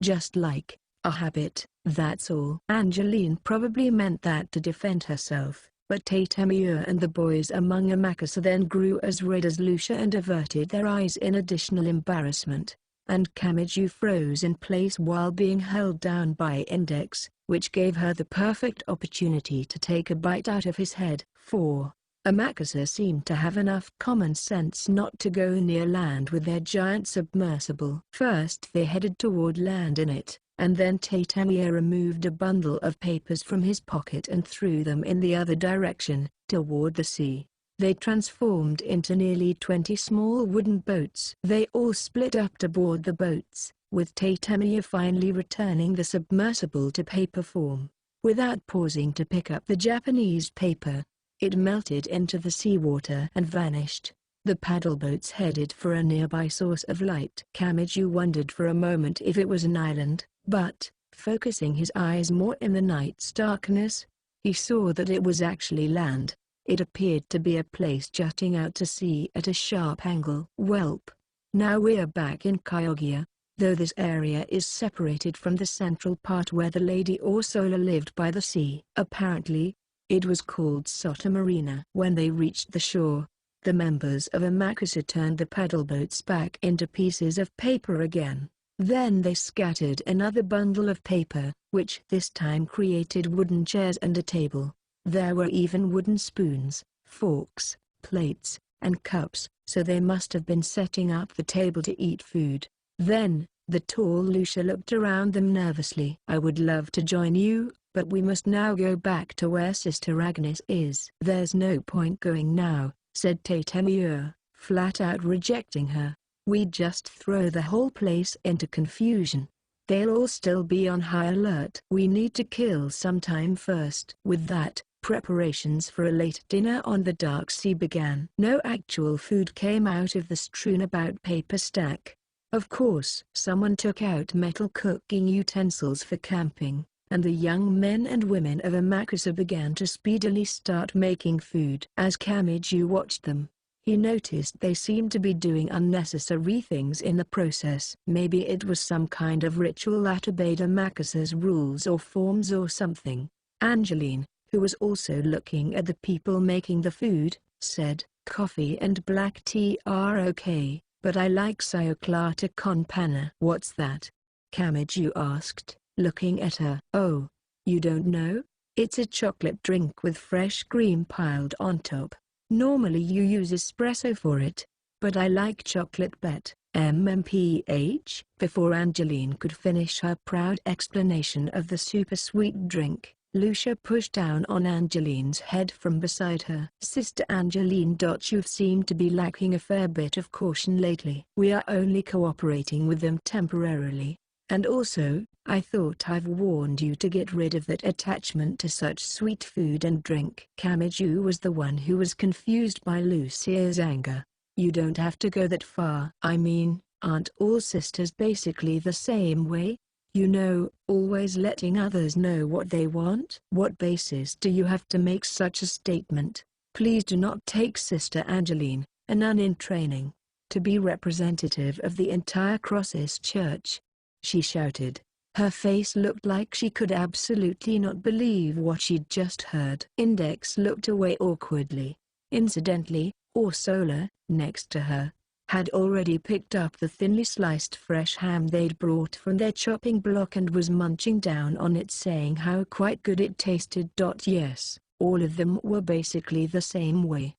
just like a habit, that's all. Angeline probably meant that to defend herself, But Tatemir and the boys among Amakasa then grew as red as Lucia and averted their eyes in additional embarrassment, and Kamiju froze in place while being held down by Index, which gave her the perfect opportunity to take a bite out of his head. 4. Amakasa seemed to have enough common sense not to go near land with their giant submersible. First they headed toward land in it, and then Tatemir removed a bundle of papers from his pocket and threw them in the other direction, toward the sea. They transformed into nearly 20 small wooden boats. They all split up to board the boats, with Tatemir finally returning the submersible to paper form. Without pausing to pick up the Japanese paper, it melted into the seawater and vanished. The paddle boats headed for a nearby source of light. Kamiju wondered for a moment if it was an island, but, focusing his eyes more in the night's darkness, he saw that it was actually land. It appeared to be a place jutting out to sea at a sharp angle. Welp. Now we're back in Kyogia, though this area is separated from the central part where the Lady Orsola lived by the sea. Apparently, it was called Sotomarina. When they reached the shore, the members of Amakasa turned the paddle boats back into pieces of paper again. Then they scattered another bundle of paper, which this time created wooden chairs and a table. There were even wooden spoons, forks, plates, and cups, so they must have been setting up the table to eat food. Then, the tall Lucia looked around them nervously. "I would love to join you, but we must now go back to where Sister Agnes is." "There's no point going now," said Tatemir, flat out rejecting her. "We'd just throw the whole place into confusion. They'll all still be on high alert. We need to kill some time first." With that, preparations for a late dinner on the dark sea began. No actual food came out of the strewn-about paper stack. Of course, someone took out metal cooking utensils for camping, and the young men and women of Amakasa began to speedily start making food. As Kamiju watched them, he noticed they seemed to be doing unnecessary things in the process. Maybe it was some kind of ritual that obeyed Amakasa's rules or forms or something. Angeline, who was also looking at the people making the food, said, "Coffee and black tea are okay, but I like Sayoclata con panna." "What's that?" Kamiju asked, looking at her. "Oh, you don't know? It's a chocolate drink with fresh cream piled on top. Normally you use espresso for it, but I like chocolate bet." MMPH. Before Angeline could finish her proud explanation of the super sweet drink, Lucia pushed down on Angeline's head from beside her. "Sister Angeline, you've seemed to be lacking a fair bit of caution lately. We are only cooperating with them temporarily, and also, I thought I've warned you to get rid of that attachment to such sweet food and drink." Kamiju was the one who was confused by Lucia's anger. "You don't have to go that far. I mean, aren't all sisters basically the same way? You know, always letting others know what they want." "What basis do you have to make such a statement? Please do not take Sister Angeline, a nun in training, to be representative of the entire Crosses Church," she shouted. Her face looked like she could absolutely not believe what she'd just heard. Index looked away awkwardly. Incidentally, Orsola, next to her, had already picked up the thinly sliced fresh ham they'd brought from their chopping block and was munching down on it, saying how quite good it tasted. Yes, all of them were basically the same way.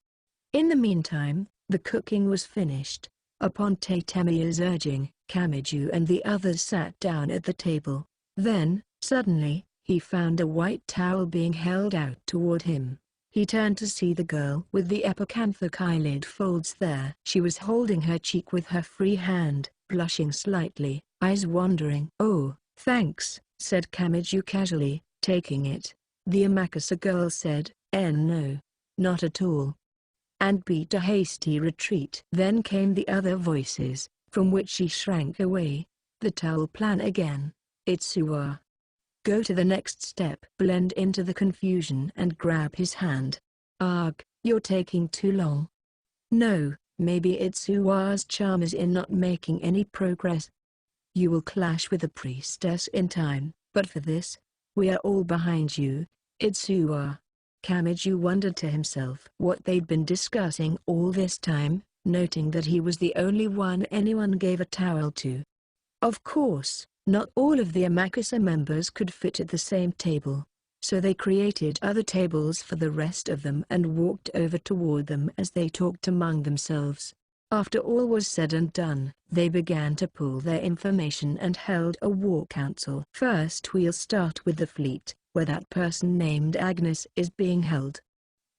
In the meantime, the cooking was finished. Upon Tatemir's urging, Kamiju and the others sat down at the table. Then, suddenly, he found a white towel being held out toward him. He turned to see the girl with the epicanthic eyelid folds there. She was holding her cheek with her free hand, blushing slightly, eyes wandering. "Oh, thanks," said Kamiju casually, taking it. The Amakasa girl said, "No, not at all," and beat a hasty retreat. Then came the other voices, from which she shrank away. "The towel plan again. Itsuwa. Go to the next step. Blend into the confusion and grab his hand. Arg, you're taking too long." "No, maybe Itsuwa's charm is in not making any progress. You will clash with the priestess in time, but for this, we are all behind you, Itsuwa." Kamiju wondered to himself what they'd been discussing all this time, noting that he was the only one anyone gave a towel to. Of course, not all of the Amakusa members could fit at the same table, so they created other tables for the rest of them and walked over toward them as they talked among themselves. After all was said and done, they began to pool their information and held a war council. First, we'll start with the fleet, where that person named Agnes is being held.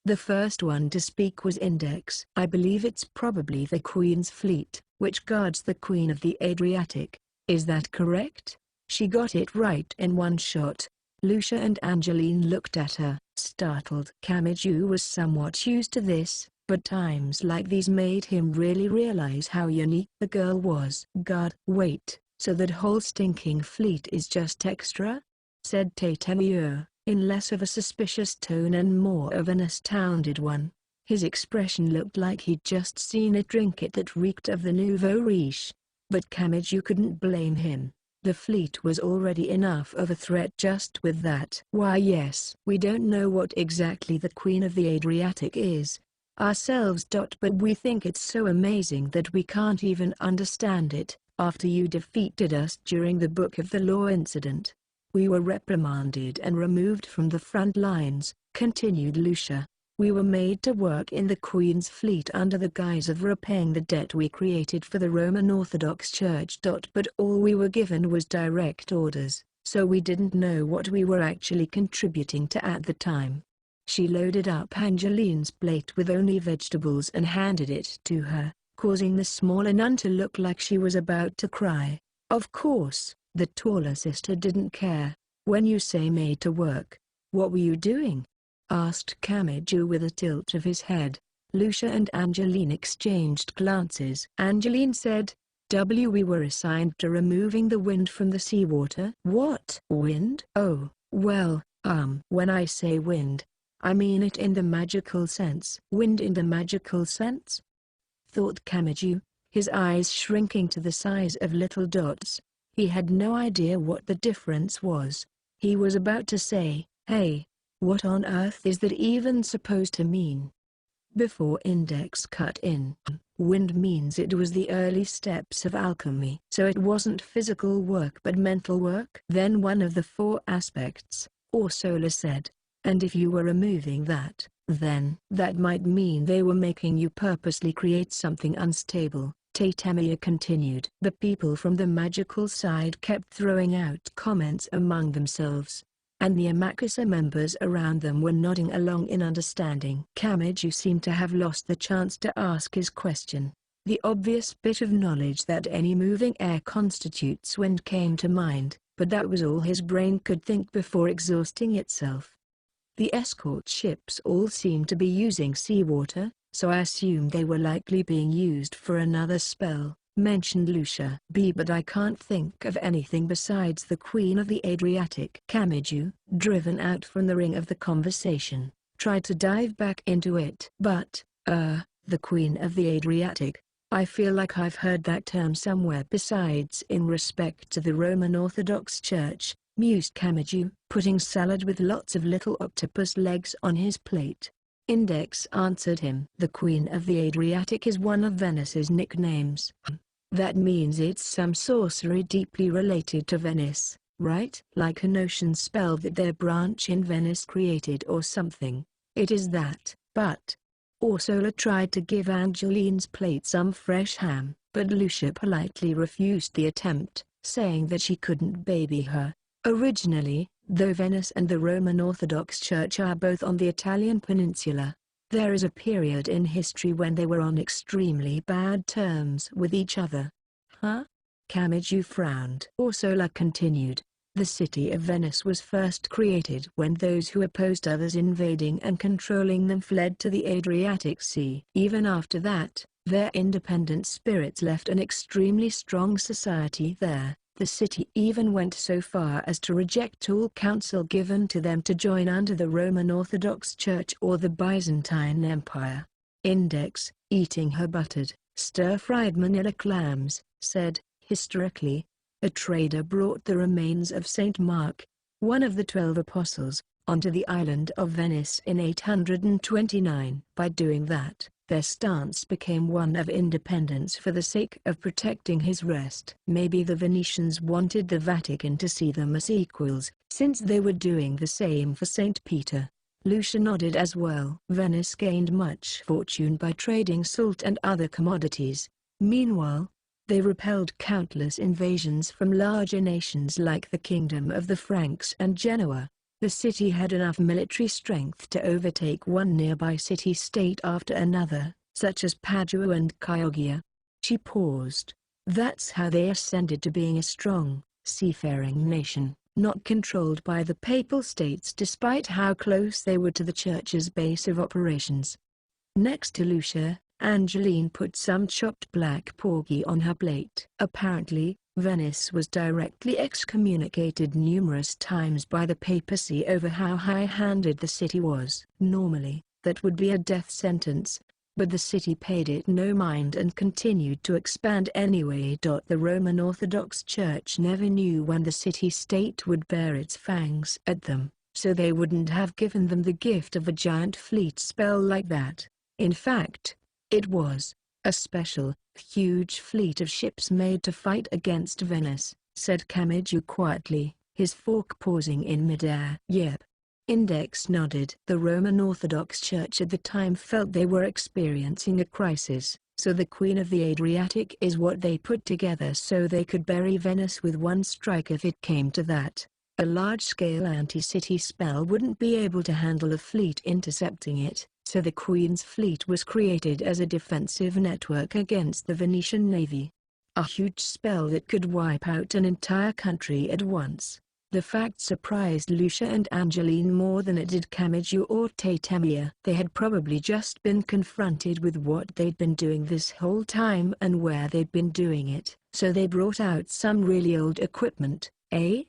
The first one to speak was Index. I believe it's probably the Queen's fleet, which guards the Queen of the Adriatic. Is that correct? She got it right in one shot. Lucia and Angeline looked at her, startled. Kamiju was somewhat used to this, but times like these made him really realize how unique the girl was. God, wait, so that whole stinking fleet is just extra? Said Tatemio, in less of a suspicious tone and more of an astounded one. His expression looked like he'd just seen a trinket that reeked of the nouveau riche. But Kamiju couldn't blame him. The fleet was already enough of a threat just with that. Why yes, we don't know what exactly the Queen of the Adriatic is ourselves. But we think it's so amazing that we can't even understand it. After you defeated us during the Book of the Law incident, we were reprimanded and removed from the front lines, continued Lucia. We were made to work in the Queen's fleet under the guise of repaying the debt we created for the Roman Orthodox Church. But all we were given was direct orders, so we didn't know what we were actually contributing to at the time. She loaded up Angeline's plate with only vegetables and handed it to her, causing the smaller nun to look like she was about to cry. Of course, the taller sister didn't care. When you say made to work, what were you doing? Asked Kamiju with a tilt of his head. Lucia and Angeline exchanged glances. Angeline said, we were assigned to removing the wind from the seawater. What? Wind? Oh, well, when I say wind, I mean it in the magical sense. Wind in the magical sense? Thought Kamiju, his eyes shrinking to the size of little dots. He had no idea what the difference was. He was about to say, hey, what on earth is that even supposed to mean? Before Index cut in, wind means it was the early steps of alchemy. So it wasn't physical work but mental work? Then one of the four aspects, Ursula said. And if you were removing that, then that might mean they were making you purposely create something unstable. Tatemia continued. The people from the magical side kept throwing out comments among themselves, and the Amakusa members around them were nodding along in understanding. Kamiju seemed to have lost the chance to ask his question. The obvious bit of knowledge that any moving air constitutes wind came to mind, but that was all his brain could think before exhausting itself. The escort ships all seemed to be using seawater, so I assumed they were likely being used for another spell, mentioned Lucia. But I can't think of anything besides the Queen of the Adriatic. Kamiju, driven out from the ring of the conversation, tried to dive back into it. But, the Queen of the Adriatic, I feel like I've heard that term somewhere besides in respect to the Roman Orthodox Church, mused Kamiju, putting salad with lots of little octopus legs on his plate. Index answered him. The Queen of the Adriatic is one of Venice's nicknames. That means it's some sorcery deeply related to Venice, right? Like an ocean spell that their branch in Venice created or something. It is that, but... Ursula tried to give Angeline's plate some fresh ham, but Lucia politely refused the attempt, saying that she couldn't baby her. Originally, though Venice and the Roman Orthodox Church are both on the Italian peninsula, there is a period in history when they were on extremely bad terms with each other. Huh? Kamiju frowned. Ursula continued. The city of Venice was first created when those who opposed others invading and controlling them fled to the Adriatic Sea. Even after that, their independent spirits left an extremely strong society there. The city even went so far as to reject all counsel given to them to join under the Roman Orthodox Church or the Byzantine Empire. Index, eating her buttered, stir-fried manila clams, said, historically, a trader brought the remains of Saint Mark, one of the 12 apostles, onto the island of Venice in 829. By doing that, their stance became one of independence for the sake of protecting his rest. Maybe the Venetians wanted the Vatican to see them as equals, since they were doing the same for St. Peter. Lucia nodded as well. Venice gained much fortune by trading salt and other commodities. Meanwhile, they repelled countless invasions from larger nations like the Kingdom of the Franks and Genoa. The city had enough military strength to overtake one nearby city-state after another, such as Padua and Chioggia. She paused. That's how they ascended to being a strong, seafaring nation, not controlled by the Papal States despite how close they were to the Church's base of operations. Next to Lucia, Angeline put some chopped black porgy on her plate. Apparently, Venice was directly excommunicated numerous times by the papacy over how high-handed the city was. Normally, that would be a death sentence, but the city paid it no mind and continued to expand anyway. The Roman Orthodox Church never knew when the city-state would bare its fangs at them, so they wouldn't have given them the gift of a giant fleet spell like that. In fact, it was a special, huge fleet of ships made to fight against Venice, said Camiju quietly, his fork pausing in midair. Yep. Index nodded. The Roman Orthodox Church at the time felt they were experiencing a crisis, so the Queen of the Adriatic is what they put together so they could bury Venice with one strike if it came to that. A large-scale anti-city spell wouldn't be able to handle a fleet intercepting it, so the Queen's fleet was created as a defensive network against the Venetian navy. A huge spell that could wipe out an entire country at once. The fact surprised Lucia and Angeline more than it did Camiju or Tatemia. They had probably just been confronted with what they'd been doing this whole time and where they'd been doing it, so they brought out some really old equipment.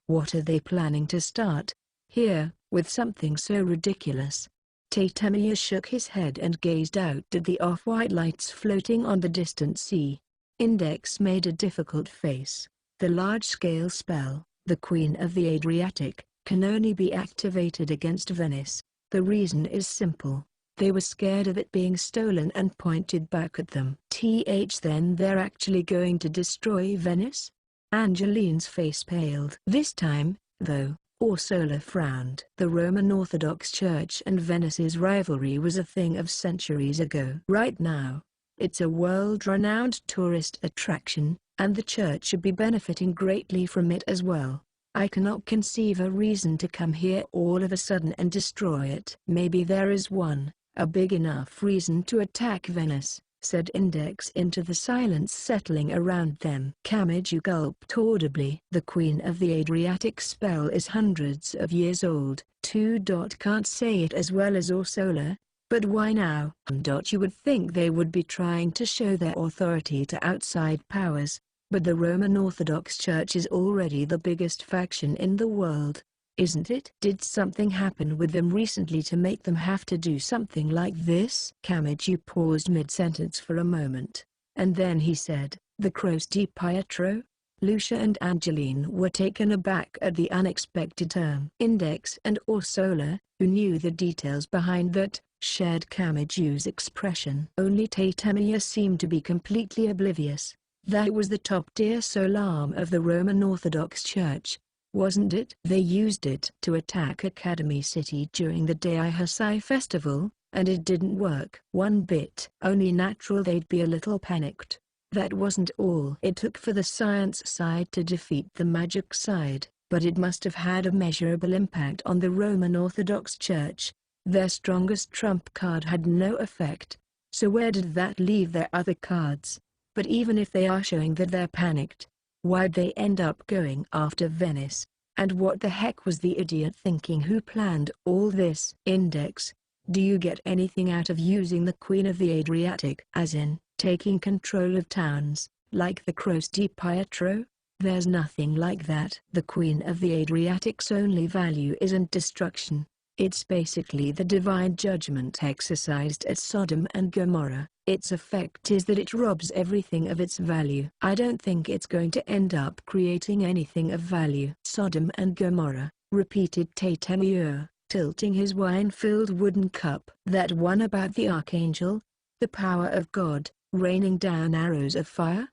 What are they planning to start here, with something so ridiculous? Tatemia shook his head and gazed out at the off-white lights floating on the distant sea. Index made a difficult face. The large-scale spell, the Queen of the Adriatic, can only be activated against Venice. The reason is simple. They were scared of it being stolen and pointed back at them. Then they're actually going to destroy Venice? Angeline's face paled. This time, though, Orsola frowned. The Roman Orthodox Church and Venice's rivalry was a thing of centuries ago. Right now, it's a world-renowned tourist attraction, and the church should be benefiting greatly from it as well. I cannot conceive a reason to come here all of a sudden and destroy it. Maybe there is one, a big enough reason to attack Venice, said Index into the silence settling around them. Camiju gulped audibly. The Queen of the Adriatic spell is hundreds of years old. Can't say it as well as Orsola, but why now? You would think they would be trying to show their authority to outside powers, but the Roman Orthodox Church is already the biggest faction in the world, isn't it? Did something happen with them recently to make them have to do something like this? Camiju paused mid-sentence for a moment, and then he said, the Croce di Pietro? Lucia and Angeline were taken aback at the unexpected term. Index and Orsola, who knew the details behind that, shared Camiju's expression. Only Tatemia seemed to be completely oblivious. That was the top-tier solarm of the Roman Orthodox Church, wasn't it? They used it to attack Academy City during the Daihatsu festival, and it didn't work one bit. Only natural they'd be a little panicked. That wasn't all it took for the science side to defeat the magic side, but it must have had a measurable impact on the Roman Orthodox Church. Their strongest trump card had no effect, so where did that leave their other cards? But even if they are showing that they're panicked, why'd they end up going after Venice? And what the heck was the idiot thinking who planned all this? Index, do you get anything out of using the Queen of the Adriatic? As in, taking control of towns, like the Croce di Pietro? There's nothing like that. The Queen of the Adriatic's only value isn't destruction. It's basically the divine judgment exercised at Sodom and Gomorrah. Its effect is that it robs everything of its value. I don't think it's going to end up creating anything of value. Sodom and Gomorrah, repeated Tatemia, tilting his wine-filled wooden cup. That one about the archangel? The power of God, raining down arrows of fire?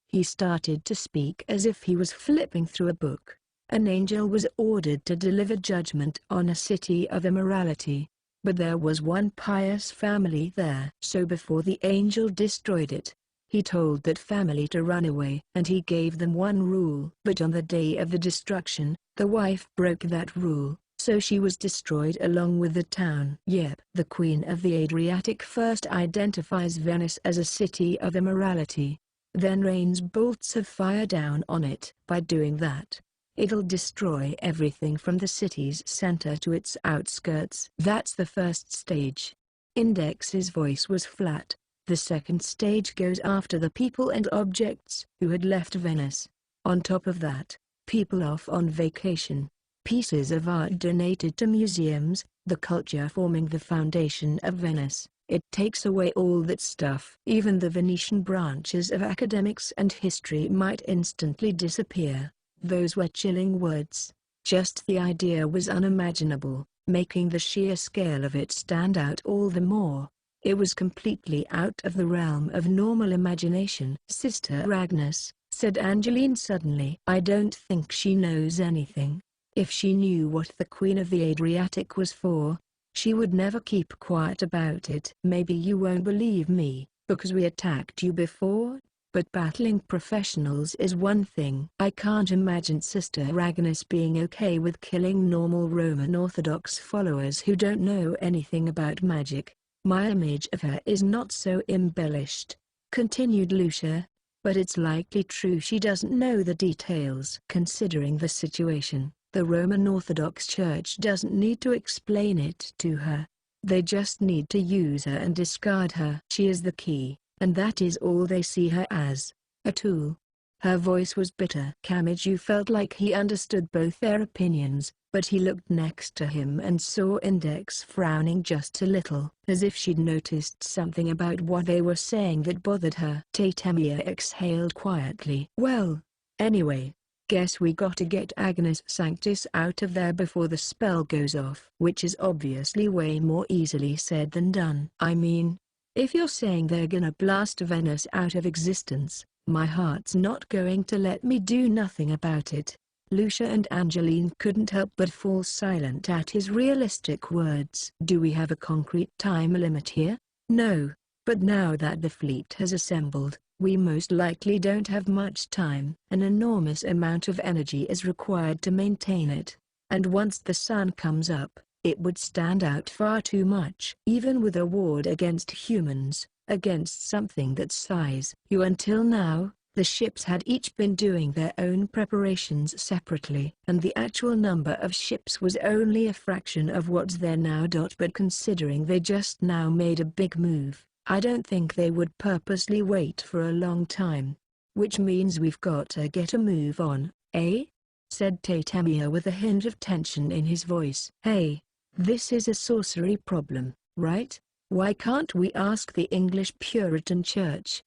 He started to speak as if he was flipping through a book. An angel was ordered to deliver judgment on a city of immorality. But there was one pious family there. So before the angel destroyed it, he told that family to run away. And he gave them one rule. But on the day of the destruction, the wife broke that rule, so she was destroyed along with the town. Yep. The Queen of the Adriatic first identifies Venice as a city of immorality, then rains bolts of fire down on it. By doing that, it'll destroy everything from the city's center to its outskirts. That's the first stage. Index's voice was flat. The second stage goes after the people and objects who had left Venice. On top of that, people off on vacation, pieces of art donated to museums, the culture forming the foundation of Venice. It takes away all that stuff. Even the Venetian branches of academics and history might instantly disappear. Those were chilling words. Just the idea was unimaginable, making the sheer scale of it stand out all the more. It was completely out of the realm of normal imagination. "Sister Agnes," said Angeline suddenly. "I don't think she knows anything. If she knew what the Queen of the Adriatic was for, she would never keep quiet about it." "Maybe you won't believe me, because we attacked you before, but battling professionals is one thing. I can't imagine Sister Agnes being okay with killing normal Roman Orthodox followers who don't know anything about magic. My image of her is not so embellished," continued Lucia, "but it's likely true she doesn't know the details." Considering the situation, the Roman Orthodox Church doesn't need to explain it to her. They just need to use her and discard her. She is the key, and that is all they see her as, a tool. Her voice was bitter. Camiju felt like he understood both their opinions, but he looked next to him and saw Index frowning just a little, as if she'd noticed something about what they were saying that bothered her. Tatemia exhaled quietly. "Well, anyway, guess we gotta get Agnes Sanctus out of there before the spell goes off." Which is obviously way more easily said than done. "I mean, if you're saying they're gonna blast Venice out of existence, my heart's not going to let me do nothing about it." Lucia and Angeline couldn't help but fall silent at his realistic words. "Do we have a concrete time limit here?" "No, but now that the fleet has assembled, we most likely don't have much time. An enormous amount of energy is required to maintain it, and once the sun comes up, it would stand out far too much. Even with a war against humans, against something that size you. Until now, the ships had each been doing their own preparations separately, and the actual number of ships was only a fraction of what's there now. But considering they just now made a big move, I don't think they would purposely wait for a long time. Which means we've got to get a move on, eh?" said Tatemia with a hint of tension in his voice. "Hey, this is a sorcery problem, right? Why can't we ask the English Puritan Church?"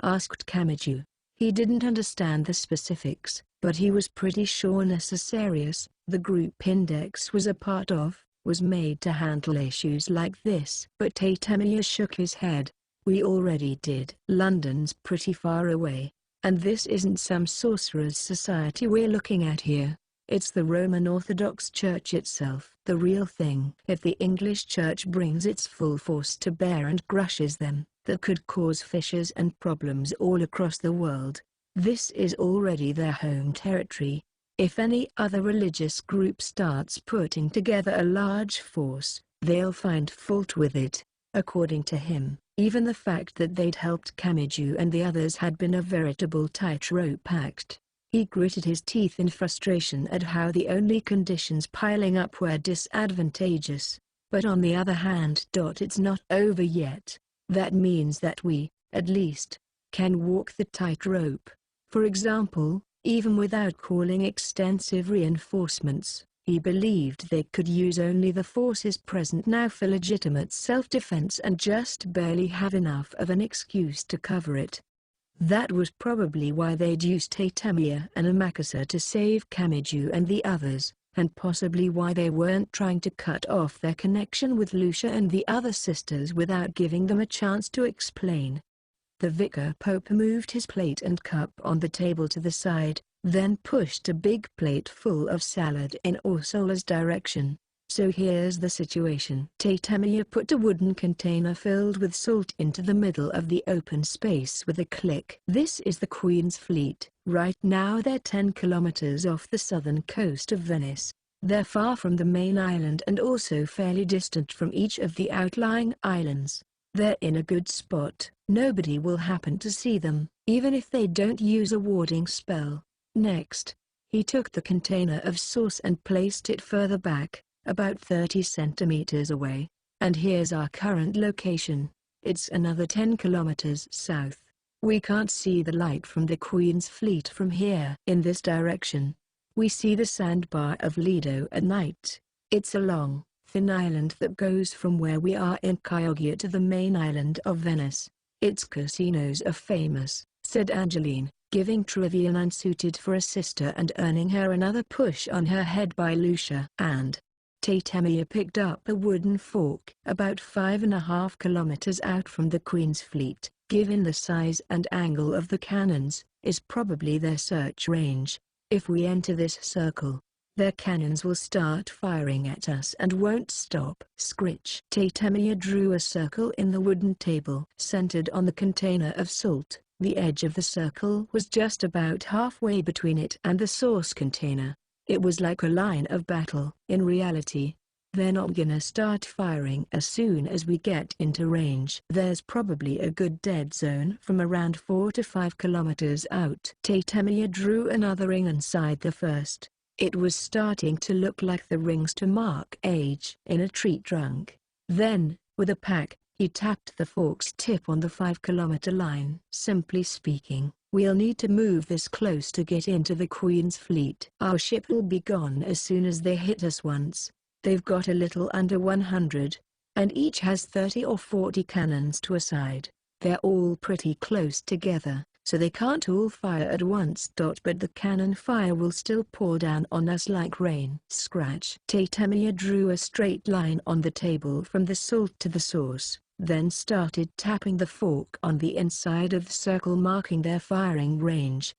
asked Camiju. He didn't understand the specifics, but he was pretty sure Necessarius, the group Index was a part of, was made to handle issues like this. But Tatemia shook his head. "We already did. London's pretty far away, and this isn't some sorcerer's society we're looking at here. It's the Roman Orthodox Church itself, the real thing. If the English Church brings its full force to bear and crushes them, that could cause fissures and problems all across the world. This is already their home territory. If any other religious group starts putting together a large force, they'll find fault with it." According to him, even the fact that they'd helped Camiju and the others had been a veritable tightrope act. He gritted his teeth in frustration at how the only conditions piling up were disadvantageous. But on the other hand, it's not over yet. That means that we, at least, can walk the tightrope. For example, even without calling extensive reinforcements, he believed they could use only the forces present now for legitimate self-defense and just barely have enough of an excuse to cover it. That was probably why they'd used Tatemia and Amakasa to save Camiju and the others, and possibly why they weren't trying to cut off their connection with Lucia and the other sisters without giving them a chance to explain. The vicar Pope moved his plate and cup on the table to the side, then pushed a big plate full of salad in Ursula's direction. "So here's the situation." Tatemia put a wooden container filled with salt into the middle of the open space with a click. "This is the Queen's fleet. Right now they're 10 kilometers off the southern coast of Venice. They're far from the main island and also fairly distant from each of the outlying islands. They're in a good spot. Nobody will happen to see them, even if they don't use a warding spell." Next, he took the container of sauce and placed it further back, about 30 centimeters away. "And here's our current location. It's another 10 kilometers south. We can't see the light from the Queen's fleet from here. In this direction, we see the sandbar of Lido at night. It's a long, thin island that goes from where we are in Chioggia to the main island of Venice. Its casinos are famous," said Angeline, giving trivial unsuited for a sister and earning her another push on her head by Lucia. "And?" Tatemia picked up a wooden fork. "About 5.5 kilometers out from the Queen's fleet, given the size and angle of the cannons, is probably their search range. If we enter this circle, their cannons will start firing at us and won't stop." Scritch. Tatemia drew a circle in the wooden table centered on the container of salt. The edge of the circle was just about halfway between it and the sauce container. It was like a line of battle. "In reality, they're not gonna start firing as soon as we get into range. There's probably a good dead zone from around 4 to 5 kilometers out." Tatemia drew another ring inside the first. It was starting to look like the rings to mark age in a treat drunk. Then, with a pack, he tapped the fork's tip on the 5-kilometer line. "Simply speaking, we'll need to move this close to get into the Queen's fleet. Our ship will be gone as soon as they hit us once. They've got a little under 100, and each has 30 or 40 cannons to a side. They're all pretty close together, so they can't all fire at once. But the cannon fire will still pour down on us like rain." Scratch. Tatemia drew a straight line on the table from the salt to the sauce, then started tapping the fork on the inside of the circle marking their firing range.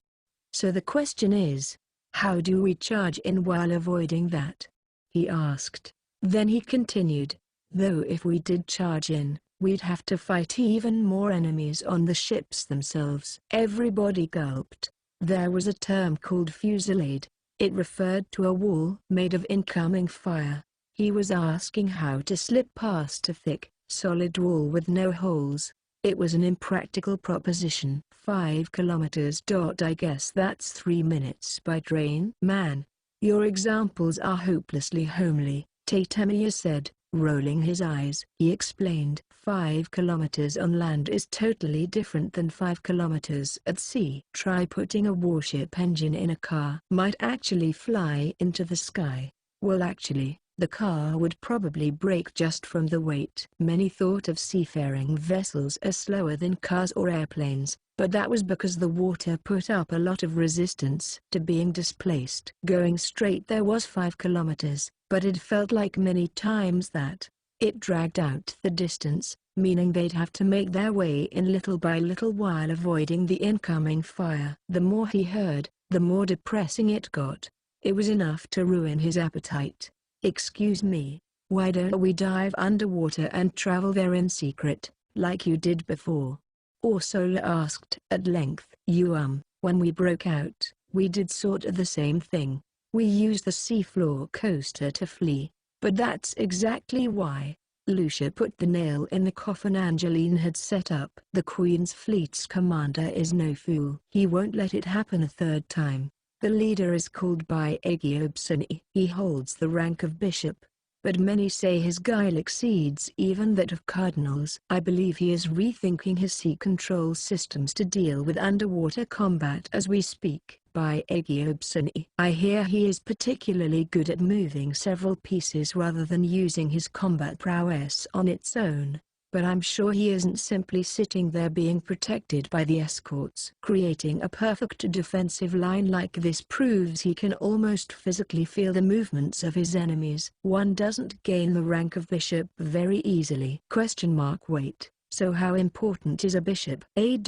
"So the question is, how do we charge in while avoiding that?" he asked. Then he continued, "Though if we did charge in, we'd have to fight even more enemies on the ships themselves." Everybody gulped. There was a term called fusillade. It referred to a wall made of incoming fire. He was asking how to slip past a thick, solid wall with no holes. It was an impractical proposition. 5 kilometers. I guess that's 3 minutes by train. "Man, your examples are hopelessly homely," Tatemia said, rolling his eyes. He explained, 5 kilometers on land is totally different than 5 kilometers at sea. Try putting a warship engine in a car. Might actually fly into the sky. Well, actually, the car would probably break just from the weight. Many thought of seafaring vessels as slower than cars or airplanes, but that was because the water put up a lot of resistance to being displaced. Going straight there was 5 kilometers, but it felt like many times that. It dragged out the distance, meaning they'd have to make their way in little by little while avoiding the incoming fire. The more he heard, the more depressing it got. It was enough to ruin his appetite. "Excuse me, why don't we dive underwater and travel there in secret, like you did before?" Ursula asked at length. When we broke out, we did sort of the same thing. We used the seafloor coaster to flee, but that's exactly why." Lucia put the nail in the coffin Angeline had set up. "The Queen's fleet's commander is no fool. He won't let it happen a third time. The leader is called by Agiobsini. He holds the rank of bishop, but many say his guile exceeds even that of cardinals. I believe he is rethinking his sea control systems to deal with underwater combat as we speak. By Agiobsini. I hear he is particularly good at moving several pieces rather than using his combat prowess on its own, but I'm sure he isn't simply sitting there being protected by the escorts. Creating a perfect defensive line like this proves he can almost physically feel the movements of his enemies. One doesn't gain the rank of bishop very easily. Wait, so how important is a bishop? A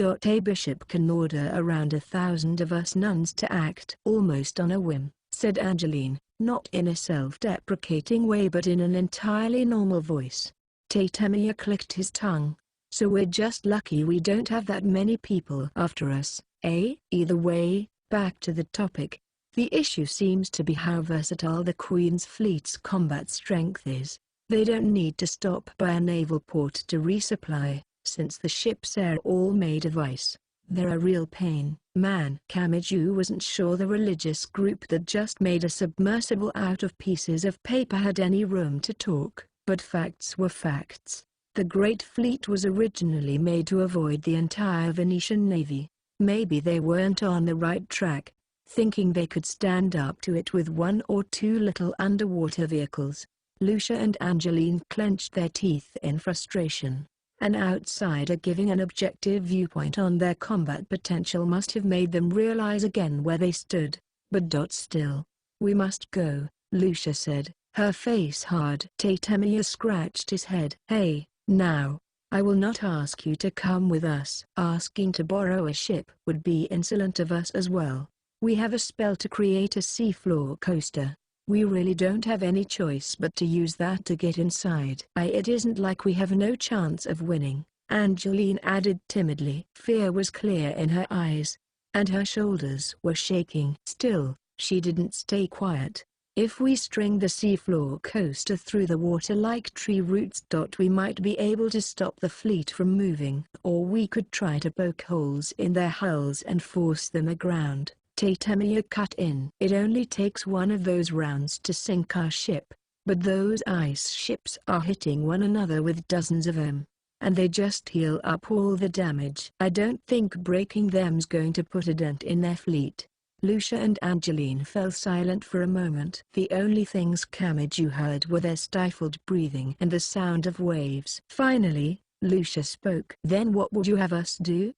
bishop can order around 1,000 of us nuns to act almost on a whim, said Angeline, not in a self-deprecating way but in an entirely normal voice. Tatemir clicked his tongue. So we're just lucky we don't have that many people after us, eh? Either way, back to the topic. The issue seems to be how versatile the Queen's fleet's combat strength is. They don't need to stop by a naval port to resupply, since the ships are all made of ice. They're a real pain. Man, Kamiju wasn't sure the religious group that just made a submersible out of pieces of paper had any room to talk, but facts were facts. The Great Fleet was originally made to avoid the entire Venetian navy. Maybe they weren't on the right track, thinking they could stand up to it with one or two little underwater vehicles. Lucia and Angeline clenched their teeth in frustration. An outsider giving an objective viewpoint on their combat potential must have made them realize again where they stood. But still. We must go, Lucia said, her face hard. Tatemir scratched his head. Hey, now. I will not ask you to come with us. Asking to borrow a ship would be insolent of us as well. We have a spell to create a seafloor coaster. We really don't have any choice but to use that to get inside. It isn't like we have no chance of winning, Angeline added timidly. Fear was clear in her eyes, and her shoulders were shaking. Still, she didn't stay quiet. If we string the seafloor coaster through the water like tree roots, we might be able to stop the fleet from moving. Or we could try to poke holes in their hulls and force them aground. Tatemir cut in. It only takes one of those rounds to sink our ship, but those ice ships are hitting one another with dozens of them, and they just heal up all the damage. I don't think breaking them's going to put a dent in their fleet. Lucia and Angeline fell silent for a moment. The only things Kamiju heard were their stifled breathing and the sound of waves. Finally, Lucia spoke. Then what would you have us do?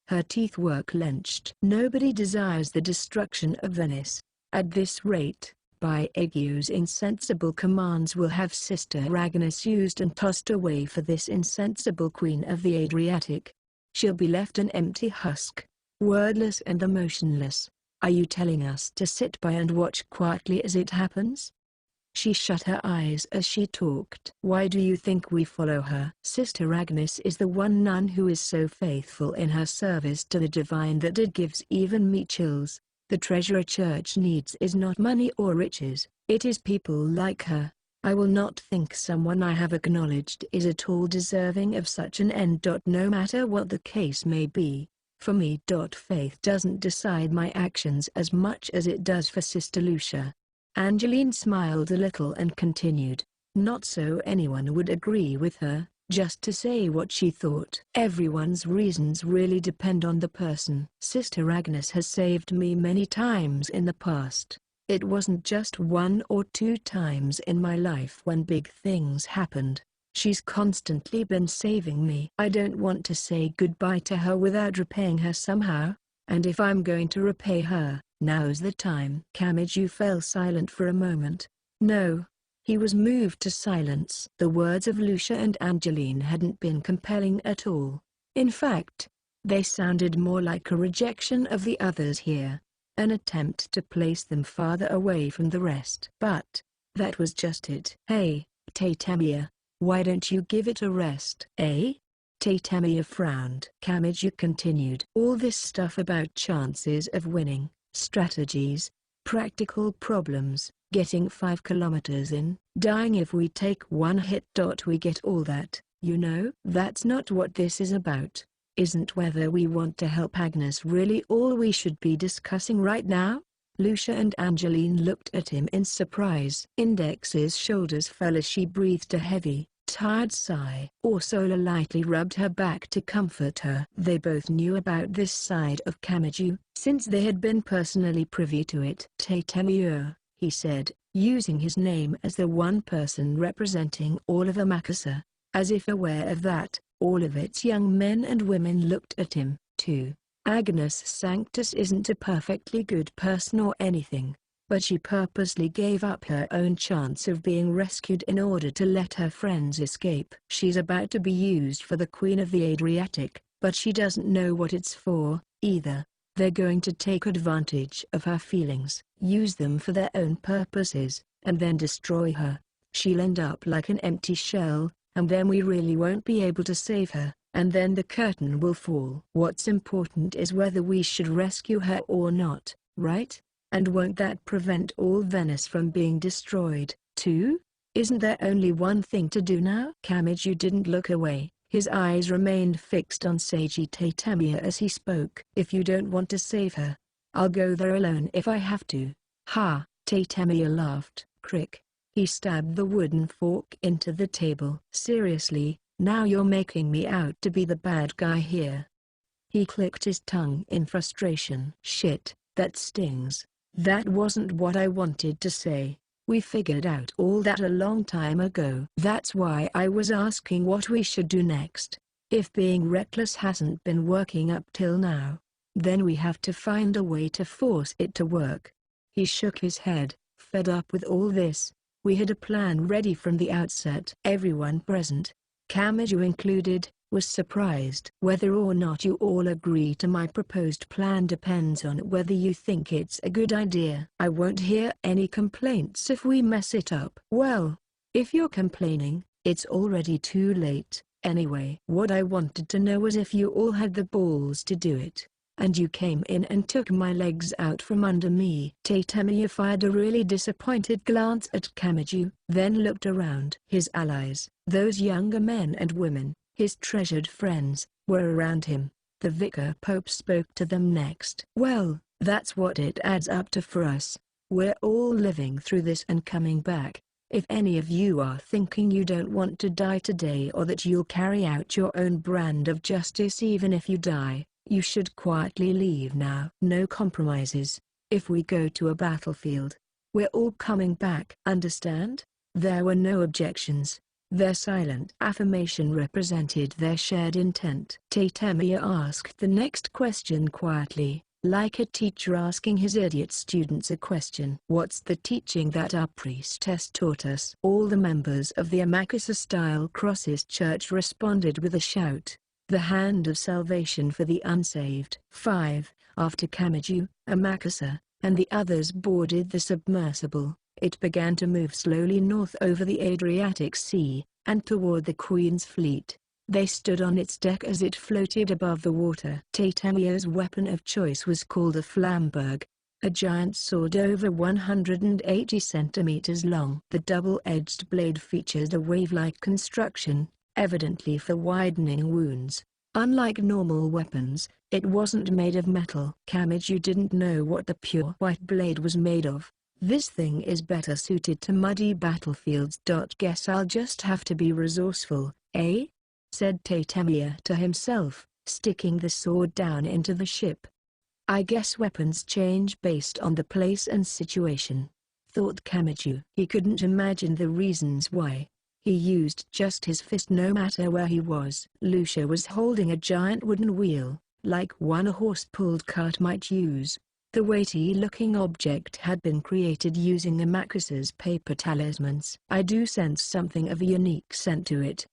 Her teeth were clenched. Nobody desires the destruction of Venice. At this rate, Biagio's insensible commands will have Sister Agnes used and tossed away for this insensible Queen of the Adriatic. She'll be left an empty husk, wordless and emotionless. Are you telling us to sit by and watch quietly as it happens? She shut her eyes as she talked. Why do you think we follow her? Sister Agnes is the one nun who is so faithful in her service to the divine that it gives even me chills. The treasure a church needs is not money or riches, it is people like her. I will not think someone I have acknowledged is at all deserving of such an end. No matter what the case may be. For me. Faith doesn't decide my actions as much as it does for Sister Lucia. Angeline smiled a little and continued, not so anyone would agree with her, just to say what she thought. Everyone's reasons really depend on the person. Sister Agnes has saved me many times in the past. It wasn't just 1 or 2 times in my life when big things happened. She's constantly been saving me. I don't want to say goodbye to her without repaying her somehow, and if I'm going to repay her, now's the time. Kamiju fell silent for a moment. No. He was moved to silence. The words of Lucia and Angeline hadn't been compelling at all. In fact, they sounded more like a rejection of the others here, an attempt to place them farther away from the rest. But that was just it. Hey, Tatemir, why don't you give it a rest? Eh? Tatemir frowned. Kamiju continued. All this stuff about chances of winning, strategies, practical problems, getting 5 kilometers in, dying if we take one hit. We get all that, you know? That's not what this is about. Isn't whether we want to help Agnes really all we should be discussing right now? Lucia and Angeline looked at him in surprise. Index's shoulders fell as she breathed a heavy, tired sigh. Ursula lightly rubbed her back to comfort her. They both knew about this side of Kamiju, since they had been personally privy to it. Tatemir, he said, using his name as the one person representing all of Amakasa. As if aware of that, all of its young men and women looked at him, too. Agnes Sanctus isn't a perfectly good person or anything, but she purposely gave up her own chance of being rescued in order to let her friends escape. She's about to be used for the Queen of the Adriatic, but she doesn't know what it's for, either. They're going to take advantage of her feelings, use them for their own purposes, and then destroy her. She'll end up like an empty shell, and then we really won't be able to save her, and then the curtain will fall. What's important is whether we should rescue her or not, right? And won't that prevent all Venice from being destroyed, too? Isn't there only one thing to do now? Camiju didn't look away. His eyes remained fixed on Sagittaria as he spoke. If you don't want to save her, I'll go there alone if I have to. Ha! Tatamia laughed. Crick. He stabbed the wooden fork into the table. Seriously, now you're making me out to be the bad guy here. He clicked his tongue in frustration. Shit, that stings. That wasn't what I wanted to say. We figured out all that a long time ago. That's why I was asking what we should do next. If being reckless hasn't been working up till now, then we have to find a way to force it to work. He shook his head, fed up with all this. We had a plan ready from the outset. Everyone present, Camiju included, was surprised. Whether or not you all agree to my proposed plan depends on whether you think it's a good idea. I won't hear any complaints if we mess it up. Well, if you're complaining, it's already too late, anyway. What I wanted to know was if you all had the balls to do it. And you came in and took my legs out from under me. Tatamia fired a really disappointed glance at Camiju, then looked around. His allies, those younger men and women, his treasured friends, were around him. The Vicar Pope spoke to them next. Well, that's what it adds up to for us. We're all living through this and coming back. If any of you are thinking you don't want to die today or that you'll carry out your own brand of justice even if you die, you should quietly leave now. No compromises. If we go to a battlefield, we're all coming back. Understand? There were no objections. Their silent affirmation represented their shared intent. Tatamia asked the next question quietly, like a teacher asking his idiot students a question. What's the teaching that our priestess taught us? All the members of the Amakusa-style Crosses Church responded with a shout. The hand of salvation for the unsaved. 5. After Camiju, Amakusa, and the others boarded the submersible, it began to move slowly north over the Adriatic Sea, and toward the Queen's fleet. They stood on its deck as it floated above the water. Tatamia's weapon of choice was called a flamberg, a giant sword over 180 centimeters long. The double-edged blade featured a wave-like construction, evidently for widening wounds. Unlike normal weapons, it wasn't made of metal. Camiju didn't know what the pure white blade was made of. This thing is better suited to muddy battlefields. Guess I'll just have to be resourceful, eh? Said Tatamia to himself, sticking the sword down into the ship. I guess weapons change based on the place and situation, thought Camiju. He couldn't imagine the reasons why. He used just his fist no matter where he was. Lucia was holding a giant wooden wheel, like one a horse-pulled cart might use. The weighty-looking object had been created using Amakusa's paper talismans. I do sense something of a unique scent to it.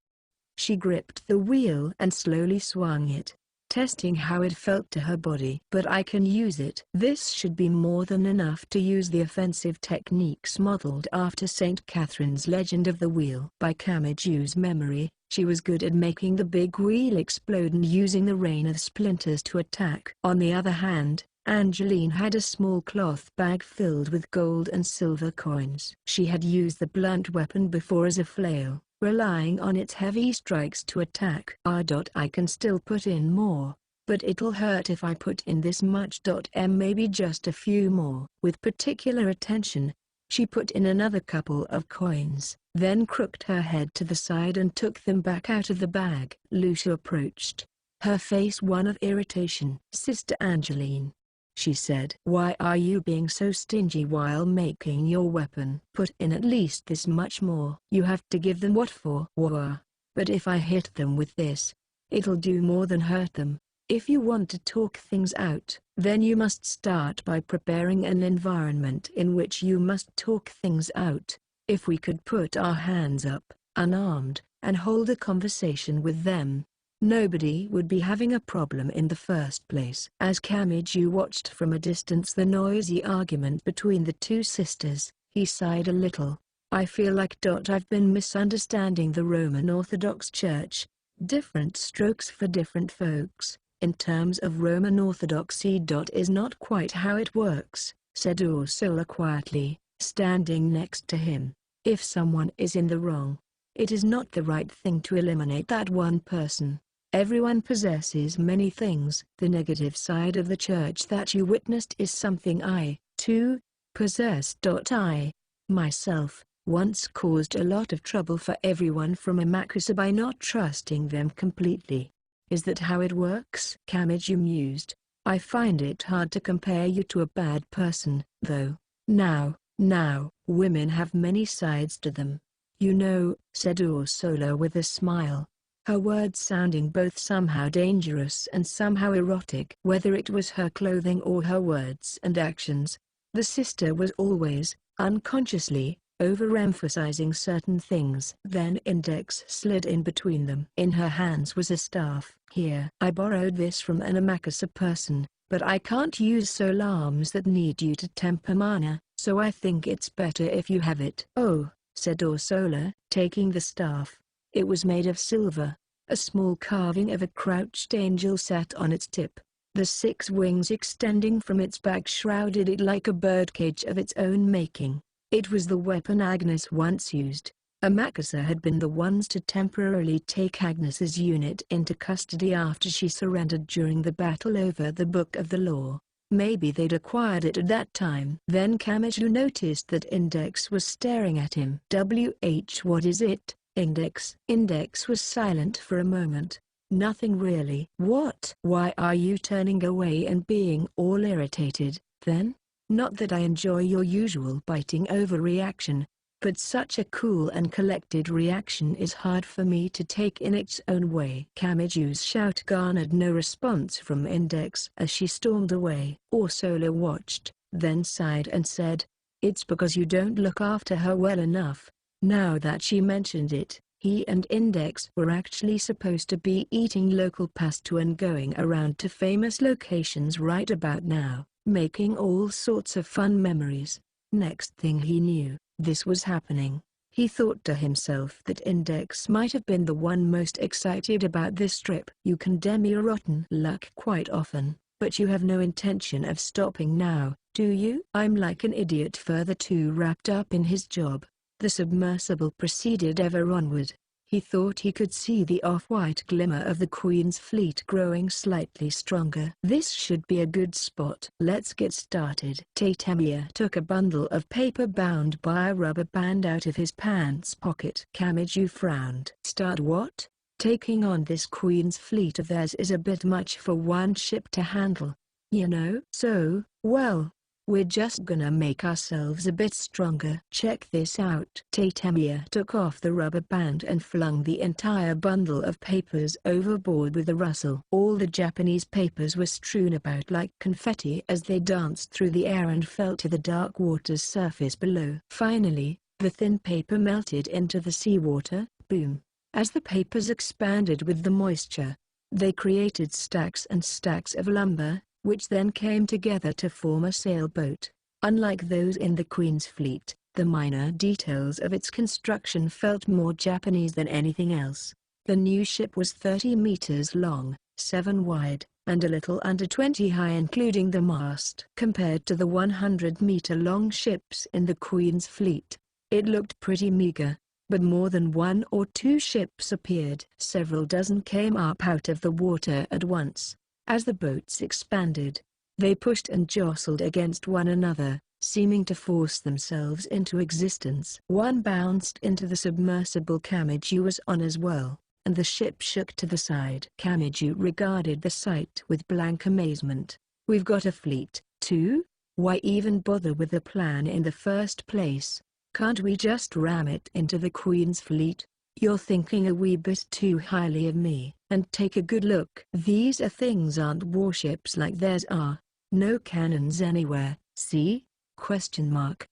She gripped the wheel and slowly swung it, testing how it felt to her body. But I can use it. This should be more than enough to use the offensive techniques modeled after St. Catherine's Legend of the Wheel. By Camiju's memory, she was good at making the big wheel explode and using the rain of splinters to attack. On the other hand, Angeline had a small cloth bag filled with gold and silver coins. She had used the blunt weapon before as a flail, relying on its heavy strikes to attack. I can still put in more, but it'll hurt if I put in this much. Maybe just a few more. With particular attention, she put in another couple of coins, then crooked her head to the side and took them back out of the bag. Lucia approached, her face one of irritation. Sister Angeline, she said. Why are you being so stingy while making your weapon? Put in at least this much more. You have to give them what for? Wah. But if I hit them with this, it'll do more than hurt them. If you want to talk things out, then you must start by preparing an environment in which you must talk things out. If we could put our hands up, unarmed, and hold a conversation with them, nobody would be having a problem in the first place." As Kamiju watched from a distance the noisy argument between the two sisters, he sighed a little. "I feel like I've been misunderstanding the Roman Orthodox Church. Different strokes for different folks. In terms of Roman Orthodoxy, is not quite how it works," said Ursula quietly, standing next to him. "If someone is in the wrong, it is not the right thing to eliminate that one person. Everyone possesses many things. The negative side of the church that you witnessed is something I, too, possess. I, myself, once caused a lot of trouble for everyone from Amakusa by not trusting them completely." "Is that how it works?" Kamiju mused. "I find it hard to compare you to a bad person, though. Now, women have many sides to them. You know," said Ursula with a smile, her words sounding both somehow dangerous and somehow erotic. Whether it was her clothing or her words and actions, the sister was always, unconsciously, overemphasizing certain things. Then Index slid in between them. In her hands was a staff. "Here. I borrowed this from an Amakusa person, but I can't use soul arms that need you to temper mana, so I think it's better if you have it." "Oh," said Ursula, taking the staff. It was made of silver. A small carving of a crouched angel sat on its tip. The 6 wings extending from its back shrouded it like a birdcage of its own making. It was the weapon Agnes once used. Amakusa had been the ones to temporarily take Agnes's unit into custody after she surrendered during the battle over the Book of the Law. Maybe they'd acquired it at that time. Then Kamiju noticed that Index was staring at him. What is it, Index?" Index was silent for a moment. "Nothing really." "What? Why are you turning away and being all irritated, then?" "Not that I enjoy your usual biting overreaction, but such a cool and collected reaction is hard for me to take in its own way." Kamiju's shout garnered no response from Index as she stormed away. Ursula watched, then sighed and said, "It's because you don't look after her well enough." Now that she mentioned it, he and Index were actually supposed to be eating local pasto and going around to famous locations right about now, making all sorts of fun memories. Next thing he knew, this was happening. He thought to himself that Index might have been the one most excited about this trip. "You condemn your rotten luck quite often, but you have no intention of stopping now, do you?" "I'm like an idiot further too wrapped up in his job." The submersible proceeded ever onward. He thought he could see the off-white glimmer of the Queen's fleet growing slightly stronger. "This should be a good spot. Let's get started." Tatemiya took a bundle of paper bound by a rubber band out of his pants pocket. Kamiju frowned. "Start what? Taking on this Queen's fleet of theirs is a bit much for one ship to handle. You know? So, well, we're just gonna make ourselves a bit stronger." "Check this out." Tatemiya took off the rubber band and flung the entire bundle of papers overboard with a rustle. All the Japanese papers were strewn about like confetti as they danced through the air and fell to the dark water's surface below. Finally, the thin paper melted into the seawater. Boom. As the papers expanded with the moisture, they created stacks and stacks of lumber, which then came together to form a sailboat. Unlike those in the Queen's fleet, the minor details of its construction felt more Japanese than anything else. The new ship was 30 meters long, 7 wide, and a little under 20 high including the mast. Compared to the 100-meter-long ships in the Queen's fleet, it looked pretty meager, but more than 1 or 2 ships appeared. Several dozen came up out of the water at once. As the boats expanded, they pushed and jostled against one another, seeming to force themselves into existence. One bounced into the submersible Kamiju was on as well, and the ship shook to the side. Kamiju regarded the sight with blank amazement. "We've got a fleet, too? Why even bother with the plan in the first place? Can't we just ram it into the Queen's fleet?" You're thinking a wee bit too highly of me. And take a good look. These things aren't warships like theirs are. No cannons anywhere, see? Question mark.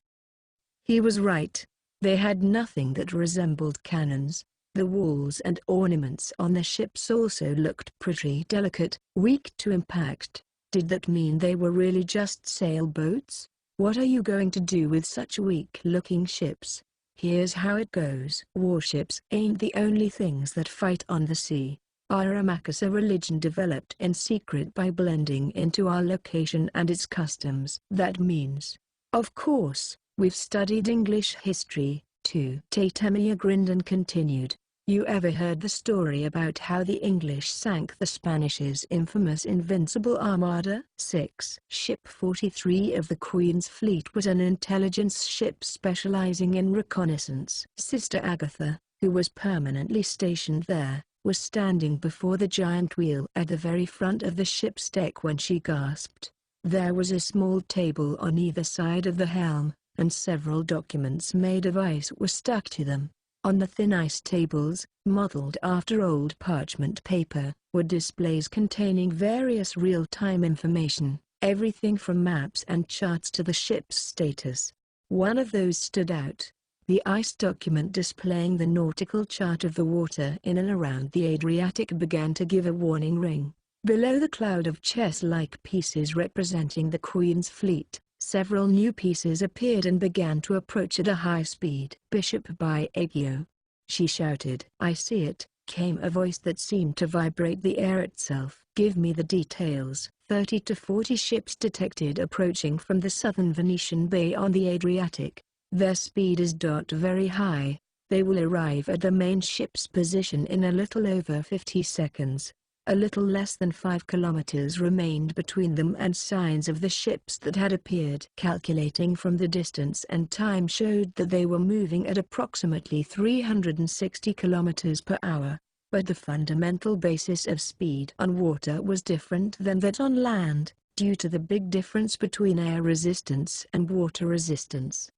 He was right. They had nothing that resembled cannons. The walls and ornaments on the ships also looked pretty delicate, weak to impact. Did that mean they were really just sailboats? What are you going to do with such weak-looking ships? Here's how it goes. Warships ain't the only things that fight on the sea. Aramak's a religion developed in secret by blending into our location and its customs. That means, of course, we've studied English history, too. Tatemia grinned and continued. You ever heard the story about how the English sank the Spanish's infamous Invincible Armada? 6. Ship 43 of the Queen's fleet was an intelligence ship specializing in reconnaissance. Sister Agatha, who was permanently stationed there, was standing before the giant wheel at the very front of the ship's deck when she gasped. There was a small table on either side of the helm, and several documents made of ice were stuck to them. On the thin ice tables, modeled after old parchment paper, were displays containing various real-time information, everything from maps and charts to the ship's status. One of those stood out. The ice document displaying the nautical chart of the water in and around the Adriatic began to give a warning ring. Below the cloud of chess-like pieces representing the Queen's fleet, several new pieces appeared and began to approach at a high speed. Bishop by Agio. She shouted. I see it, came a voice that seemed to vibrate the air itself. Give me the details. 30 to 40 ships detected approaching from the southern Venetian Bay on the Adriatic. Their speed is very high. They will arrive at the main ship's position in a little over 50 seconds. A little less than 5 kilometers remained between them and signs of the ships that had appeared. Calculating from the distance and time showed that they were moving at approximately 360 kilometers per hour. But the fundamental basis of speed on water was different than that on land, due to the big difference between air resistance and water resistance.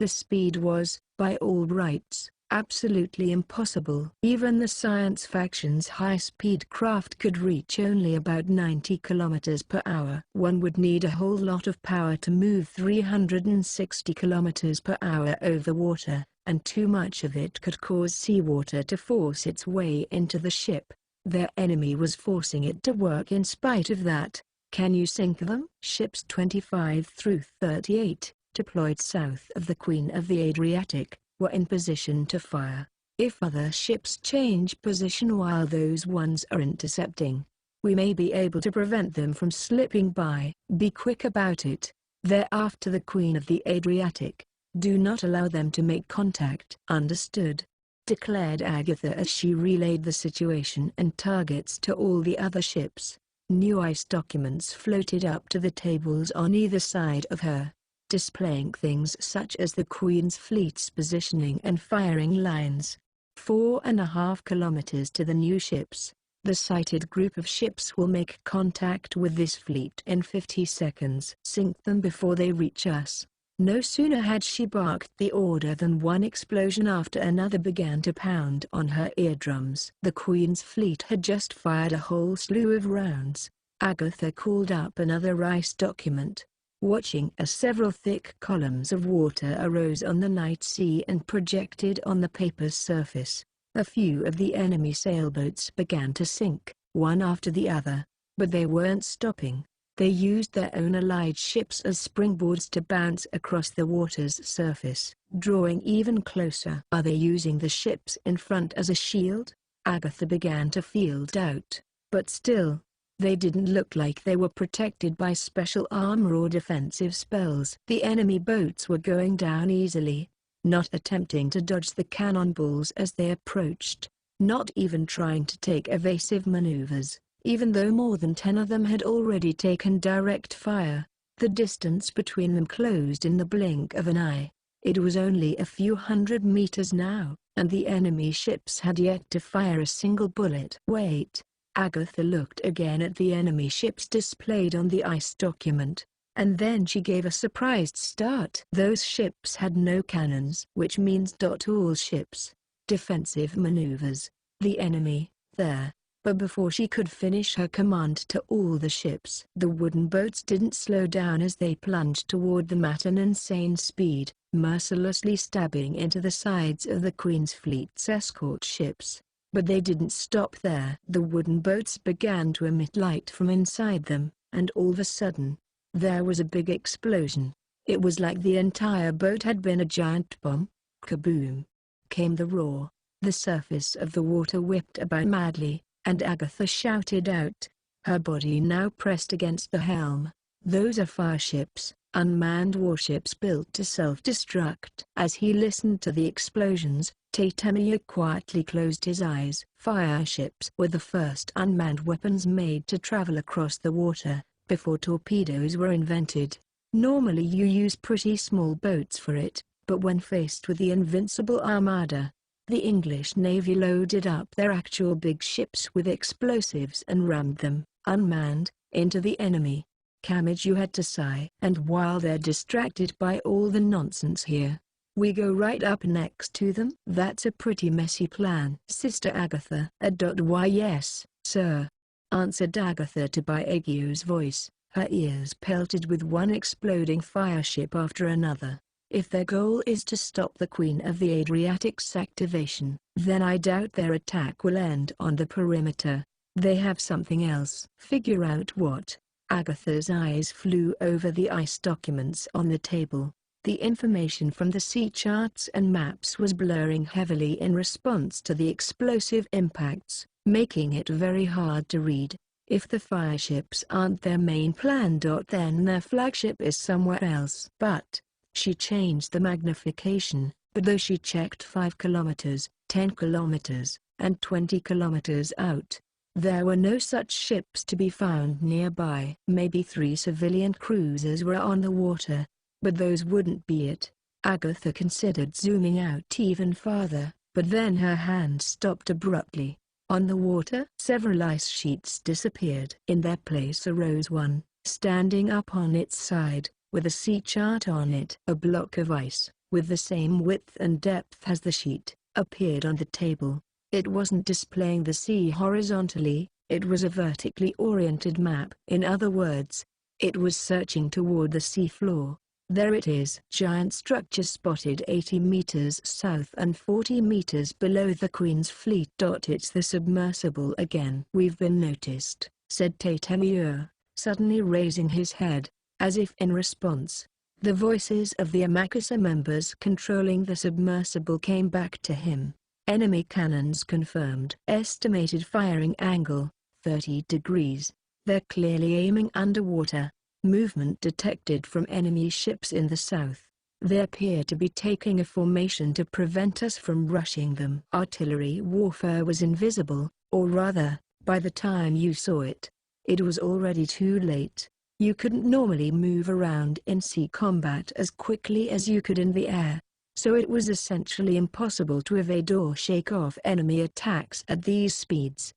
The speed was, by all rights, absolutely impossible. Even the science faction's high-speed craft could reach only about 90 kilometers per hour. One would need a whole lot of power to move 360 kilometers per hour over water, and too much of it could cause seawater to force its way into the ship. Their enemy was forcing it to work in spite of that. Can you sink them? Ships 25 through 38, deployed south of the Queen of the Adriatic, were in position to fire. If other ships change position while those ones are intercepting, we may be able to prevent them from slipping by. Be quick about it. They're after the Queen of the Adriatic. Do not allow them to make contact. Understood, declared Agatha as she relayed the situation and targets to all the other ships. New ice documents floated up to the tables on either side of her, displaying things such as the Queen's fleet's positioning and firing lines. 4.5 kilometers to the new ships, the sighted group of ships will make contact with this fleet in 50 seconds. Sink them before they reach us. No sooner had she barked the order than one explosion after another began to pound on her eardrums. The Queen's fleet had just fired a whole slew of rounds. Agatha called up another ice document, watching as several thick columns of water arose on the night sea and projected on the paper's surface. A few of the enemy sailboats began to sink, one after the other, but they weren't stopping. They used their own allied ships as springboards to bounce across the water's surface, drawing even closer. Are they using the ships in front as a shield? Agatha began to feel doubt, but still, they didn't look like they were protected by special armor or defensive spells. The enemy boats were going down easily, not attempting to dodge the cannonballs as they approached, not even trying to take evasive maneuvers, even though more than 10 of them had already taken direct fire. The distance between them closed in the blink of an eye. It was only a few hundred meters now, and the enemy ships had yet to fire a single bullet. Wait. Agatha looked again at the enemy ships displayed on the ice document, and then she gave a surprised start. Those ships had no cannons, which means all ships, defensive maneuvers. The enemy, there. But before she could finish her command to all the ships, the wooden boats didn't slow down as they plunged toward them at an insane speed, mercilessly stabbing into the sides of the Queen's fleet's escort ships. But they didn't stop there. The wooden boats began to emit light from inside them, and all of a sudden, there was a big explosion. It was like the entire boat had been a giant bomb. Kaboom! Came the roar. The surface of the water whipped about madly, and Agatha shouted out, her body now pressed against the helm. "Those are fireships, unmanned warships built to self-destruct." As he listened to the explosions, Tatemir quietly closed his eyes. Fireships were the first unmanned weapons made to travel across the water, before torpedoes were invented. Normally you use pretty small boats for it, but when faced with the invincible Armada, the English Navy loaded up their actual big ships with explosives and rammed them, unmanned, into the enemy. Kamiju had to sigh. "And while they're distracted by all the nonsense here, we go right up next to them?" "That's a pretty messy plan, Sister Agatha." "Why yes, sir," answered Agatha to Baegio's voice, her ears pelted with one exploding fireship after another. "If their goal is to stop the Queen of the Adriatic's activation, then I doubt their attack will end on the perimeter. They have something else." "Figure out what?" Agatha's eyes flew over the ice documents on the table. The information from the sea charts and maps was blurring heavily in response to the explosive impacts, making it very hard to read. "If the fireships aren't their main plan, then their flagship is somewhere else." But she changed the magnification, but though she checked 5 kilometers, 10 kilometers, and 20 kilometers out, there were no such ships to be found nearby. Maybe 3 civilian cruisers were on the water, but those wouldn't be it. Agatha considered zooming out even farther, but then her hand stopped abruptly. On the water, several ice sheets disappeared. In their place arose one, standing up on its side, with a sea chart on it. A block of ice, with the same width and depth as the sheet, appeared on the table. It wasn't displaying the sea horizontally, it was a vertically oriented map. In other words, it was searching toward the sea floor. "There it is." Giant structure spotted 80 meters south and 40 meters below the Queen's fleet. "It's the submersible again." "We've been noticed," said Tatemir, suddenly raising his head, as if in response. The voices of the Amakasa members controlling the submersible came back to him. "Enemy cannons confirmed. Estimated firing angle, 30 degrees. They're clearly aiming underwater. Movement detected from enemy ships in the south. They appear to be taking a formation to prevent us from rushing them." Artillery warfare was invisible, or rather, by the time you saw it, it was already too late. You couldn't normally move around in sea combat as quickly as you could in the air, so it was essentially impossible to evade or shake off enemy attacks at these speeds.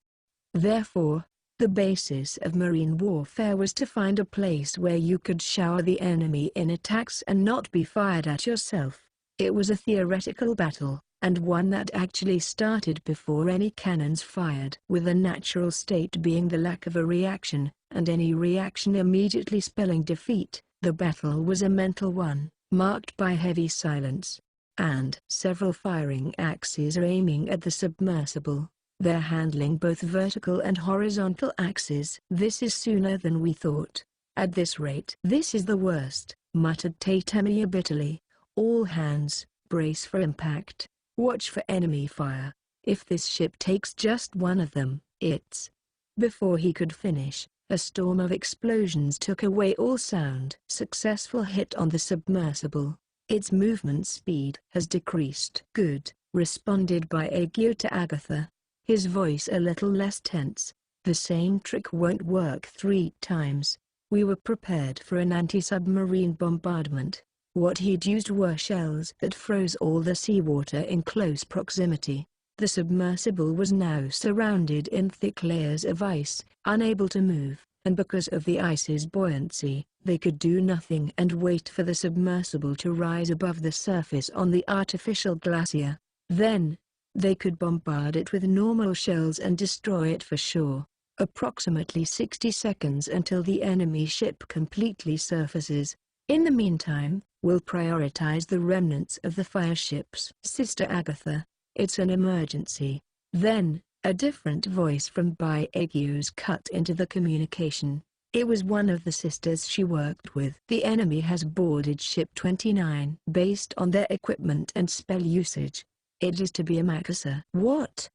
Therefore, the basis of marine warfare was to find a place where you could shower the enemy in attacks and not be fired at yourself. It was a theoretical battle, and one that actually started before any cannons fired. With a natural state being the lack of a reaction, and any reaction immediately spelling defeat, the battle was a mental one, marked by heavy silence. And several firing axes are aiming at the submersible. They're handling both vertical and horizontal axes. "This is sooner than we thought. At this rate." "This is the worst," muttered Tatemir bitterly. "All hands, brace for impact. Watch for enemy fire. If this ship takes just one of them, it's..." Before he could finish, a storm of explosions took away all sound. "Successful hit on the submersible. Its movement speed has decreased." "Good," responded Baegio to Agatha, his voice a little less tense. "The same trick won't work 3 times. We were prepared for an anti-submarine bombardment. What he'd used were shells that froze all the seawater in close proximity. The submersible was now surrounded in thick layers of ice, unable to move, and because of the ice's buoyancy, they could do nothing and wait for the submersible to rise above the surface on the artificial glacier. Then, They could bombard it with normal shells and destroy it for sure. Approximately 60 seconds until the enemy ship completely surfaces. In the meantime, we'll prioritize the remnants of the fire ships. Sister Agatha, it's an emergency. Then, a different voice from Byagios cut into the communication. It was one of the sisters she worked with. The enemy has boarded Ship 29. Based on their equipment and spell usage, it is to be a Makasa. What?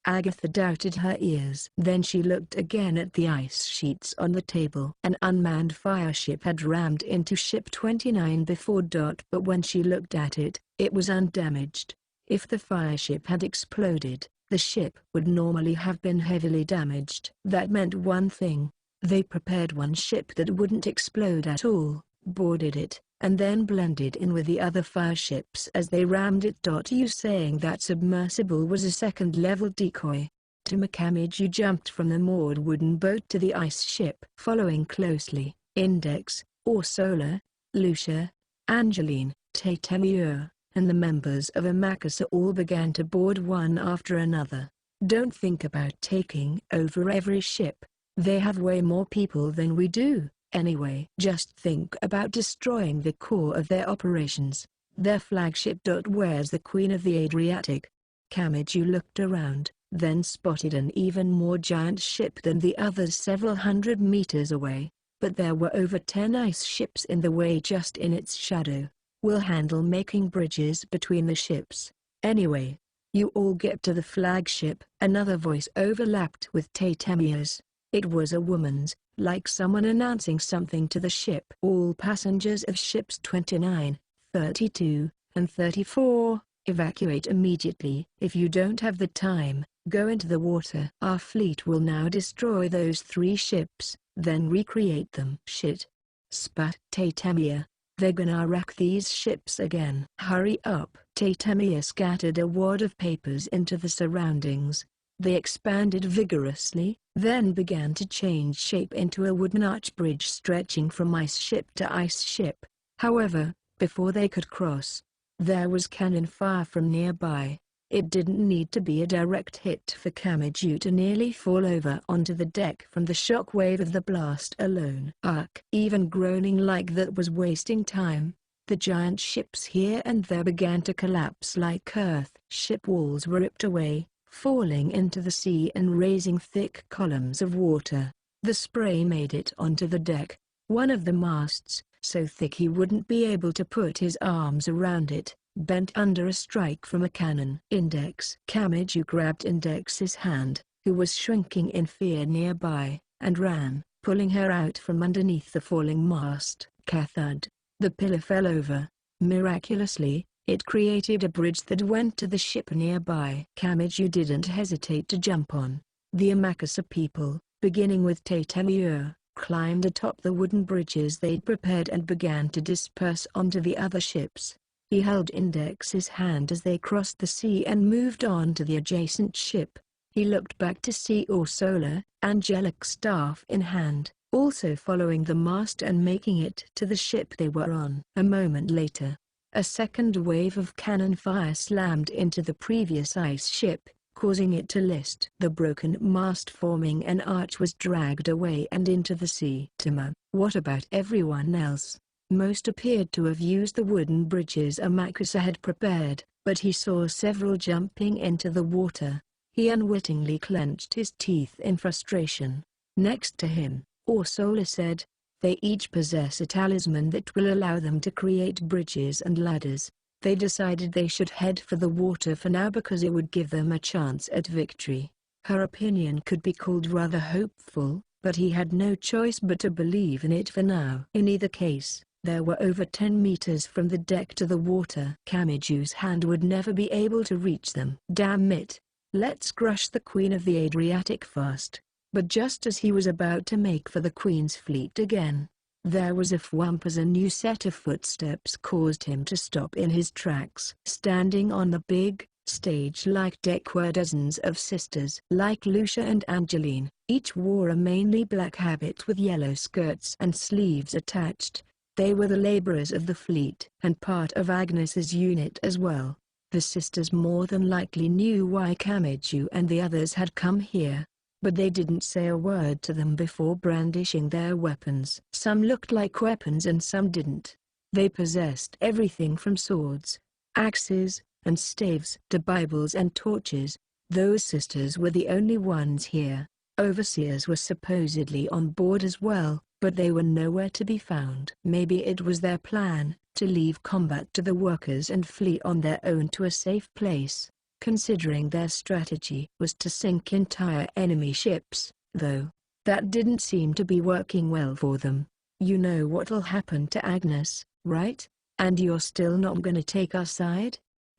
Agatha doubted her ears. Then she looked again at the ice sheets on the table. An unmanned fireship had rammed into Ship 29 before dark, but when she looked at it, it was undamaged. If the fireship had exploded, the ship would normally have been heavily damaged. That meant one thing. They prepared one ship that wouldn't explode at all, boarded it, and then blended in with the other fireships as they rammed it. You saying that submersible was a second-level decoy? Tamakamichi jumped from the moored wooden boat to the ice ship. Following closely, Index, Ursula, Lucia, Angeline, Tatemio, and the members of Amakasa all began to board one after another. Don't think about taking over every ship. They have way more people than we do, anyway. Just think about destroying the core of their operations. Their flagship. Where's the Queen of the Adriatic? Kamichi looked around, then spotted an even more giant ship than the others several hundred meters away. But there were over 10 ice ships in the way just in its shadow. We'll handle making bridges between the ships. Anyway, you all get to the flagship. Another voice overlapped with Tatemio's. It was a woman's, like someone announcing something to the ship. All passengers of ships 29, 32, and 34, evacuate immediately. If you don't have the time, go into the water. Our fleet will now destroy those 3 ships, then recreate them. Shit. Spat Tatemia. They're gonna wreck these ships again. Hurry up. Tatemia scattered a wad of papers into the surroundings. They expanded vigorously, then began to change shape into a wooden arch bridge stretching from ice ship to ice ship. However, before they could cross, there was cannon fire from nearby. It didn't need to be a direct hit for Kamichi to nearly fall over onto the deck from the shock wave of the blast alone. Even groaning like that was wasting time. The giant ships here and there began to collapse like earth. Ship walls were ripped away, falling into the sea and raising thick columns of water. The spray made it onto the deck. One of the masts, so thick he wouldn't be able to put his arms around it, bent under a strike from a cannon. Index. Kamichi grabbed Index's hand, who was shrinking in fear nearby, and ran, pulling her out from underneath the falling mast. Kathud. The pillar fell over. Miraculously, it created a bridge that went to the ship nearby. Kamichi didn't hesitate to jump on. The Amakasa people, beginning with Tatemio, climbed atop the wooden bridges they'd prepared and began to disperse onto the other ships. He held Index's hand as they crossed the sea and moved on to the adjacent ship. He looked back to see Ursula, angelic staff in hand, also following the mast and making it to the ship they were on. A moment later, a second wave of cannon fire slammed into the previous ice ship, causing it to list. The broken mast forming an arch was dragged away and into the sea. What about everyone else? Most appeared to have used the wooden bridges Amakasa had prepared, but he saw several jumping into the water. He unwittingly clenched his teeth in frustration. Next to him, Ursula said, they each possess a talisman that will allow them to create bridges and ladders. They decided they should head for the water for now because it would give them a chance at victory. Her opinion could be called rather hopeful, but he had no choice but to believe in it for now. In either case, there were over 10 meters from the deck to the water. Kamichi's hand would never be able to reach them. Damn it! Let's crush the Queen of the Adriatic fast. But just as he was about to make for the Queen's fleet again, there was a thwomp as a new set of footsteps caused him to stop in his tracks. Standing on the big, stage-like deck were dozens of sisters. Like Lucia and Angeline, each wore a mainly black habit with yellow skirts and sleeves attached. They were the laborers of the fleet and part of Agnes's unit as well. The sisters more than likely knew why Kameju and the others had come here, but they didn't say a word to them before brandishing their weapons. Some looked like weapons and some didn't. They possessed everything from swords, axes, and staves to Bibles and torches. Those sisters were the only ones here. Overseers were supposedly on board as well, but they were nowhere to be found. Maybe it was their plan to leave combat to the workers and flee on their own to a safe place, considering their strategy was to sink entire enemy ships, though. That didn't seem to be working well for them. You know what'll happen to Agnes, right? And you're still not gonna take our side?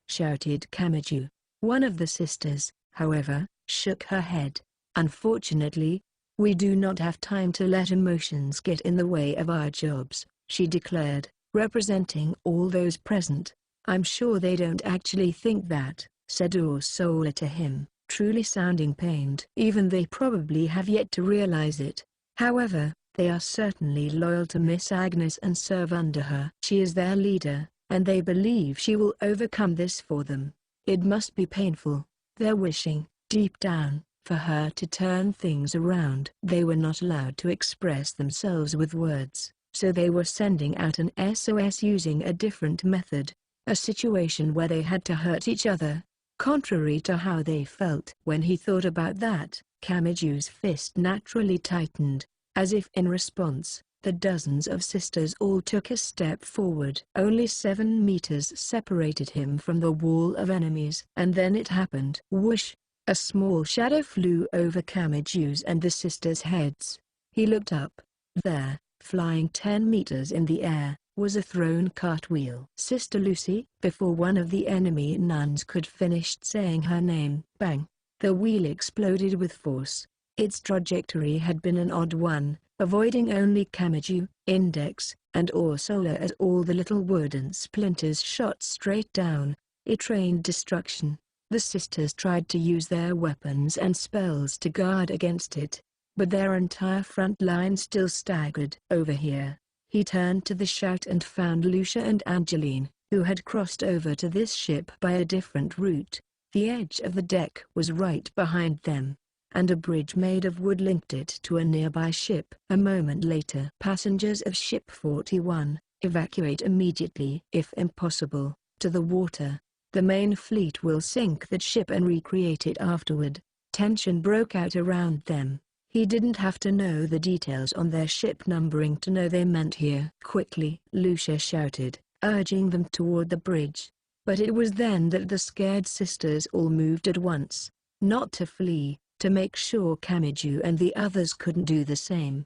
Shouted Kameju. One of the sisters, however, shook her head. Unfortunately, we do not have time to let emotions get in the way of our jobs, she declared, representing all those present. I'm sure they don't actually think that, said Ursula to him, truly sounding pained. Even they probably have yet to realize it. However, they are certainly loyal to Miss Agnes and serve under her. She is their leader, and they believe she will overcome this for them. It must be painful. They're wishing, deep down, for her to turn things around. They were not allowed to express themselves with words, so they were sending out an SOS using a different method, a situation where they had to hurt each other, contrary to how they felt. When he thought about that, Kameju's fist naturally tightened, as if in response. The dozens of sisters all took a step forward. Only 7 meters separated him from the wall of enemies. And then it happened. Whoosh! A small shadow flew over Kameju's and the sisters' heads. He looked up. There, flying 10 meters in the air, was a thrown cartwheel. Sister Lucy. Before one of the enemy nuns could finish saying her name, bang! The wheel exploded with force. Its trajectory had been an odd one, avoiding only Kameju, Index, and Ursula as all the little wooden splinters shot straight down. It rained destruction. The sisters tried to use their weapons and spells to guard against it, but their entire front line still staggered. Over here, he turned to the shout and found Lucia and Angeline, who had crossed over to this ship by a different route. The edge of the deck was right behind them, and a bridge made of wood linked it to a nearby ship. A moment later, passengers of Ship 41, evacuate immediately. If impossible, to the water. The main fleet will sink that ship and recreate it afterward. Tension broke out around them. He didn't have to know the details on their ship numbering to know they meant here. Quickly, Lucia shouted, urging them toward the bridge. But it was then that the scared sisters all moved at once, not to flee, to make sure Kameju and the others couldn't do the same.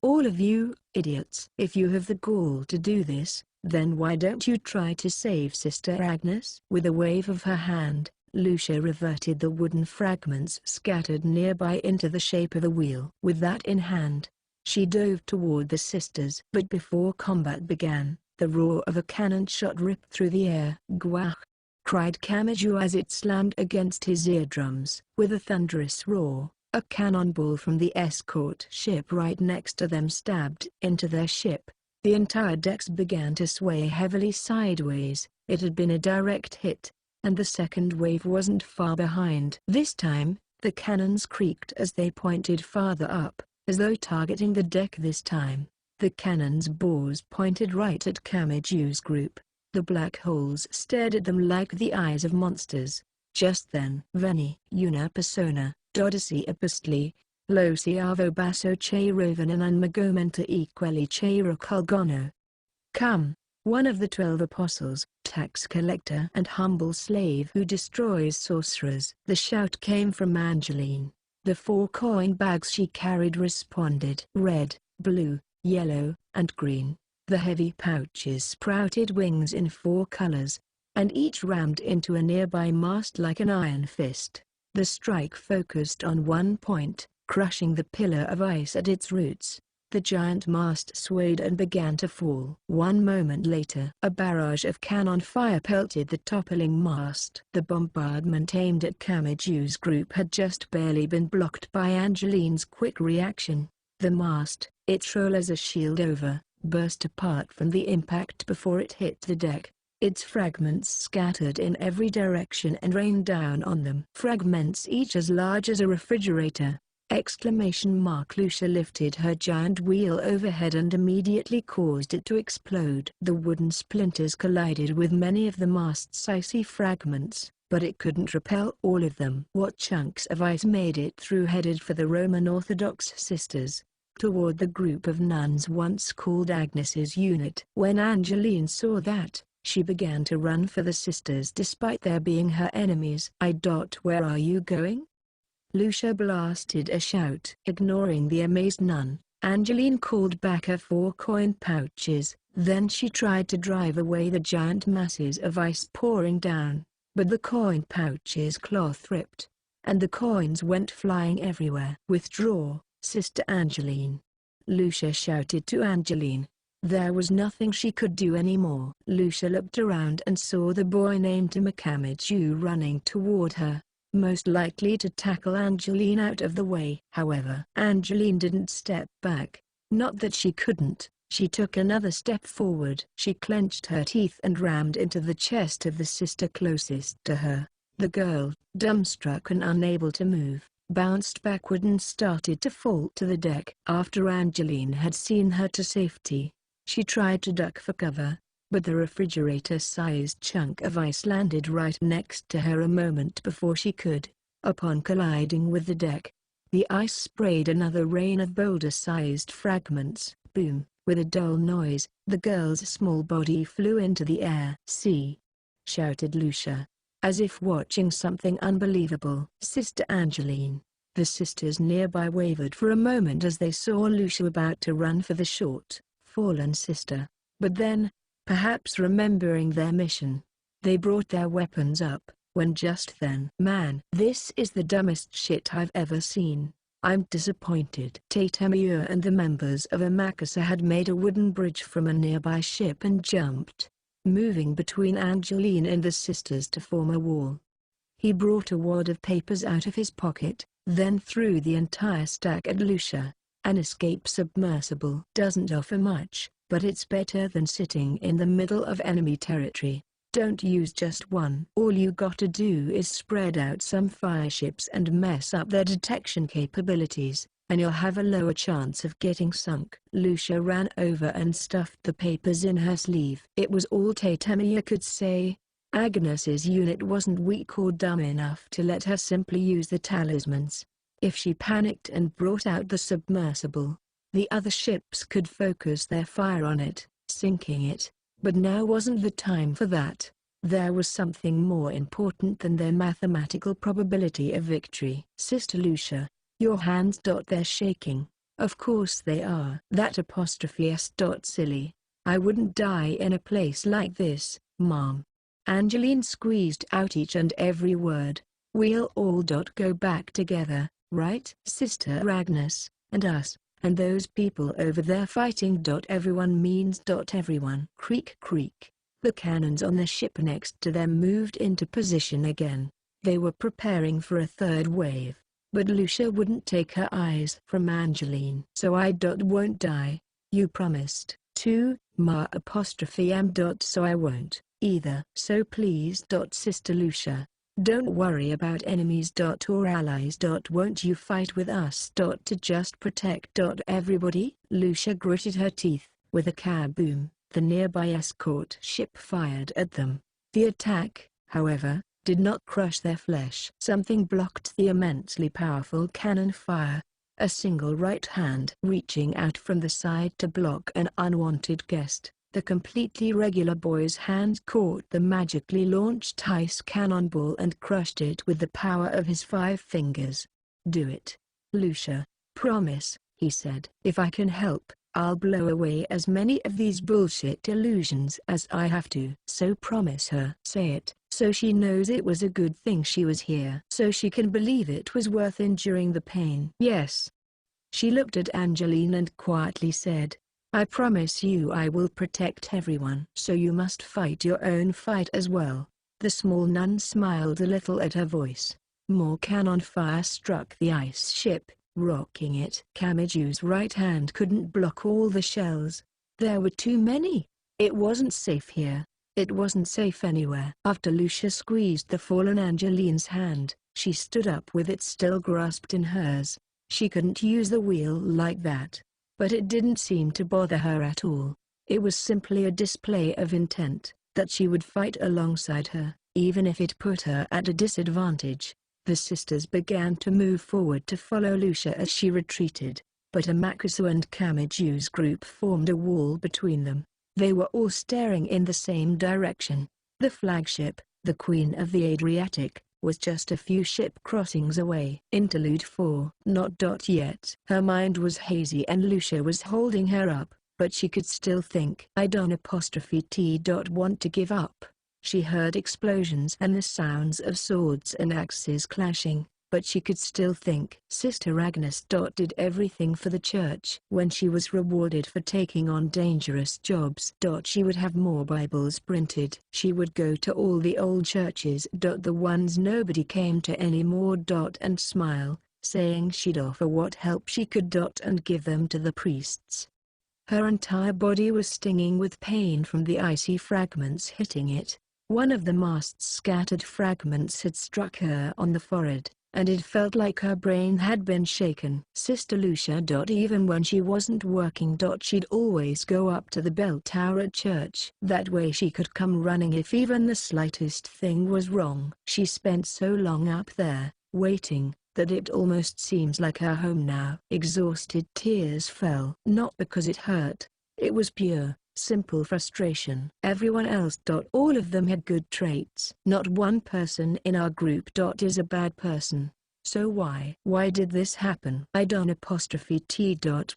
All of you, idiots. If you have the gall to do this, then why don't you try to save Sister Agnes? With a wave of her hand, Lucia reverted the wooden fragments scattered nearby into the shape of a wheel. With that in hand, she dove toward the sisters. But before combat began, the roar of a cannon shot ripped through the air. Gwach! Cried Kameju as it slammed against his eardrums. With a thunderous roar, a cannonball from the escort ship right next to them stabbed into their ship. The entire decks began to sway heavily sideways. It had been a direct hit, and the second wave wasn't far behind. This time, the cannons creaked as they pointed farther up, as though targeting the deck this time. The cannons' bores pointed right at Kameju's group. The black holes stared at them like the eyes of monsters. Just then, Veni, una persona, dodici apostoli, lo siavo basso che rovan and magomenta equelli che raccolgono. Come, one of the 12 apostles, tax collector and humble slave who destroys sorcerers. The shout came from Angeline. The 4 coin bags she carried responded. Red, blue, yellow, and green. The heavy pouches sprouted wings in 4 colors, and each rammed into a nearby mast like an iron fist. The strike focused on one point, crushing the pillar of ice at its roots. The giant mast swayed and began to fall. 1 moment later, a barrage of cannon fire pelted the toppling mast. The bombardment aimed at Kameju's group had just barely been blocked by Angeline's quick reaction. The mast, its role as a shield over, burst apart from the impact before it hit the deck. Its fragments scattered in every direction and rained down on them. Fragments each as large as a refrigerator! Lucia lifted her giant wheel overhead and immediately caused it to explode. The wooden splinters collided with many of the mast's icy fragments, but it couldn't repel all of them. What chunks of ice made it through headed for the Roman Orthodox sisters, toward the group of nuns once called Agnes's unit. When Angeline saw that, she began to run for the sisters despite their being her enemies. Where are you going?" Lucia blasted a shout. Ignoring the amazed nun, Angeline called back her 4 coin pouches. Then she tried to drive away the giant masses of ice pouring down, but the coin pouches' cloth ripped, and the coins went flying everywhere. "Withdraw, Sister Angeline!" Lucia shouted to Angeline. There was nothing she could do anymore. Lucia looked around and saw the boy named Makamichu running toward her, most likely to tackle Angeline out of the way. However, Angeline didn't step back. Not that she couldn't. She took another step forward. She clenched her teeth and rammed into the chest of the sister closest to her. The girl, dumbstruck and unable to move, bounced backward and started to fall to the deck. After Angeline had seen her to safety, she tried to duck for cover, but the refrigerator-sized chunk of ice landed right next to her a moment before she could. Upon colliding with the deck, the ice sprayed another rain of boulder-sized fragments. Boom! With a dull noise, the girl's small body flew into the air. "See!" shouted Lucia, as if watching something unbelievable. "Sister Angeline!" The sisters nearby wavered for a moment as they saw Lucia about to run for the short, fallen sister. But then, perhaps remembering their mission, they brought their weapons up. When just then, "Man, this is the dumbest shit I've ever seen. I'm disappointed." Tatemiya and the members of Amakasa had made a wooden bridge from a nearby ship and jumped, moving between Angeline and the sisters to form a wall. He brought a wad of papers out of his pocket, then threw the entire stack at Lucia. "An escape submersible doesn't offer much, but it's better than sitting in the middle of enemy territory. Don't use just one. All you gotta do is spread out some fireships and mess up their detection capabilities, and you'll have a lower chance of getting sunk." Lucia ran over and stuffed the papers in her sleeve. It was all Tatemiya could say. Agnes's unit wasn't weak or dumb enough to let her simply use the talismans. If she panicked and brought out the submersible, the other ships could focus their fire on it, sinking it. But now wasn't the time for that. There was something more important than their mathematical probability of victory. "Sister Lucia, your hands. They're shaking." "Of course they are." "That apostrophe s. Silly. I wouldn't die in a place like this, Mom." Angeline squeezed out each and every word. "We'll all. Go back together, right? Sister Agnes, and us, and those people over there fighting. Everyone means. Everyone." Creak creak. The cannons on the ship next to them moved into position again. They were preparing for a third wave, but Lucia wouldn't take her eyes from Angeline. "So I. Won't die. You promised to, Ma apostrophe am. So I won't, either. So please. Sister Lucia, don't worry about enemies. Or allies. Won't you fight with us. To just protect. Everybody?" Lucia gritted her teeth. With a kaboom, the nearby escort ship fired at them. The attack, however, did not crush their flesh. Something blocked the immensely powerful cannon fire. A single right hand reaching out from the side to block an unwanted guest. The completely regular boy's hand caught the magically launched ice cannonball and crushed it with the power of his 5 fingers. "Do it, Lucia. Promise," he said. "If I can help, I'll blow away as many of these bullshit illusions as I have to." "So promise her." "Say it, so she knows it was a good thing she was here. So she can believe it was worth enduring the pain." "Yes." She looked at Angeline and quietly said, "I promise you I will protect everyone." "So you must fight your own fight as well." The small nun smiled a little at her voice. More cannon fire struck the ice ship, rocking it. Kamiju's right hand couldn't block all the shells. There were too many. It wasn't safe here. It wasn't safe anywhere. After Lucia squeezed the fallen Angeline's hand, she stood up with it still grasped in hers. She couldn't use the wheel like that. But it didn't seem to bother her at all. It was simply a display of intent, that she would fight alongside her, even if it put her at a disadvantage. The sisters began to move forward to follow Lucia as she retreated, but Amakusu and Kamiju's group formed a wall between them. They were all staring in the same direction. The flagship, the Queen of the Adriatic, was just a few ship crossings away. Interlude 4. Not yet. Her mind was hazy and Lucia was holding her up, but she could still think. I don't want to give up. She heard explosions and the sounds of swords and axes clashing, but she could still think. Sister Agnes did everything for the church. When she was rewarded for taking on dangerous jobs, she would have more Bibles printed. She would go to all the old churches, the ones nobody came to anymore, and smile, saying she'd offer what help she could, and give them to the priests. Her entire body was stinging with pain from the icy fragments hitting it. One of the mast's scattered fragments had struck her on the forehead, and it felt like her brain had been shaken. Sister Lucia. Even when she wasn't working, she'd always go up to the bell tower at church. That way she could come running if even the slightest thing was wrong. She spent so long up there, waiting, that it almost seems like her home now. Exhausted tears fell. Not because it hurt. It was pure, simple frustration. Everyone else. All of them had good traits. Not one person in our group. Is a bad person. So why did this happen? I don't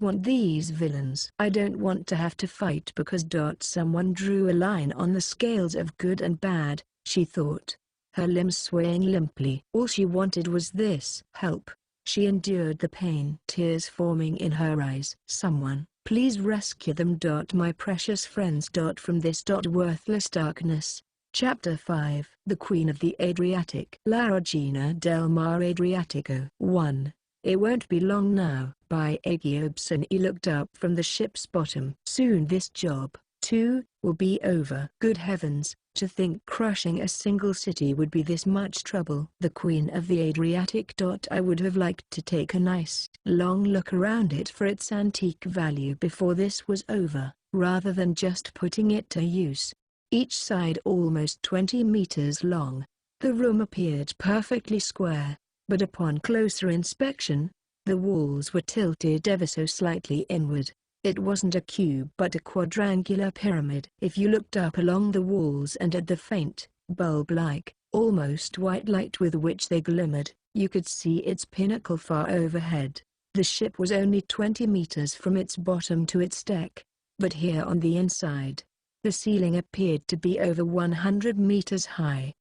want these villains. I don't want to have to fight because. Someone drew a line on the scales of good and bad, she thought, her limbs swaying limply. All she wanted was this help. She endured the pain, tears forming in her eyes. Someone, please rescue them. My precious friends. From this. Worthless darkness. Chapter 5. The Queen of the Adriatic. La Regina del Mar Adriatico. 1. It won't be long now. By Agiobson. He looked up from the ship's bottom. Soon this job, too, will be over. Good heavens, to think crushing a single city would be this much trouble. The Queen of the Adriatic. I would have liked to take a nice, long look around it for its antique value before this was over, rather than just putting it to use. Each side almost 20 meters long. The room appeared perfectly square, but upon closer inspection, the walls were tilted ever so slightly inward. It wasn't a cube but a quadrangular pyramid. If you looked up along the walls and at the faint, bulb-like, almost white light with which they glimmered, you could see its pinnacle far overhead. The ship was only 20 meters from its bottom to its deck, but here on the inside, the ceiling appeared to be over 100 meters high.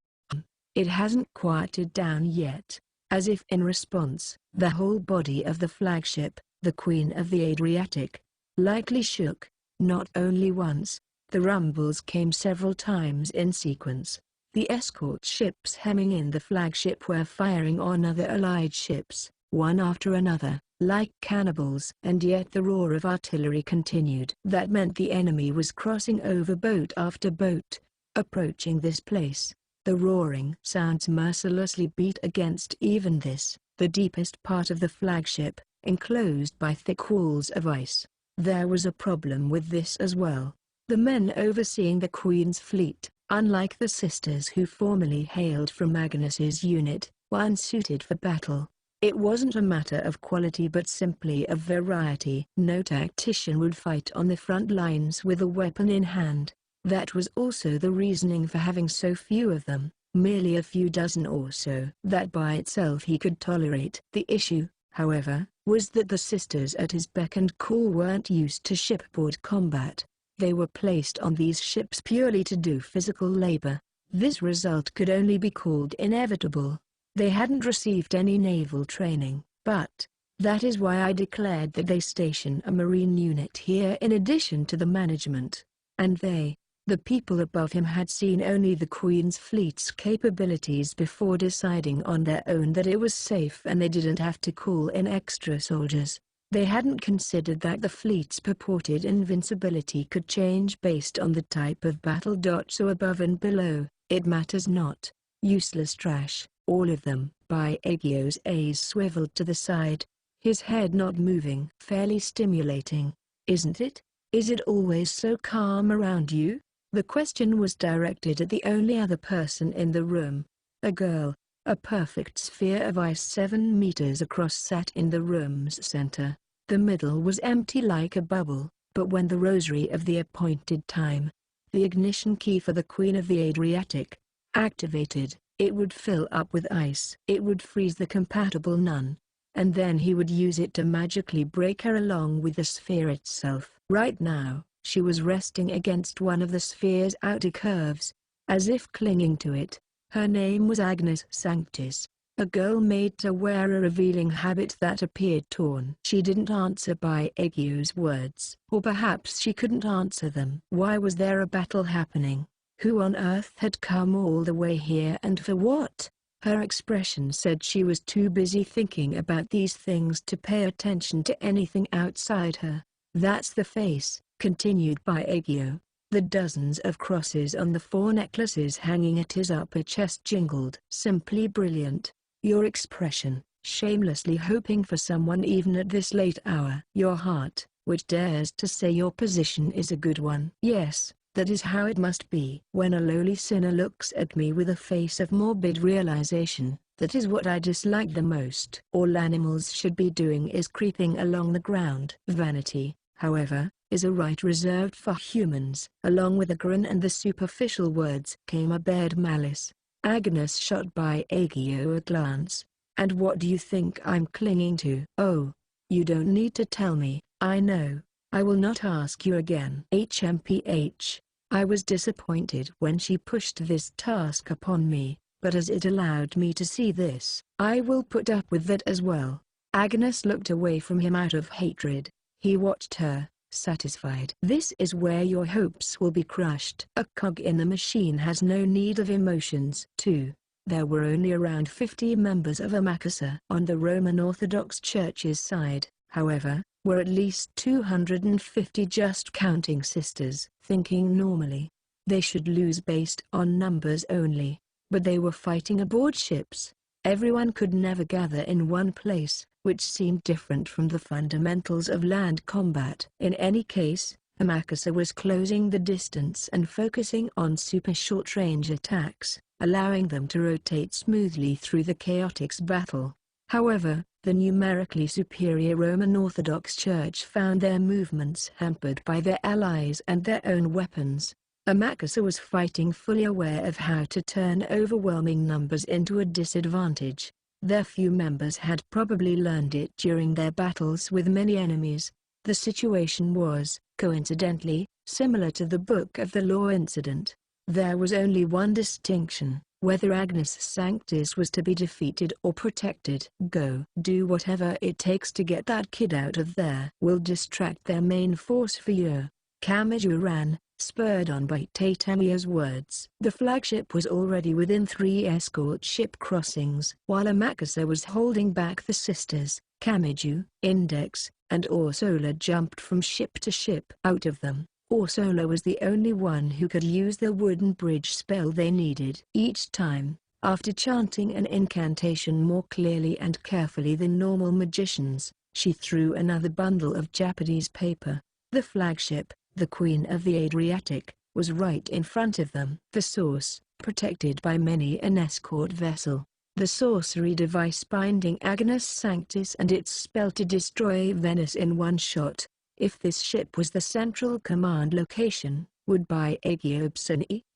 It hadn't quieted down yet. As if in response, the whole body of the flagship, the Queen of the Adriatic, lightly shook. Not only once, the rumbles came several times in sequence. The escort ships hemming in the flagship were firing on other allied ships, one after another, like cannibals. And yet the roar of artillery continued. That meant the enemy was crossing over boat after boat, approaching this place. The roaring sounds mercilessly beat against even this, the deepest part of the flagship, enclosed by thick walls of ice. There was a problem with this as well. The men overseeing the Queen's fleet, unlike the sisters who formerly hailed from Agnes's unit, were unsuited for battle. It wasn't a matter of quality but simply of variety. No tactician would fight on the front lines with a weapon in hand. That was also the reasoning for having so few of them, merely a few dozen or so. That by itself he could tolerate. The issue, however, was that the sisters at his beck and call weren't used to shipboard combat. They were placed on these ships purely to do physical labor. This result could only be called inevitable. They hadn't received any naval training, but that is why I declared that they station a marine unit here in addition to the management. And they, the people above him, had seen only the Queen's fleet's capabilities before deciding on their own that it was safe and they didn't have to call in extra soldiers. They hadn't considered that the fleet's purported invincibility could change based on the type of battle. So above and below, it matters not. Useless trash, all of them. By Agio's A's swiveled to the side, his head not moving. Fairly stimulating, isn't it? Is it always so calm around you? The question was directed at the only other person in the room. A girl, a perfect sphere of ice 7 meters across sat in the room's center. The middle was empty like a bubble, but when the rosary of the appointed time, the ignition key for the Queen of the Adriatic, activated, it would fill up with ice. It would freeze the compatible nun, and then he would use it to magically break her along with the sphere itself. Right now, she was resting against one of the sphere's outer curves, as if clinging to it. Her name was Agnes Sanctis, a girl made to wear a revealing habit that appeared torn. She didn't answer by Agio's words. Or perhaps she couldn't answer them. Why was there a battle happening? Who on earth had come all the way here and for what? Her expression said she was too busy thinking about these things to pay attention to anything outside her. That's the face, continued by Agio. The dozens of crosses on the 4 necklaces hanging at his upper chest jingled. Simply brilliant. Your expression, shamelessly hoping for someone even at this late hour. Your heart, which dares to say your position is a good one. Yes, that is how it must be. When a lowly sinner looks at me with a face of morbid realization, that is what I dislike the most. All animals should be doing is creeping along the ground. Vanity, however, is a right reserved for humans. Along with a grin and the superficial words came a bared malice. Agnes shot by Agio a glance. And what do you think I'm clinging to? Oh, you don't need to tell me, I know. I will not ask you again. HMPH. I was disappointed when she pushed this task upon me, but as it allowed me to see this, I will put up with that as well. Agnes looked away from him out of hatred. He watched her, satisfied. This is where your hopes will be crushed. A cog in the machine has no need of emotions. 2. There were only around 50 members of Amakasa. On the Roman Orthodox Church's side, however, were at least 250, just counting sisters. Thinking normally, they should lose based on numbers only, but they were fighting aboard ships. Everyone could never gather in one place, which seemed different from the fundamentals of land combat. In any case, Amakasa was closing the distance and focusing on super short-range attacks, allowing them to rotate smoothly through the chaotic's battle. However, the numerically superior Roman Orthodox Church found their movements hampered by their allies and their own weapons. Amakasa was fighting fully aware of how to turn overwhelming numbers into a disadvantage. Their few members had probably learned it during their battles with many enemies. The situation was, coincidentally, similar to the Book of the Law incident. There was only one distinction: whether Agnes Sanctis was to be defeated or protected. Go. Do whatever it takes to get that kid out of there. We'll distract their main force for you. Kamiju ran, spurred on by Tatamiya's words. The flagship was already within 3 escort ship crossings. While Amakasa was holding back the sisters, Kamiju, Index, and Orsola jumped from ship to ship. Out of them, Orsola was the only one who could use the wooden bridge spell they needed. Each time, after chanting an incantation more clearly and carefully than normal magicians, she threw another bundle of Japanese paper. The flagship, the Queen of the Adriatic, was right in front of them. The source, protected by many an escort vessel. The sorcery device binding Agnes Sanctis and its spell to destroy Venice in one shot. If this ship was the central command location, would Agio,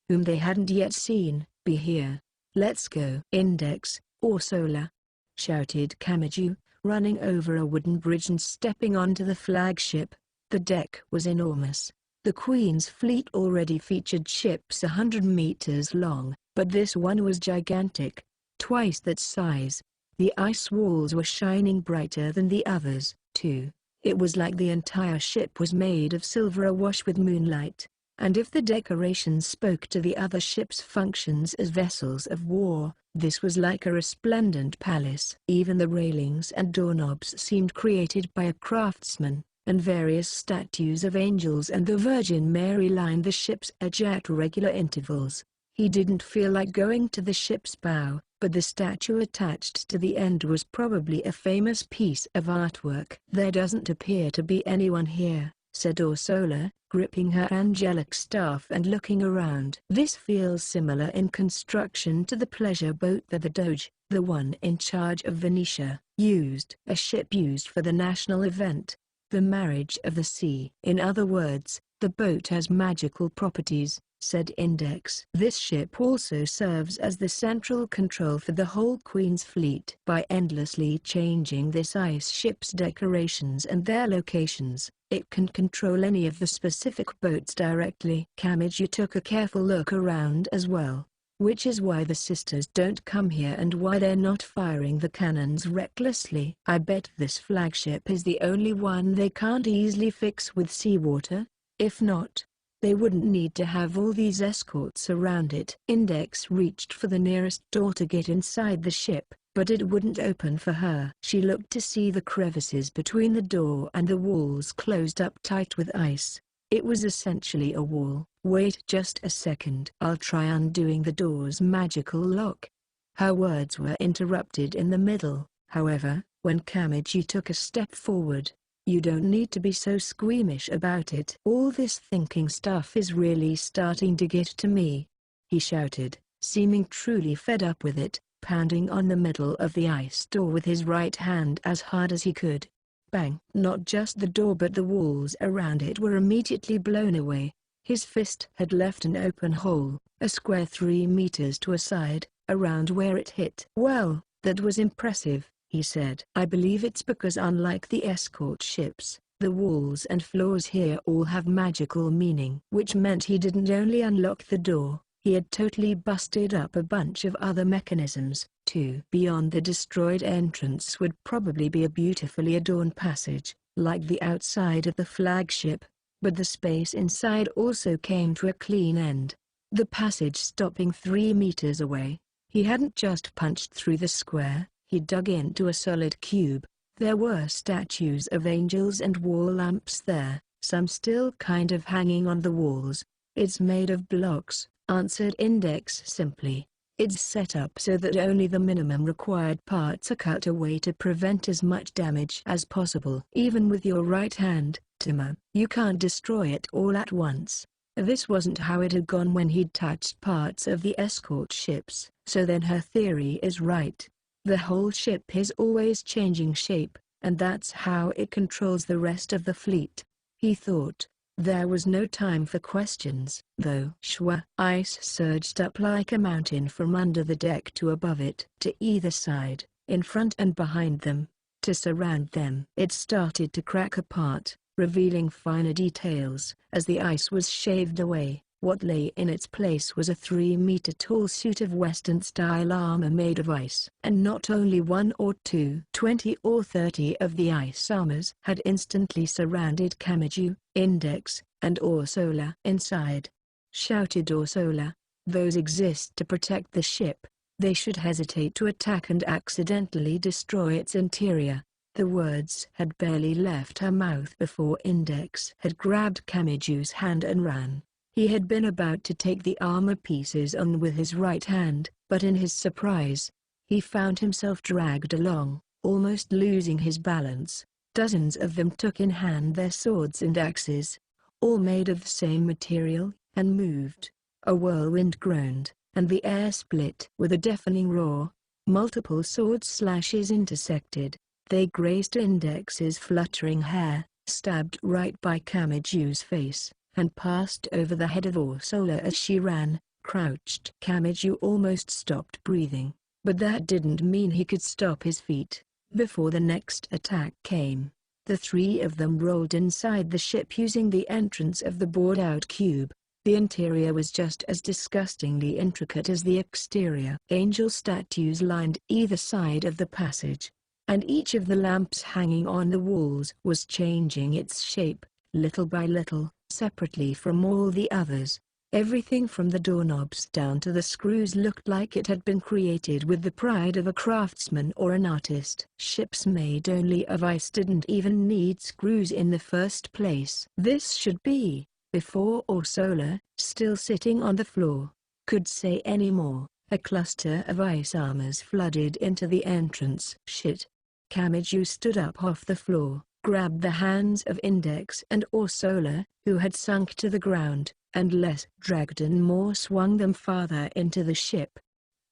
whom they hadn't yet seen, be here? Let's go. Index, Orsola, shouted Kamiju, running over a wooden bridge and stepping onto the flagship. The deck was enormous. The Queen's fleet already featured ships 100 meters long, but this one was gigantic, twice that size. The ice walls were shining brighter than the others, too. It was like the entire ship was made of silver awash with moonlight. And if the decorations spoke to the other ships' functions as vessels of war, this was like a resplendent palace. Even the railings and doorknobs seemed created by a craftsman, and various statues of angels and the Virgin Mary lined the ship's edge at regular intervals. He didn't feel like going to the ship's bow, but the statue attached to the end was probably a famous piece of artwork. "There doesn't appear to be anyone here," said Ursula, gripping her angelic staff and looking around. "This feels similar in construction to the pleasure boat that the Doge, the one in charge of Venetia, used. A ship used for the national event, the Marriage of the Sea. In other words, the boat has magical properties," said Index. "This ship also serves as the central control for the whole Queen's fleet. By endlessly changing this ice ship's decorations and their locations, it can control any of the specific boats directly." Kamiju took a careful look around as well, which is why the sisters don't come here and why they're not firing the cannons recklessly. "I bet this flagship is the only one they can't easily fix with seawater. If not, they wouldn't need to have all these escorts around it." Index reached for the nearest door to get inside the ship, but it wouldn't open for her. She looked to see the crevices between the door and the walls closed up tight with ice. It was essentially a wall. "Wait just a second. I'll try undoing the door's magical lock." Her words were interrupted in the middle, however, when Kamiji took a step forward. "You don't need to be so squeamish about it. All this thinking stuff is really starting to get to me," he shouted, seeming truly fed up with it, pounding on the middle of the ice door with his right hand as hard as he could. Bang! Not just the door but the walls around it were immediately blown away. His fist had left an open hole, a square 3 meters to a side, around where it hit. "Well, that was impressive," he said. "I believe it's because unlike the escort ships, the walls and floors here all have magical meaning." Which meant he didn't only unlock the door, he had totally busted up a bunch of other mechanisms, too. Beyond the destroyed entrance would probably be a beautifully adorned passage, like the outside of the flagship, but the space inside also came to a clean end. The passage stopping 3 meters away. He hadn't just punched through the square, he dug into a solid cube. There were statues of angels and wall lamps there, some still kind of hanging on the walls. "It's made of blocks," answered Index simply. "It's set up so that only the minimum required parts are cut away to prevent as much damage as possible. Even with your right hand, Timo, you can't destroy it all at once." This wasn't how it had gone when he'd touched parts of the escort ships. So then her theory is right. The whole ship is always changing shape, and that's how it controls the rest of the fleet, he thought. There was no time for questions, though. Shwa! Ice surged up like a mountain from under the deck to above it, to either side, in front and behind them, to surround them. It started to crack apart, revealing finer details. As the ice was shaved away, what lay in its place was a 3-meter-tall suit of Western-style armor made of ice. And not only 1 or 2, 20 or 30 of the ice armors had instantly surrounded Kamiju, Index, and Ursula. "Inside!" shouted Ursula. "Those exist to protect the ship. They should hesitate to attack and accidentally destroy its interior." The words had barely left her mouth before Index had grabbed Kamiju's hand and ran. He had been about to take the armor pieces on with his right hand, but in his surprise, he found himself dragged along, almost losing his balance. Dozens of them took in hand their swords and axes, all made of the same material, and moved. A whirlwind groaned, and the air split. With a deafening roar, multiple sword slashes intersected. They grazed Index's fluttering hair, stabbed right by Kamiju's face, and passed over the head of Ursula as she ran, crouched. Kamiju almost stopped breathing, but that didn't mean he could stop his feet. Before the next attack came, the 3 of them rolled inside the ship using the entrance of the bored-out cube. The interior was just as disgustingly intricate as the exterior. Angel statues lined either side of the passage, and each of the lamps hanging on the walls was changing its shape, little by little, separately from all the others. Everything from the doorknobs down to the screws looked like it had been created with the pride of a craftsman or an artist. Ships made only of ice didn't even need screws in the first place. This should be, before Ursula, still sitting on the floor, could say any more. A cluster of ice armors flooded into the entrance. Shit. Kamiju stood up off the floor, grabbed the hands of Index and Ursula, who had sunk to the ground, and less dragged and more swung them farther into the ship.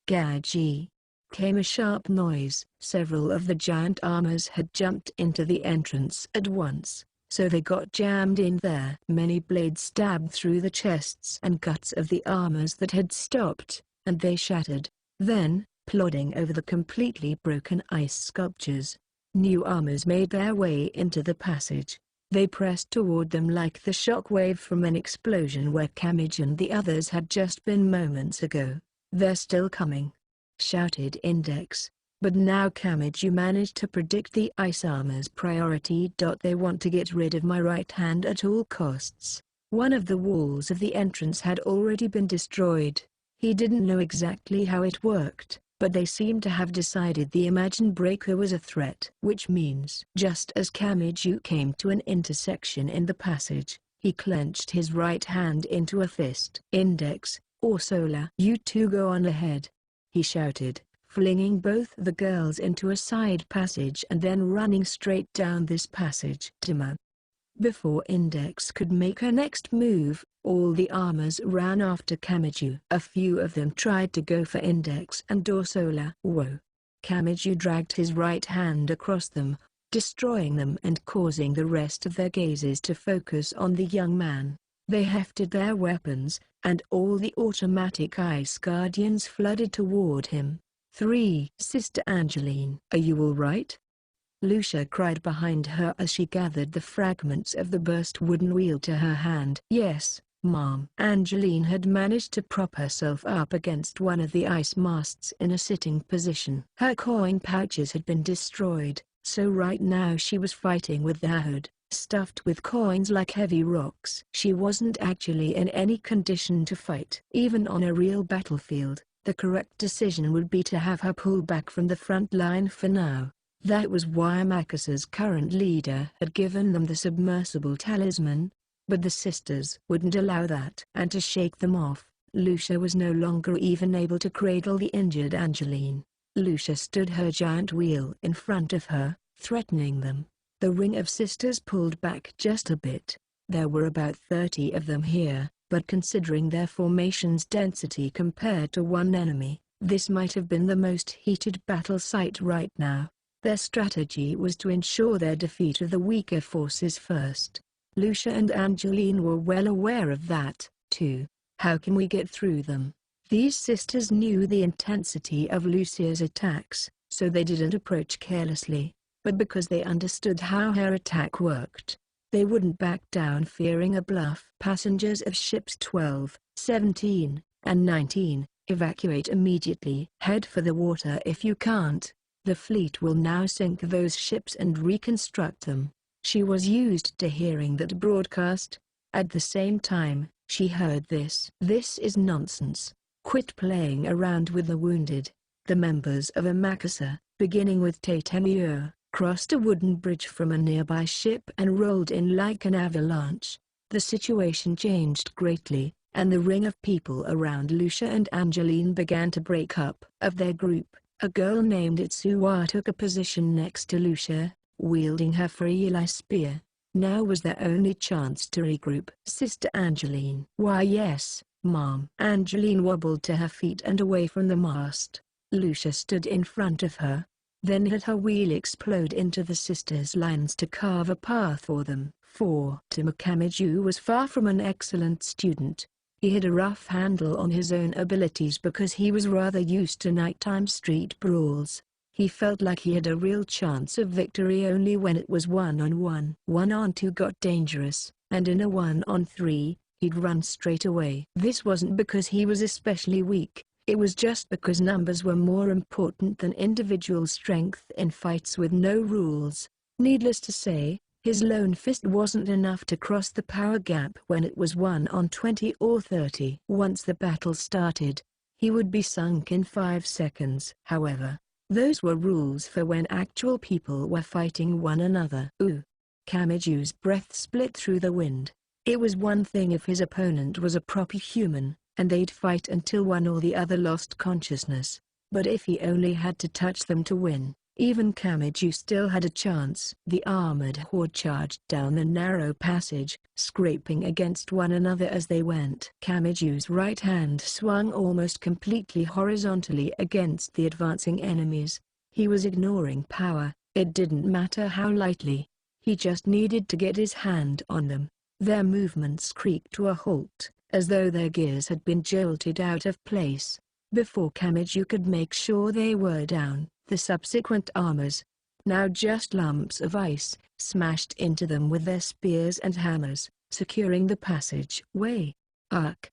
Gaji. Came a sharp noise. Several of the giant armors had jumped into the entrance at once, so they got jammed in there. Many blades stabbed through the chests and guts of the armors that had stopped, and they shattered. Then, plodding over the completely broken ice sculptures, new armors made their way into the passage. They pressed toward them like the shock wave from an explosion where Kamij and the others had just been moments ago. "They're still coming," shouted Index. But now Kamiju managed to predict the ice armor's priority. "They want to get rid of my right hand at all costs." One of the walls of the entrance had already been destroyed. He didn't know exactly how it worked, but they seemed to have decided the imagined breaker was a threat. Which means, just as Kamiju came to an intersection in the passage, he clenched his right hand into a fist. "Index, Ursula, you two go on ahead," he shouted, flinging both the girls into a side passage and then running straight down this passage. Tima. Before Index could make her next move, all the armors ran after Kamiju. A few of them tried to go for Index and Ursula. Whoa! Kamiju dragged his right hand across them, destroying them and causing the rest of their gazes to focus on the young man. They hefted their weapons, and all the automatic ice guardians flooded toward him. Sister Angeline. "Are you all right?" Lucia cried behind her as she gathered the fragments of the burst wooden wheel to her hand. "Yes, Mom." Angeline had managed to prop herself up against one of the ice masts in a sitting position. Her coin pouches had been destroyed, so right now she was fighting with their hood, stuffed with coins like heavy rocks. She wasn't actually in any condition to fight. Even on a real battlefield, the correct decision would be to have her pull back from the front line for now. That was why Makasa's current leader had given them the submersible talisman, but the sisters wouldn't allow that. And to shake them off, Lucia was no longer even able to cradle the injured Angeline. Lucia stood her giant wheel in front of her, threatening them. The ring of sisters pulled back just a bit. There were about 30 of them here, but considering their formation's density compared to one enemy, this might have been the most heated battle site right now. Their strategy was to ensure their defeat of the weaker forces first. Lucia and Angeline were well aware of that, too. "How can we get through them?" These sisters knew the intensity of Lucia's attacks, so they didn't approach carelessly, but because they understood how her attack worked, they wouldn't back down fearing a bluff. "Passengers of ships 12, 17, and 19, evacuate immediately. Head for the water if you can't. The fleet will now sink those ships and reconstruct them." She was used to hearing that broadcast. At the same time, she heard this. "This is nonsense. Quit playing around with the wounded." The members of Amakasa, beginning with Tatemio, crossed a wooden bridge from a nearby ship and rolled in like an avalanche. The situation changed greatly, and the ring of people around Lucia and Angeline began to break up. Of their group, a girl named Itsuwa took a position next to Lucia, wielding her Freelai spear. Now was their only chance to regroup. "Sister Angeline." "Why yes, Mom." Angeline wobbled to her feet and away from the mast. Lucia stood in front of her, then let her wheel explode into the sisters' lines to carve a path for them. Kamiju was far from an excellent student. He had a rough handle on his own abilities because he was rather used to nighttime street brawls. He felt like he had a real chance of victory only when it was one-on-one. One-on-two got dangerous, and in a one-on-three, he'd run straight away. This wasn't because he was especially weak, it was just because numbers were more important than individual strength in fights with no rules. Needless to say, His lone fist wasn't enough to cross the power gap when it was 1 on 20 or 30. Once the battle started, he would be sunk in 5 seconds. However, those were rules for when actual people were fighting one another. Ooh! Kamiju's breath split through the wind. It was one thing if his opponent was a proper human, and they'd fight until one or the other lost consciousness. But if he only had to touch them to win, even Kamiju still had a chance. The armored horde charged down the narrow passage, scraping against one another as they went. Kamiju's right hand swung almost completely horizontally against the advancing enemies. He was ignoring power, it didn't matter how lightly. He just needed to get his hand on them. Their movements creaked to a halt, as though their gears had been jolted out of place. Before Kamiju could make sure they were down, the subsequent armors, now just lumps of ice, smashed into them with their spears and hammers, securing the passageway. Ark!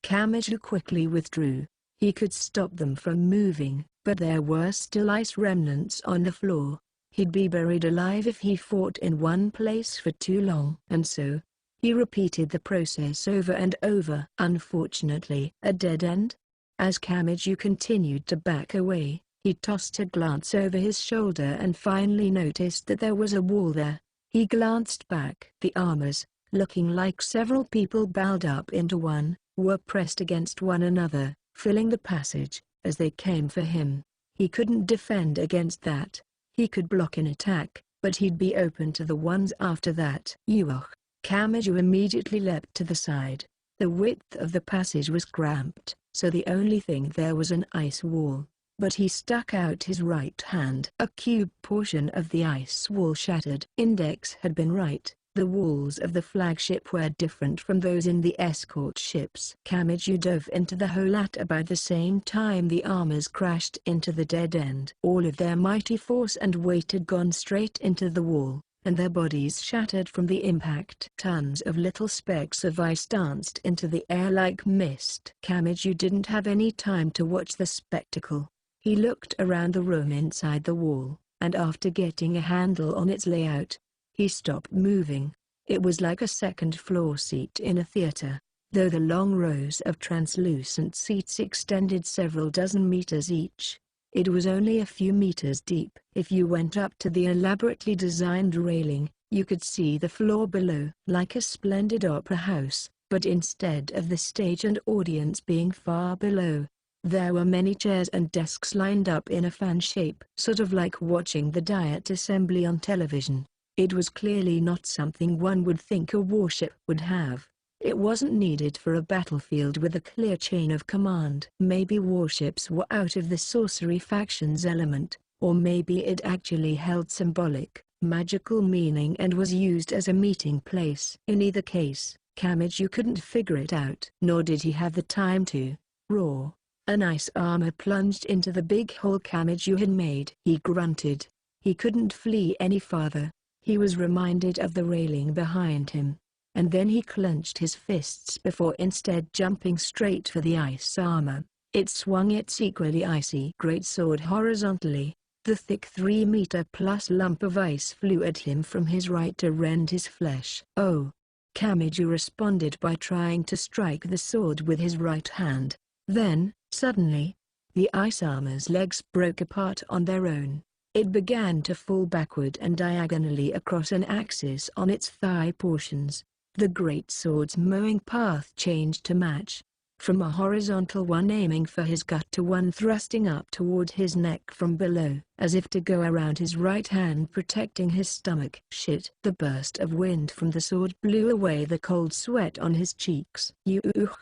Kamiju quickly withdrew. He could stop them from moving, but there were still ice remnants on the floor. He'd be buried alive if he fought in one place for too long. And so, he repeated the process over and over. Unfortunately, a dead end? As Kamiju continued to back away, he tossed a glance over his shoulder and finally noticed that there was a wall there. He glanced back. The armors, looking like several people balled up into one, were pressed against one another, filling the passage, as they came for him. He couldn't defend against that. He could block an attack, but he'd be open to the ones after that. Yuck! Kamiju immediately leapt to the side. The width of the passage was cramped, so the only thing there was an ice wall. But he stuck out his right hand. A cube portion of the ice wall shattered. Index had been right. The walls of the flagship were different from those in the escort ships. Kamiju dove into the hole at about the same time the armors crashed into the dead end. All of their mighty force and weight had gone straight into the wall, and their bodies shattered from the impact. Tons of little specks of ice danced into the air like mist. Kamiju didn't have any time to watch the spectacle. He looked around the room inside the wall, and after getting a handle on its layout, he stopped moving. It was like a second-floor seat in a theater, though the long rows of translucent seats extended several dozen meters each. It was only a few meters deep. If you went up to the elaborately designed railing, you could see the floor below. Like a splendid opera house, but instead of the stage and audience being far below, there were many chairs and desks lined up in a fan shape. Sort of like watching the Diet assembly on television. It was clearly not something one would think a warship would have. It wasn't needed for a battlefield with a clear chain of command. Maybe warships were out of the sorcery faction's element, or maybe it actually held symbolic, magical meaning and was used as a meeting place. In either case, Kamiju couldn't figure it out. Nor did he have the time to. Raw. An ice armor plunged into the big hole Kamiju had made. He grunted. He couldn't flee any farther. He was reminded of the railing behind him, and then he clenched his fists before instead jumping straight for the ice armor. It swung its equally icy greatsword horizontally. The thick 3-meter-plus lump of ice flew at him from his right to rend his flesh. Oh! Kamiju responded by trying to strike the sword with his right hand. Then, suddenly, the ice armor's legs broke apart on their own. It began to fall backward and diagonally across an axis on its thigh portions. The greatsword's mowing path changed to match. From a horizontal one aiming for his gut to one thrusting up toward his neck from below, as if to go around his right hand protecting his stomach. Shit! The burst of wind from the sword blew away the cold sweat on his cheeks. Yuck!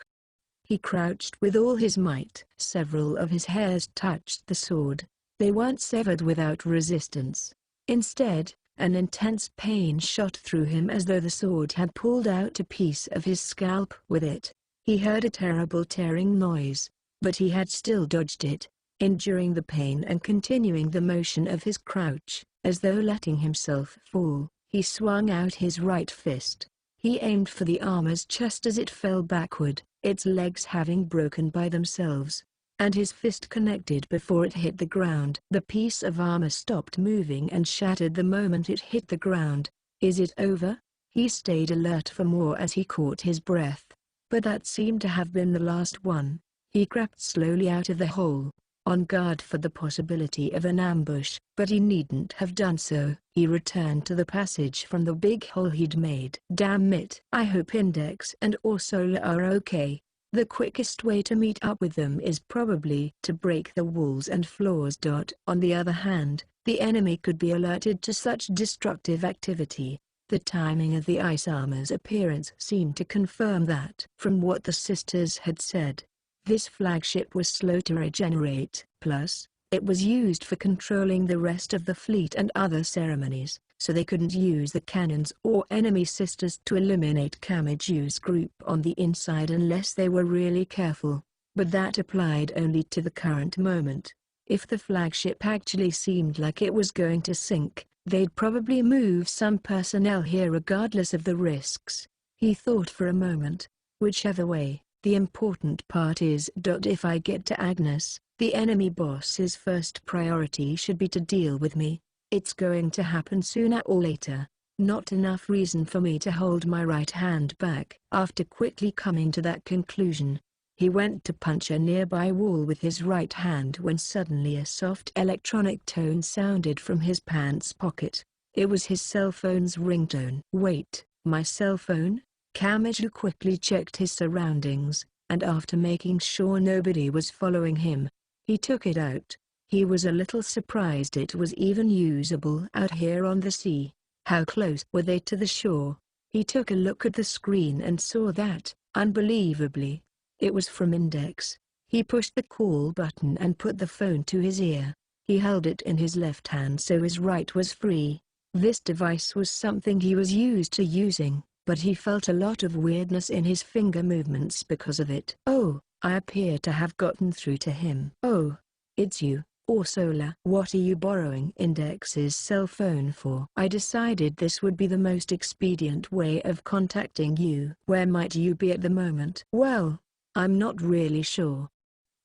He crouched with all his might. Several of his hairs touched the sword. They weren't severed without resistance. Instead, an intense pain shot through him as though the sword had pulled out a piece of his scalp with it. He heard a terrible tearing noise, but he had still dodged it, enduring the pain and continuing the motion of his crouch, as though letting himself fall. He swung out his right fist. He aimed for the armor's chest as it fell backward, its legs having broken by themselves, and his fist connected before it hit the ground. The piece of armor stopped moving and shattered the moment it hit the ground. Is it over? He stayed alert for more as he caught his breath. But that seemed to have been the last one. He crept slowly out of the hole, on guard for the possibility of an ambush. But he needn't have done so. He returned to the passage from the big hole he'd made. Damn it! I hope Index and Ursula are okay. The quickest way to meet up with them is probably to break the walls and floors. On the other hand, the enemy could be alerted to such destructive activity. The timing of the ice armor's appearance seemed to confirm that. From what the sisters had said, this flagship was slow to regenerate. Plus, it was used for controlling the rest of the fleet and other ceremonies, so they couldn't use the cannons or enemy sisters to eliminate Kamiju's group on the inside unless they were really careful. But that applied only to the current moment. If the flagship actually seemed like it was going to sink, they'd probably move some personnel here regardless of the risks. He thought for a moment. Whichever way, the important part is. If I get to Agnes, the enemy boss's first priority should be to deal with me. It's going to happen sooner or later. Not enough reason for me to hold my right hand back. After quickly coming to that conclusion, he went to punch a nearby wall with his right hand when suddenly a soft electronic tone sounded from his pants pocket. It was his cell phone's ringtone. Wait, my cell phone? Kamiju quickly checked his surroundings, and after making sure nobody was following him, he took it out. He was a little surprised it was even usable out here on the sea. How close were they to the shore? He took a look at the screen and saw that, unbelievably, it was from Index. He pushed the call button and put the phone to his ear. He held it in his left hand so his right was free. This device was something he was used to using, but he felt a lot of weirdness in his finger movements because of it. Oh, I appear to have gotten through to him. Oh, it's you, Ursula. What are you borrowing Index's cell phone for? I decided this would be the most expedient way of contacting you. Where might you be at the moment? Well, I'm not really sure.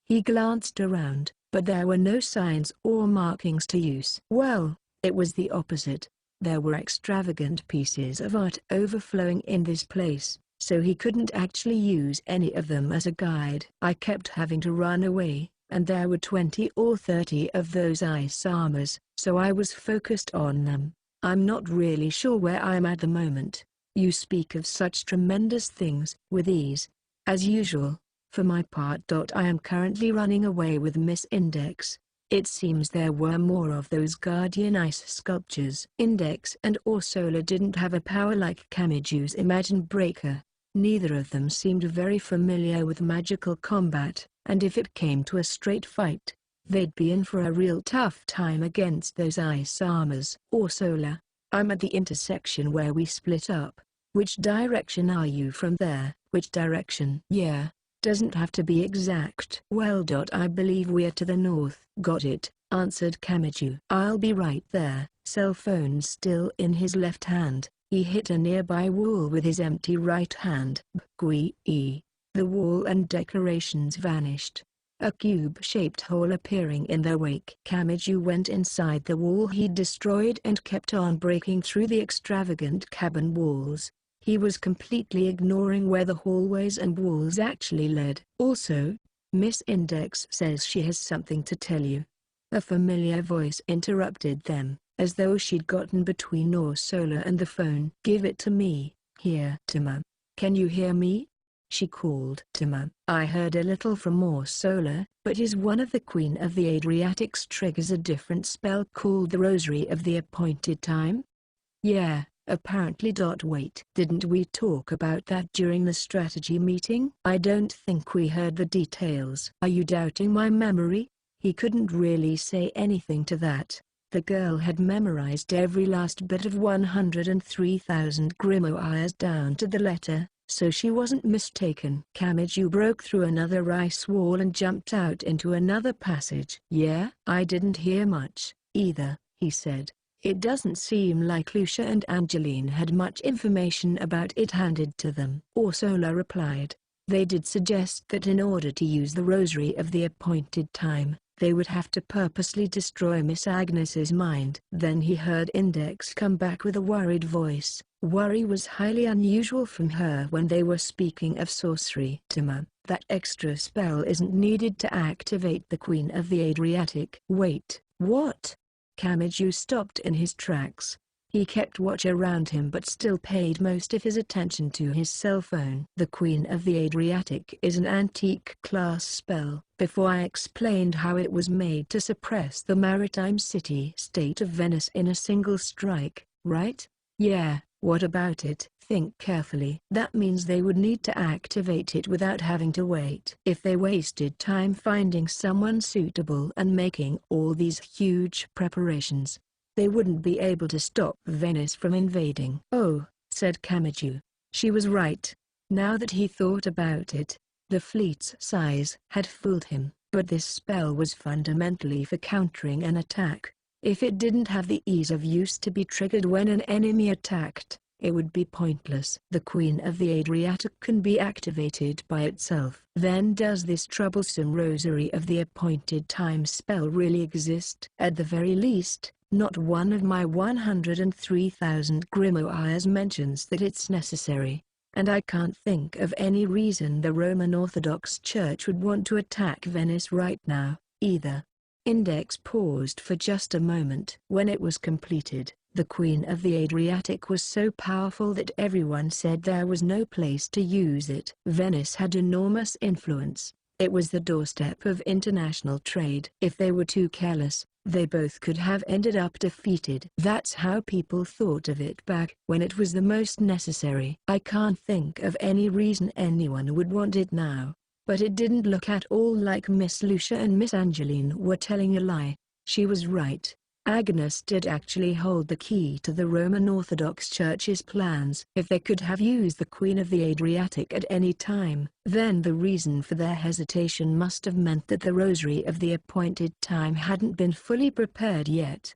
He glanced around, but there were no signs or markings to use. Well, it was the opposite. There were extravagant pieces of art overflowing in this place, so he couldn't actually use any of them as a guide. I kept having to run away, and there were 20 or 30 of those ice armors, so I was focused on them. I'm not really sure where I'm at the moment. You speak of such tremendous things with ease. As usual, for my part. I am currently running away with Miss Index. It seems there were more of those guardian ice sculptures. Index and Ursula didn't have a power like Kamiju's Imagine Breaker. Neither of them seemed very familiar with magical combat, and if it came to a straight fight, they'd be in for a real tough time against those ice armors. Ursula, I'm at the intersection where we split up. Which direction are you from there? Which direction? Yeah, doesn't have to be exact. Well. I believe we're to the north. Got it, answered Kamiju. I'll be right there. Cell phone still in his left hand, he hit a nearby wall with his empty right hand. The wall and decorations vanished, a cube-shaped hole appearing in their wake. Kamiju went inside the wall he'd destroyed and kept on breaking through the extravagant cabin walls. He was completely ignoring where the hallways and walls actually led. Also, Miss Index says she has something to tell you. A familiar voice interrupted them, as though she'd gotten between Ursula and the phone. Give it to me. Here. Tima. Can you hear me? She called. Tima. I heard a little from Ursula, but is one of the Queen of the Adriatics triggers a different spell called the Rosary of the Appointed Time? Yeah. Apparently. Wait. Didn't we talk about that during the strategy meeting? I don't think we heard the details. Are you doubting my memory? He couldn't really say anything to that. The girl had memorized every last bit of 103,000 grimoires down to the letter, so she wasn't mistaken. Kamiju broke through another ice wall and jumped out into another passage. Yeah? I didn't hear much, either, he said. It doesn't seem like Lucia and Angeline had much information about it handed to them. Ursula replied. They did suggest that in order to use the Rosary of the Appointed Time, They would have to purposely destroy Miss Agnes's mind. Then he heard Index come back with a worried voice. Worry was highly unusual from her when they were speaking of sorcery. Tima, that extra spell isn't needed to activate the Queen of the Adriatic. Wait, what? Kamiju stopped in his tracks. He kept watch around him but still paid most of his attention to his cell phone. The Queen of the Adriatic is an antique class spell. Before I explained how it was made to suppress the maritime city-state of Venice in a single strike, right? Yeah, what about it? Think carefully. That means they would need to activate it without having to wait. If they wasted time finding someone suitable and making all these huge preparations, they wouldn't be able to stop Venice from invading. Oh, said Kamiju. She was right. Now that he thought about it, the fleet's size had fooled him. But this spell was fundamentally for countering an attack. If it didn't have the ease of use to be triggered when an enemy attacked, it would be pointless. The Queen of the Adriatic can be activated by itself. Then does this troublesome Rosary of the Appointed Time spell really exist? At the very least, not one of my 103,000 grimoires mentions that it's necessary. And I can't think of any reason the Roman Orthodox Church would want to attack Venice right now, either. Index paused for just a moment. When it was completed, the Queen of the Adriatic was so powerful that everyone said there was no place to use it. Venice had enormous influence. It was the doorstep of international trade. If they were too careless, they both could have ended up defeated. That's how people thought of it back when it was the most necessary. I can't think of any reason anyone would want it now. But it didn't look at all like Miss Lucia and Miss Angeline were telling a lie. She was right. Agnes did actually hold the key to the Roman Orthodox Church's plans. If they could have used the Queen of the Adriatic at any time, then the reason for their hesitation must have meant that the Rosary of the Appointed Time hadn't been fully prepared yet.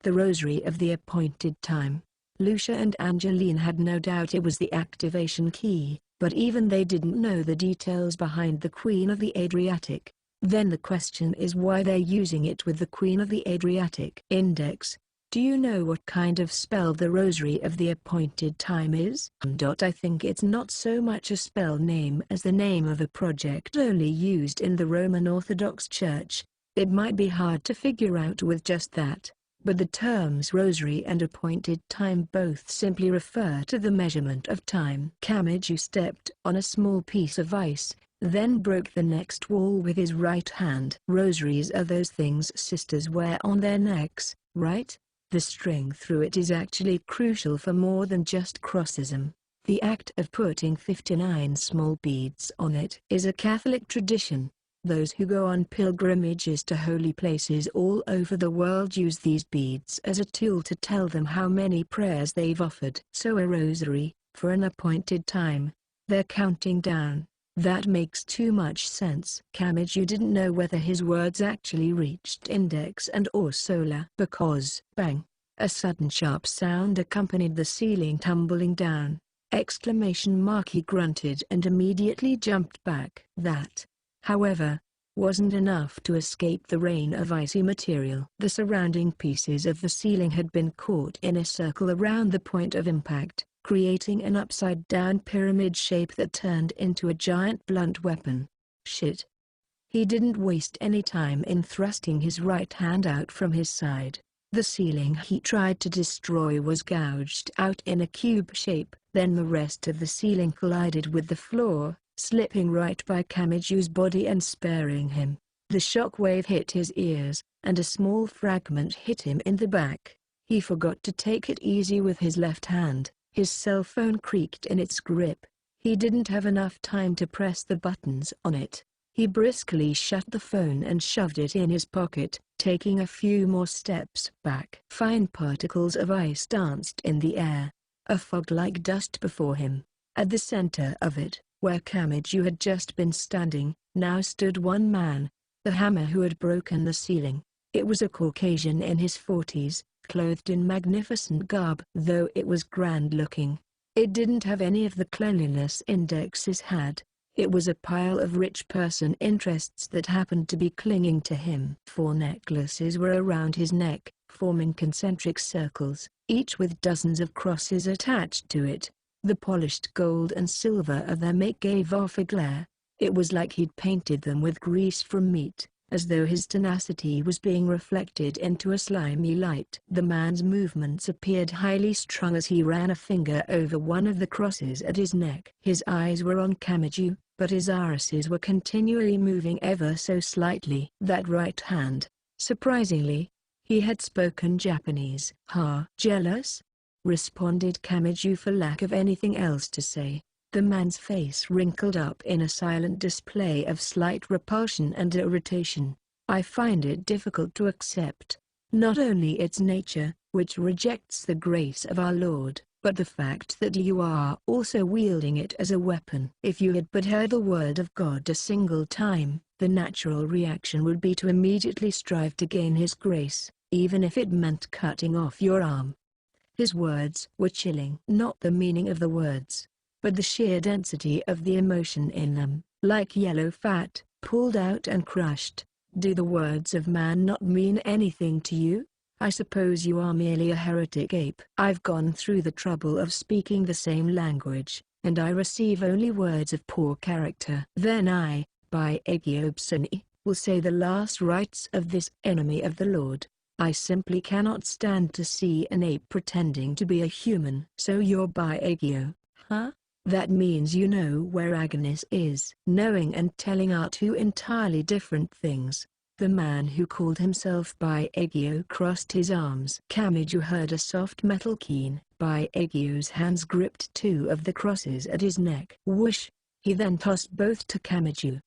The Rosary of the Appointed Time. Lucia and Angeline had no doubt it was the activation key, but even they didn't know the details behind the Queen of the Adriatic. Then the question is why they're using it with the Queen of the Adriatic. Index, do you know what kind of spell the Rosary of the Appointed Time is? I think it's not so much a spell name as the name of a project only used in the Roman Orthodox Church. It might be hard to figure out with just that, but the terms Rosary and Appointed Time both simply refer to the measurement of time. Kamiju stepped on a small piece of ice, then broke the next wall with his right hand. Rosaries are those things sisters wear on their necks, right? The string through it is actually crucial for more than just crossism. The act of putting 59 small beads on it is a Catholic tradition. Those who go on pilgrimages to holy places all over the world use these beads as a tool to tell them how many prayers they've offered. So a rosary, for an appointed time. They're counting down. That makes too much sense. Kamiju didn't know whether his words actually reached Index and Ursula because, bang, a sudden sharp sound accompanied the ceiling tumbling down. He grunted and immediately jumped back. That, however, wasn't enough to escape the rain of icy material. The surrounding pieces of the ceiling had been caught in a circle around the point of impact, creating an upside-down pyramid shape that turned into a giant blunt weapon. Shit. He didn't waste any time in thrusting his right hand out from his side. The ceiling he tried to destroy was gouged out in a cube shape. Then the rest of the ceiling collided with the floor, slipping right by Kamiju's body and sparing him. The shockwave hit his ears, and a small fragment hit him in the back. He forgot to take it easy with his left hand. His cell phone creaked in its grip. He didn't have enough time to press the buttons on it. He briskly shut the phone and shoved it in his pocket, taking a few more steps back. Fine particles of ice danced in the air, a fog like dust before him. At the center of it, where Kamiju had just been standing, now stood one man, the hammer who had broken the ceiling. It was a Caucasian in his 40s, clothed in magnificent garb. Though it was grand-looking, it didn't have any of the cleanliness Index's had. It was a pile of rich person interests that happened to be clinging to him. 4 necklaces were around his neck, forming concentric circles, each with dozens of crosses attached to it. The polished gold and silver of their make gave off a glare. It was like he'd painted them with grease from meat, as though his tenacity was being reflected into a slimy light. The man's movements appeared highly strung as he ran a finger over one of the crosses at his neck. His eyes were on Kamiju, but his irises were continually moving ever so slightly. That right hand. Surprisingly, he had spoken Japanese. "Ha! Jealous?" responded Kamiju for lack of anything else to say. The man's face wrinkled up in a silent display of slight repulsion and irritation. "I find it difficult to accept, not only its nature, which rejects the grace of our Lord, but the fact that you are also wielding it as a weapon. If you had but heard the word of God a single time, the natural reaction would be to immediately strive to gain His grace, even if it meant cutting off your arm." His words were chilling. Not the meaning of the words, but the sheer density of the emotion in them, like yellow fat, pulled out and crushed. "Do the words of man not mean anything to you? I suppose you are merely a heretic ape. I've gone through the trouble of speaking the same language, and I receive only words of poor character. Then I, by Agiobsani, will say the last rites of this enemy of the Lord. I simply cannot stand to see an ape pretending to be a human." "So you're by Agio, huh? That means you know where Agnes is." Knowing and telling are two entirely different things. The man who called himself by Agio crossed his arms. Kamiju heard a soft metal keen. By Agio's hands gripped 2 of the crosses at his neck. Whoosh! He then tossed both to Kamiju.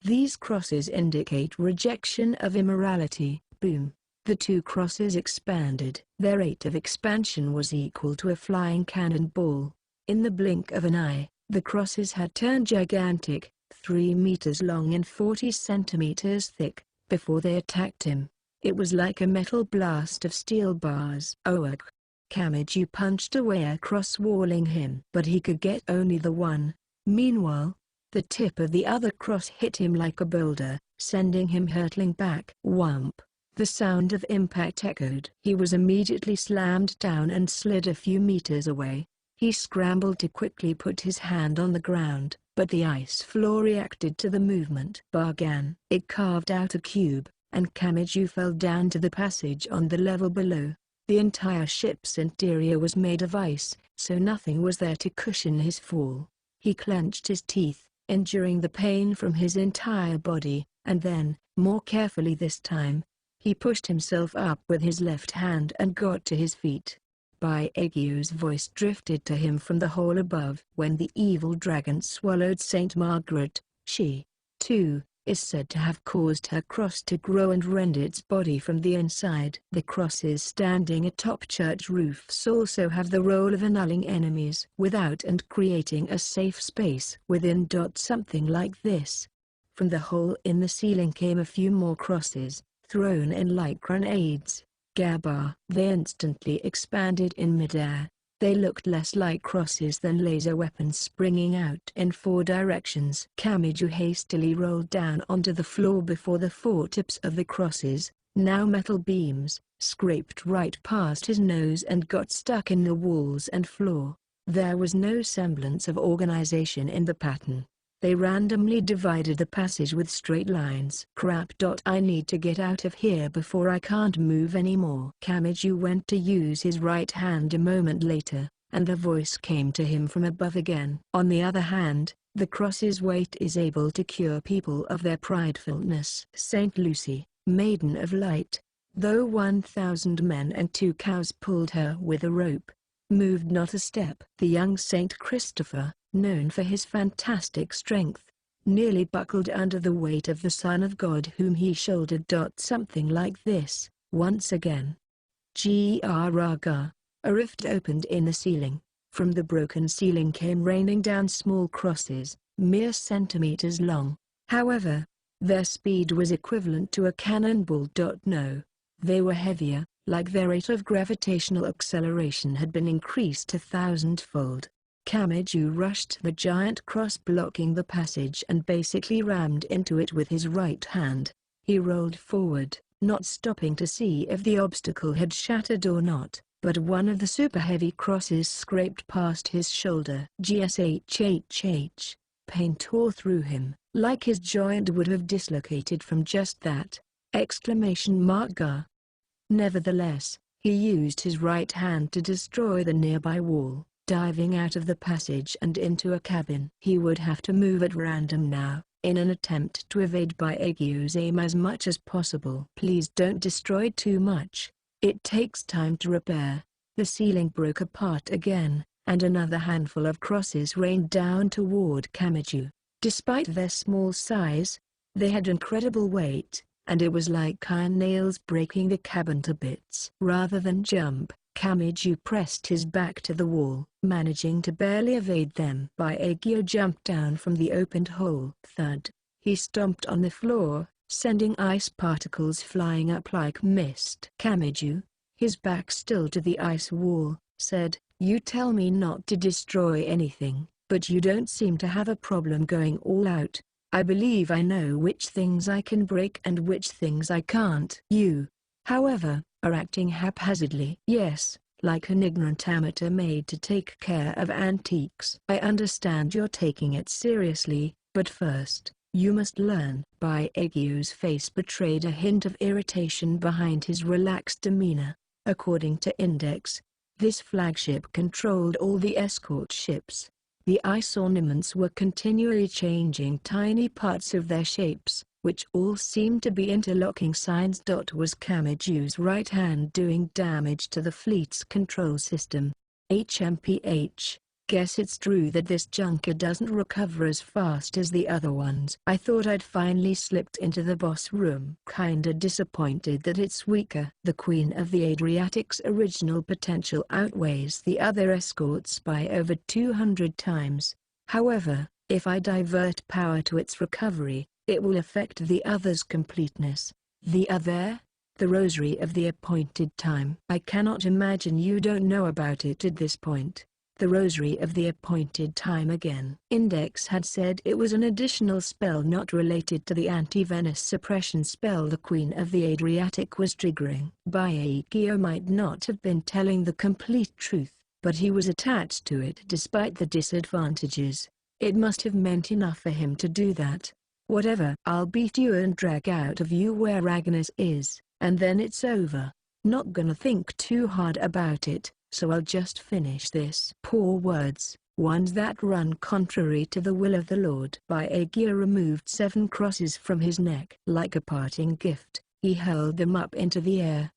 "These crosses indicate rejection of immorality." Boom! The 2 crosses expanded. Their rate of expansion was equal to a flying cannonball. In the blink of an eye, the crosses had turned gigantic, 3 meters long and 40 centimeters thick, before they attacked him. It was like a metal blast of steel bars. "Oak!" Kamiju punched away a cross walling him. But he could get only the one. Meanwhile, the tip of the other cross hit him like a boulder, sending him hurtling back. Whump! The sound of impact echoed. He was immediately slammed down and slid a few meters away. He scrambled to quickly put his hand on the ground, but the ice floor reacted to the movement. Bargan! It carved out a cube, and Kamiju fell down to the passage on the level below. The entire ship's interior was made of ice, so nothing was there to cushion his fall. He clenched his teeth, enduring the pain from his entire body, and then, more carefully this time, he pushed himself up with his left hand and got to his feet. By Agio's voice drifted to him from the hole above. "When the evil dragon swallowed Saint Margaret, she, too, is said to have caused her cross to grow and rend its body from the inside." The crosses standing atop church roofs also have the role of annulling enemies without and creating a safe space within. Something like this. From the hole in the ceiling came a few more crosses, thrown in like grenades. Gabba! They instantly expanded in midair. They looked less like crosses than laser weapons springing out in 4 directions. Kamiju hastily rolled down onto the floor before the 4 tips of the crosses, now metal beams, scraped right past his nose and got stuck in the walls and floor. There was no semblance of organization in the pattern. They randomly divided the passage with straight lines. "Crap! I need to get out of here before I can't move anymore." Kamiju went to use his right hand a moment later, and the voice came to him from above again. "On the other hand, the cross's weight is able to cure people of their pridefulness." Saint Lucy, Maiden of Light, though 1,000 men and 2 cows pulled her with a rope, moved not a step. The young Saint Christopher, known for his fantastic strength, nearly buckled under the weight of the Son of God whom he shouldered. Something like this, once again. Graga! A rift opened in the ceiling. From the broken ceiling came raining down small crosses, mere centimeters long. However, their speed was equivalent to a cannonball. No, they were heavier, like their rate of gravitational acceleration had been increased 1,000-fold. Kamiju rushed the giant cross blocking the passage and basically rammed into it with his right hand. He rolled forward, not stopping to see if the obstacle had shattered or not, but one of the super heavy crosses scraped past his shoulder. Gshhhh. Pain tore through him, like his joint would have dislocated from just that. Gar. Nevertheless, he used his right hand to destroy the nearby wall, diving out of the passage and into a cabin. He would have to move at random now, in an attempt to evade Baekgyo's aim as much as possible. Please don't destroy too much. It takes time to repair. The ceiling broke apart again, and another handful of crosses rained down toward Kamiju. Despite their small size, they had incredible weight, and it was like iron nails breaking the cabin to bits. Rather than jump, Kamiju pressed his back to the wall, managing to barely evade them. Baekgyo jumped down from the opened hole. Thud. He stomped on the floor, sending ice particles flying up like mist. Kamiju, his back still to the ice wall, said, "You tell me not to destroy anything, but you don't seem to have a problem going all out. I believe I know which things I can break and which things I can't. You, however, are acting haphazardly." "Yes, like an ignorant amateur made to take care of antiques." "I understand you're taking it seriously, but first, you must learn." Baekgyo's face betrayed a hint of irritation behind his relaxed demeanor. According to Index, this flagship controlled all the escort ships. The ice ornaments were continually changing tiny parts of their shapes, which all seemed to be interlocking signs. Was Kamiju's right hand doing damage to the fleet's control system? HMPH. Guess it's true that this junker doesn't recover as fast as the other ones. I thought I'd finally slipped into the boss room. Kinda disappointed that it's weaker. The Queen of the Adriatic's original potential outweighs the other escorts by over 200 times. However, if I divert power to its recovery, it will affect the other's completeness. The other? The Rosary of the Appointed Time. I cannot imagine you don't know about it at this point. The Rosary of the Appointed Time again. Index had said it was an additional spell not related to the anti-Venice suppression spell the Queen of the Adriatic was triggering. Baekgyo might not have been telling the complete truth, but he was attached to it despite the disadvantages. It must have meant enough for him to do that. Whatever. I'll beat you and drag out of you where Agnes is, and then it's over. Not gonna think too hard about it, so I'll just finish this. Poor words, ones that run contrary to the will of the Lord. Baekgyo removed 7 crosses from his neck. Like a parting gift, he hurled them up into the air.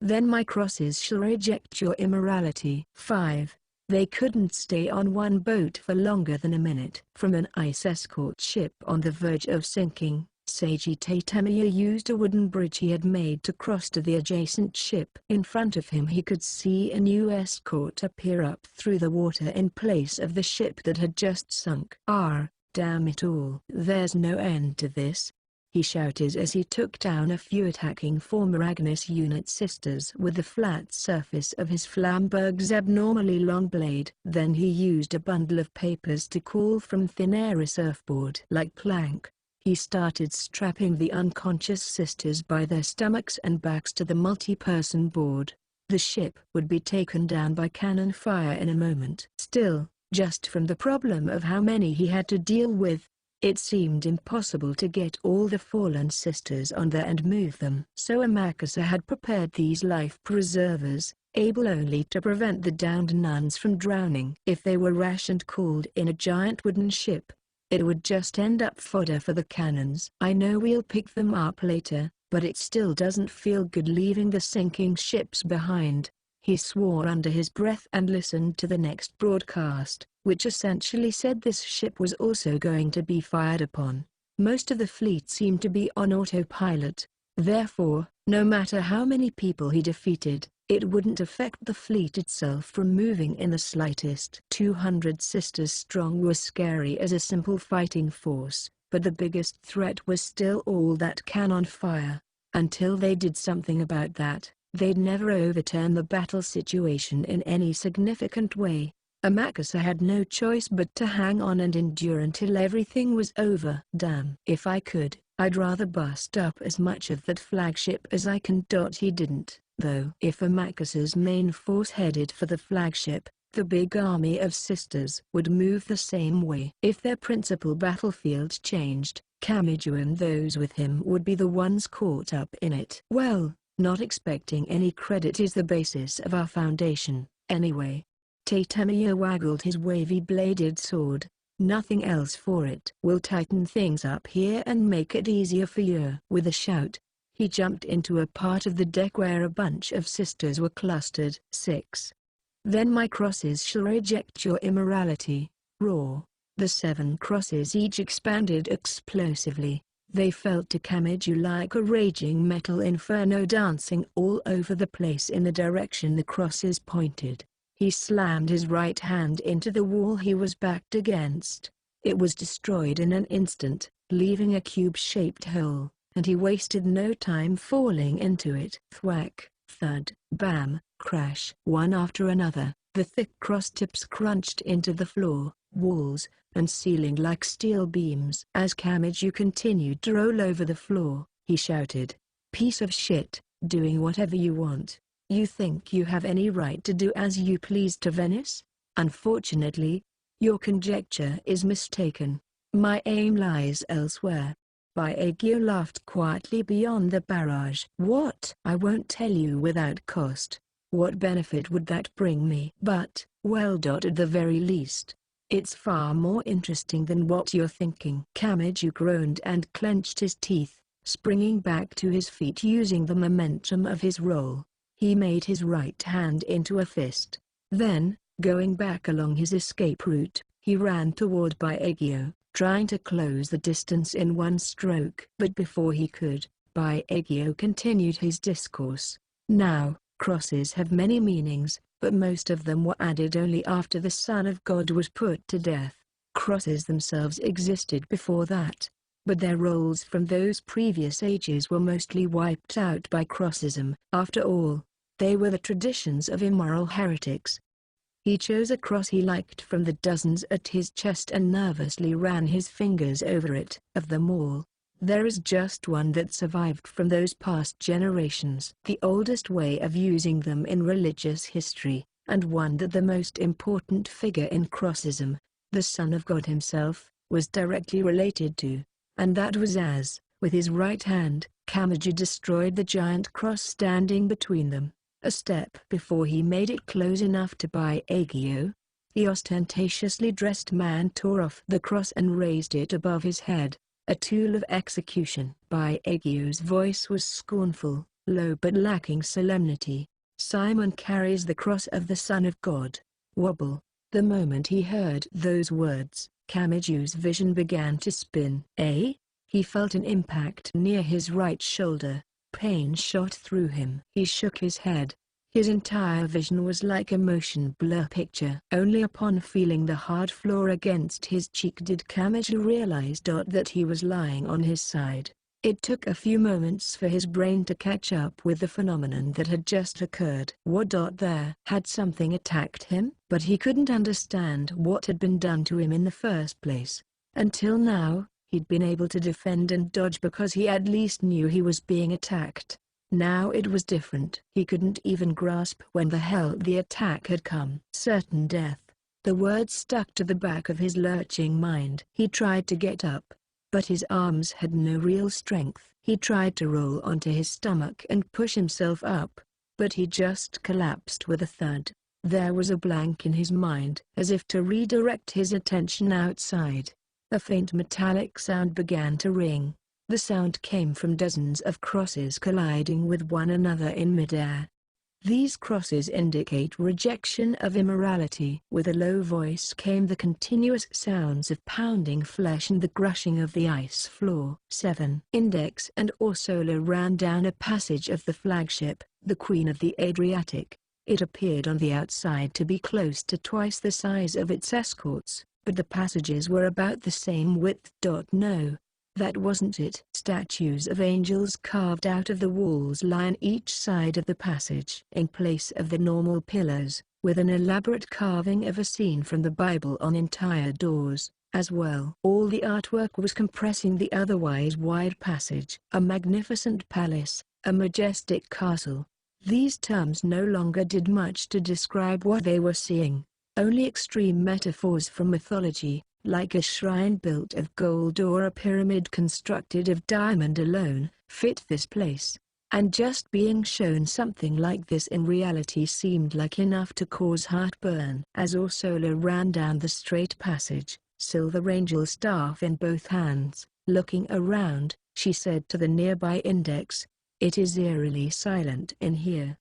Then my crosses shall reject your immorality. 5. They couldn't stay on one boat for longer than a minute. From an ice escort ship on the verge of sinking, Seiji Tatemiya used a wooden bridge he had made to cross to the adjacent ship. In front of him he could see a new escort appear up through the water in place of the ship that had just sunk. Damn it all. There's no end to this, he shouted as he took down a few attacking former Agnes unit sisters with the flat surface of his Flamberg's abnormally long blade. Then he used a bundle of papers to call from thin air a surfboard. Like plank, he started strapping the unconscious sisters by their stomachs and backs to the multi-person board. The ship would be taken down by cannon fire in a moment. Still, just from the problem of how many he had to deal with, it seemed impossible to get all the fallen sisters on there and move them. So Amakasa had prepared these life preservers, able only to prevent the downed nuns from drowning. If they were rash and called in a giant wooden ship, it would just end up fodder for the cannons. I know we'll pick them up later, but it still doesn't feel good leaving the sinking ships behind. He swore under his breath and listened to the next broadcast, which essentially said this ship was also going to be fired upon. Most of the fleet seemed to be on autopilot. Therefore, no matter how many people he defeated, it wouldn't affect the fleet itself from moving in the slightest. 200 sisters strong was scary as a simple fighting force, but the biggest threat was still all that cannon fire. Until they did something about that, they'd never overturn the battle situation in any significant way. Amakasa had no choice but to hang on and endure until everything was over. Damn. If I could, I'd rather bust up as much of that flagship as I can. He didn't, though. If Amakasa's main force headed for the flagship, the big army of sisters would move the same way. If their principal battlefield changed, Kamiju and those with him would be the ones caught up in it. Well, not expecting any credit is the basis of our foundation, anyway. Tatamiya waggled his wavy-bladed sword. Nothing else for it. We'll tighten things up here and make it easier for you. With a shout, he jumped into a part of the deck where a bunch of sisters were clustered. 6. Then my crosses shall reject your immorality. Roar. The 7 crosses each expanded explosively. They fell to Kamiju like a raging metal inferno dancing all over the place in the direction the crosses pointed. He slammed his right hand into the wall he was backed against. It was destroyed in an instant, leaving a cube-shaped hole, and he wasted no time falling into it. Thwack, thud, bam, crash. One after another, the thick cross tips crunched into the floor, walls, and ceiling like steel beams. As Kamiju continued to roll over the floor, he shouted, "Piece of shit, doing whatever you want. You think you have any right to do as you please to Venice? Unfortunately, your conjecture is mistaken. My aim lies elsewhere." Baekgyo laughed quietly beyond the barrage. "What? I won't tell you without cost. What benefit would that bring me? But, well, at the very least, it's far more interesting than what you're thinking." Kamiju groaned and clenched his teeth, springing back to his feet using the momentum of his roll. He made his right hand into a fist. Then, going back along his escape route, he ran toward Baekgyo, trying to close the distance in one stroke. But before he could, Baekgyo continued his discourse. "Now, crosses have many meanings, but most of them were added only after the Son of God was put to death. Crosses themselves existed before that, but their roles from those previous ages were mostly wiped out by crossism. After all, they were the traditions of immoral heretics." He chose a cross he liked from the dozens at his chest and nervously ran his fingers over it. "Of them all, there is just one that survived from those past generations. The oldest way of using them in religious history, and one that the most important figure in crossism, the Son of God himself, was directly related to. And that was as, with his right hand, Kamiju destroyed the giant cross standing between them. A step before he made it close enough to Baekgyo, the ostentatiously dressed man tore off the cross and raised it above his head, a tool of execution." Baekgyo's voice was scornful, low but lacking solemnity. "Simon carries the cross of the Son of God. Wobble." The moment he heard those words, Kamiju's vision began to spin. He felt an impact near his right shoulder. Pain shot through him. He shook his head. His entire vision was like a motion blur picture. Only upon feeling the hard floor against his cheek did Kamiju realize that he was lying on his side. It took a few moments for his brain to catch up with the phenomenon that had just occurred. What there? Had something attacked him? But he couldn't understand what had been done to him in the first place. Until now, he'd been able to defend and dodge because he at least knew he was being attacked. Now it was different. He couldn't even grasp when the hell the attack had come. Certain death. The words stuck to the back of his lurching mind. He tried to get up, but his arms had no real strength. He tried to roll onto his stomach and push himself up, but he just collapsed with a thud. There was a blank in his mind. As if to redirect his attention outside, a faint metallic sound began to ring. The sound came from dozens of crosses colliding with one another in midair. These crosses indicate rejection of immorality. With a low voice came the continuous sounds of pounding flesh and the crushing of the ice floor. 7. Index and Orsola ran down a passage of the flagship, the Queen of the Adriatic. It appeared on the outside to be close to twice the size of its escorts, but the passages were about the same width. No, that wasn't it. Statues of angels carved out of the walls line each side of the passage. In place of the normal pillars, with an elaborate carving of a scene from the Bible on entire doors, as well. All the artwork was compressing the otherwise wide passage. A magnificent palace, a majestic castle. These terms no longer did much to describe what they were seeing. Only extreme metaphors from mythology, like a shrine built of gold or a pyramid constructed of diamond alone, fit this place. And just being shown something like this in reality seemed like enough to cause heartburn. As Ursula ran down the straight passage, Silver Angel staff in both hands, looking around, she said to the nearby Index, "It is eerily silent in here."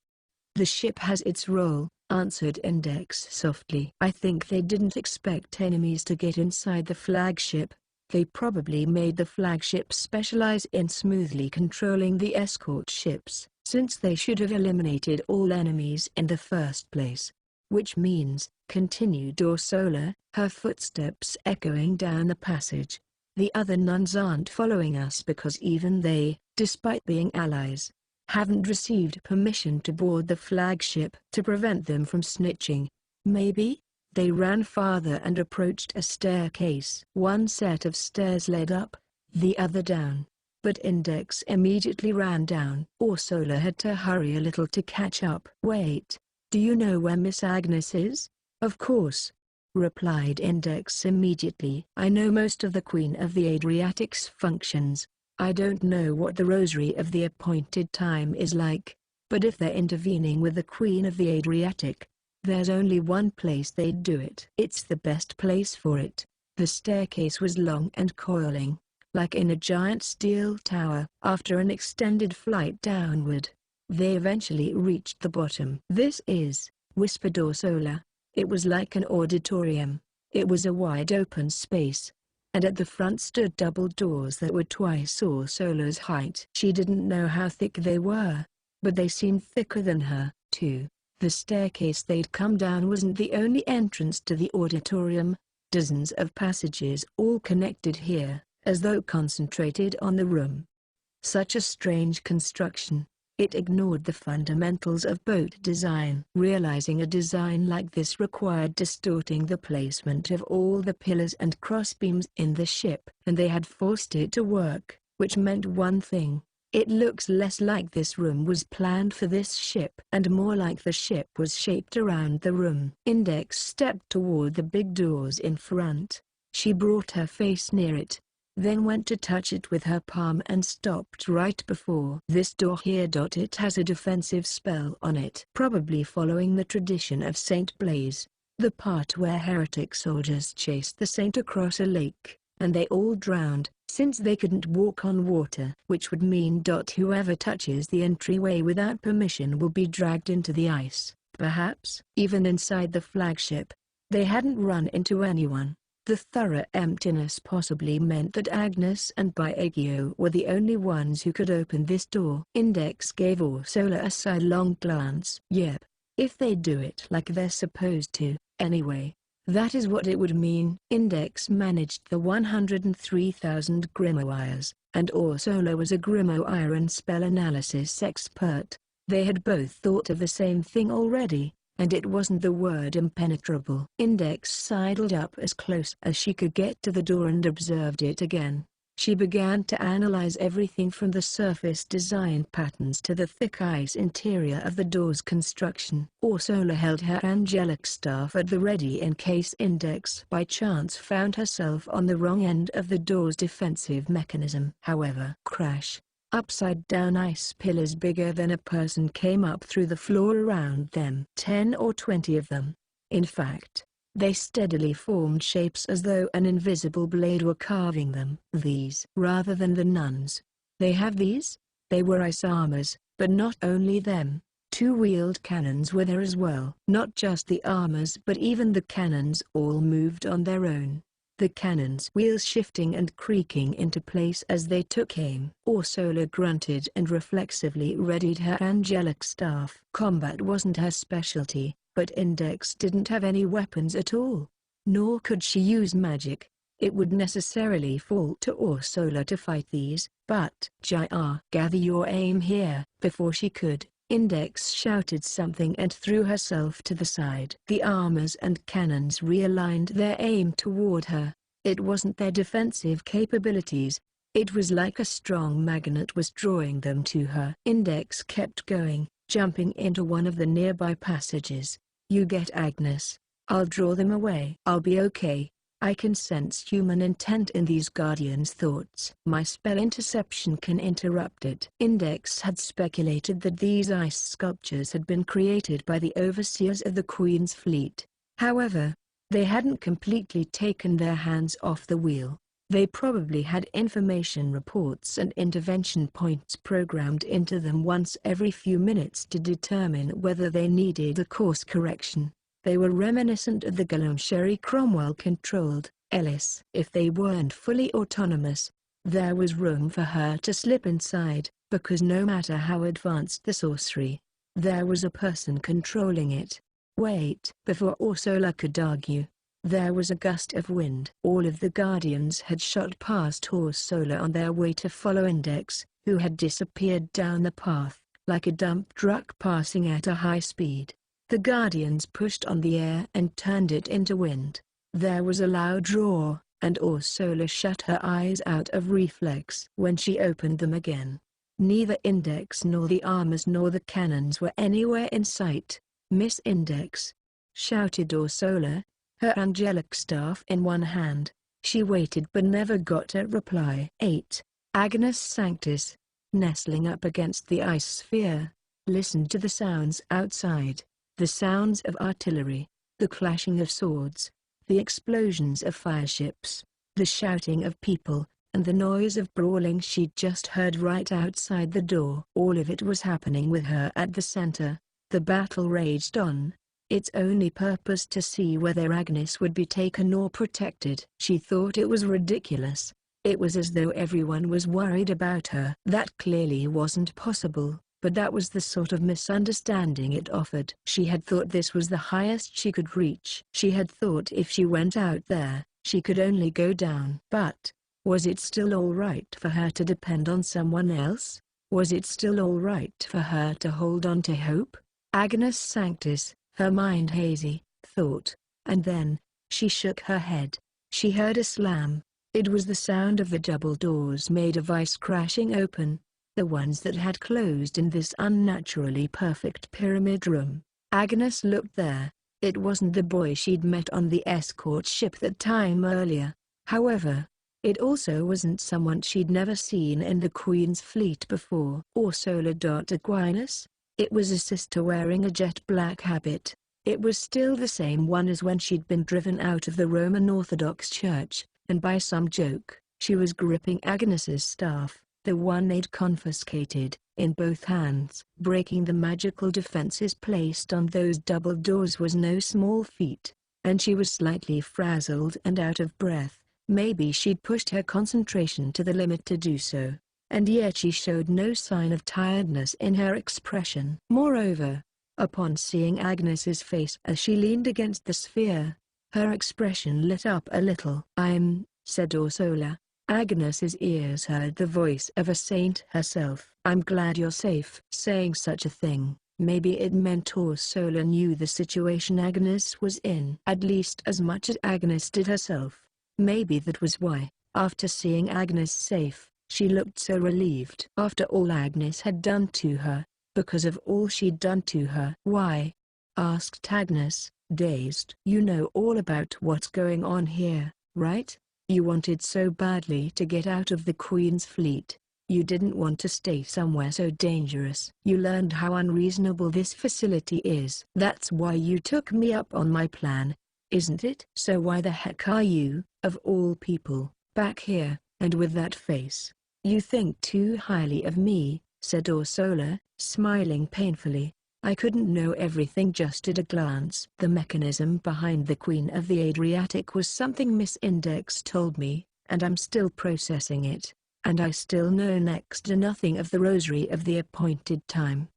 "The ship has its role," answered Index softly. "I think they didn't expect enemies to get inside the flagship. They probably made the flagship specialize in smoothly controlling the escort ships, since they should have eliminated all enemies in the first place. Which means," continued Ursula, her footsteps echoing down the passage, "the other nuns aren't following us because even they, despite being allies, haven't received permission to board the flagship to prevent them from snitching. Maybe?" They ran farther and approached a staircase. One set of stairs led up, the other down. But Index immediately ran down. Ursula had to hurry a little to catch up. "Wait, do you know where Miss Agnes is?" "Of course," replied Index immediately. "I know most of the Queen of the Adriatic's functions. I don't know what the Rosary of the Appointed Time is like, but if they're intervening with the Queen of the Adriatic, there's only one place they'd do it. It's the best place for it." The staircase was long and coiling, like in a giant steel tower. After an extended flight downward, they eventually reached the bottom. "This is," whispered Ursula. It was like an auditorium. It was a wide open space, and at the front stood double doors that were twice Ursula's height. She didn't know how thick they were, but they seemed thicker than her, too. The staircase they'd come down wasn't the only entrance to the auditorium. Dozens of passages all connected here, as though concentrated on the room. Such a strange construction. It ignored the fundamentals of boat design. Realizing a design like this required distorting the placement of all the pillars and crossbeams in the ship, and they had forced it to work, which meant one thing. It looks less like this room was planned for this ship and more like the ship was shaped around the room. Index stepped toward the big doors in front. She brought her face near it, then went to touch it with her palm and stopped right before this door here. It has a defensive spell on it. Probably following the tradition of Saint Blaise, the part where heretic soldiers chased the saint across a lake, and they all drowned, since they couldn't walk on water. Which would mean whoever touches the entryway without permission will be dragged into the ice. Perhaps even inside the flagship, they hadn't run into anyone. The thorough emptiness possibly meant that Agnes and Biagio were the only ones who could open this door. Index gave Ursula a sidelong glance. Yep, if they do it like they're supposed to, anyway. That is what it would mean. Index managed the 103,000 grimoires, and Ursula was a grimoire and spell analysis expert. They had both thought of the same thing already, and it wasn't the word impenetrable. Index sidled up as close as she could get to the door and observed it again. She began to analyze everything from the surface design patterns to the thick ice interior of the door's construction. Ursula held her angelic staff at the ready in case Index by chance found herself on the wrong end of the door's defensive mechanism. However, crash! Upside-down ice pillars bigger than a person came up through the floor around them. 10 or 20 of them. In fact, they steadily formed shapes as though an invisible blade were carving them. These, rather than the nuns. They have these? They were ice armors, but not only them. Two-wheeled cannons were there as well. Not just the armors but even the cannons all moved on their own. The cannons' wheels shifting and creaking into place as they took aim. Ursula grunted and reflexively readied her angelic staff. Combat wasn't her specialty, but Index didn't have any weapons at all. Nor could she use magic. It would necessarily fall to Ursula to fight these, but gather your aim here. Before she could, Index shouted something and threw herself to the side. The armors and cannons realigned their aim toward her. It wasn't their defensive capabilities. It was like a strong magnet was drawing them to her. Index kept going, jumping into one of the nearby passages. "You get Agnes. I'll draw them away. I'll be okay. I can sense human intent in these guardians' thoughts. My spell interception can interrupt it." Index had speculated that these ice sculptures had been created by the overseers of the Queen's fleet. However, they hadn't completely taken their hands off the wheel. They probably had information reports and intervention points programmed into them once every few minutes to determine whether they needed a course correction. They were reminiscent of the Golem Sherry Cromwell controlled, Ellis. If they weren't fully autonomous, there was room for her to slip inside, because no matter how advanced the sorcery, there was a person controlling it. Wait. Before Ursula could argue, there was a gust of wind. All of the Guardians had shot past Ursula on their way to follow Index, who had disappeared down the path, like a dump truck passing at a high speed. The Guardians pushed on the air and turned it into wind. There was a loud roar, and Ursula shut her eyes out of reflex. When she opened them again, neither Index nor the armors nor the cannons were anywhere in sight. "Miss Index!" shouted Ursula, her angelic staff in one hand. She waited but never got a reply. 8. Agnes Sanctus, nestling up against the ice sphere, listened to the sounds outside. The sounds of artillery, the clashing of swords, the explosions of fireships, the shouting of people, and the noise of brawling she'd just heard right outside the door. All of it was happening with her at the center. The battle raged on, its only purpose to see whether Agnes would be taken or protected. She thought it was ridiculous. It was as though everyone was worried about her. That clearly wasn't possible. But that was the sort of misunderstanding it offered. She had thought this was the highest she could reach. She had thought if she went out there, she could only go down. But, was it still all right for her to depend on someone else? Was it still all right for her to hold on to hope? Agnes Sanctus, her mind hazy, thought, and then, she shook her head. She heard a slam. It was the sound of the double doors made of ice crashing open. The ones that had closed in this unnaturally perfect pyramid room. Agnes looked there. It wasn't the boy she'd met on the escort ship that time earlier. However, it also wasn't someone she'd never seen in the Queen's fleet before. Ursula Aquinas? It was a sister wearing a jet black habit. It was still the same one as when she'd been driven out of the Roman Orthodox Church, and by some joke, she was gripping Agnes's staff, the one they'd confiscated, in both hands. Breaking the magical defenses placed on those double doors was no small feat, and she was slightly frazzled and out of breath. Maybe she'd pushed her concentration to the limit to do so, and yet she showed no sign of tiredness in her expression. Moreover, upon seeing Agnes's face as she leaned against the sphere, her expression lit up a little. Said Ursula. Agnes's ears heard the voice of a saint herself. "I'm glad you're safe." Saying such a thing, maybe it meant Ursula knew the situation Agnes was in at least as much as Agnes did herself. Maybe that was why, after seeing Agnes safe, she looked so relieved. After all Agnes had done to her, because of all she'd done to her. "Why?" asked Agnes, dazed. "You know all about what's going on here, right? You wanted so badly to get out of the Queen's fleet. You didn't want to stay somewhere so dangerous. You learned how unreasonable this facility is. That's why you took me up on my plan, isn't it? So why the heck are you, of all people, back here, and with that face? You think too highly of me," said Ursula, smiling painfully. "I couldn't know everything just at a glance." The mechanism behind the Queen of the Adriatic was something Miss Index told me, and I'm still processing it, and I still know next to nothing of the Rosary of the Appointed Time.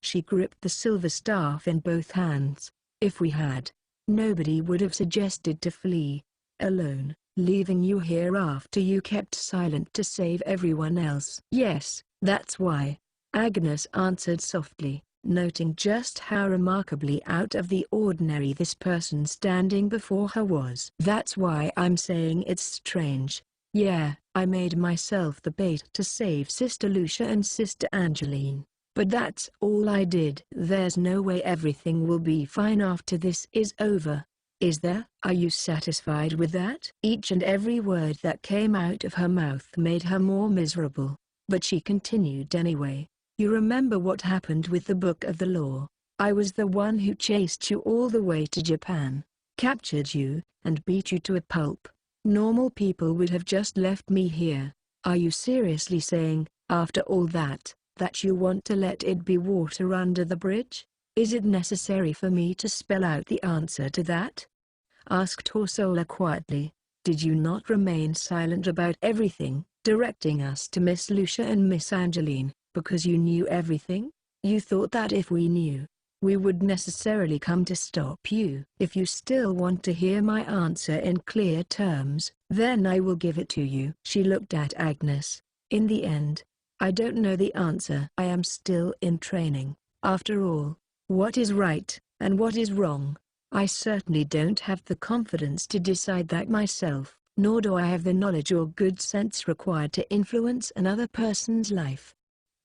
She gripped the silver staff in both hands. "If we had, nobody would have suggested to flee, alone, leaving you here after you kept silent to save everyone else." "Yes, that's why," Agnes answered softly. noting just how remarkably out of the ordinary this person standing before her was. "That's why I'm saying it's strange. Yeah, I made myself the bait to save Sister Lucia and Sister Angeline. But that's all I did. There's no way everything will be fine after this is over. Is there? Are you satisfied with that?" Each and every word that came out of her mouth made her more miserable, but she continued anyway. "You remember what happened with the Book of the Law? I was the one who chased you all the way to Japan, captured you, and beat you to a pulp. Normal people would have just left me here. Are you seriously saying, after all that you want to let it be water under the bridge? Is it necessary for me to spell out the answer to that?" asked Ursula quietly. "Did you not remain silent about everything, directing us to Miss Lucia and Miss Angeline, because you knew everything? You thought that if we knew, we would necessarily come to stop you. If you still want to hear my answer in clear terms, then I will give it to you." She looked at Agnes. "In the end, I don't know the answer. I am still in training. After all, what is right, and what is wrong? I certainly don't have the confidence to decide that myself, nor do I have the knowledge or good sense required to influence another person's life.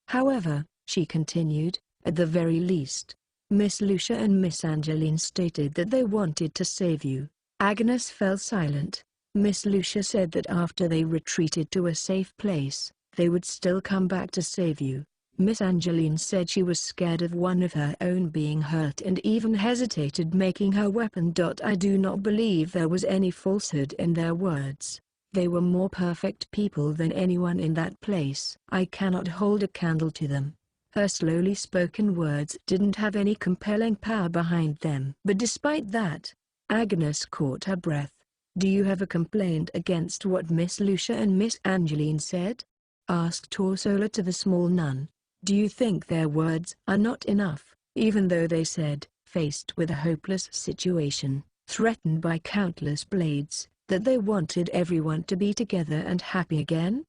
However," she continued, "at the very least, Miss Lucia and Miss Angeline stated that they wanted to save you." Agnes fell silent. Miss Lucia said that after they retreated to a safe place, they would still come back to save you. Miss Angeline said she was scared of one of her own being hurt and even hesitated making her weapon. I do not believe there was any falsehood in their words. They were more perfect people than anyone in that place. I cannot hold a candle to them. Her slowly spoken words didn't have any compelling power behind them. But despite that, Agnes caught her breath. "Do you have a complaint against what Miss Lucia and Miss Angeline said?" asked Ursula to the small nun. "Do you think their words are not enough, even though they said, faced with a hopeless situation, threatened by countless blades, that they wanted everyone to be together and happy again?"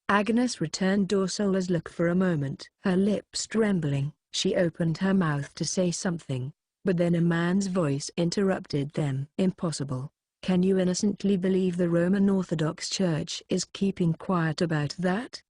Agnes returned Ursula's look for a moment. Her lips trembling, she opened her mouth to say something, but then a man's voice interrupted them. "Impossible. Can you innocently believe the Roman Orthodox Church is keeping quiet about that?"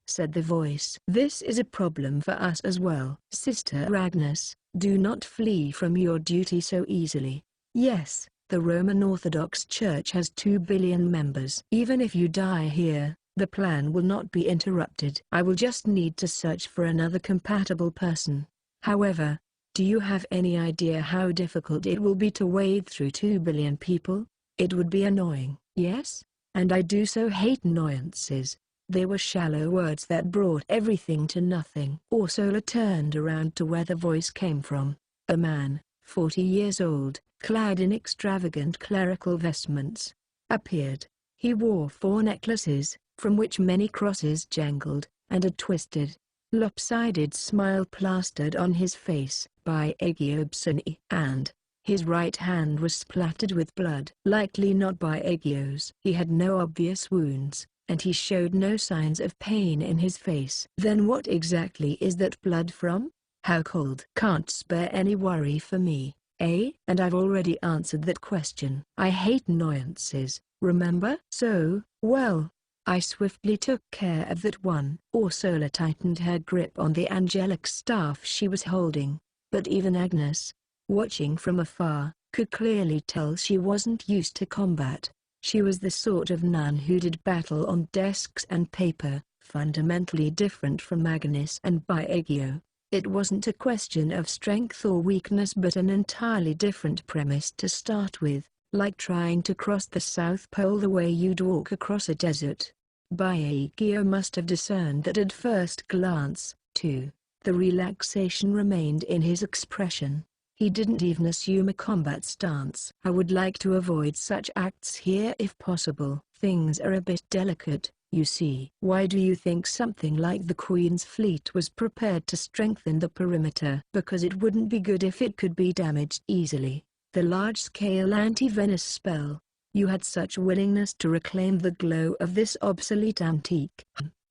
said the voice. "This is a problem for us as well." "Sister Agnes, do not flee from your duty so easily. Yes, the Roman Orthodox Church has 2 billion members. Even if you die here, the plan will not be interrupted. I will just need to search for another compatible person. However, do you have any idea how difficult it will be to wade through 2 billion people? It would be annoying." "Yes, and I do so hate annoyances." They were shallow words that brought everything to nothing. Ursula turned around to where the voice came from. A man, 40 years old, clad in extravagant clerical vestments, appeared. He wore 4 necklaces, from which many crosses jangled, and a twisted, lopsided smile plastered on his face by Agiobsoni, and his right hand was splattered with blood. Likely not by Agios. He had no obvious wounds, and he showed no signs of pain in his face. "Then what exactly is that blood from? How cold?" "Can't spare any worry for me, eh?" "And I've already answered that question. I hate annoyances, remember?" "So, well, I swiftly took care of that one." Ursula tightened her grip on the angelic staff she was holding, but even Agnes, watching from afar, could clearly tell she wasn't used to combat. She was the sort of nun who did battle on desks and paper, fundamentally different from Agnes and Biagio. It wasn't a question of strength or weakness but an entirely different premise to start with, like trying to cross the South Pole the way you'd walk across a desert. Biagio must have discerned that at first glance, too. The relaxation remained in his expression. He didn't even assume a combat stance. "I would like to avoid such acts here if possible. Things are a bit delicate, you see." "Why do you think something like the Queen's fleet was prepared to strengthen the perimeter?" "Because it wouldn't be good if it could be damaged easily. The large-scale anti-Venice spell. You had such willingness to reclaim the glow of this obsolete antique.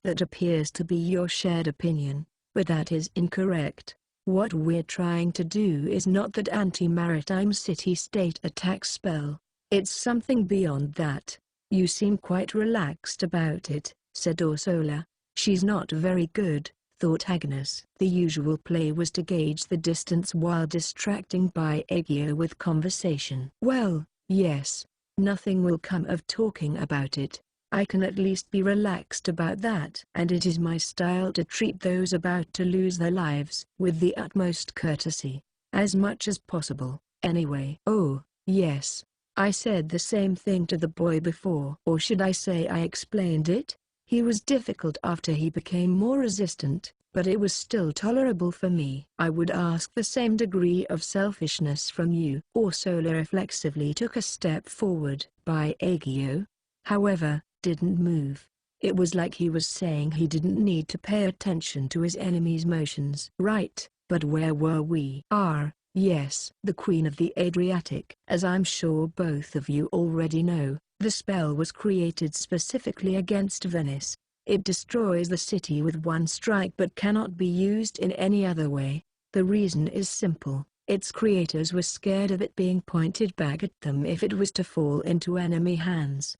That appears to be your shared opinion, but that is incorrect. What we're trying to do is not that anti-maritime city-state attack spell. It's something beyond that. You seem quite relaxed about it, said Ursula. She's not very good, thought Agnes. The usual play was to gauge the distance while distracting by Agio with conversation. Well, yes. Nothing will come of talking about it. I can at least be relaxed about that. And it is my style to treat those about to lose their lives with the utmost courtesy. As much as possible, anyway. Oh, yes. I said the same thing to the boy before. Or should I say I explained it? He was difficult after he became more resistant, but it was still tolerable for me. I would ask the same degree of selfishness from you. Ursula reflexively took a step forward. By Agio, however, didn't move. It was like he was saying he didn't need to pay attention to his enemy's motions. Right, but where were we? Yes, the Queen of the Adriatic. As I'm sure both of you already know, the spell was created specifically against Venice. It destroys the city with one strike but cannot be used in any other way. The reason is simple. Its creators were scared of it being pointed back at them if it was to fall into enemy hands.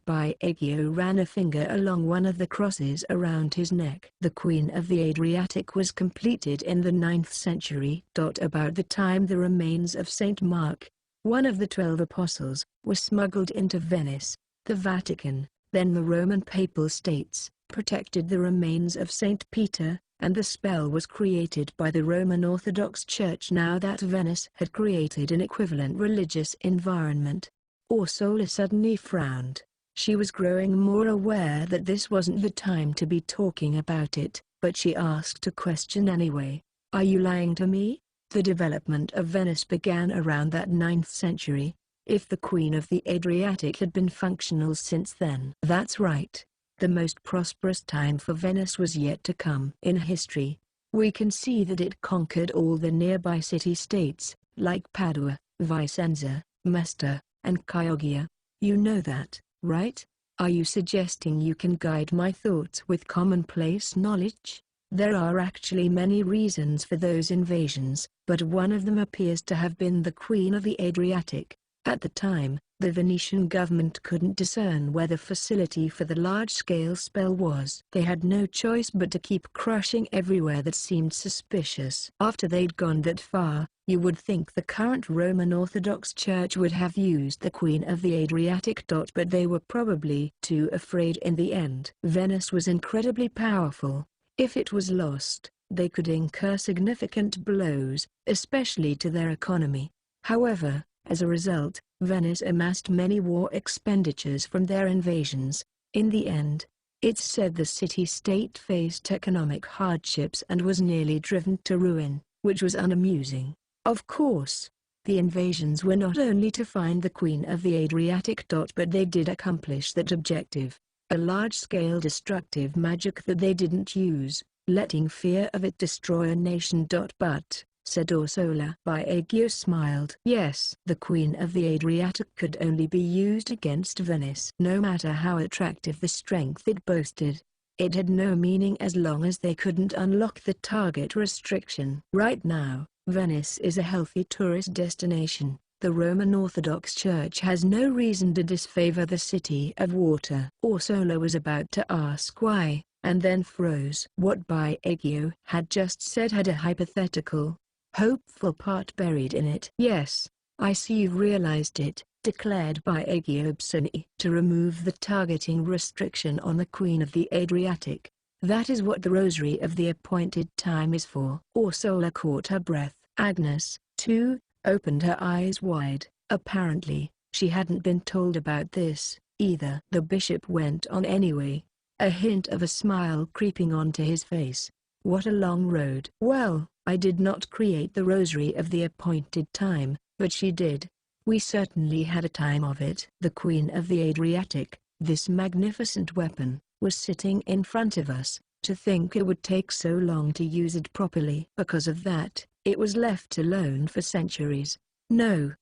Agio ran a finger along one of the crosses around his neck. The Queen of the Adriatic was completed in the 9th century. About the time the remains of Saint Mark, one of the 12 apostles, were smuggled into Venice, the Vatican, then the Roman Papal States, protected the remains of Saint Peter, and the spell was created by the Roman Orthodox Church now that Venice had created an equivalent religious environment. Ursula suddenly frowned. She was growing more aware that this wasn't the time to be talking about it, but she asked a question anyway. Are you lying to me? The development of Venice began around that 9th century. If the Queen of the Adriatic had been functional since then. That's right. The most prosperous time for Venice was yet to come. In history, we can see that it conquered all the nearby city-states, like Padua, Vicenza, Mestre, and Chioggia. You know that, right? Are you suggesting you can guide my thoughts with commonplace knowledge? There are actually many reasons for those invasions, but one of them appears to have been the Queen of the Adriatic. At the time, the Venetian government couldn't discern where the facility for the large-scale spell was. They had no choice but to keep crushing everywhere that seemed suspicious. After they'd gone that far, you would think the current Roman Orthodox Church would have used the Queen of the Adriatic. But they were probably too afraid in the end. Venice was incredibly powerful. If it was lost, they could incur significant blows, especially to their economy. However, as a result, Venice amassed many war expenditures from their invasions. In the end, it's said the city-state faced economic hardships and was nearly driven to ruin, which was unamusing. Of course, the invasions were not only to find the Queen of the Adriatic. But they did accomplish that objective. A large-scale destructive magic that they didn't use, letting fear of it destroy a nation. But, said Ursula. Agio smiled. Yes, the Queen of the Adriatic could only be used against Venice. No matter how attractive the strength it boasted, it had no meaning as long as they couldn't unlock the target restriction. Right now, Venice is a healthy tourist destination. The Roman Orthodox Church has no reason to disfavor the city of water. Ursula was about to ask why, and then froze. What Agio had just said had a hypothetical, hopeful part buried in it. Yes, I see you've realized it, declared Agio obscenely. To remove the targeting restriction on the Queen of the Adriatic. That is what the Rosary of the Appointed Time is for. Ursula caught her breath. Agnes, too, opened her eyes wide. Apparently, she hadn't been told about this, either. The bishop went on anyway, a hint of a smile creeping onto his face. What a long road. Well, I did not create the Rosary of the Appointed Time, but she did. We certainly had a time of it. The Queen of the Adriatic, this magnificent weapon, was sitting in front of us. To think it would take so long to use it properly. Because of that, it was left alone for centuries. No.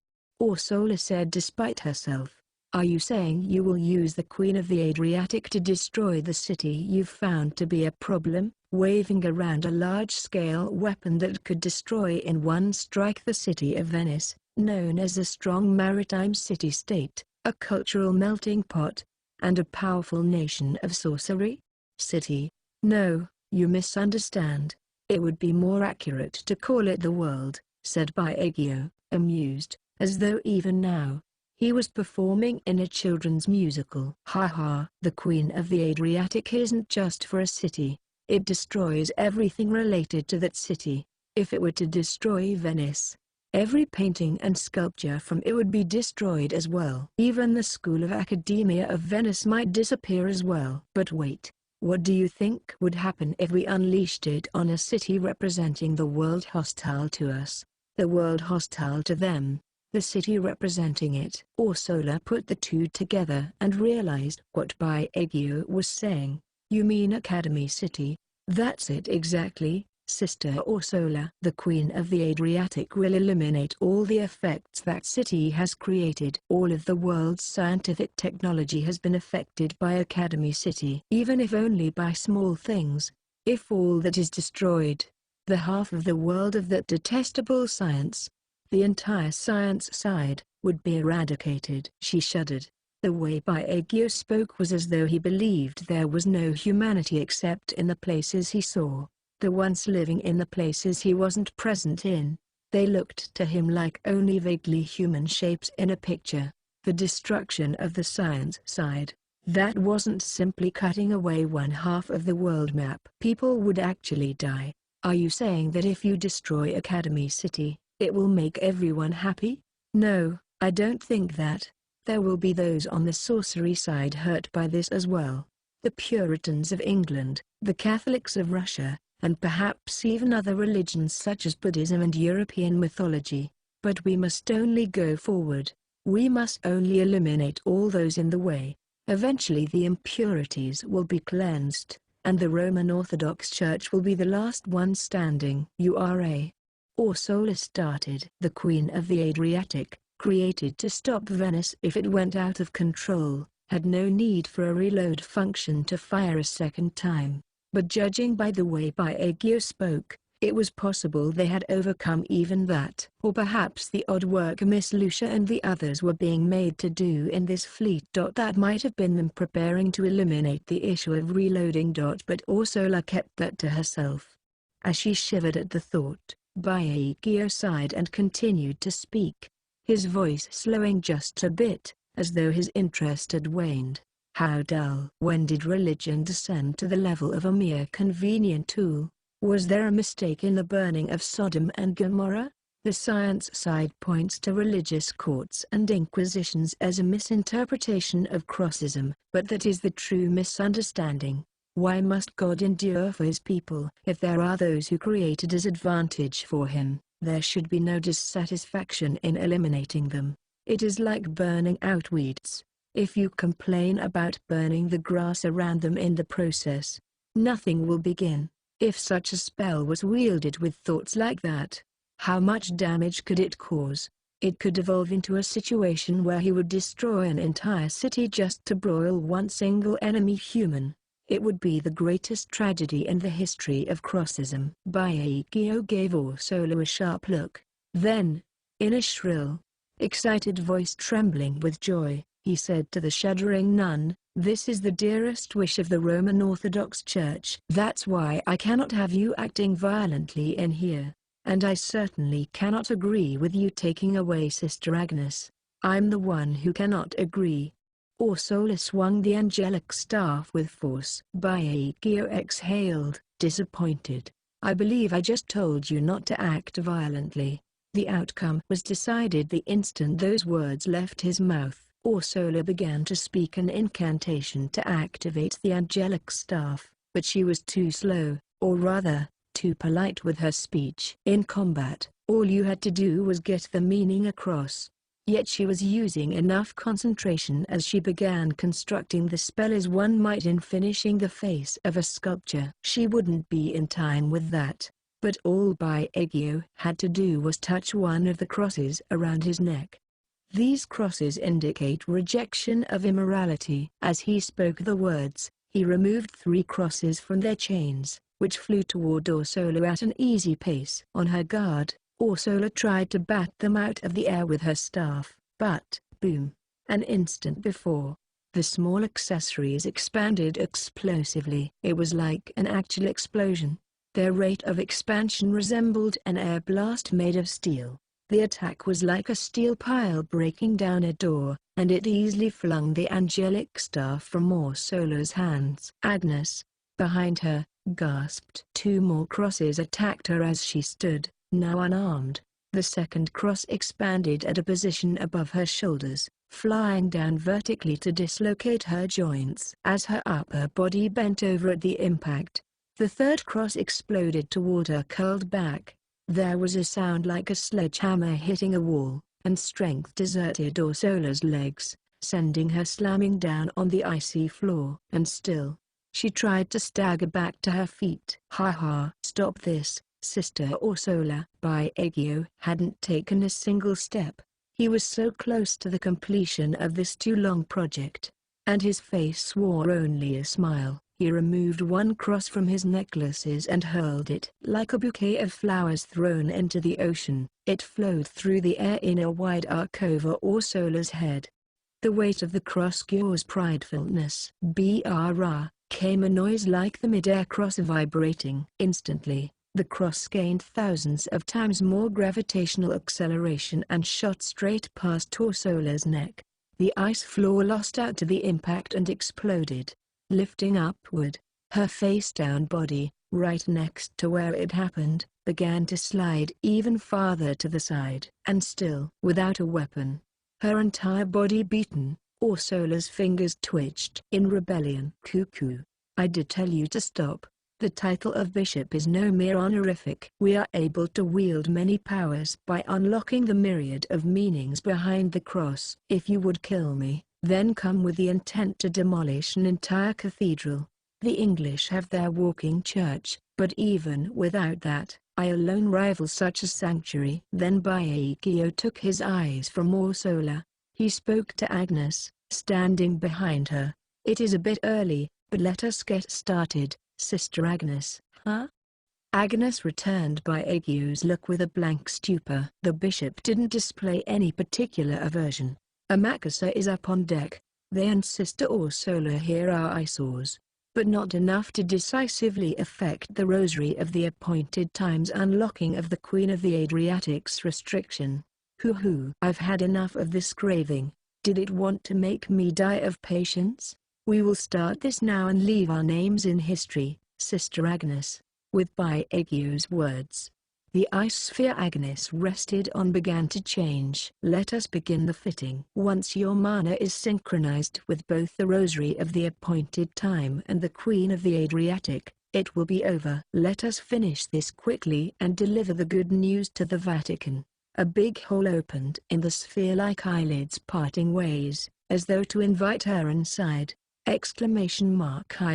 Ursula said despite herself. Are you saying you will use the Queen of the Adriatic to destroy the city you've found to be a problem, waving around a large-scale weapon that could destroy in one strike the city of Venice, known as a strong maritime city-state, a cultural melting pot, and a powerful nation of sorcery? City? No, you misunderstand. It would be more accurate to call it the world, said Biagio, amused, as though even now he was performing in a children's musical. Ha ha! The Queen of the Adriatic isn't just for a city. It destroys everything related to that city. If it were to destroy Venice, every painting and sculpture from it would be destroyed as well. Even the School of Academia of Venice might disappear as well. But wait, what do you think would happen if we unleashed it on a city representing the world hostile to us, the world hostile to them, the city representing it? Orsola put the two together and realized what Biagio was saying. You mean Academy City? That's it exactly, Sister Orsola. The Queen of the Adriatic will eliminate all the effects that city has created. All of the world's scientific technology has been affected by Academy City. Even if only by small things, if all that is destroyed, the half of the world of that detestable science, the entire science side, would be eradicated. She shuddered. The way Biagio spoke was as though he believed there was no humanity except in the places he saw, the ones living in the places he wasn't present in. They looked to him like only vaguely human shapes in a picture. The destruction of the science side, that wasn't simply cutting away one half of the world map. People would actually die. Are you saying that if you destroy Academy City, it will make everyone happy? No, I don't think that. There will be those on the sorcery side hurt by this as well. The Puritans of England, the Catholics of Russia, and perhaps even other religions such as Buddhism and European mythology. But we must only go forward. We must only eliminate all those in the way. Eventually the impurities will be cleansed, and the Roman Orthodox Church will be the last one standing. You are a Orsola started. The Queen of the Adriatic, created to stop Venice if it went out of control, had no need for a reload function to fire a second time. But judging by the way Biagio spoke, it was possible they had overcome even that. Or perhaps the odd work Miss Lucia and the others were being made to do in this fleet. That might have been them preparing to eliminate the issue of reloading. But Orsola kept that to herself. As she shivered at the thought, Biagio sighed and continued to speak, his voice slowing just a bit, as though his interest had waned. How dull. When did religion descend to the level of a mere convenient tool? Was there a mistake in the burning of Sodom and Gomorrah? The science side points to religious courts and inquisitions as a misinterpretation of Crossism, but that is the true misunderstanding. Why must God endure for his people? If there are those who create a disadvantage for him, there should be no dissatisfaction in eliminating them. It is like burning out weeds. If you complain about burning the grass around them in the process, nothing will begin. If such a spell was wielded with thoughts like that, how much damage could it cause? It could evolve into a situation where he would destroy an entire city just to broil one single enemy human. It would be the greatest tragedy in the history of Crossism. Biagio gave Orsola a sharp look. Then, in a shrill, excited voice trembling with joy, he said to the shuddering nun, "This is the dearest wish of the Roman Orthodox Church. That's why I cannot have you acting violently in here. And I certainly cannot agree with you taking away Sister Agnes. I'm the one who cannot agree." Orsola swung the angelic staff with force. Biagio exhaled, disappointed. "I believe I just told you not to act violently." The outcome was decided the instant those words left his mouth. Orsola began to speak an incantation to activate the angelic staff, but she was too slow, or rather, too polite with her speech. In combat, all you had to do was get the meaning across. Yet she was using enough concentration as she began constructing the spell as one might in finishing the face of a sculpture. She wouldn't be in time with that, but all Biagio had to do was touch one of the crosses around his neck. These crosses indicate rejection of immorality. As he spoke the words, he removed 3 crosses from their chains, which flew toward Ursula at an easy pace. On her guard, Ursula tried to bat them out of the air with her staff, but, boom! An instant before, the small accessories expanded explosively. It was like an actual explosion. Their rate of expansion resembled an air blast made of steel. The attack was like a steel pile breaking down a door, and it easily flung the angelic staff from Ursula's hands. Agnes, behind her, gasped. 2 more crosses attacked her as she stood, now unarmed. The second cross expanded at a position above her shoulders, flying down vertically to dislocate her joints. As her upper body bent over at the impact, the third cross exploded toward her curled back. There was a sound like a sledgehammer hitting a wall, and strength deserted Ursula's legs, sending her slamming down on the icy floor. And still, she tried to stagger back to her feet. "Ha ha! Stop this, Sister Ursula." Baekgyo hadn't taken a single step. He was so close to the completion of this too long project, and his face wore only a smile. He removed 1 cross from his necklaces and hurled it. Like a bouquet of flowers thrown into the ocean, it flowed through the air in a wide arc over Ursula's head. The weight of the cross cures pridefulness. Brrrr, came a noise like the mid-air cross vibrating. Instantly, the cross gained thousands of times more gravitational acceleration and shot straight past Ursula's neck. The ice floor lost out to the impact and exploded. Lifting upward, her face-down body, right next to where it happened, began to slide even farther to the side. And still, without a weapon, her entire body beaten, Ursula's fingers twitched. In rebellion. "Cuckoo! I did tell you to stop. The title of bishop is no mere honorific. We are able to wield many powers by unlocking the myriad of meanings behind the cross. If you would kill me, then come with the intent to demolish an entire cathedral. The English have their walking church, but even without that, I alone rival such a sanctuary." Then Baekgyo took his eyes from Ursula. He spoke to Agnes, standing behind her. "It is a bit early, but let us get started, Sister Agnes." "Huh?" Agnes returned Baekgyo's look with a blank stupor. The bishop didn't display any particular aversion. "A Makasa is up on deck. They and Sister Ursula here are eyesores, but not enough to decisively affect the Rosary of the Appointed Time's unlocking of the Queen of the Adriatic's restriction. Hoo-hoo! I've had enough of this craving. Did it want to make me die of patience? We will start this now and leave our names in history, Sister Agnes." With Baekgyo's words, the ice sphere Agnes rested on began to change. "Let us begin the fitting. Once your mana is synchronized with both the Rosary of the Appointed Time and the Queen of the Adriatic, it will be over. Let us finish this quickly and deliver the good news to the Vatican." A big hole opened in the sphere like eyelids parting ways, as though to invite her inside. "I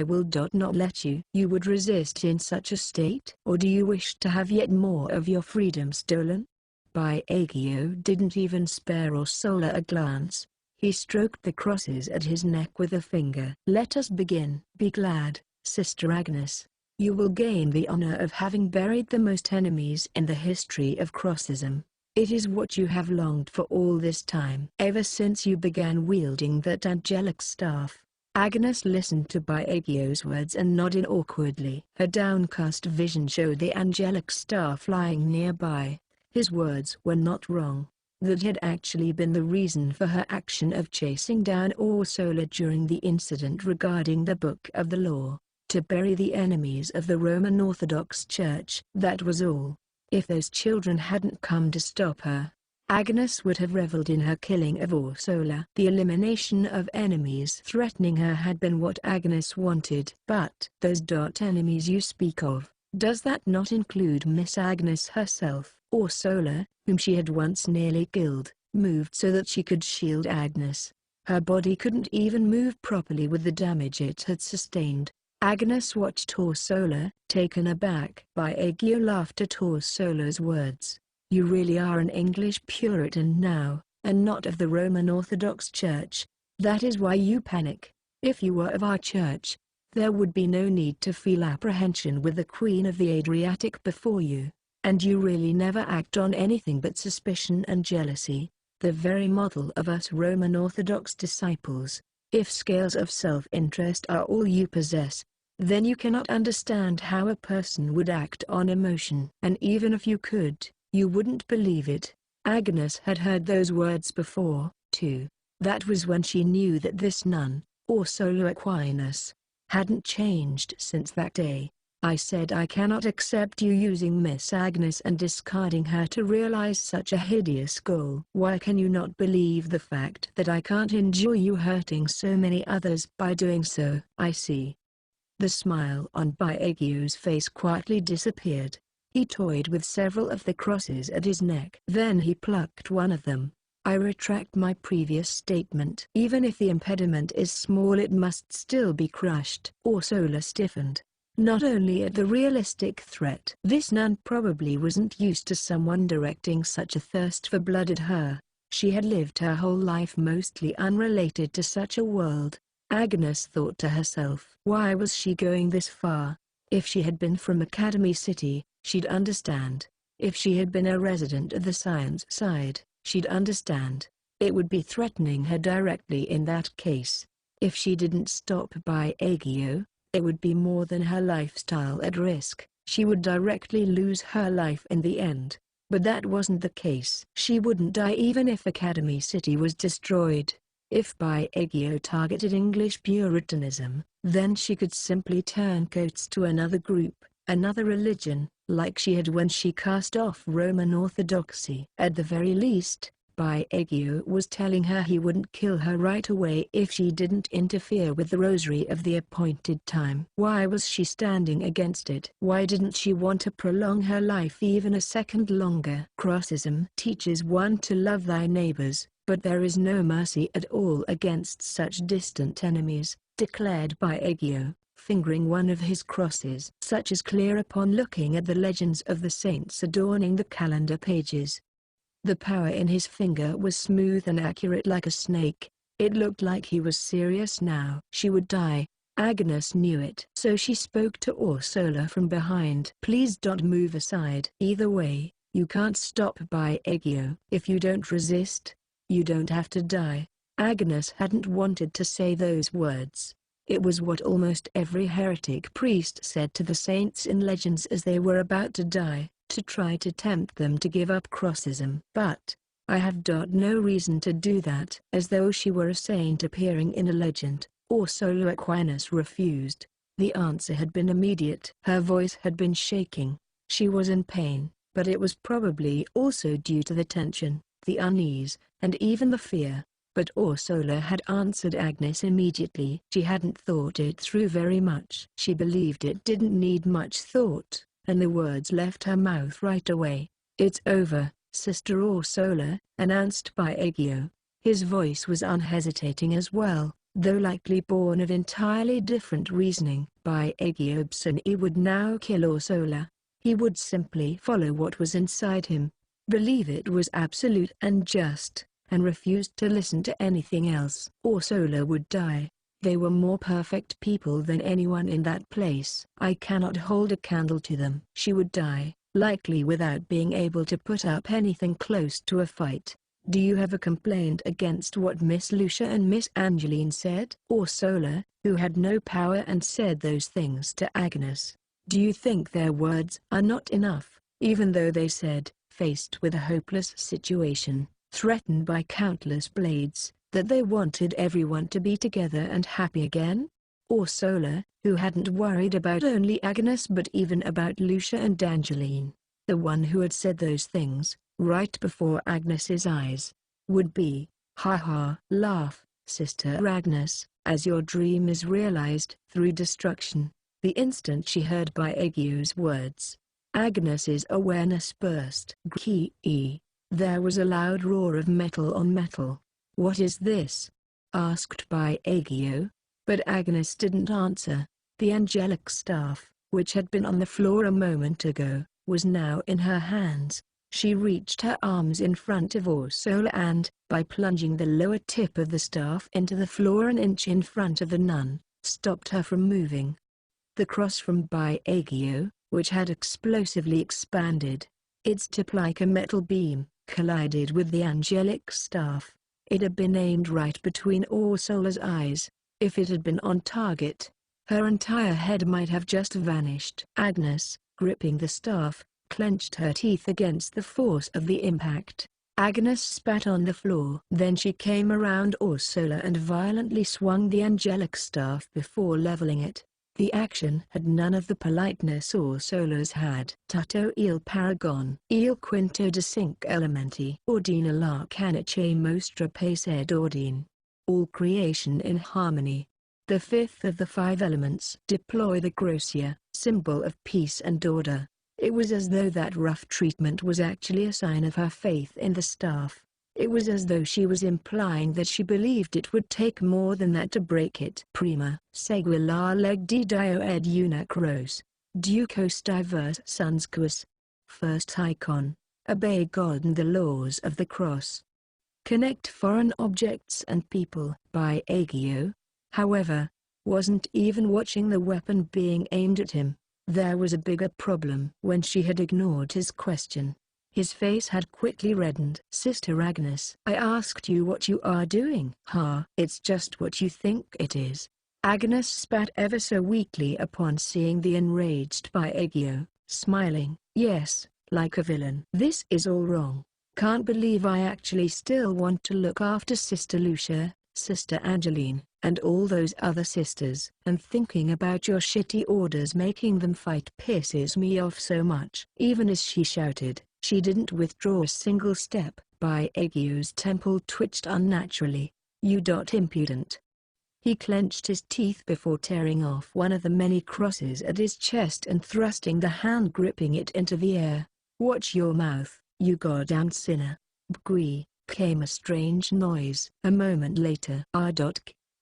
will not let you." "You would resist in such a state? Or do you wish to have yet more of your freedom stolen?" Baekgyo didn't even spare Ursula a glance. He stroked the crosses at his neck with a finger. "Let us begin." "Be glad, Sister Agnes. You will gain the honor of having buried the most enemies in the history of Crossism. It is what you have longed for all this time. Ever since you began wielding that angelic staff." Agnes listened to Baekgyo's words and nodded awkwardly. Her downcast vision showed the angelic staff lying nearby. His words were not wrong. That had actually been the reason for her action of chasing down Ursula during the incident regarding the Book of the Law, to bury the enemies of the Roman Orthodox Church. That was all. If those children hadn't come to stop her, Agnes would have reveled in her killing of Ursula. The elimination of enemies threatening her had been what Agnes wanted. "But those enemies you speak of, does that not include Miss Agnes herself?" Ursula, whom she had once nearly killed, moved so that she could shield Agnes. Her body couldn't even move properly with the damage it had sustained. Agnes watched Ursula, taken aback. Baekgyo laughed at Ursula's words. "You really are an English Puritan now, and not of the Roman Orthodox Church. That is why you panic. If you were of our church, there would be no need to feel apprehension with the Queen of the Adriatic before you. And you really never act on anything but suspicion and jealousy, the very model of us Roman Orthodox disciples. If scales of self-interest are all you possess, then you cannot understand how a person would act on emotion. And even if you could, you wouldn't believe it. Agnes had heard those words before, too. That was when she knew that this nun, or Solo Aquinas, hadn't changed since that day. I said I cannot accept you using Miss Agnes and discarding her to realize such a hideous goal. Why can you not believe the fact that I can't enjoy you hurting so many others by doing so? I see. The smile on Biagio's face quietly disappeared. He toyed with several of the crosses at his neck. Then he plucked one of them. I retract my previous statement. Even if the impediment is small, it must still be crushed. Orsola stiffened. Not only at the realistic threat. This nun probably wasn't used to someone directing such a thirst for blood at her. She had lived her whole life mostly unrelated to such a world. Agnes thought to herself. Why was she going this far? If she had been from Academy City, she'd understand. If she had been a resident of the science side, she'd understand. It would be threatening her directly in that case. If she didn't stop by Agio, it would be more than her lifestyle at risk. She would directly lose her life in the end. But that wasn't the case. She wouldn't die even if Academy City was destroyed. If Biagio targeted English Puritanism, then she could simply turn coats to another group, another religion, like she had when she cast off Roman Orthodoxy. At the very least, Biagio was telling her he wouldn't kill her right away if she didn't interfere with the rosary of the appointed time. Why was she standing against it? Why didn't she want to prolong her life even a second longer? Crossism teaches one to love thy neighbors, but there is no mercy at all against such distant enemies, declared Biagio, fingering one of his crosses. Such is clear upon looking at the legends of the saints adorning the calendar pages. The power in his finger was smooth and accurate like a snake. It looked like he was serious now. She would die. Agnes knew it. So she spoke to Orsola from behind. Please don't move aside. Either way, you can't stop Biagio. If you don't resist, you don't have to die. Agnes hadn't wanted to say those words. It was what almost every heretic priest said to the saints in legends as they were about to die, to try to tempt them to give up crossism. But I have no reason to do that. As though she were a saint appearing in a legend, Orsola Aquinas refused. The answer had been immediate. Her voice had been shaking. She was in pain, but it was probably also due to the tension, the unease, and even the fear. But Orsola had answered Agnes immediately. She hadn't thought it through very much. She believed it didn't need much thought, and the words left her mouth right away. It's over, Sister Orsola, announced Biagio. His voice was unhesitating as well, though likely born of entirely different reasoning. Biagio said he would now kill Orsola. He would simply follow what was inside him, believe it was absolute and just, and refused to listen to anything else. Orsola would die. They were more perfect people than anyone in that place. I cannot hold a candle to them. She would die, likely without being able to put up anything close to a fight. Do you have a complaint against what Miss Lucia and Miss Angeline said? Orsola, who had no power and said those things to Agnes. Do you think their words are not enough, even though they said, faced with a hopeless situation, threatened by countless blades, that they wanted everyone to be together and happy again? Orsola, who hadn't worried about only Agnes but even about Lucia and Angeline, the one who had said those things, right before Agnes's eyes, would be, ha ha, laugh, Sister Agnes, as your dream is realized through destruction. The instant she heard Biagio's words, Agnes's awareness burst. There was a loud roar of metal on metal. What is this? Asked Biagio, but Agnes didn't answer. The angelic staff, which had been on the floor a moment ago, was now in her hands. She reached her arms in front of Ursula and, by plunging the lower tip of the staff into the floor an inch in front of the nun, stopped her from moving. The cross from Biagio, which had explosively expanded, its tip like a metal beam, collided with the angelic staff. It had been aimed right between Ursula's eyes. If it had been on target, her entire head might have just vanished. Agnes, gripping the staff, clenched her teeth against the force of the impact. Agnes spat on the floor. Then she came around Ursula and violently swung the angelic staff before leveling it. The action had none of the politeness Ursula's had. Tutto il paragon. Il quinto de cinque elementi. Ordina l'arcanice mostra pace ed ordine. All creation in harmony. The fifth of the five elements. Deploy the Gracia, symbol of peace and order. It was as though that rough treatment was actually a sign of her faith in the staff. It was as though she was implying that she believed it would take more than that to break it. Prima, segui la leg di Dio ed una croce, ducos diverse sunsquus. First icon, obey God and the laws of the cross. Connect foreign objects and people. Biagio, however, wasn't even watching the weapon being aimed at him. There was a bigger problem. When she had ignored his question, his face had quickly reddened. Sister Agnes, I asked you what you are doing. It's just what you think it is. Agnes spat ever so weakly upon seeing the enraged Biagio, smiling. Yes, like a villain. This is all wrong. Can't believe I actually still want to look after Sister Lucia, Sister Angeline, and all those other sisters. And thinking about your shitty orders making them fight pisses me off so much. Even as she shouted, she didn't withdraw a single step. Biagio's temple twitched unnaturally. You impudent. He clenched his teeth before tearing off one of the many crosses at his chest and thrusting the hand gripping it into the air. Watch your mouth, you goddamned sinner. Bgui, came a strange noise. A moment later.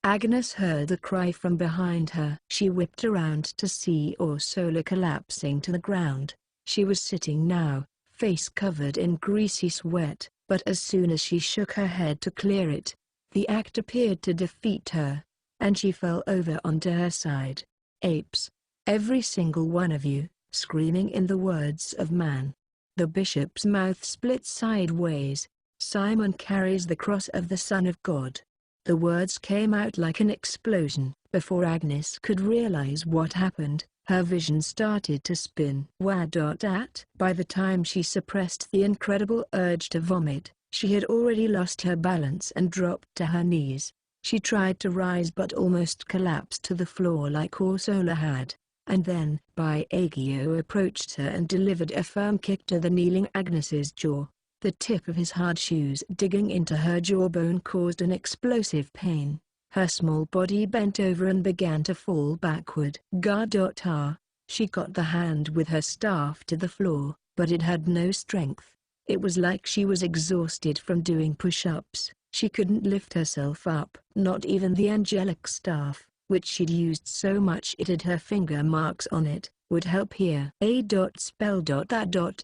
Agnes heard a cry from behind her. She whipped around to see Ursula collapsing to the ground. She was sitting now, face covered in greasy sweat, but as soon as she shook her head to clear it, the act appeared to defeat her, and she fell over onto her side. Apes, every single one of you, screaming in the words of man. The bishop's mouth split sideways. Simon carries the cross of the Son of God. The words came out like an explosion. Before Agnes could realize what happened, her vision started to spin. By the time she suppressed the incredible urge to vomit, she had already lost her balance and dropped to her knees. She tried to rise but almost collapsed to the floor like Ursula had. And then, Biagio approached her and delivered a firm kick to the kneeling Agnes's jaw. The tip of his hard shoes digging into her jawbone caused an explosive pain. Her small body bent over and began to fall backward. She got the hand with her staff to the floor, but it had no strength. It was like she was exhausted from doing push-ups. She couldn't lift herself up. Not even the angelic staff, which she'd used so much it had her finger marks on it, would help here.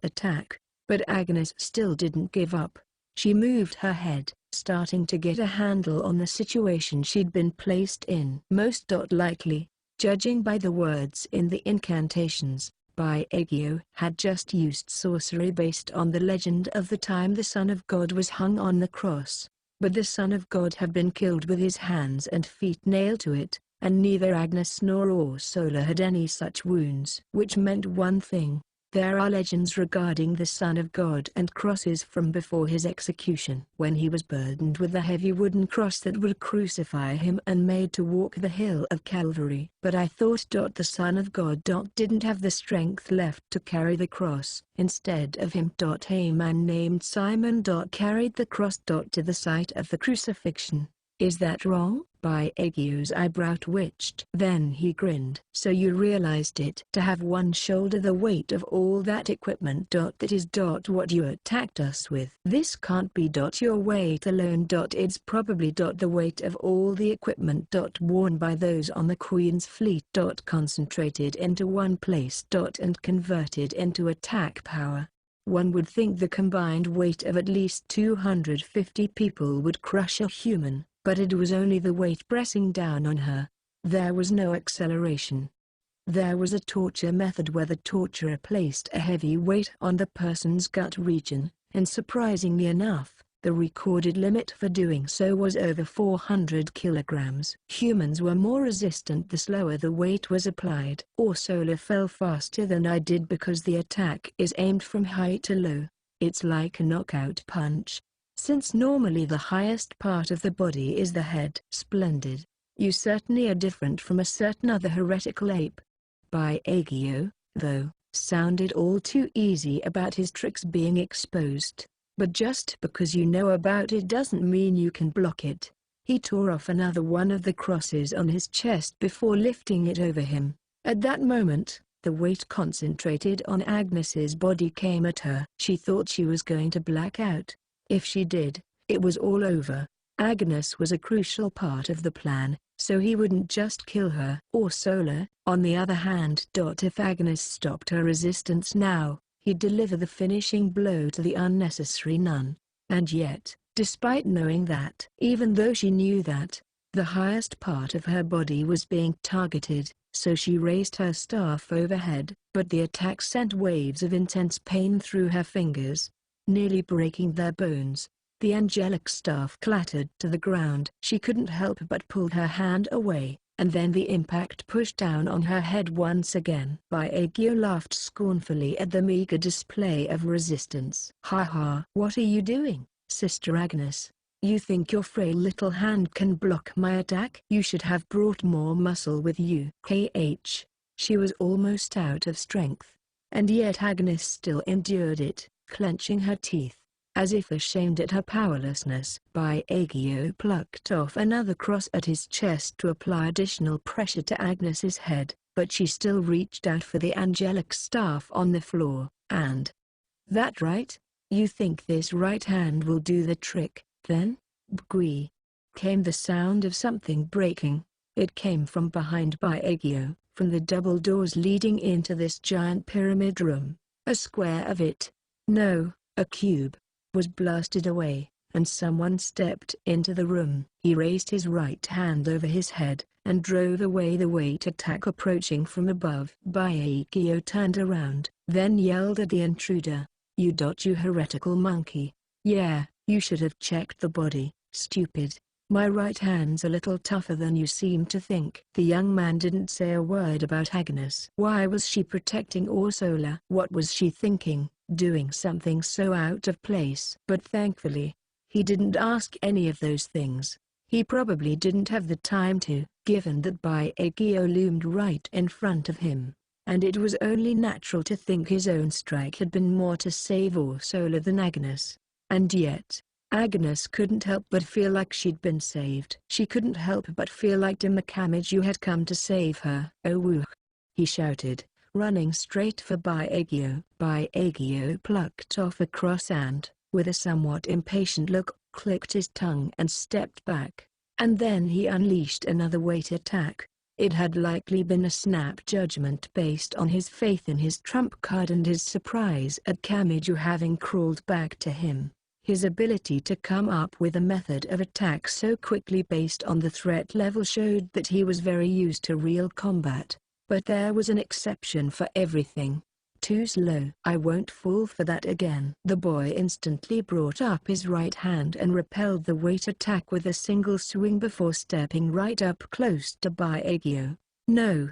Attack. But Agnes still didn't give up. She moved her head, starting to get a handle on the situation she'd been placed in. Most likely, judging by the words in the incantations, Biagio had just used sorcery based on the legend of the time the Son of God was hung on the cross. But the Son of God had been killed with his hands and feet nailed to it, and neither Agnes nor Ursula had any such wounds. Which meant one thing. There are legends regarding the Son of God and crosses from before his execution, when he was burdened with the heavy wooden cross that would crucify him and made to walk the hill of Calvary. But I thought the Son of God didn't have the strength left to carry the cross. Instead of him, a man named Simon carried the cross to the site of the crucifixion. Is that wrong? Biagio's eyebrow twitched. Then he grinned. So you realized it to have one shoulder the weight of all that equipment. That is what you attacked us with. This can't be your weight alone. It's probably the weight of all the equipment worn by those on the Queen's fleet. Concentrated into one place. And converted into attack power. One would think the combined weight of at least 250 people would crush a human, but it was only the weight pressing down on her. There was no acceleration. There was a torture method where the torturer placed a heavy weight on the person's gut region, and surprisingly enough, the recorded limit for doing so was over 400 kilograms. Humans were more resistant the slower the weight was applied. Ursula fell faster than I did because the attack is aimed from high to low. It's like a knockout punch. Since normally the highest part of the body is the head. Splendid. You certainly are different from a certain other heretical ape. Baekgyo, though, sounded all too easy about his tricks being exposed. But just because you know about it doesn't mean you can block it. He tore off another one of the crosses on his chest before lifting it over him. At that moment, the weight concentrated on Agnes's body came at her. She thought she was going to black out. If she did, it was all over. Agnes was a crucial part of the plan, so he wouldn't just kill her. Ursula, on the other hand, if Agnes stopped her resistance now, he'd deliver the finishing blow to the unnecessary nun. And yet, despite knowing that, even though she knew that, the highest part of her body was being targeted, so she raised her staff overhead, but the attack sent waves of intense pain through her fingers, nearly breaking their bones. The angelic staff clattered to the ground. She couldn't help but pull her hand away, and then the impact pushed down on her head once again. Baekgyo laughed scornfully at the meager display of resistance. "Ha ha! What are you doing, Sister Agnes? You think your frail little hand can block my attack? You should have brought more muscle with you." She was almost out of strength, and yet Agnes still endured it, clenching her teeth, as if ashamed at her powerlessness. Baekgyo plucked off another cross at his chest to apply additional pressure to Agnes's head, but she still reached out for the angelic staff on the floor, and... "That right? You think this right hand will do the trick, then?" Bgui. Came the sound of something breaking. It came from behind Baekgyo, from the double doors leading into this giant pyramid room. A square of it. No, a cube, was blasted away, and someone stepped into the room. He raised his right hand over his head, and drove away the weight attack approaching from above. Baekgyo turned around, then yelled at the intruder, you heretical monkey. Yeah, you should have checked the body, stupid. My right hand's a little tougher than you seem to think." The young man didn't say a word about Agnes. Why was she protecting Ursula? What was she thinking, doing something so out of place? But thankfully, he didn't ask any of those things. He probably didn't have the time to, given that Baekgyo loomed right in front of him, and it was only natural to think his own strike had been more to save Ursula than Agnes. And yet, Agnes couldn't help but feel like she'd been saved. She couldn't help but feel like Makamizu had come to save her. "Oh woo!" he shouted, running straight for Baekgyo. Baekgyo plucked off a cross and, with a somewhat impatient look, clicked his tongue and stepped back. And then he unleashed another weight attack. It had likely been a snap judgment based on his faith in his trump card and his surprise at Kamizu having crawled back to him. His ability to come up with a method of attack so quickly based on the threat level showed that he was very used to real combat. But there was an exception for everything. Too slow. "I won't fall for that again." The boy instantly brought up his right hand and repelled the weight attack with a single swing before stepping right up close to Baekgyo. "No!"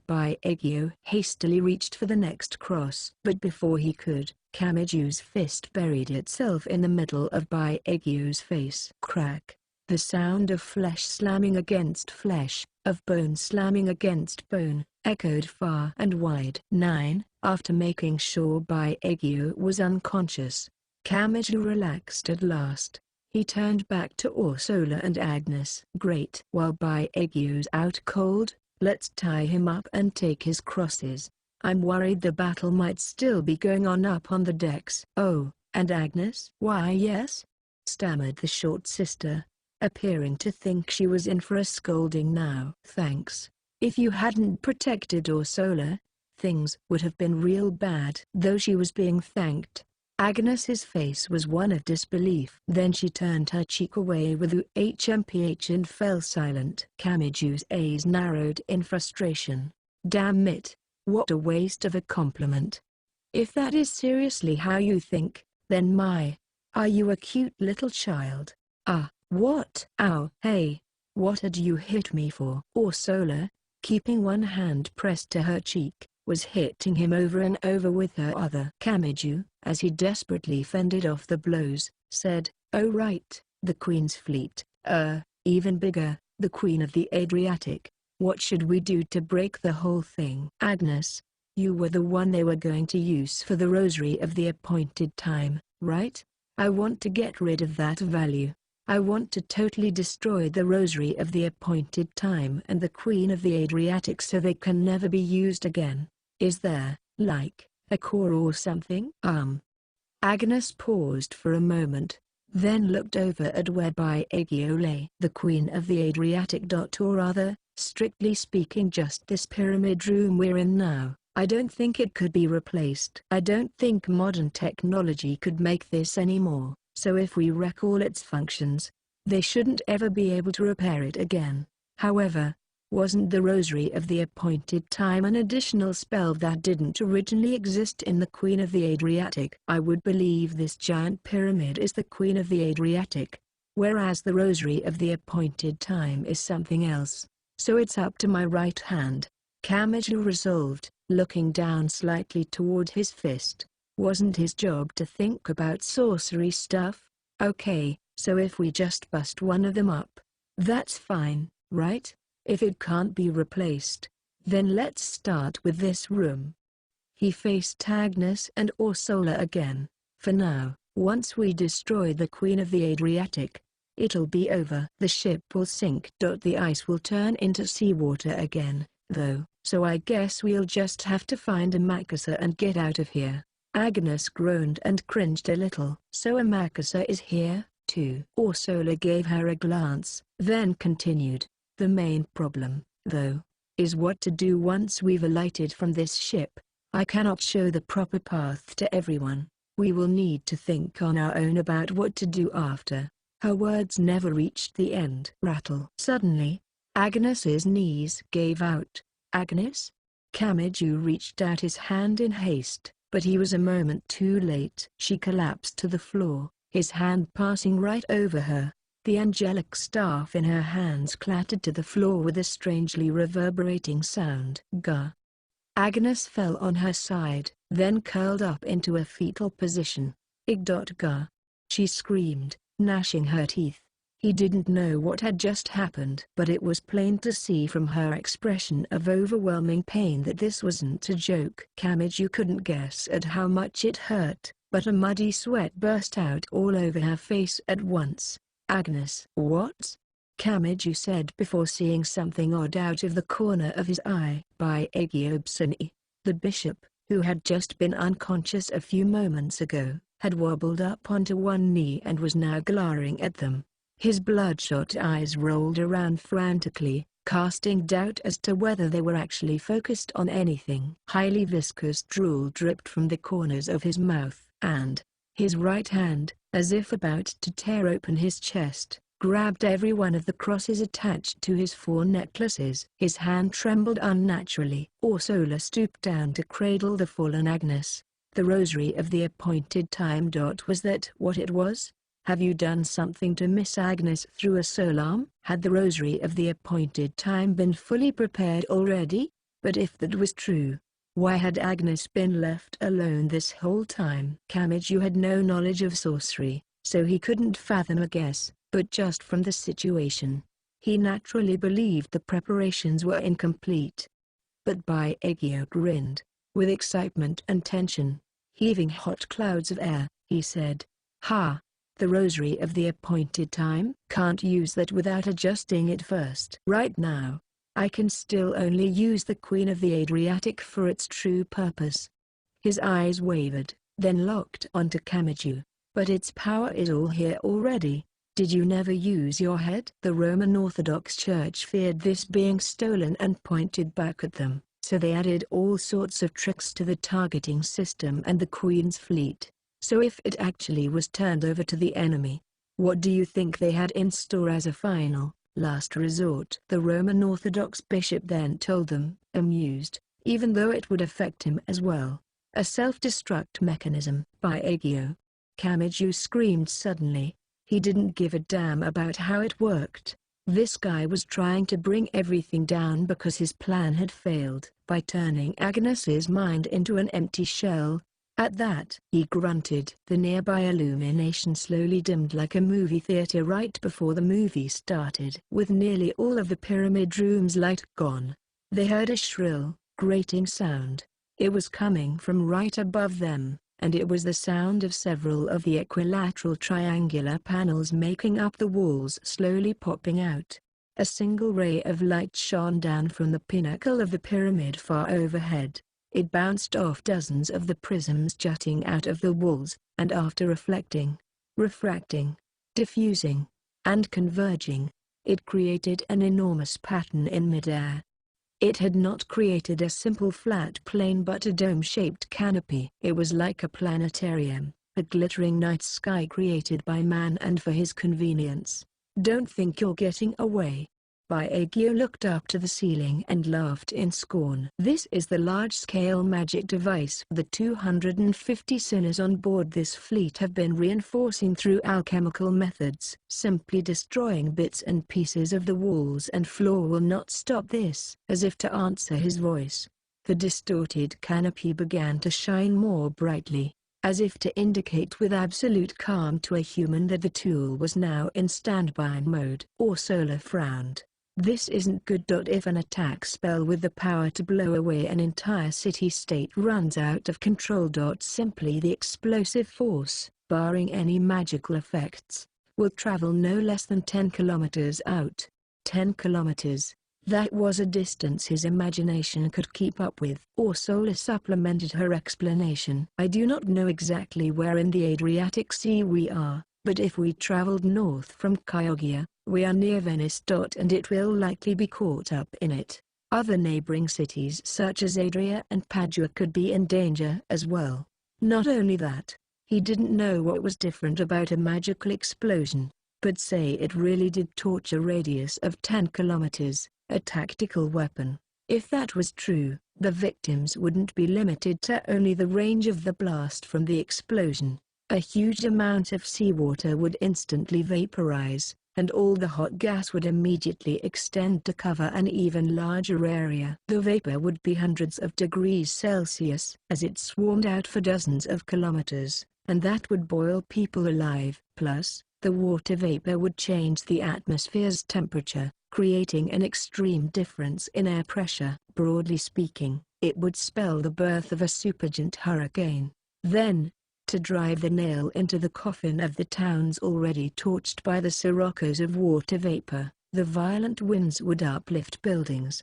Baekgyo hastily reached for the next cross. But before he could, Kamiju's fist buried itself in the middle of Baekgyo's face. Crack! The sound of flesh slamming against flesh, of bone slamming against bone, echoed far and wide. 9. After making sure Baekgyo was unconscious, Kamizu relaxed at last. He turned back to Ursula and Agnes. "Great. While Baekgyo's out cold, let's tie him up and take his crosses. I'm worried the battle might still be going on up on the decks." "Oh, and Agnes?" "Why yes," stammered the short sister, appearing to think she was in for a scolding now. "Thanks. If you hadn't protected Ursula, things would have been real bad." Though she was being thanked, Agnes's face was one of disbelief. Then she turned her cheek away with UHMPH and fell silent. Kamiju's eyes narrowed in frustration. Damn it, what a waste of a compliment. If that is seriously how you think, then are you a cute little child? Ah, what? Ow, hey, what had you hit me for? Ursula, keeping one hand pressed to her cheek, was hitting him over and over with her other. Kamiju, as he desperately fended off the blows, said, "Oh right, the Queen's fleet, even bigger, the Queen of the Adriatic. What should we do to break the whole thing?" Agnes, you were the one they were going to use for the Rosary of the Appointed Time, right? I want to get rid of that value. I want to totally destroy the Rosary of the Appointed Time and the Queen of the Adriatic so they can never be used again. Is there, like, a core or something? Agnes paused for a moment, then looked over at whereby Aegyo lay. The Queen of the Adriatic. Or rather, strictly speaking, just this pyramid room we're in now. I don't think it could be replaced. I don't think modern technology could make this anymore, so if we wreck all its functions, they shouldn't ever be able to repair it again. However, wasn't the Rosary of the Appointed Time an additional spell that didn't originally exist in the Queen of the Adriatic? I would believe this giant pyramid is the Queen of the Adriatic, whereas the Rosary of the Appointed Time is something else. So it's up to my right hand. Kamiju resolved, looking down slightly toward his fist. Wasn't his job to think about sorcery stuff? Okay, so if we just bust one of them up, that's fine, right? If it can't be replaced, then let's start with this room. He faced Agnes and Ursula again. For now, once we destroy the Queen of the Adriatic, it'll be over. The ship will sink. The ice will turn into seawater again, though, so I guess we'll just have to find a Makasa and get out of here. Agnes groaned and cringed a little. So a Makasa is here, too. Ursula gave her a glance, then continued. The main problem, though, is what to do once we've alighted from this ship. I cannot show the proper path to everyone. We will need to think on our own about what to do after. Her words never reached the end. Rattle. Suddenly, Agnes's knees gave out. Agnes? Kamiju reached out his hand in haste, but he was a moment too late. She collapsed to the floor, his hand passing right over her. The angelic staff in her hands clattered to the floor with a strangely reverberating sound. Gah! Agnes fell on her side, then curled up into a fetal position. Gah! She screamed, gnashing her teeth. He didn't know what had just happened, but it was plain to see from her expression of overwhelming pain that this wasn't a joke. Kamiju couldn't guess at how much it hurt, but a muddy sweat burst out all over her face at once. Agnes. What? Kamiju said before seeing something odd out of the corner of his eye. By Aegyobsani, the bishop, who had just been unconscious a few moments ago, had wobbled up onto one knee and was now glaring at them. His bloodshot eyes rolled around frantically, casting doubt as to whether they were actually focused on anything. Highly viscous drool dripped from the corners of his mouth, and his right hand, as if about to tear open his chest, grabbed every one of the crosses attached to his 4 necklaces. His hand trembled unnaturally. Ursula stooped down to cradle the fallen Agnes. The Rosary of the Appointed Time. Was that what it was? Have you done something to Miss Agnes through a solarm? Had the Rosary of the Appointed Time been fully prepared already? But if that was true, why had Agnes been left alone this whole time? Kamiju had no knowledge of sorcery, so he couldn't fathom a guess, but just from the situation, he naturally believed the preparations were incomplete. But Aegyo grinned, with excitement and tension. Heaving hot clouds of air, he said, "Ha! The Rosary of the Appointed Time? Can't use that without adjusting it first. Right now, I can still only use the Queen of the Adriatic for its true purpose." His eyes wavered, then locked onto Kamiju. "But its power is all here already. Did you never use your head?" The Roman Orthodox Church feared this being stolen and pointed back at them, so they added all sorts of tricks to the targeting system and the Queen's fleet. So if it actually was turned over to the enemy, what do you think they had in store as a final, last resort? The Roman Orthodox bishop then told them, amused, even though it would affect him as well. A self-destruct mechanism. By Agio. Camiju screamed suddenly. He didn't give a damn about how it worked. This guy was trying to bring everything down because his plan had failed by turning Agnes's mind into an empty shell. At that, he grunted. The nearby illumination slowly dimmed like a movie theater right before the movie started. With nearly all of the pyramid room's light gone, they heard a shrill, grating sound. It was coming from right above them, and it was the sound of several of the equilateral triangular panels making up the walls slowly popping out. A single ray of light shone down from the pinnacle of the pyramid far overhead. It bounced off dozens of the prisms jutting out of the walls, and after reflecting, refracting, diffusing, and converging, it created an enormous pattern in midair. It had not created a simple flat plane but a dome-shaped canopy. It was like a planetarium, a glittering night sky created by man and for his convenience. Don't think you're getting away. Baekgyo looked up to the ceiling and laughed in scorn. This is the large-scale magic device the 250 sinners on board this fleet have been reinforcing through alchemical methods. Simply destroying bits and pieces of the walls and floor will not stop this. As if to answer his voice, the distorted canopy began to shine more brightly, as if to indicate with absolute calm to a human that the tool was now in standby mode. Ursula frowned. This isn't good. If an attack spell with the power to blow away an entire city-state runs out of control, simply the explosive force, barring any magical effects, will travel no less than 10 kilometers out. 10 kilometers. That was a distance his imagination could keep up with. Ursula supplemented her explanation. I do not know exactly where in the Adriatic Sea we are, but if we traveled north from Chioggia, we are near Venice. And it will likely be caught up in it. Other neighboring cities such as Adria and Padua could be in danger as well. Not only that, he didn't know what was different about a magical explosion, but say it really did torch a radius of 10 kilometers, a tactical weapon. If that was true, the victims wouldn't be limited to only the range of the blast from the explosion. A huge amount of seawater would instantly vaporize, and all the hot gas would immediately extend to cover an even larger area. The vapor would be hundreds of degrees Celsius as it swarmed out for dozens of kilometers, and that would boil people alive. Plus, the water vapor would change the atmosphere's temperature, creating an extreme difference in air pressure. Broadly speaking, it would spell the birth of a supergiant hurricane. Then, to drive the nail into the coffin of the towns already torched by the siroccos of water vapor, the violent winds would uplift buildings.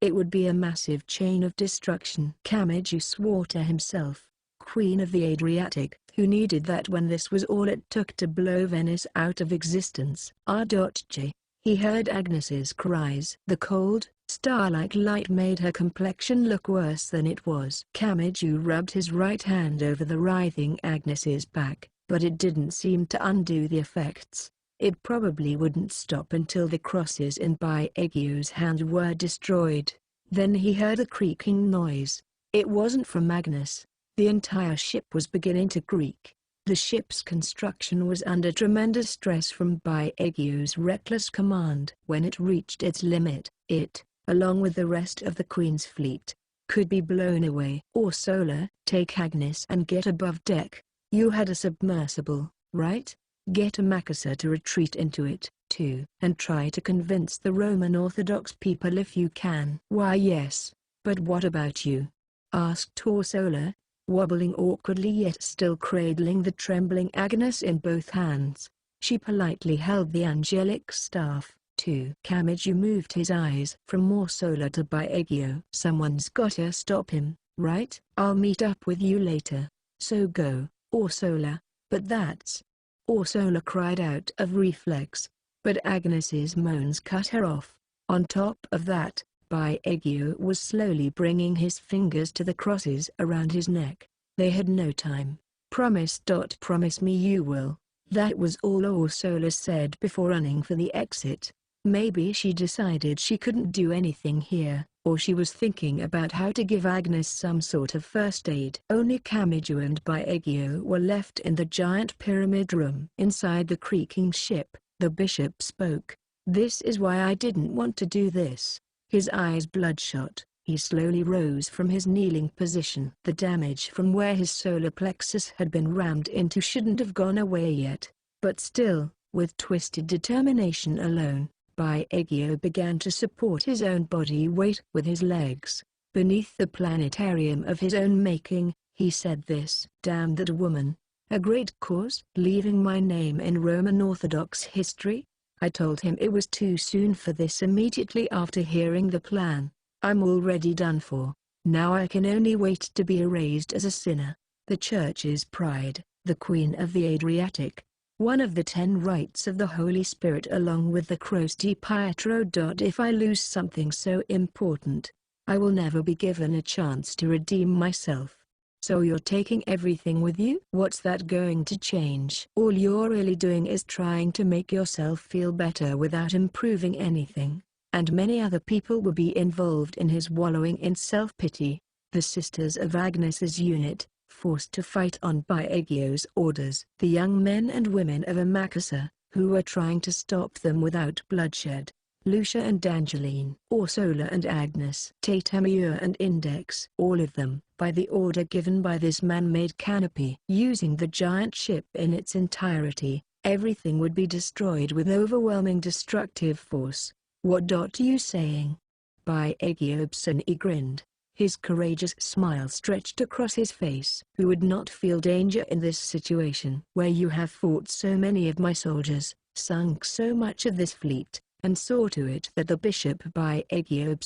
It would be a massive chain of destruction. Camiju swore to himself, Queen of the Adriatic, who needed that when this was all it took to blow Venice out of existence. R.J. He heard Agnes's cries. The cold, star-like light made her complexion look worse than it was. Camiju rubbed his right hand over the writhing Agnes's back, but it didn't seem to undo the effects. It probably wouldn't stop until the crosses in Baekgyo's hand were destroyed. Then he heard a creaking noise. It wasn't from Agnes. The entire ship was beginning to creak. The ship's construction was under tremendous stress from Baekgyo's reckless command. When it reached its limit, it, along with the rest of the Queen's fleet, could be blown away. Ursula, take Agnes and get above deck. You had a submersible, right? Get a Makasa to retreat into it, too. And try to convince the Roman Orthodox people if you can. Why yes, but what about you? Asked Ursula, wobbling awkwardly yet still cradling the trembling Agnes in both hands. She politely held the angelic staff, too. Camiju moved his eyes from Ursula to Baekgyo. Someone's gotta stop him, right? I'll meet up with you later. So go, Ursula. But that's... Ursula cried out of reflex, but Agnes's moans cut her off. On top of that, Baekgyo was slowly bringing his fingers to the crosses around his neck. They had no time. Promise. Promise me you will." That was all Ursula said before running for the exit. Maybe she decided she couldn't do anything here, or she was thinking about how to give Agnes some sort of first aid. Only Kamiju and Baegyo were left in the giant pyramid room. Inside the creaking ship, the bishop spoke. "This is why I didn't want to do this." His eyes bloodshot, he slowly rose from his kneeling position. The damage from where his solar plexus had been rammed into shouldn't have gone away yet, but still, with twisted determination alone, Baegyo began to support his own body weight with his legs. Beneath the planetarium of his own making, he said this: "Damn that woman. A great cause. Leaving my name in Roman Orthodox history?" I told him it was too soon for this immediately after hearing the plan. "I'm already done for. Now I can only wait to be erased as a sinner. The Church's pride, the Queen of the Adriatic. One of the 10 rights of the Holy Spirit along with the Croce di Pietro. If I lose something so important, I will never be given a chance to redeem myself. So you're taking everything with you? What's that going to change? All you're really doing is trying to make yourself feel better without improving anything." And many other people will be involved in his wallowing in self-pity. The sisters of Agnes's unit, forced to fight on Baegyo's orders. The young men and women of Amakasa, who were trying to stop them without bloodshed. Lucia and Angeline, Ursula and Agnes, Tatamura and Index, all of them, by the order given by this man-made canopy. Using the giant ship in its entirety, everything would be destroyed with overwhelming destructive force. "What you saying?" Baegyo suddenly grinned. His courageous smile stretched across his face. "Who would not feel danger in this situation? Where you have fought so many of my soldiers, sunk so much of this fleet, and saw to it that the Bishop Baegyo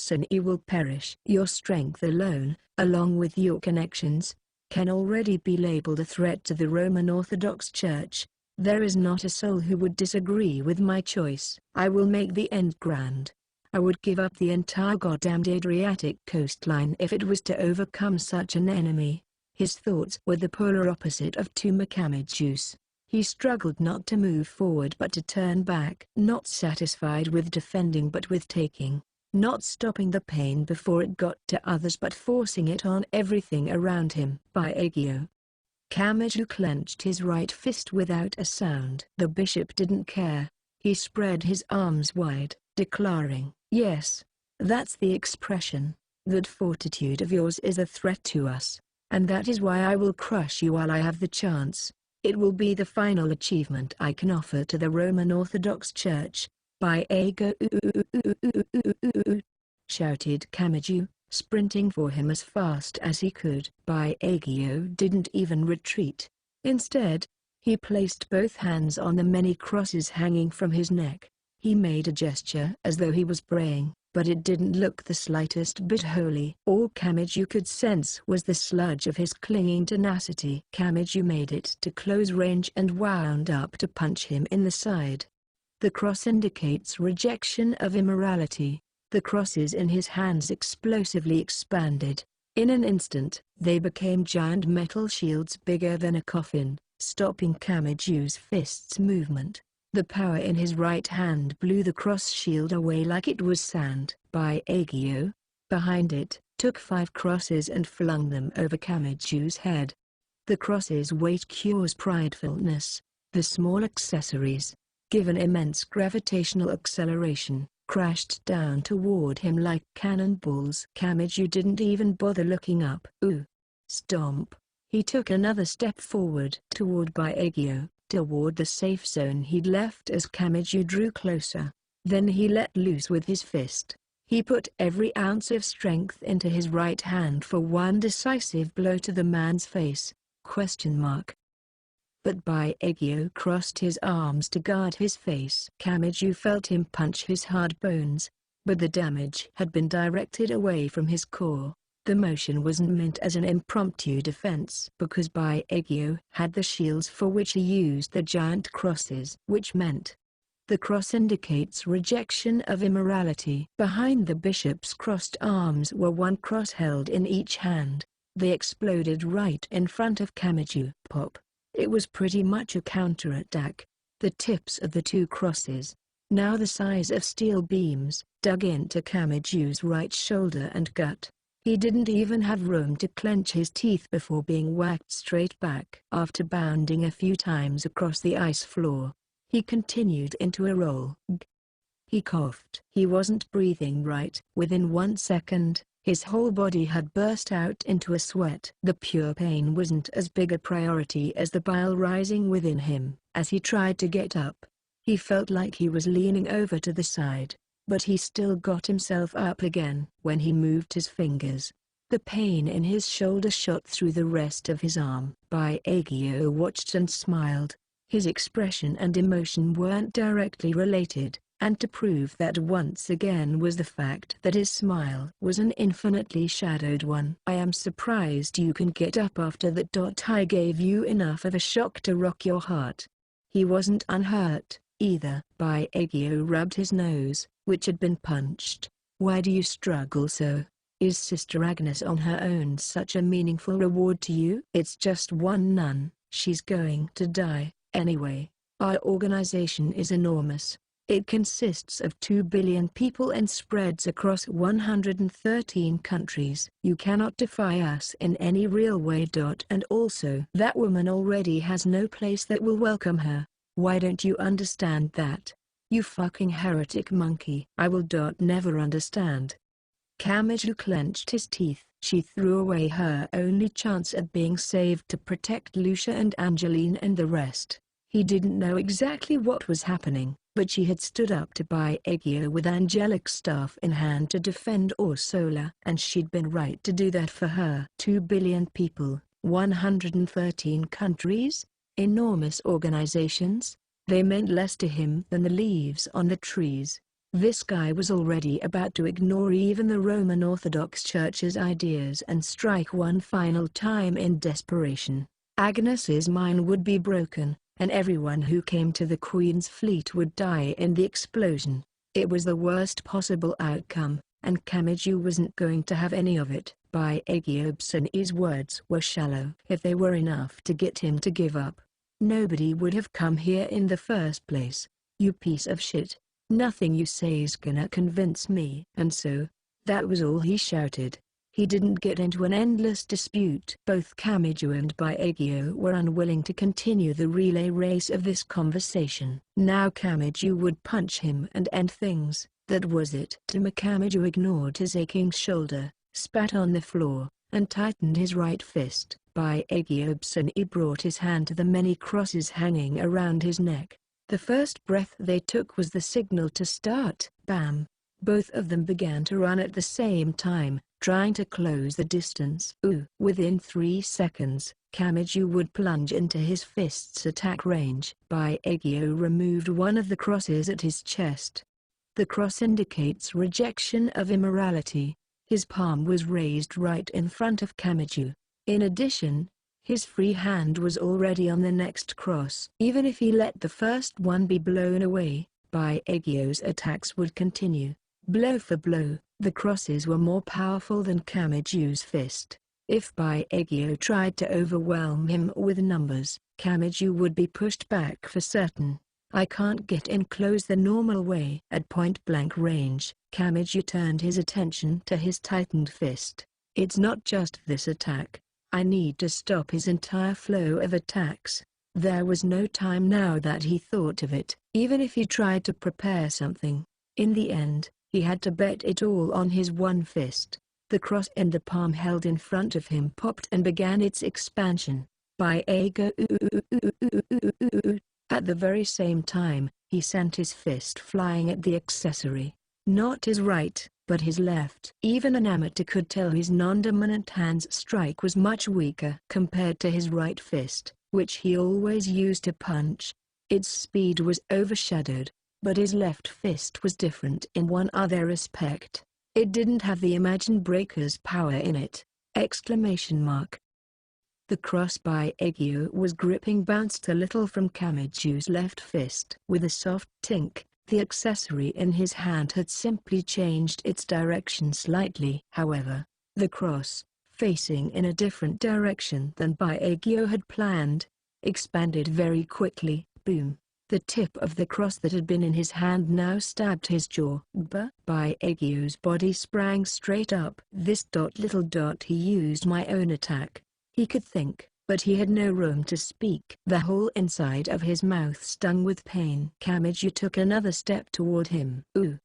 will perish. Your strength alone, along with your connections, can already be labeled a threat to the Roman Orthodox Church. There is not a soul who would disagree with my choice. I will make the end grand. I would give up the entire goddamned Adriatic coastline if it was to overcome such an enemy." His thoughts were the polar opposite of Kamijus. He struggled not to move forward but to turn back. Not satisfied with defending but with taking. Not stopping the pain before it got to others but forcing it on everything around him. Baegyo. Kamiju clenched his right fist without a sound. The bishop didn't care. He spread his arms wide, declaring, "Yes, that's the expression. That fortitude of yours is a threat to us, and that is why I will crush you while I have the chance. It will be the final achievement I can offer to the Roman Orthodox Church." Baegyo shouted Kamiju, sprinting for him as fast as he could. Baegyo didn't even retreat. Instead, he placed both hands on the many crosses hanging from his neck. He made a gesture as though he was praying, but it didn't look the slightest bit holy. All Kamiju could sense was the sludge of his clinging tenacity. Kamiju made it to close range and wound up to punch him in the side. The cross indicates rejection of immorality. The crosses in his hands explosively expanded. In an instant, they became giant metal shields bigger than a coffin, stopping Kamiju's fist's movement. The power in his right hand blew the cross shield away like it was sand. Baegyo, behind it, took 5 crosses and flung them over Kamiju's head. The cross's weight cures pridefulness. The small accessories, given immense gravitational acceleration, crashed down toward him like cannonballs. Kamiju didn't even bother looking up. Ooh! Stomp! He took another step forward toward Baegyo, toward the safe zone he'd left as Kamiju drew closer. Then he let loose with his fist. He put every ounce of strength into his right hand for one decisive blow to the man's face. But Baegyo crossed his arms to guard his face. Kamiju felt him punch his hard bones, but the damage had been directed away from his core. The motion wasn't meant as an impromptu defense because Baegyo had the shields for which he used the giant crosses, which meant the cross indicates rejection of immorality. Behind the bishop's crossed arms were 1 cross held in each hand. They exploded right in front of Kamiju. Pop! It was pretty much a counterattack. The tips of the two crosses, now the size of steel beams, dug into Kamiju's right shoulder and gut. He didn't even have room to clench his teeth before being whacked straight back. After bounding a few times across the ice floor, he continued into a roll. He coughed. He wasn't breathing right. Within 1 second, his whole body had burst out into a sweat. The pure pain wasn't as big a priority as the bile rising within him. As he tried to get up, he felt like he was leaning over to the side, but he still got himself up again. When he moved his fingers, the pain in his shoulder shot through the rest of his arm. Baekgyo watched and smiled. His expression and emotion weren't directly related, and to prove that once again was the fact that his smile was an infinitely shadowed one. "I am surprised you can get up after that. I gave you enough of a shock to rock your heart." He wasn't unhurt, either. Baekgyo rubbed his nose, which had been punched. "Why do you struggle so? Is Sister Agnes on her own such a meaningful reward to you?" "It's just one nun. She's going to die anyway. Our organization is enormous. It consists of 2 billion people and spreads across 113 countries. You cannot defy us in any real way. And also, that woman already has no place that will welcome her. Why don't you understand that? You fucking heretic monkey." "I will. Never understand." Kamiju clenched his teeth. She threw away her only chance at being saved to protect Lucia and Angeline and the rest. He didn't know exactly what was happening, but she had stood up to Baekgyo with angelic staff in hand to defend Ursula, and she'd been right to do that for her. 2 billion people, 113 countries, enormous organizations. They meant less to him than the leaves on the trees. This guy was already about to ignore even the Roman Orthodox Church's ideas and strike one final time in desperation. Agnes's mind would be broken, and everyone who came to the Queen's fleet would die in the explosion. It was the worst possible outcome, and Kamiju wasn't going to have any of it. Baekgyo's words were shallow. If they were enough to get him to give up, nobody would have come here in the first place. "You piece of shit. Nothing you say's gonna convince me." And so, that was all he shouted. He didn't get into an endless dispute. Both Kamiju and Baekgyo were unwilling to continue the relay race of this conversation. Now Kamiju would punch him and end things. That was it. Kamiju ignored his aching shoulder, spat on the floor, and tightened his right fist. Baekgyo brought his hand to the many crosses hanging around his neck. The first breath they took was the signal to start. Bam! Both of them began to run at the same time, trying to close the distance. Within 3 seconds, Kamiju would plunge into his fist's attack range. Baekgyo removed one of the crosses at his chest. The cross indicates rejection of immorality. His palm was raised right in front of Kamiju. In addition, his free hand was already on the next cross. Even if he let the first one be blown away, Baekgyo's attacks would continue. Blow for blow, the crosses were more powerful than Kamiju's fist. If Baekgyo tried to overwhelm him with numbers, Kamiju would be pushed back for certain. "I can't get in close the normal way." At point-blank range, Kamiju turned his attention to his tightened fist. "It's not just this attack. I need to stop his entire flow of attacks." There was no time now that he thought of it. Even if he tried to prepare something, in the end, he had to bet it all on his one fist. The cross in the palm held in front of him popped and began its expansion. Baekgyo. At the very same time, he sent his fist flying at the accessory. Not his right, but his left. Even an amateur could tell his non-dominant hand's strike was much weaker compared to his right fist, which he always used to punch. Its speed was overshadowed, but his left fist was different in one other respect. It didn't have the Imagine Breaker's power in it! The cross Baekgyo was gripping bounced a little from Kamiju's left fist. With a soft tink, the accessory in his hand had simply changed its direction slightly. However, the cross, facing in a different direction than Baekgyo had planned, expanded very quickly. Boom. The tip of the cross that had been in his hand now stabbed his jaw. Baekgyo's body sprang straight up. This little dot, he used my own attack. He could think, but he had no room to speak. The whole inside of his mouth stung with pain. Kamiju took another step toward him.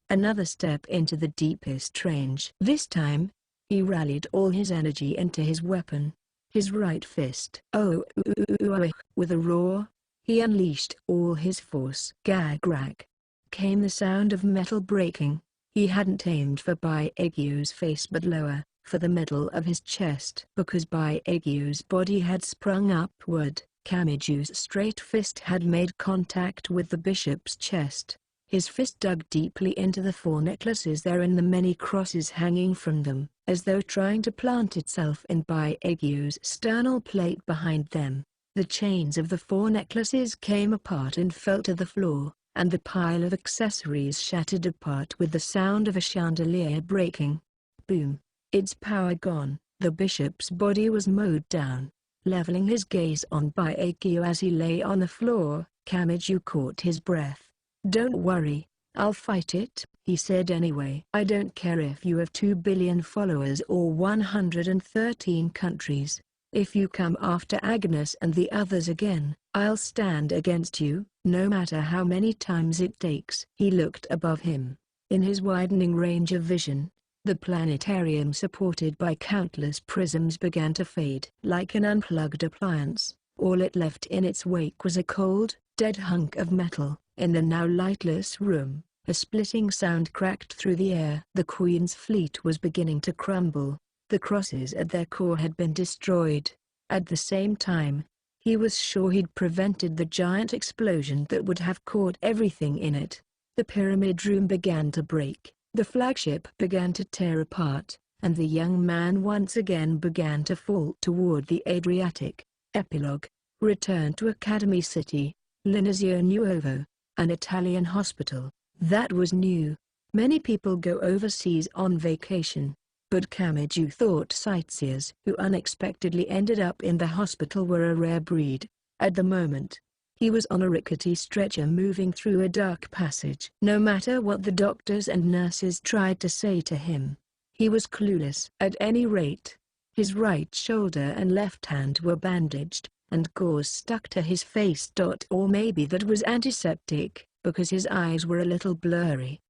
Another step into the deepest range. This time, he rallied all his energy into his weapon. His right fist. With a roar, he unleashed all his force. Gag-rag. Came the sound of metal breaking. He hadn't aimed for Baekgyo's face but lower, for the middle of his chest. Because Baekgyo's body had sprung upward, Kamiju's straight fist had made contact with the bishop's chest. His fist dug deeply into the 4 necklaces there and the many crosses hanging from them, as though trying to plant itself in Baekgyo's sternal plate behind them. The chains of the 4 necklaces came apart and fell to the floor, and the pile of accessories shattered apart with the sound of a chandelier breaking. Boom. Its power gone, the bishop's body was mowed down. Leveling his gaze on Baekgyo as he lay on the floor, Kamiju caught his breath. "Don't worry, I'll fight it," he said anyway. "I don't care if you have 2 billion followers or 113 countries. If you come after Agnes and the others again, I'll stand against you, no matter how many times it takes." He looked above him. In his widening range of vision, the planetarium supported by countless prisms began to fade. Like an unplugged appliance, all it left in its wake was a cold, dead hunk of metal. In the now lightless room, a splitting sound cracked through the air. The Queen's fleet was beginning to crumble. The crosses at their core had been destroyed. At the same time, he was sure he'd prevented the giant explosion that would have caught everything in it. The pyramid room began to break, the flagship began to tear apart, and the young man once again began to fall toward the Adriatic. Epilogue. Return to Academy City, Linizio Nuovo, an Italian hospital. That was new. Many people go overseas on vacation. But Kamiju thought sightseers who unexpectedly ended up in the hospital were a rare breed. At the moment, he was on a rickety stretcher moving through a dark passage. No matter what the doctors and nurses tried to say to him, he was clueless. At any rate, his right shoulder and left hand were bandaged, and gauze stuck to his face. Or maybe that was antiseptic, because his eyes were a little blurry.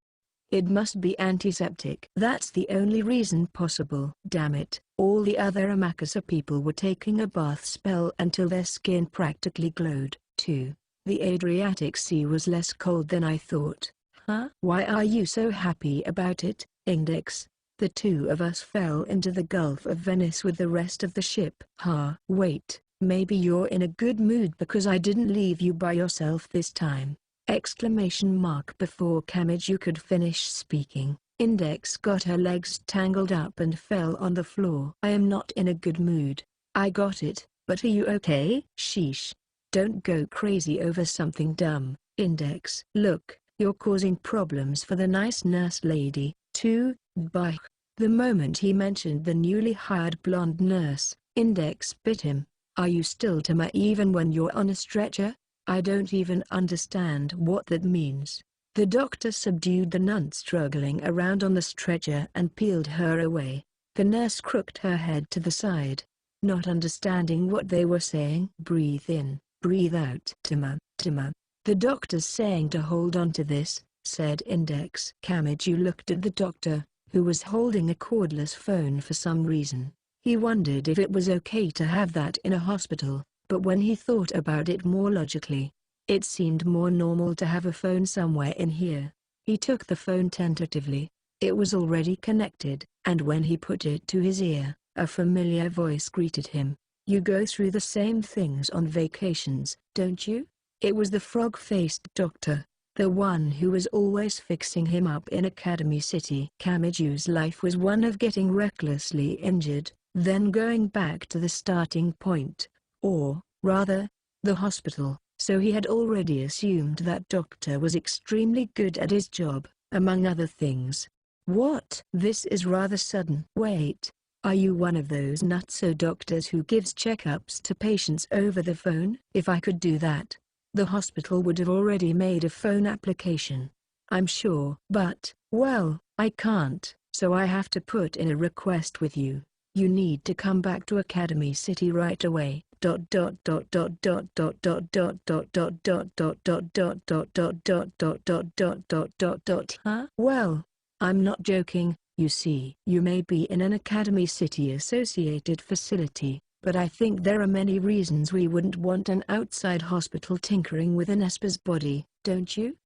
It must be antiseptic. That's the only reason possible. Damn it. All the other Amakasa people were taking a bath spell until their skin practically glowed, too. The Adriatic Sea was less cold than I thought. Huh? Why are you so happy about it, Index? The 2 of us fell into the Gulf of Venice with the rest of the ship. Wait, maybe you're in a good mood because I didn't leave you by yourself this time. Before Kamiju could finish speaking, Index got her legs tangled up and fell on the floor. "I am not in a good mood. I got it, but are you okay?" "Sheesh. Don't go crazy over something dumb, Index." "Look, you're causing problems for the nice nurse lady, too." The moment he mentioned the newly hired blonde nurse, Index bit him. "Are you still Tama even when you're on a stretcher? I don't even understand what that means." The doctor subdued the nun struggling around on the stretcher and peeled her away. The nurse crooked her head to the side, not understanding what they were saying. "Breathe in, breathe out." "Tama, Tama. The doctor's saying to hold on to this," said Index. Kamiju looked at the doctor, who was holding a cordless phone for some reason. He wondered if it was okay to have that in a hospital. But when he thought about it more logically, it seemed more normal to have a phone somewhere in here. He took the phone tentatively. It was already connected, and when he put it to his ear, a familiar voice greeted him. "You go through the same things on vacations, don't you?" It was the frog-faced doctor, the one who was always fixing him up in Academy City. Kamiju's life was one of getting recklessly injured, then going back to the starting point. Or, rather, the hospital, so he had already assumed that doctor was extremely good at his job, among other things. "What? This is rather sudden." "Wait. Are you one of those nutso doctors who gives checkups to patients over the phone? If I could do that, the hospital would have already made a phone application, I'm sure. But, well, I can't, so I have to put in a request with you. You need to come back to Academy City right away. Huh? Well, I'm not joking. You see, you may be in an Academy City associated facility, but I think there are many reasons we wouldn't want an outside hospital tinkering with an Esper's body, don't you?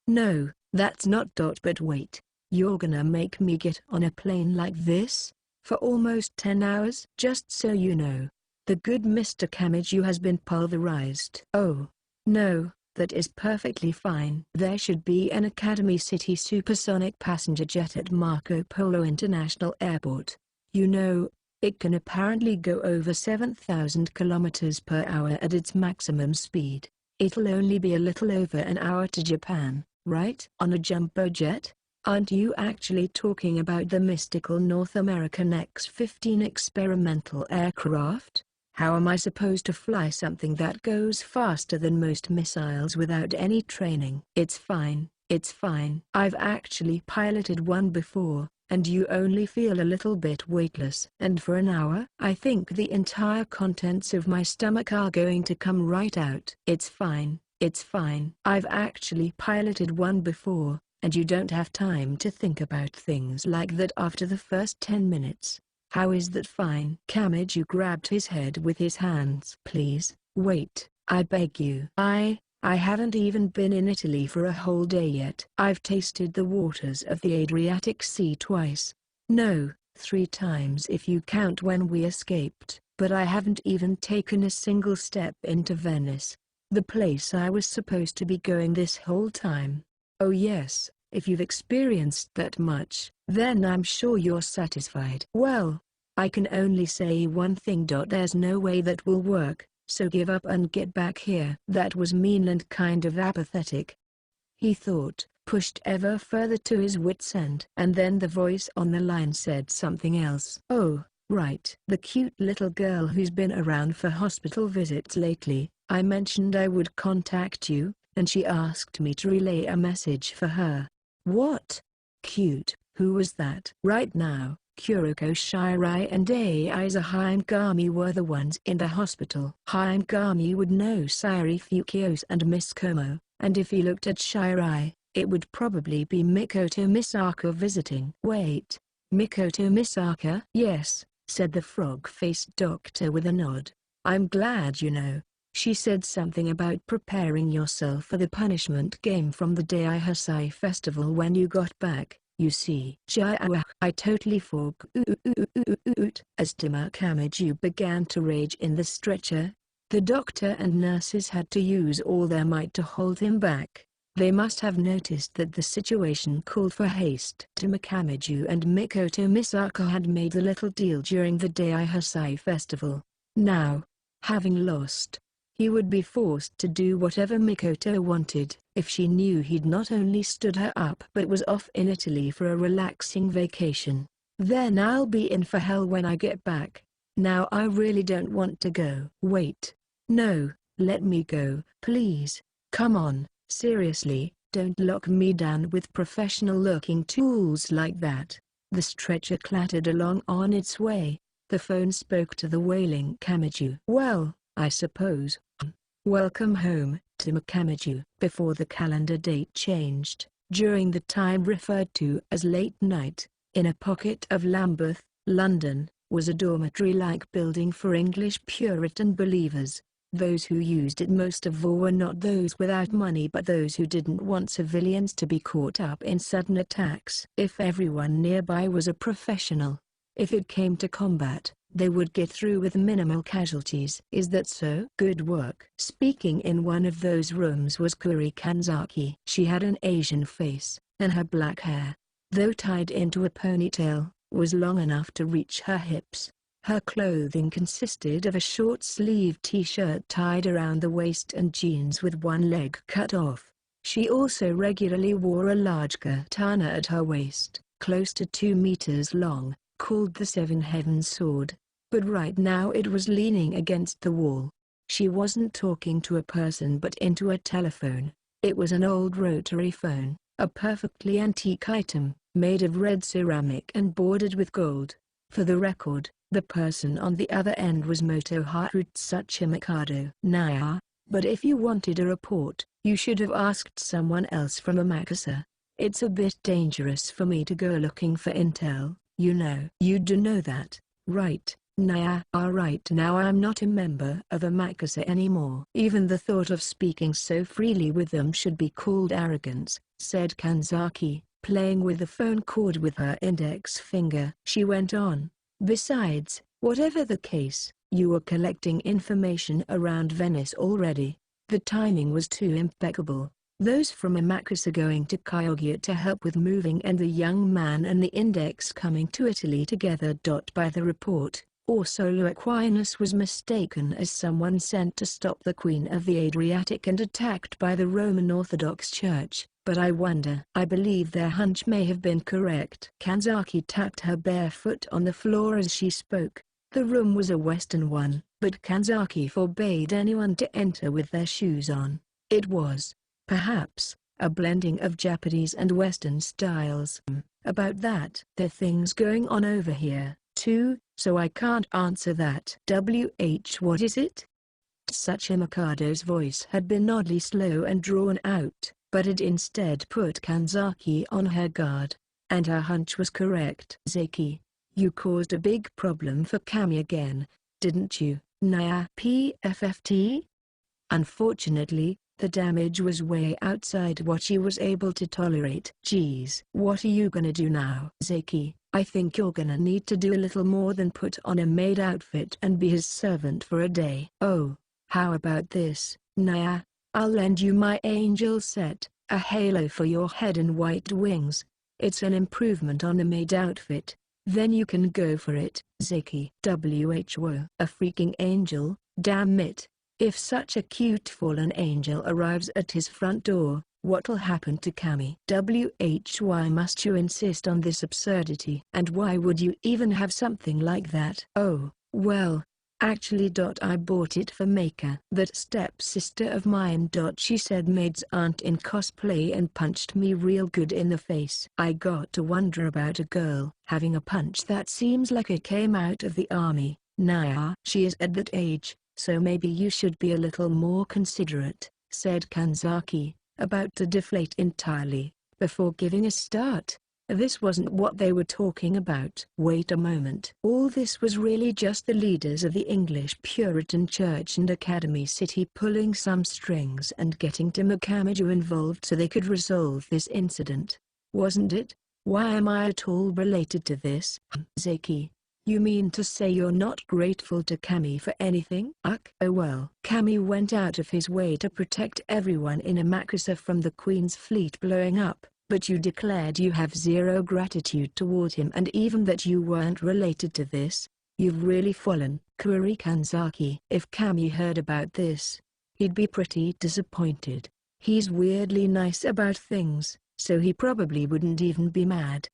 No, that's not. But wait, you're gonna make me get on a plane like this? For almost 10 hours? Just so you know, the good Mr. Kamiju has been pulverized. Oh, no. That is perfectly fine. There should be an Academy City supersonic passenger jet at Marco Polo International Airport. You know, it can apparently go over 7,000 kilometers per hour at its maximum speed. It'll only be a little over an hour to Japan, right? On a jumbo jet? Aren't you actually talking about the mystical North American X-15 experimental aircraft? How am I supposed to fly something that goes faster than most missiles without any training? It's fine, it's fine. I've actually piloted one before, and you only feel a little bit weightless. And for an hour? I think the entire contents of my stomach are going to come right out. It's fine, it's fine. I've actually piloted one before, and you don't have time to think about things like that after the first 10 minutes. How is that fine? Kamiju grabbed his head with his hands. Please, wait, I beg you. I haven't even been in Italy for a whole day yet. I've tasted the waters of the Adriatic Sea twice. No, 3 times if you count when we escaped. But I haven't even taken a single step into Venice, the place I was supposed to be going this whole time. Oh yes. If you've experienced that much, then I'm sure you're satisfied. Well, I can only say one thing. There's no way that will work, so give up and get back here. That was mean and kind of apathetic, he thought, pushed ever further to his wits' end. And then the voice on the line said something else. Oh, right. The cute little girl who's been around for hospital visits lately. I mentioned I would contact you, and she asked me to relay a message for her. What? Cute. Who was that? Right now, Kuroko Shirai and Aiza Hinagami were the ones in the hospital. Hinagami would know Sayuri Fukiose and Miss Komo, and if he looked at Shirai, it would probably be Mikoto Misaka visiting. Wait, Mikoto Misaka? Yes, said the frog-faced doctor with a nod. I'm glad you know. She said something about preparing yourself for the punishment game from the Daihasai festival when you got back, you see. I totally forgot. As Tama Kamiju began to rage in the stretcher, the doctor and nurses had to use all their might to hold him back. They must have noticed that the situation called for haste. Tama Kamiju and Mikoto Misaka had made a little deal during the Daihasai festival. Now, having lost, he would be forced to do whatever Mikoto wanted. If she knew he'd not only stood her up but was off in Italy for a relaxing vacation, then I'll be in for hell when I get back. Now I really don't want to go. Wait. No, let me go, please. Come on, seriously, don't lock me down with professional-looking tools like that. The stretcher clattered along on its way. The phone spoke to the wailing Kamiju. Well, I suppose. Welcome home, Tama Kamiju. Before the calendar date changed, during the time referred to as late night, in a pocket of Lambeth, London, was a dormitory-like building for English Puritan believers. Those who used it most of all were not those without money but those who didn't want civilians to be caught up in sudden attacks. If everyone nearby was a professional, if it came to combat, they would get through with minimal casualties. Is that so? Good work. Speaking in one of those rooms was Kuri Kanzaki. She had an Asian face, and her black hair, though tied into a ponytail, was long enough to reach her hips. Her clothing consisted of a short-sleeved t-shirt tied around the waist and jeans with one leg cut off. She also regularly wore a large katana at her waist, close to 2 meters long, called the Seven Heavens Sword, but right now it was leaning against the wall. She wasn't talking to a person but into a telephone. It was an old rotary phone, a perfectly antique item, made of red ceramic and bordered with gold. For the record, the person on the other end was Motoharu Tsuchimikado. Naya, but if you wanted a report, you should have asked someone else from Amakusa. It's a bit dangerous for me to go looking for intel, you know. You do know that, right, Naya? Right now I'm not a member of Amakusa anymore. Even the thought of speaking so freely with them should be called arrogance, said Kanzaki, playing with the phone cord with her index finger. She went on, besides, whatever the case, you were collecting information around Venice already. The timing was too impeccable. Those from Amakusa going to Chioggia to help with moving and the young man and the index coming to Italy together. By the report, Orsolio Aquinas was mistaken as someone sent to stop the Queen of the Adriatic and attacked by the Roman Orthodox Church, but I wonder. I believe their hunch may have been correct. Kanzaki tapped her bare foot on the floor as she spoke. The room was a Western one, but Kanzaki forbade anyone to enter with their shoes on. It was, perhaps, a blending of Japanese and Western styles. About that, there are things going on over here, too, so I can't answer that. What is it? Tsuchimikado's voice had been oddly slow and drawn out, but it instead put Kanzaki on her guard. And her hunch was correct. Zaki, you caused a big problem for Kami again, didn't you, Naya? PFFT? Unfortunately, the damage was way outside what she was able to tolerate. Geez. What are you gonna do now? Zaki, I think you're gonna need to do a little more than put on a maid outfit and be his servant for a day. Oh, how about this, Naya? I'll lend you my angel set, a halo for your head and white wings. It's an improvement on a maid outfit. Then you can go for it. Zaki. A freaking angel, damn it. If such a cute fallen angel arrives at his front door, what'll happen to Kami? Why must you insist on this absurdity? And why would you even have something like that? Oh, well, actually. I bought it for Maker. That stepsister of mine. She said maids aren't in cosplay and punched me real good in the face. I got to wonder about a girl having a punch that seems like it came out of the army. Naya. She is at that age, so maybe you should be a little more considerate, said Kanzaki, about to deflate entirely, before giving a start. This wasn't what they were talking about. Wait a moment. All this was really just the leaders of the English Puritan Church and Academy City pulling some strings and getting to Makamiju involved so they could resolve this incident. Wasn't it? Why am I at all related to this? Zaki, you mean to say you're not grateful to Kami for anything? Oh well. Kami went out of his way to protect everyone in Amakusa from the Queen's fleet blowing up. But you declared you have zero gratitude toward him and even that you weren't related to this. You've really fallen. Kuri Kanzaki. If Kami heard about this, he'd be pretty disappointed. He's weirdly nice about things, so he probably wouldn't even be mad.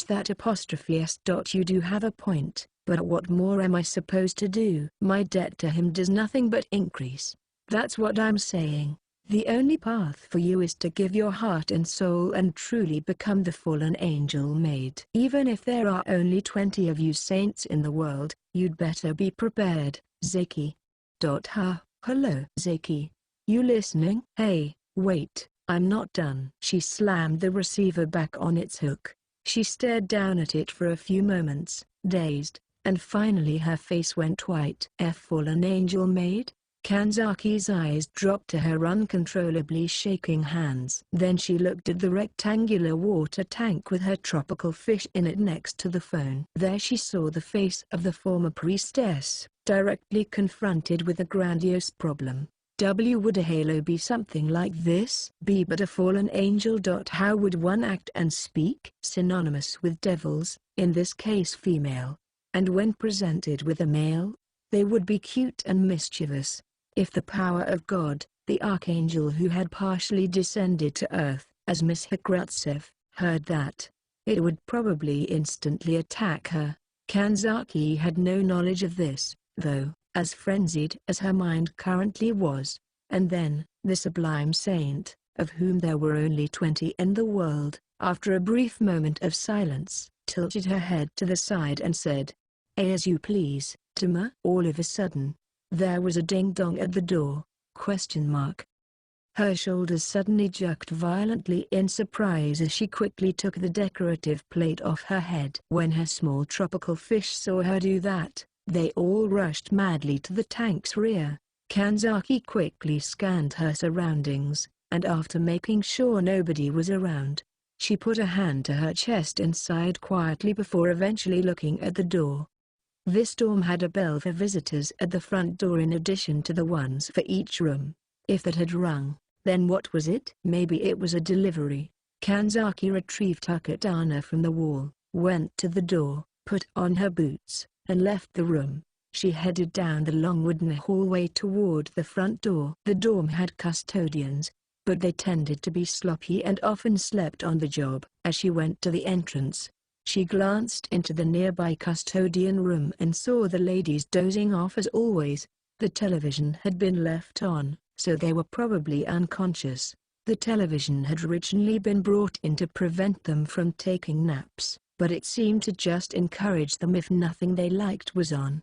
That apostrophe s. You do have a point, but what more am I supposed to do? My debt to him does nothing but increase. That's what I'm saying. The only path for you is to give your heart and soul and truly become the fallen angel maid. Even if there are only 20 of you saints in the world, you'd better be prepared, Zaki. Hello, Zaki. You listening? Hey, wait, I'm not done. She slammed the receiver back on its hook. She stared down at it for a few moments, dazed, and finally her face went white. Fallen angel maid? Kanzaki's eyes dropped to her uncontrollably shaking hands. Then she looked at the rectangular water tank with her tropical fish in it next to the phone. There she saw the face of the former priestess, directly confronted with a grandiose problem. Would a halo be something like this? But a fallen angel. How would one act and speak? Synonymous with devils, in this case female. And when presented with a male, they would be cute and mischievous. If the power of God, the archangel who had partially descended to earth, as Miss Hikrutsev, heard that, it would probably instantly attack her. Kanzaki had no knowledge of this, though, as frenzied as her mind currently was. And then, the sublime saint, of whom there were only 20 in the world, after a brief moment of silence, tilted her head to the side and said, "As you please, Tama." All of a sudden, there was a ding-dong at the door, ? Her shoulders suddenly jerked violently in surprise as she quickly took the decorative plate off her head. When her small tropical fish saw her do that, they all rushed madly to the tank's rear. Kanzaki quickly scanned her surroundings, and after making sure nobody was around, she put a hand to her chest and sighed quietly before eventually looking at the door. This dorm had a bell for visitors at the front door in addition to the ones for each room. If that had rung, then what was it? Maybe it was a delivery. Kanzaki retrieved her katana from the wall, went to the door, put on her boots, and left the room. She headed down the long wooden hallway toward the front door. The dorm had custodians, but they tended to be sloppy and often slept on the job. As she went to the entrance, she glanced into the nearby custodian room and saw the ladies dozing off as always. The television had been left on, so they were probably unconscious. The television had originally been brought in to prevent them from taking naps, but it seemed to just encourage them if nothing they liked was on.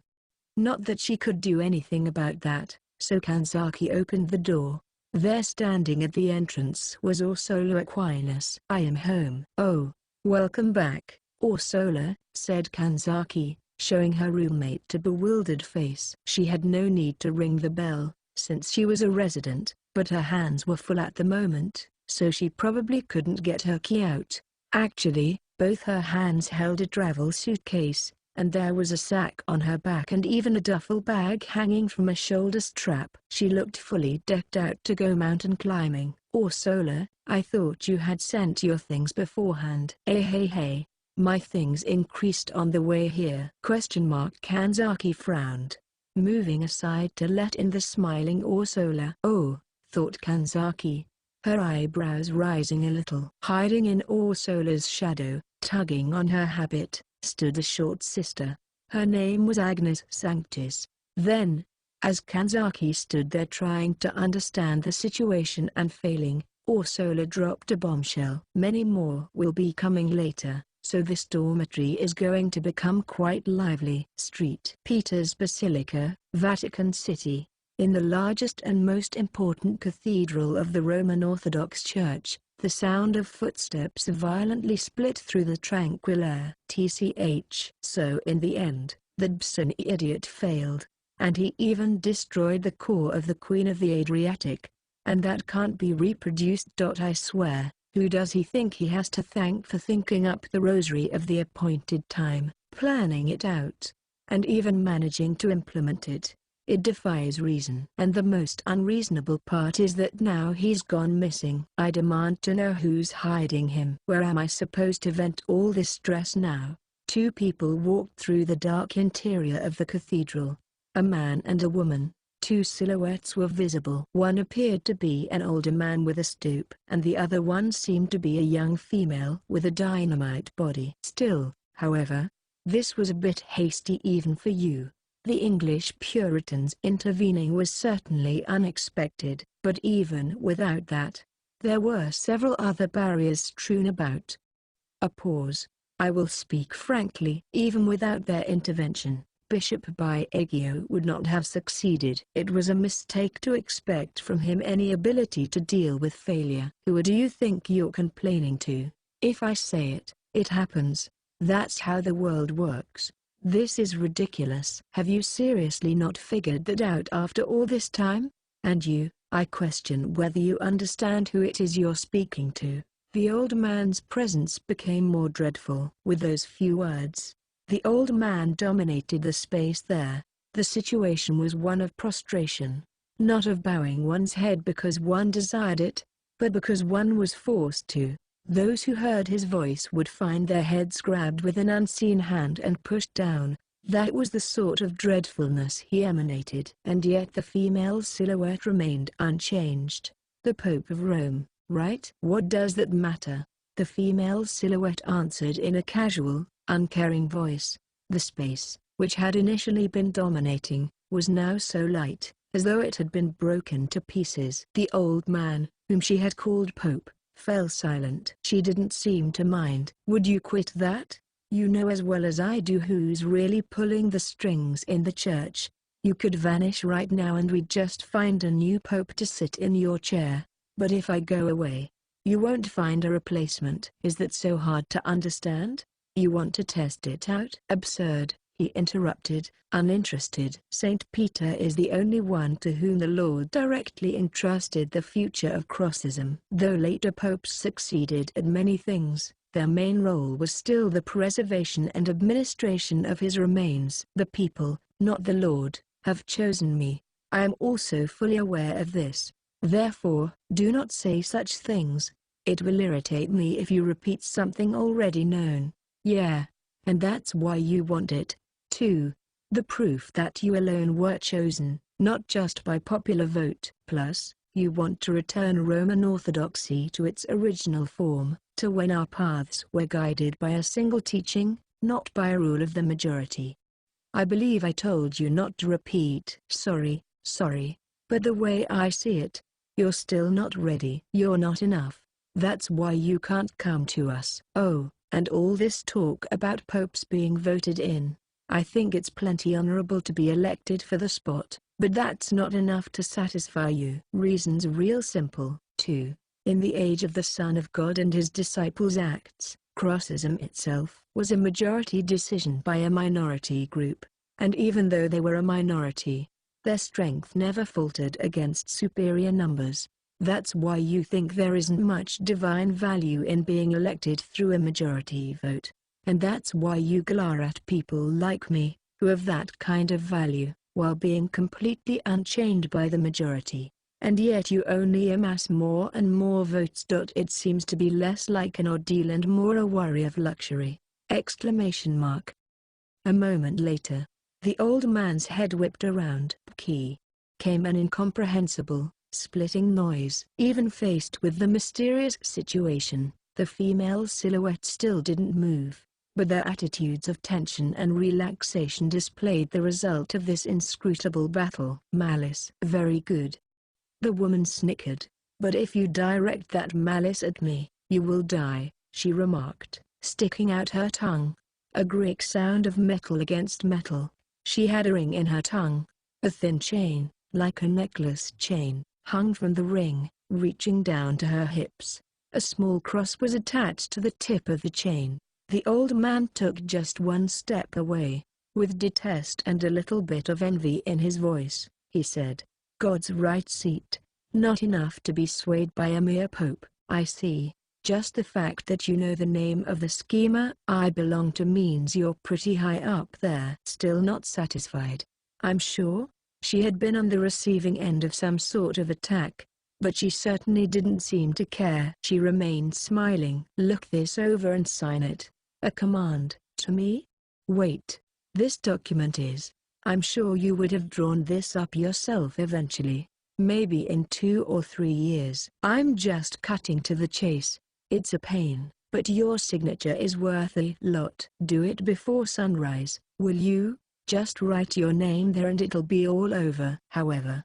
Not that she could do anything about that, so Kanzaki opened the door. There standing at the entrance was Ursula Aquinas. "I am home." "Oh, welcome back, Ursula," said Kanzaki, showing her roommate a bewildered face. She had no need to ring the bell, since she was a resident, but her hands were full at the moment, so she probably couldn't get her key out. Actually, both her hands held a travel suitcase, and there was a sack on her back and even a duffel bag hanging from a shoulder strap. She looked fully decked out to go mountain climbing. "Ursula, I thought you had sent your things beforehand." Hey, my things increased on the way here." Kanzaki frowned, moving aside to let in the smiling Ursula. "Oh," thought Kanzaki, her eyebrows rising a little. Hiding in Ursula's shadow, tugging on her habit, stood a short sister. Her name was Agnes Sanctis. Then, as Kanzaki stood there trying to understand the situation and failing, Ursula dropped a bombshell. "Many more will be coming later, so this dormitory is going to become quite lively." St. Peter's Basilica, Vatican City. In the largest and most important cathedral of the Roman Orthodox Church, the sound of footsteps violently split through the tranquil air. So in the end, the Dbson idiot failed, and he even destroyed the core of the Queen of the Adriatic. And that can't be reproduced. I swear, who does he think he has to thank for thinking up the rosary of the appointed time, planning it out, and even managing to implement it? It defies reason. And the most unreasonable part is that now he's gone missing. I demand to know who's hiding him. Where am I supposed to vent all this stress now? Two people walked through the dark interior of the cathedral. A man and a woman. Two silhouettes were visible. One appeared to be an older man with a stoop, and the other one seemed to be a young female with a dynamite body. Still, however, this was a bit hasty even for you. The English Puritans intervening was certainly unexpected, but even without that, there were several other barriers strewn about. A pause. I will speak frankly. Even without their intervention, Bishop Biagio would not have succeeded. It was a mistake to expect from him any ability to deal with failure. Who do you think you're complaining to? If I say it, it happens. That's how the world works. This is ridiculous. Have you seriously not figured that out after all this time? And you, I question whether you understand who it is you're speaking to. The old man's presence became more dreadful. With those few words, the old man dominated the space there. The situation was one of prostration, not of bowing one's head because one desired it, but because one was forced to. Those who heard his voice would find their heads grabbed with an unseen hand and pushed down. That was the sort of dreadfulness he emanated. And yet the female silhouette remained unchanged. The Pope of Rome, right? What does that matter? the female silhouette answered in a casual, uncaring voice. The space, which had initially been dominating, was now so light, as though it had been broken to pieces. The old man, whom she had called Pope, fell silent. She didn't seem to mind. "Would you quit that? You know as well as I do who's really pulling the strings in the church. You could vanish right now and we'd just find a new pope to sit in your chair. But if I go away, you won't find a replacement." "Is that so hard to understand? You want to test it out?" "Absurd," he interrupted, uninterested. "Saint Peter is the only one to whom the Lord directly entrusted the future of Crossism. Though later popes succeeded at many things, their main role was still the preservation and administration of his remains. The people, not the Lord, have chosen me. I am also fully aware of this. Therefore, do not say such things. It will irritate me if you repeat something already known." "Yeah. And that's why you want it, too. The proof that you alone were chosen, not just by popular vote. Plus, you want to return Roman Orthodoxy to its original form, to when our paths were guided by a single teaching, not by a rule of the majority. I believe I told you not to repeat." Sorry, but the way I see it, you're still not ready. You're not enough. That's why you can't come to us." "Oh, and all this talk about popes being voted in. I think it's plenty honorable to be elected for the spot, but that's not enough to satisfy you." "Reason's real simple, too. In the age of the Son of God and his disciples' Acts, Crossism itself was a majority decision by a minority group, and even though they were a minority, their strength never faltered against superior numbers. That's why you think there isn't much divine value in being elected through a majority vote. And that's why you glare at people like me, who have that kind of value, while being completely unchained by the majority. And yet you only amass more and more votes. It seems to be less like an ordeal and more a worry of luxury!" Exclamation mark. A moment later, the old man's head whipped around. Came an incomprehensible, splitting noise. Even faced with the mysterious situation, the female silhouette still didn't move, but their attitudes of tension and relaxation displayed the result of this inscrutable battle. "Malice." "Very good." The woman snickered. "But if you direct that malice at me, you will die," she remarked, sticking out her tongue. A Greek sound of metal against metal. She had a ring in her tongue. A thin chain, like a necklace chain, hung from the ring, reaching down to her hips. A small cross was attached to the tip of the chain. The old man took just one step away. With detest and a little bit of envy in his voice, he said, "God's right seat. Not enough to be swayed by a mere pope." "I see. Just the fact that you know the name of the schemer I belong to means you're pretty high up there." Still not satisfied, I'm sure? She had been on the receiving end of some sort of attack, but she certainly didn't seem to care. She remained smiling. "Look this over and sign it." "A command, to me? Wait. This document is. I'm sure you would have drawn this up yourself eventually. Maybe in 2 or 3 years." "I'm just cutting to the chase. It's a pain, but your signature is worth a lot." "Do it before sunrise, will you? Just write your name there and it'll be all over." "However."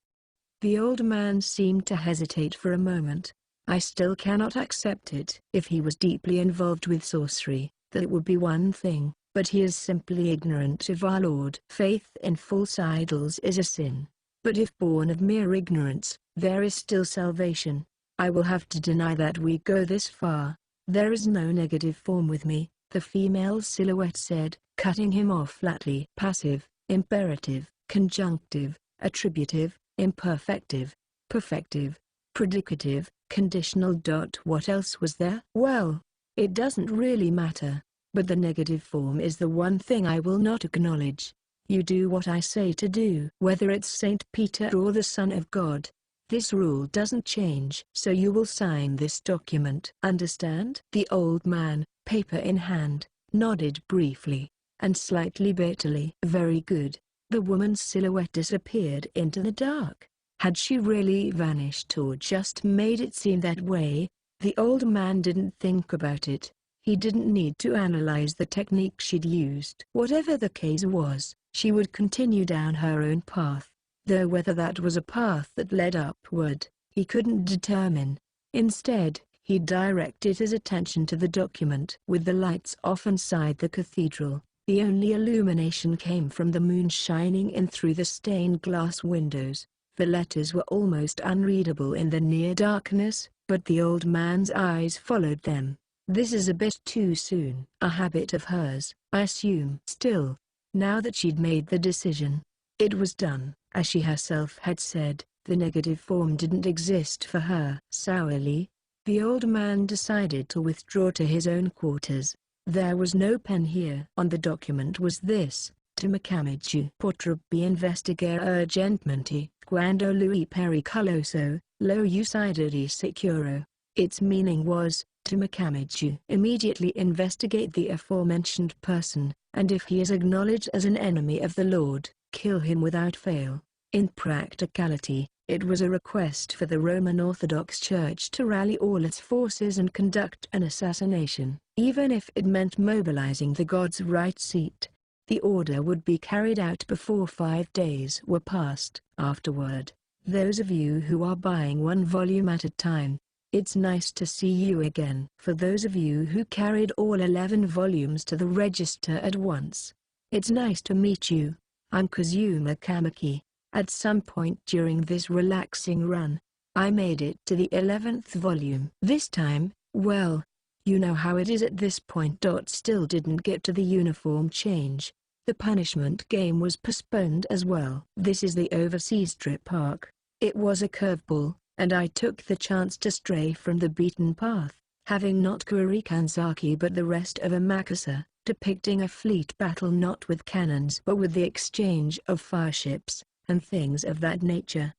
The old man seemed to hesitate for a moment. "I still cannot accept it." If he was deeply involved with sorcery, that would be one thing, but he is simply ignorant of our Lord. Faith in false idols is a sin. But if born of mere ignorance, there is still salvation. I will have to deny that we go this far. There is no negative form with me," the female silhouette said, cutting him off flatly. "Passive, imperative, conjunctive, attributive, imperfective, perfective, predicative, conditional. What else was there?" "Well, it doesn't really matter, but the negative form is the one thing I will not acknowledge. You do what I say to do. Whether it's Saint Peter or the Son of God, this rule doesn't change. So you will sign this document. Understand?" The old man, paper in hand, nodded briefly, and slightly bitterly. "Very good." The woman's silhouette disappeared into the dark. Had she really vanished or just made it seem that way? The old man didn't think about it. He didn't need to analyze the technique she'd used. Whatever the case was, she would continue down her own path, though whether that was a path that led upward, he couldn't determine. Instead, he directed his attention to the document. With the lights off inside the cathedral, the only illumination came from the moon shining in through the stained glass windows. The letters were almost unreadable in the near darkness, but the old man's eyes followed them. This is a bit too soon. A habit of hers, I assume. Still, now that she'd made the decision, it was done. As she herself had said, the negative form didn't exist for her. Sourly, the old man decided to withdraw to his own quarters. There was no pen here. On the document was this: to Makamichu. Potrebbe investigar urgentemente, quando lui pericoloso, lo ucide di sicuro. Its meaning was, to Makamichu. Immediately investigate the aforementioned person, and if he is acknowledged as an enemy of the Lord, kill him without fail. In practicality, it was a request for the Roman Orthodox Church to rally all its forces and conduct an assassination. Even if it meant mobilizing the God's right seat, the order would be carried out before 5 days were passed. Afterward, those of you who are buying one volume at a time, it's nice to see you again. For those of you who carried all 11 volumes to the register at once, it's nice to meet you. I'm Kazuma Kamaki. At some point during this relaxing run, I made it to the 11th volume. This time, well, you know how it is at this point. Still didn't get to the uniform change. The punishment game was postponed as well. This is the overseas trip arc. It was a curveball, and I took the chance to stray from the beaten path, having not Kurikanzaki but the rest of Amakasa, depicting a fleet battle not with cannons but with the exchange of fireships and things of that nature.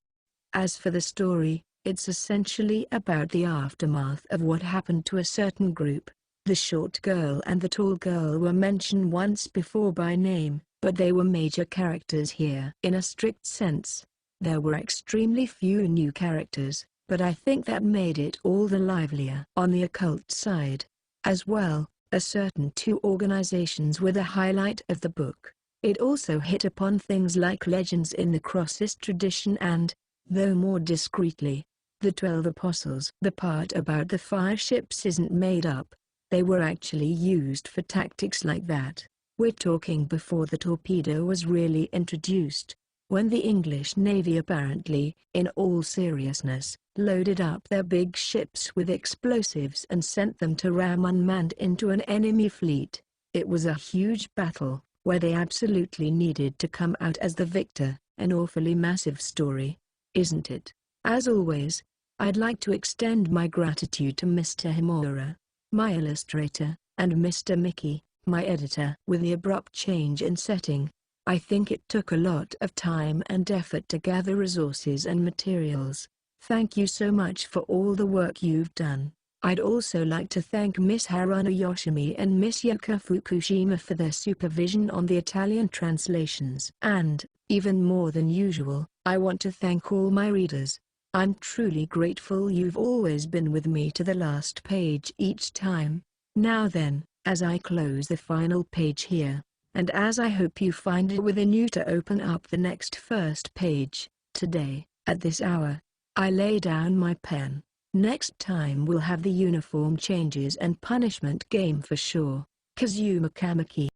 As for the story, it's essentially about the aftermath of what happened to a certain group. The short girl and the tall girl were mentioned once before by name, but they were major characters here. In a strict sense, there were extremely few new characters, but I think that made it all the livelier. On the occult side, as well, a certain 2 organizations were the highlight of the book. It also hit upon things like legends in the Crosses tradition and, though more discreetly, the 12 Apostles. The part about the fireships isn't made up. They were actually used for tactics like that. We're talking before the torpedo was really introduced, when the English Navy apparently, in all seriousness, loaded up their big ships with explosives and sent them to ram unmanned into an enemy fleet. It was a huge battle, where they absolutely needed to come out as the victor. An awfully massive story, isn't it? As always, I'd like to extend my gratitude to Mr. Himura, my illustrator, and Mr. Mickey, my editor. With the abrupt change in setting, I think it took a lot of time and effort to gather resources and materials. Thank you so much for all the work you've done. I'd also like to thank Miss Haruno Yoshimi and Miss Yuka Fukushima for their supervision on the Italian translations. And, even more than usual, I want to thank all my readers. I'm truly grateful you've always been with me to the last page each time. Now then, as I close the final page here, and as I hope you find it within you to open up the next first page, today, at this hour, I lay down my pen. Next time we'll have the uniform changes and punishment game for sure. Kazuma Kamaki.